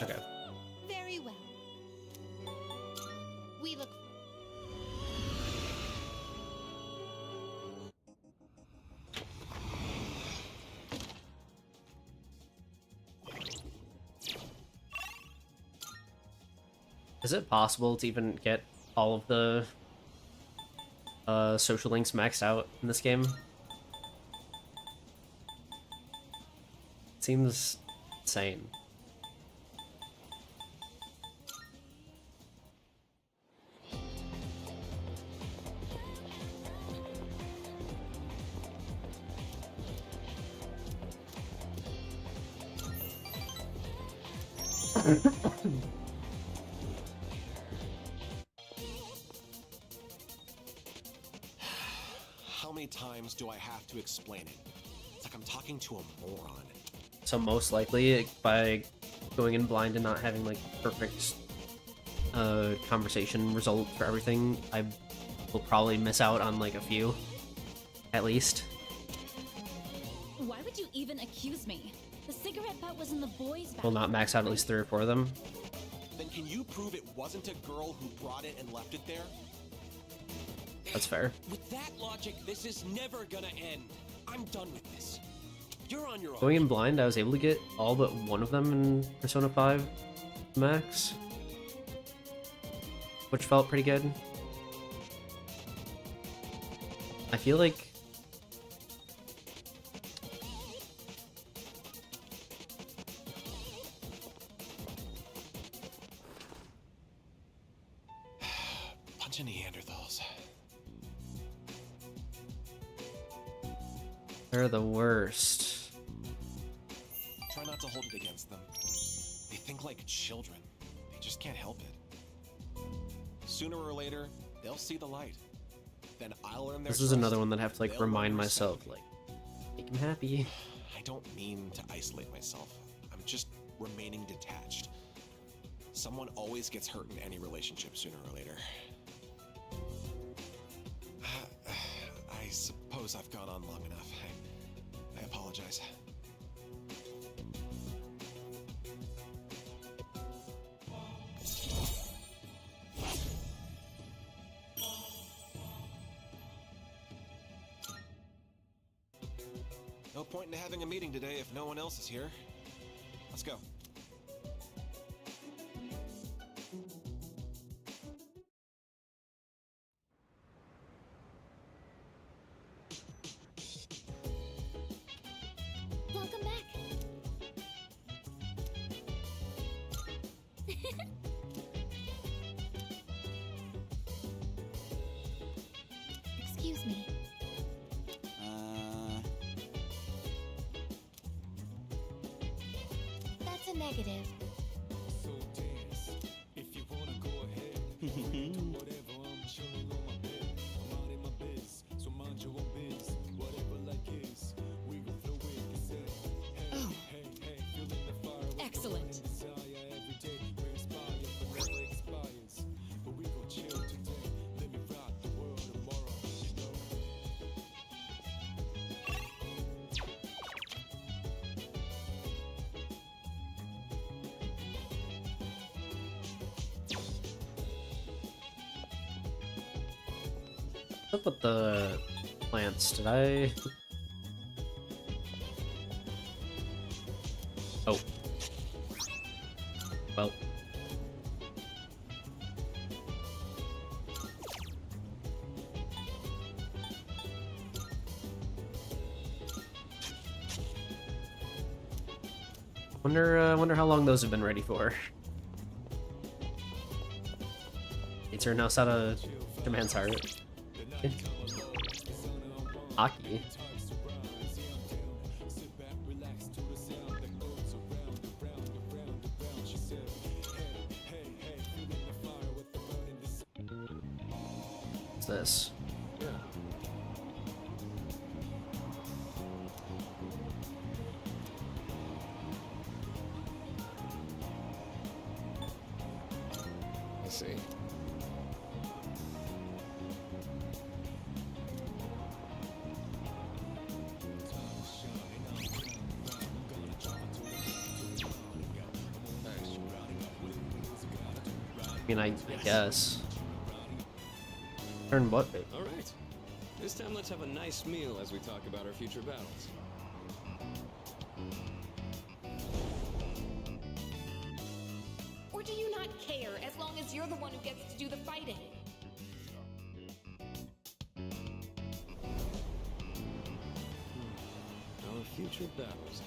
Okay. Very well. We look. Is it possible to even get all of the social links maxed out in this game? Seems insane. How many times do I have to explain it? It's like I'm talking to a moron. So most likely, by going in blind and not having like perfect conversation result for everything, I will probably miss out on like a few, at least. Why would you even accuse me? The cigarette butt was in the boys' Will not max out at least 3 or 4 of them. Then can you prove it wasn't a girl who brought it and left it there? That's fair. With that logic, this is never gonna end. I'm done with this. You're on your own. Going in blind, I was able to get all but 1 of them in Persona 5 max, which felt pretty good. I feel like bunch of Neanderthals. they're the worst. Try not to hold it against them. They think like children. They just can't help it. Sooner or later, they'll see the light. Then I'll earn their This is trust. another one that I have to like They'll remind learn respect. myself, like, make him happy. I don't mean to isolate myself. I'm just remaining detached. Someone always gets hurt in any relationship sooner or later. I suppose I've gone on long enough. I apologize. No point in having a meeting today if no one else is here. Let's go. Welcome back. Negative. Oh. Excellent. What's up with the plants? Did I? Oh. Well. Wonder how long those have been ready for. Eikþyrnir knows how to Jaman's heart. Hockey. What's this? I see. I mean, I guess. Turn what? All right. This time, let's have a nice meal as we talk about our future battles. Or do you not care as long as you're the one who gets to do the fighting? Our future battles,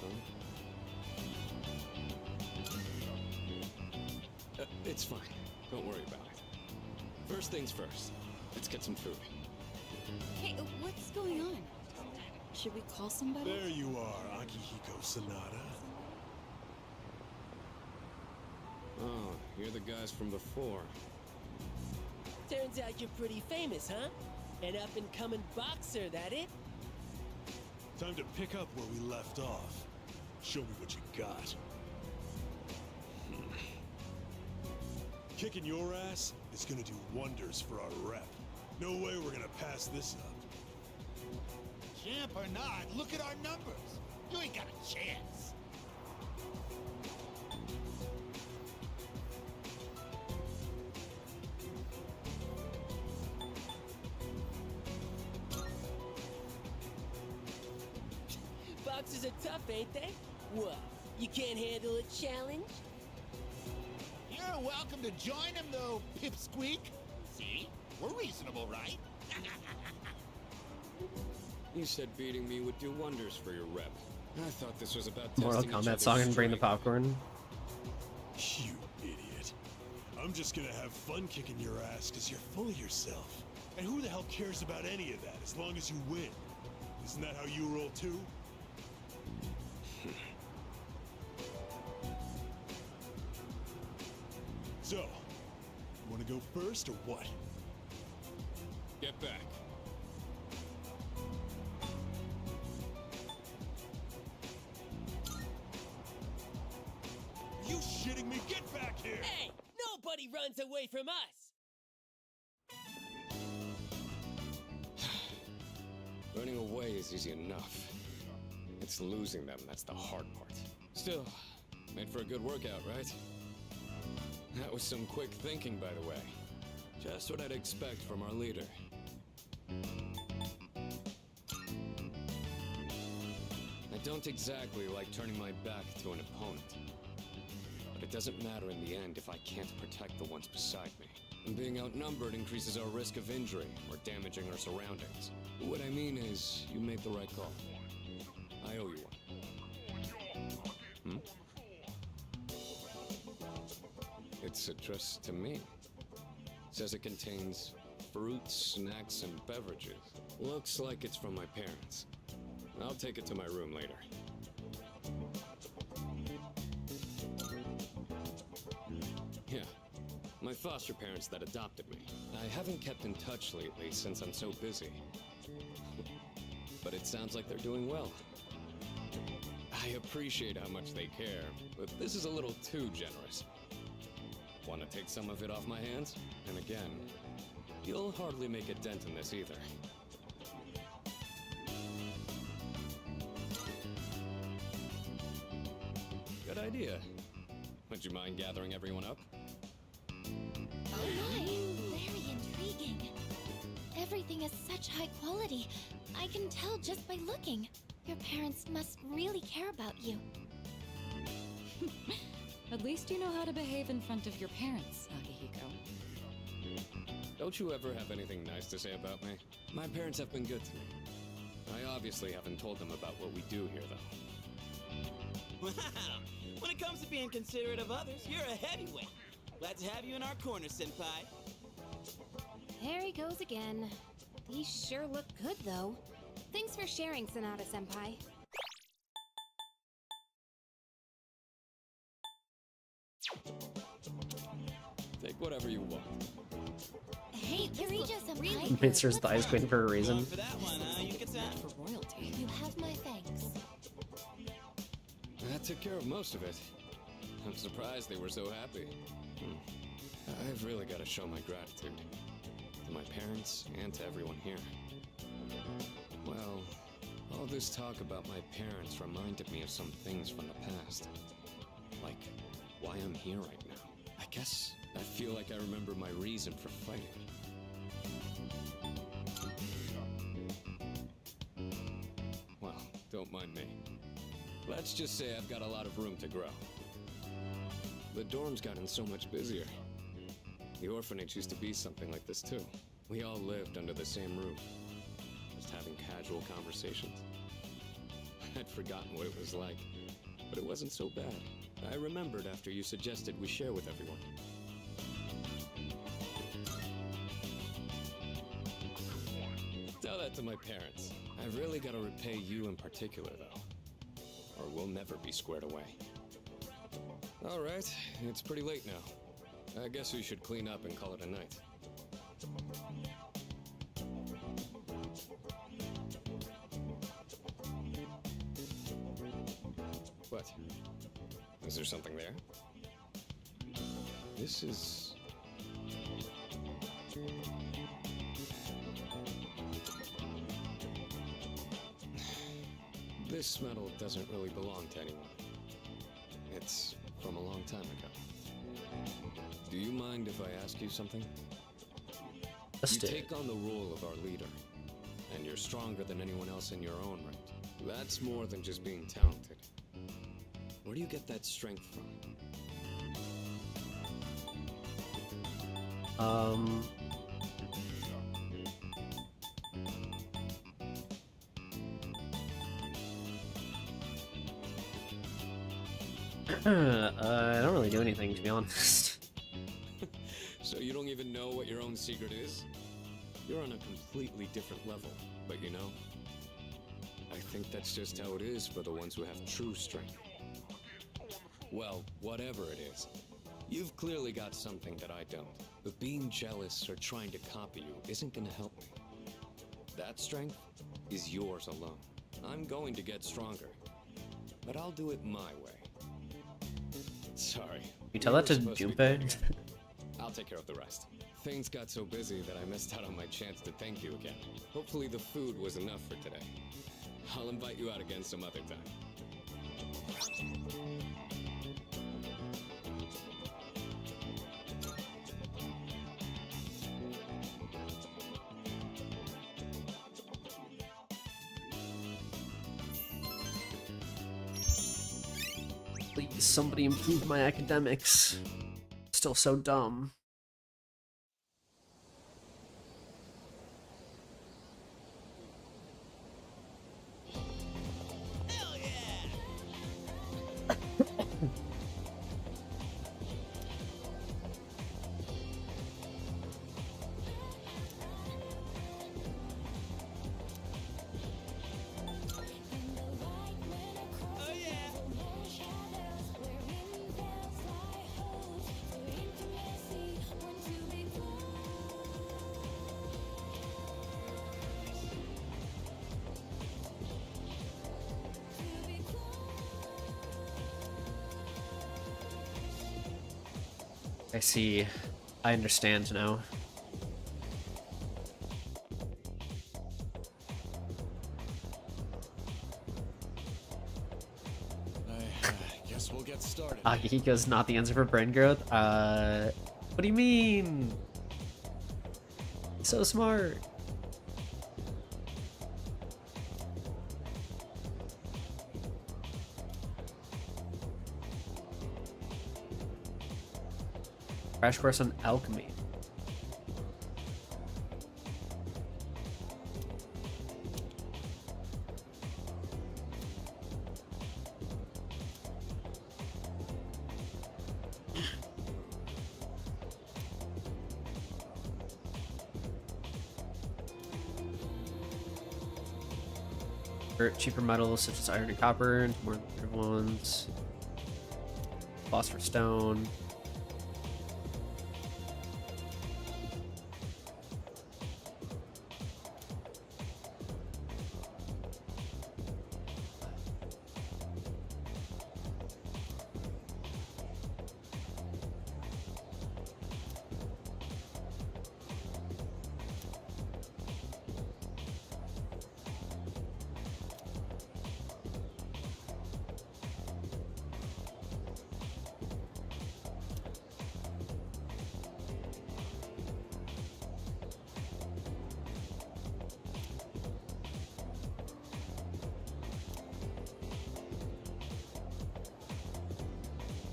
huh? It's fine. Don't worry about it. First things first. Let's get some food. Hey, what's going on? Should we call somebody? There you are, Akihiko Sanada. Oh, you're the guys from before. Turns out you're pretty famous, huh? An up-and-coming boxer, that it? Time to pick up where we left off. Show me what you got. Kicking your ass is gonna do wonders for our rep. No way we're gonna pass this up. Champ or not, look at our numbers. You ain't got a chance. Boxers are tough, ain't they? What? You can't handle a challenge? You're welcome to join him, though, Pipsqueak. See? We're reasonable, right? You said beating me would do wonders for your rep. I thought this was about Mortal testing each Kombat other's song and bring the strength. popcorn. You idiot. I'm just gonna have fun kicking your ass because you're full of yourself. And who the hell cares about any of that as long as you win? Isn't that how you roll too? So, you wanna go first or what? Get back. Are you shitting me? Get back here! Hey! Nobody runs away from us! Running away is easy enough. It's losing them that's the hard part. Still, made for a good workout, right? That was some quick thinking, by the way. Just what I'd expect from our leader. I don't exactly like turning my back to an opponent. But it doesn't matter in the end if I can't protect the ones beside me. And being outnumbered increases our risk of injury or damaging our surroundings. What I mean is, you made the right call. I owe you one. It's addressed to me. Says it contains fruits, snacks, and beverages. Looks like it's from my parents. I'll take it to my room later. Yeah, my foster parents that adopted me. I haven't kept in touch lately since I'm so busy. But it sounds like they're doing well. I appreciate how much they care, but this is a little too generous. Want to take some of it off my hands? And again, you'll hardly make a dent in this either. Good idea. Would you mind gathering everyone up? Oh my, very intriguing. Everything is such high quality. I can tell just by looking. Your parents must really care about you. At least you know how to behave in front of your parents, Akihiko. Don't you ever have anything nice to say about me? My parents have been good to me. I obviously haven't told them about what we do here, though. Wow! When it comes to being considerate of others, you're a heavyweight. Glad to have you in our corner, Senpai. There he goes again. These sure look good, though. Thanks for sharing, Sonata Senpai. Take whatever you want. Hey, Kirija-senpai. Minster's the ice queen for a reason. For that one, you get that for royalty. You have my thanks. That took care of most of it. I'm surprised they were so happy. I've really got to show my gratitude. To my parents and to everyone here. Well, all this talk about my parents reminded me of some things from the past. Like, why I'm here right now. I guess I feel like I remember my reason for fighting. Well, don't mind me. Let's just say I've got a lot of room to grow. The dorm's gotten so much busier. The orphanage used to be something like this too. We all lived under the same roof, just having casual conversations. I'd forgotten what it was like, but it wasn't so bad. I remembered after you suggested we share with everyone. Tell that to my parents. I've really got to repay you in particular, though, or we'll never be squared away. All right, it's pretty late now. I guess we should clean up and call it a night. What? Is there something there? This is... This metal doesn't really belong to anyone. It's from a long time ago. Do you mind if I ask you something? You take on the role of our leader, and you're stronger than anyone else in your own right. That's more than just being talented. Where do you get that strength from? I don't really do anything, to be honest. So you don't even know what your own secret is? You're on a completely different level, but you know, I think that's just how it is for the ones who have true strength. Well, whatever it is, you've clearly got something that I don't. But being jealous or trying to copy you isn't gonna help me. That strength is yours alone. I'm going to get stronger, but I'll do it my way. Sorry. You tell that to Junpei? I'll take care of the rest. Things got so busy that I missed out on my chance to thank you again. Hopefully the food was enough for today. I'll invite you out again some other time. Please, somebody improve my academics. Still so dumb. I see. I understand now. I guess we'll get started. Akihiko's not the answer for brain growth. What do you mean? So smart. Crash course on alchemy. Cheaper metals such as iron and copper into more lucrative ones. Phosphorus stone.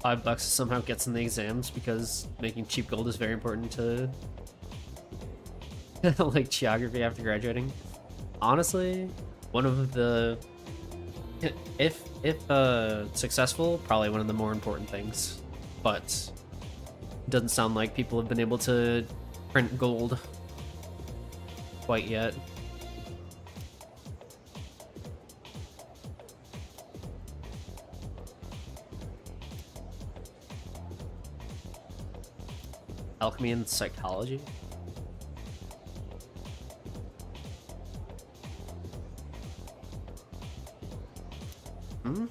$5 somehow gets in the exams because making cheap gold is very important to like geography after graduating. Honestly, one of the if successful, probably one of the more important things. But it doesn't sound like people have been able to print gold quite yet. Alchemy and psychology? Hmm?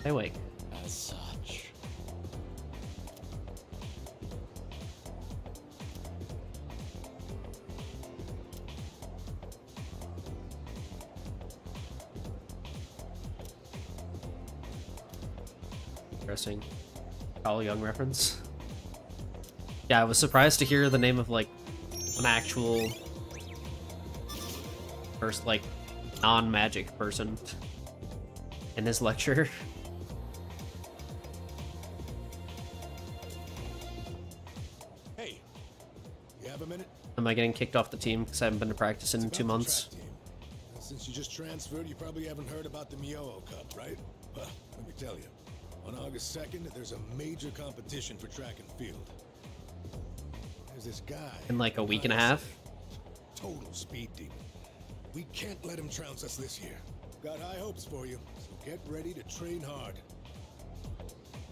Hey, wait. As such. Interesting. Carl Jung reference. Yeah, I was surprised to hear the name of like an actual first like non-magic person in this lecture. Hey, you have a minute? Am I getting kicked off the team because I haven't been to practice in 2 months? Since you just transferred, you probably haven't heard about the Myoho Cup, right? Well, let me tell you. On August 2nd, there's a major competition for track and field. There's this guy. In like a week and a half? Total speed demon. We can't let him trounce us this year. Got high hopes for you, so get ready to train hard.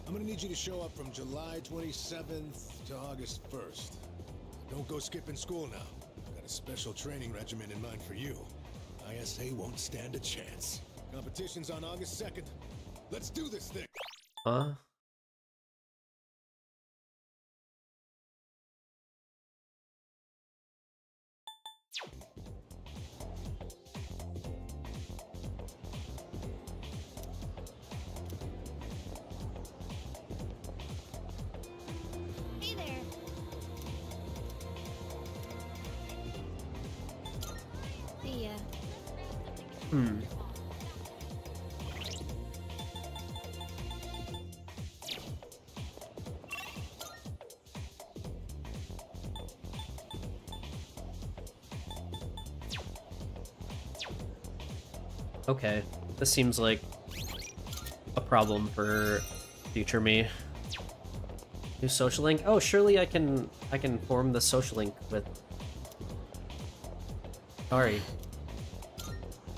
I'm gonna need you to show up from July 27th to August 1st. Don't go skipping school now. Got a special training regimen in mind for you. ISA won't stand a chance. Competition's on August 2nd. Let's do this thing! Huh? Hey there. See ya. Hmm. Okay, this seems like a problem for future me. New social link? Oh, surely I can form the social link with. Sorry.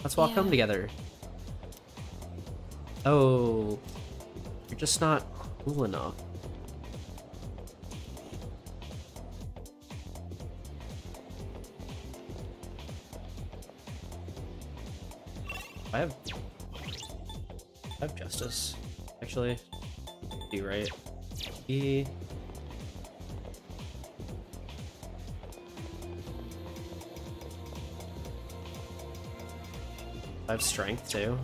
Let's walk home together. Oh, you're just not cool enough. I have justice. Actually, be right. E. I have strength too.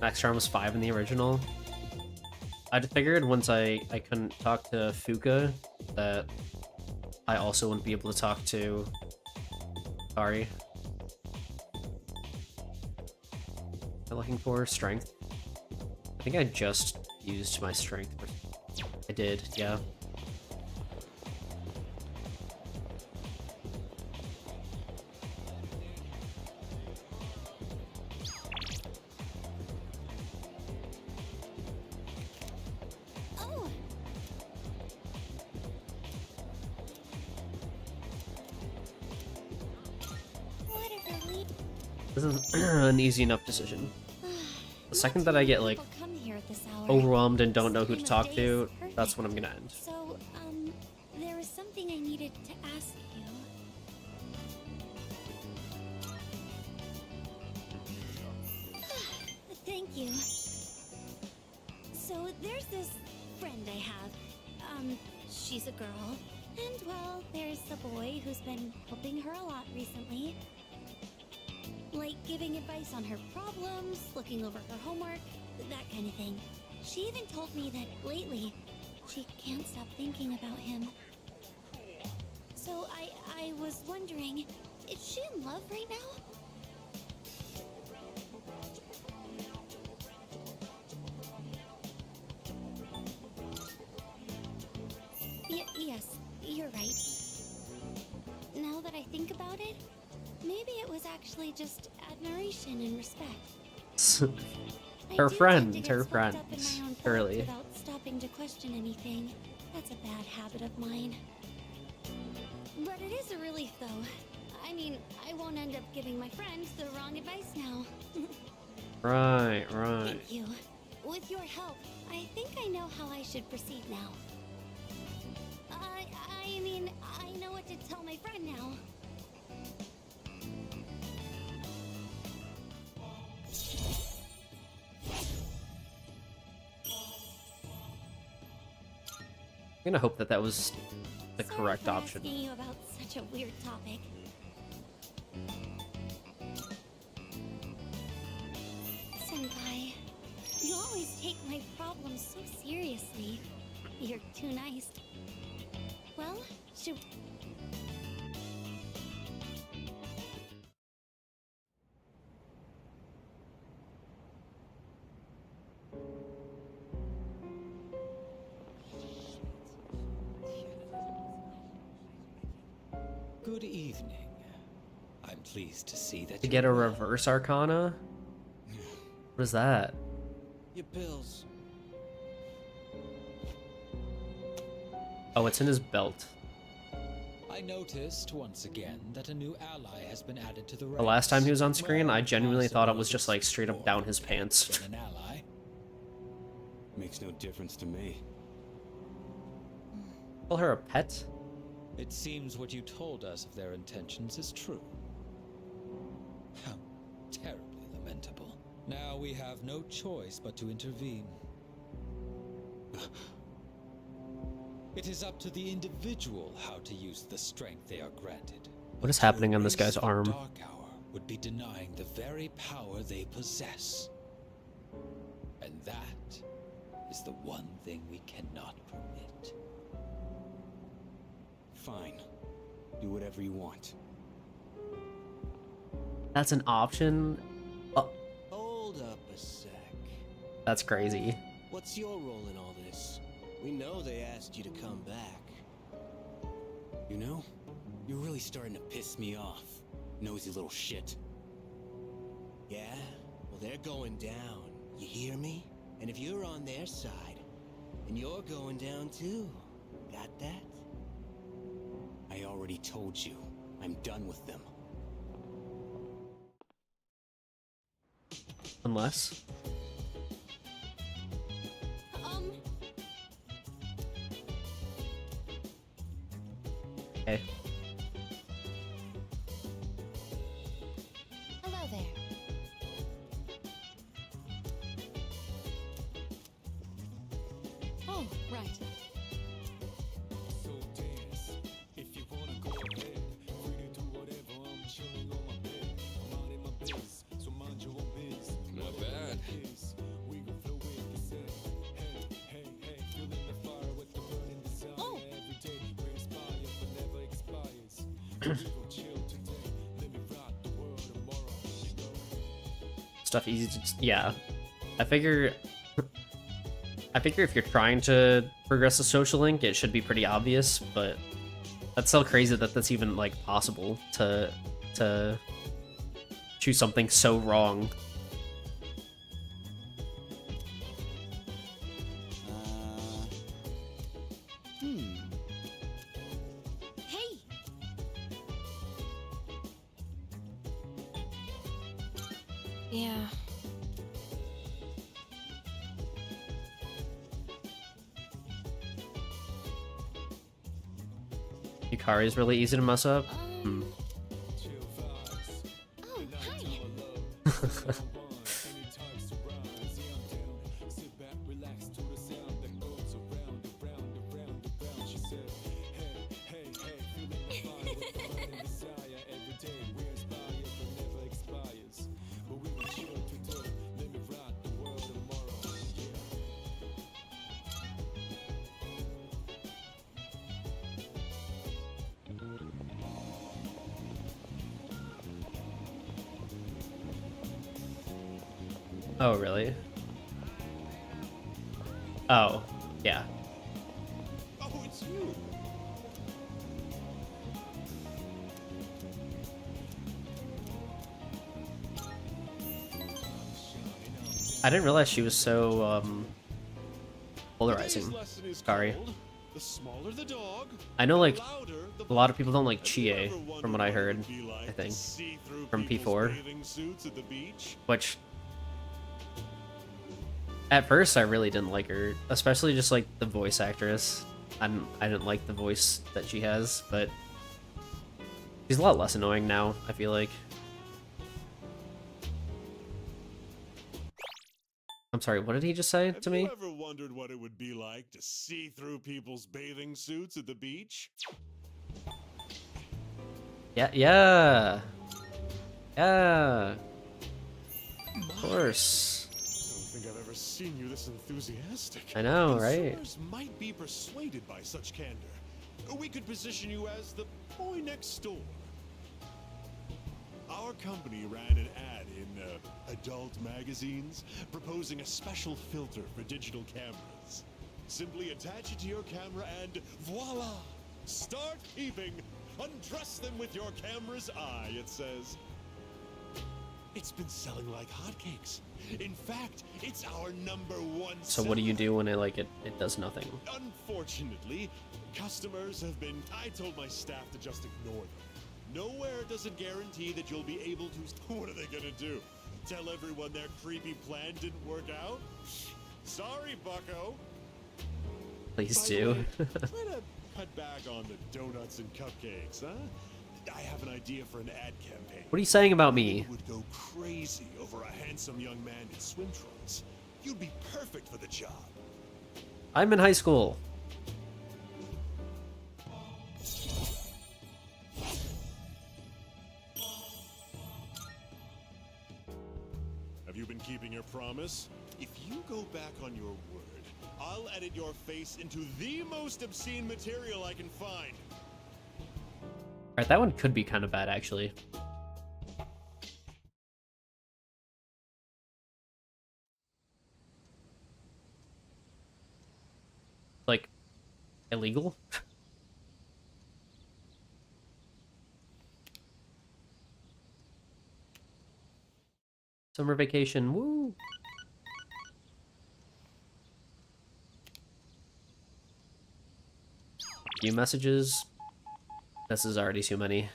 Max charm was 5 in the original. I figured once I couldn't talk to Fuka that I also wouldn't be able to talk to Ari. I'm looking for strength. I think I just used my strength. I did, yeah. This is an easy enough decision. The second that I get like overwhelmed and don't know who to talk to, that's when I'm gonna end. So, there was something I needed to ask you. Thank you. So, there's this friend I have. She's a girl. And, well, there's a boy who's been helping her a lot recently. Like giving advice on her problems, looking over her homework, that kind of thing. She even told me that lately, she can't stop thinking about him. So I was wondering, is she in love right now? Yes, you're right. Now that I think about it, maybe it was actually just admiration and respect. Her friend, Curly. Without stopping to question anything. That's a bad habit of mine. But it is a relief, though. I mean, I won't end up giving my friend the wrong advice now. Right. Thank you. With your help, I think I know how I should proceed now. I mean, I know what to tell my friend now. I'm gonna hope that that was the correct option. Asking you about such a weird topic. Senpai, you always take my problems so seriously. You're too nice. Well, should... Good evening. I'm pleased to see that To get a reverse arcana? What is that? Your bills. Oh, it's in his belt. I noticed once again that a new ally has been added to the ranks. The last time he was on screen, I genuinely thought it was just like straight up down his pants. An ally. Makes no difference to me. Call her a pet? It seems what you told us of their intentions is true. How terribly lamentable. Now we have no choice but to intervene. It is up to the individual how to use the strength they are granted. What is happening on this guy's arm? Dark Hour would be denying the very power they possess. And that is the one thing we cannot permit. Fine. Do whatever you want. That's an option? Oh, Hold up a sec. that's crazy. What's your role in all this? We know they asked you to come back. You know, you're really starting to piss me off, nosy little shit. Yeah? Well, they're going down. You hear me? And if you're on their side, then you're going down too. Got that? I already told you. I'm done with them. Unless... Okay. Oh, right. Not bad. Oh, Stuff easy to yeah. I figure if you're trying to progress a social link, it should be pretty obvious, but that's so crazy that that's even like possible to choose something so wrong. hey! Yeah. Yukari is really easy to mess up. Hmm. Oh, hi. Oh, really? Oh, yeah. Oh, it's you. I didn't realize she was so polarizing. Today's lesson is Sorry. called The Smaller the Dog, I know like the louder the a lot of people don't like Have you Chie, ever wondered from what I it heard, would be like I to think, see through from people's P4, bathing suits at the beach? which at first I really didn't like her, especially just like the voice actress. I didn't like the voice that she has, but she's a lot less annoying now, I feel like. I'm sorry, what did he just say to me? Have you ever wondered what it would be like to see through people's bathing suits at the beach? Yeah, yeah. Yeah. Of course. I don't think I've ever seen you this enthusiastic. I know, right? Consumers might be persuaded by such candor. We could position you as the boy next door. Our company ran an ad in adult magazines proposing a special filter for digital cameras. Simply attach it to your camera and voila! Start peeping! Undress them with your camera's eye, it says. It's been selling like hotcakes. In fact, it's our #1 So what do you do when it does nothing? Unfortunately, customers have been... I told my staff to just ignore them. Nowhere does it guarantee that you'll be able to... What are they gonna do? Tell everyone their creepy plan didn't work out? Sorry, bucko. Please By the do. way, try to cut back on the donuts and cupcakes, huh? I have an idea for an ad campaign. What are you saying about me? Would go crazy over a handsome young man in swim trunks. You'd be perfect for the job. I'm in high school. Have you been keeping your promise? If you go back on your word, I'll edit your face into the most obscene material I can find. Alright, that one could be kind of bad, actually. Like, illegal? Summer vacation, woo! Few messages. This is already too many.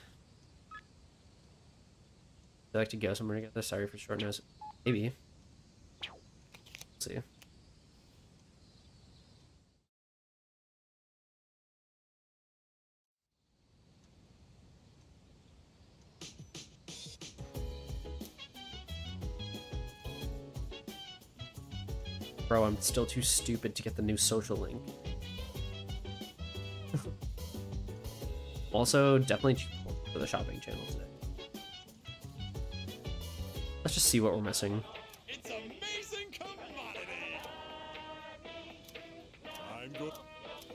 I'd like to go somewhere together. Sorry for short notice. Maybe. Let's see. Bro, I'm still too stupid to get the new social link. Also, definitely for the shopping channel today. Let's just see what we're missing. It's amazing commodity. I'm good.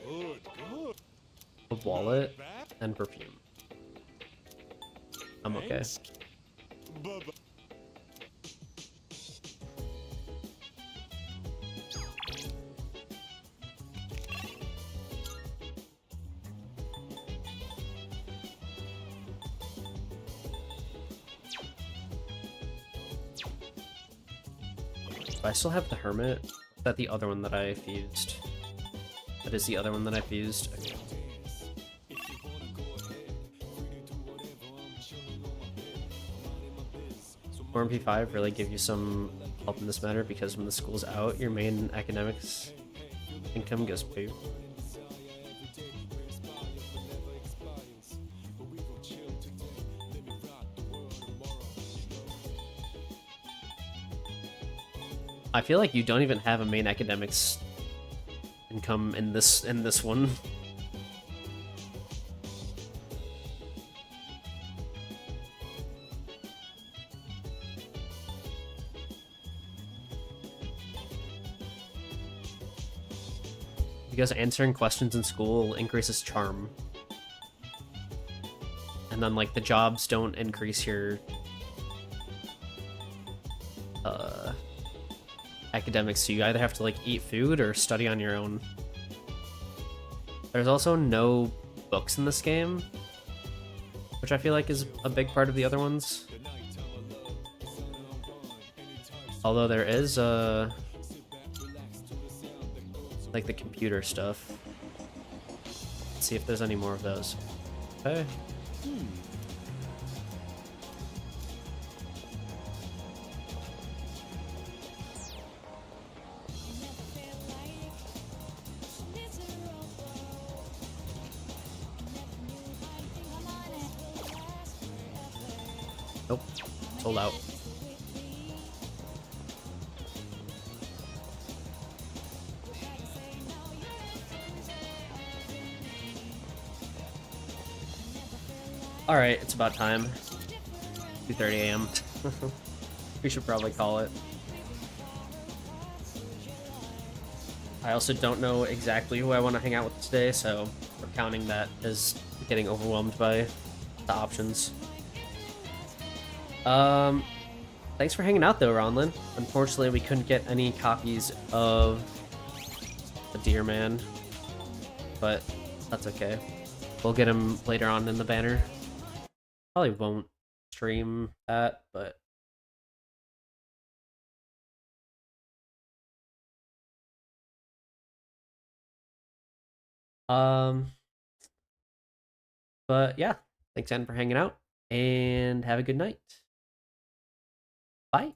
Good. A wallet and perfume. I'm okay. Thanks. Bye-bye. Do I still have the hermit? Is that the other one that I fused? That is the other one that I fused. Okay. Or MP5 really give you some help in this matter because when the school's out, your main academics income goes poo. I feel like you don't even have a main academics income in this one. Because answering questions in school increases charm. And then like the jobs don't increase your academics, so you either have to like eat food or study on your own. There's also no books in this game, which I feel like is a big part of the other ones. Although there is like the computer stuff. Let's see if there's any more of those. Okay. Nope. Sold out. Alright, it's about time. 2:30 a.m. We should probably call it. I also don't know exactly who I want to hang out with today, so we're counting that as getting overwhelmed by the options. Thanks for hanging out though, Ronlin. Unfortunately, we couldn't get any copies of the Deer Man, but that's okay. We'll get him later on in the banner. Probably won't stream that, but yeah, thanks again for hanging out and have a good night. Bye.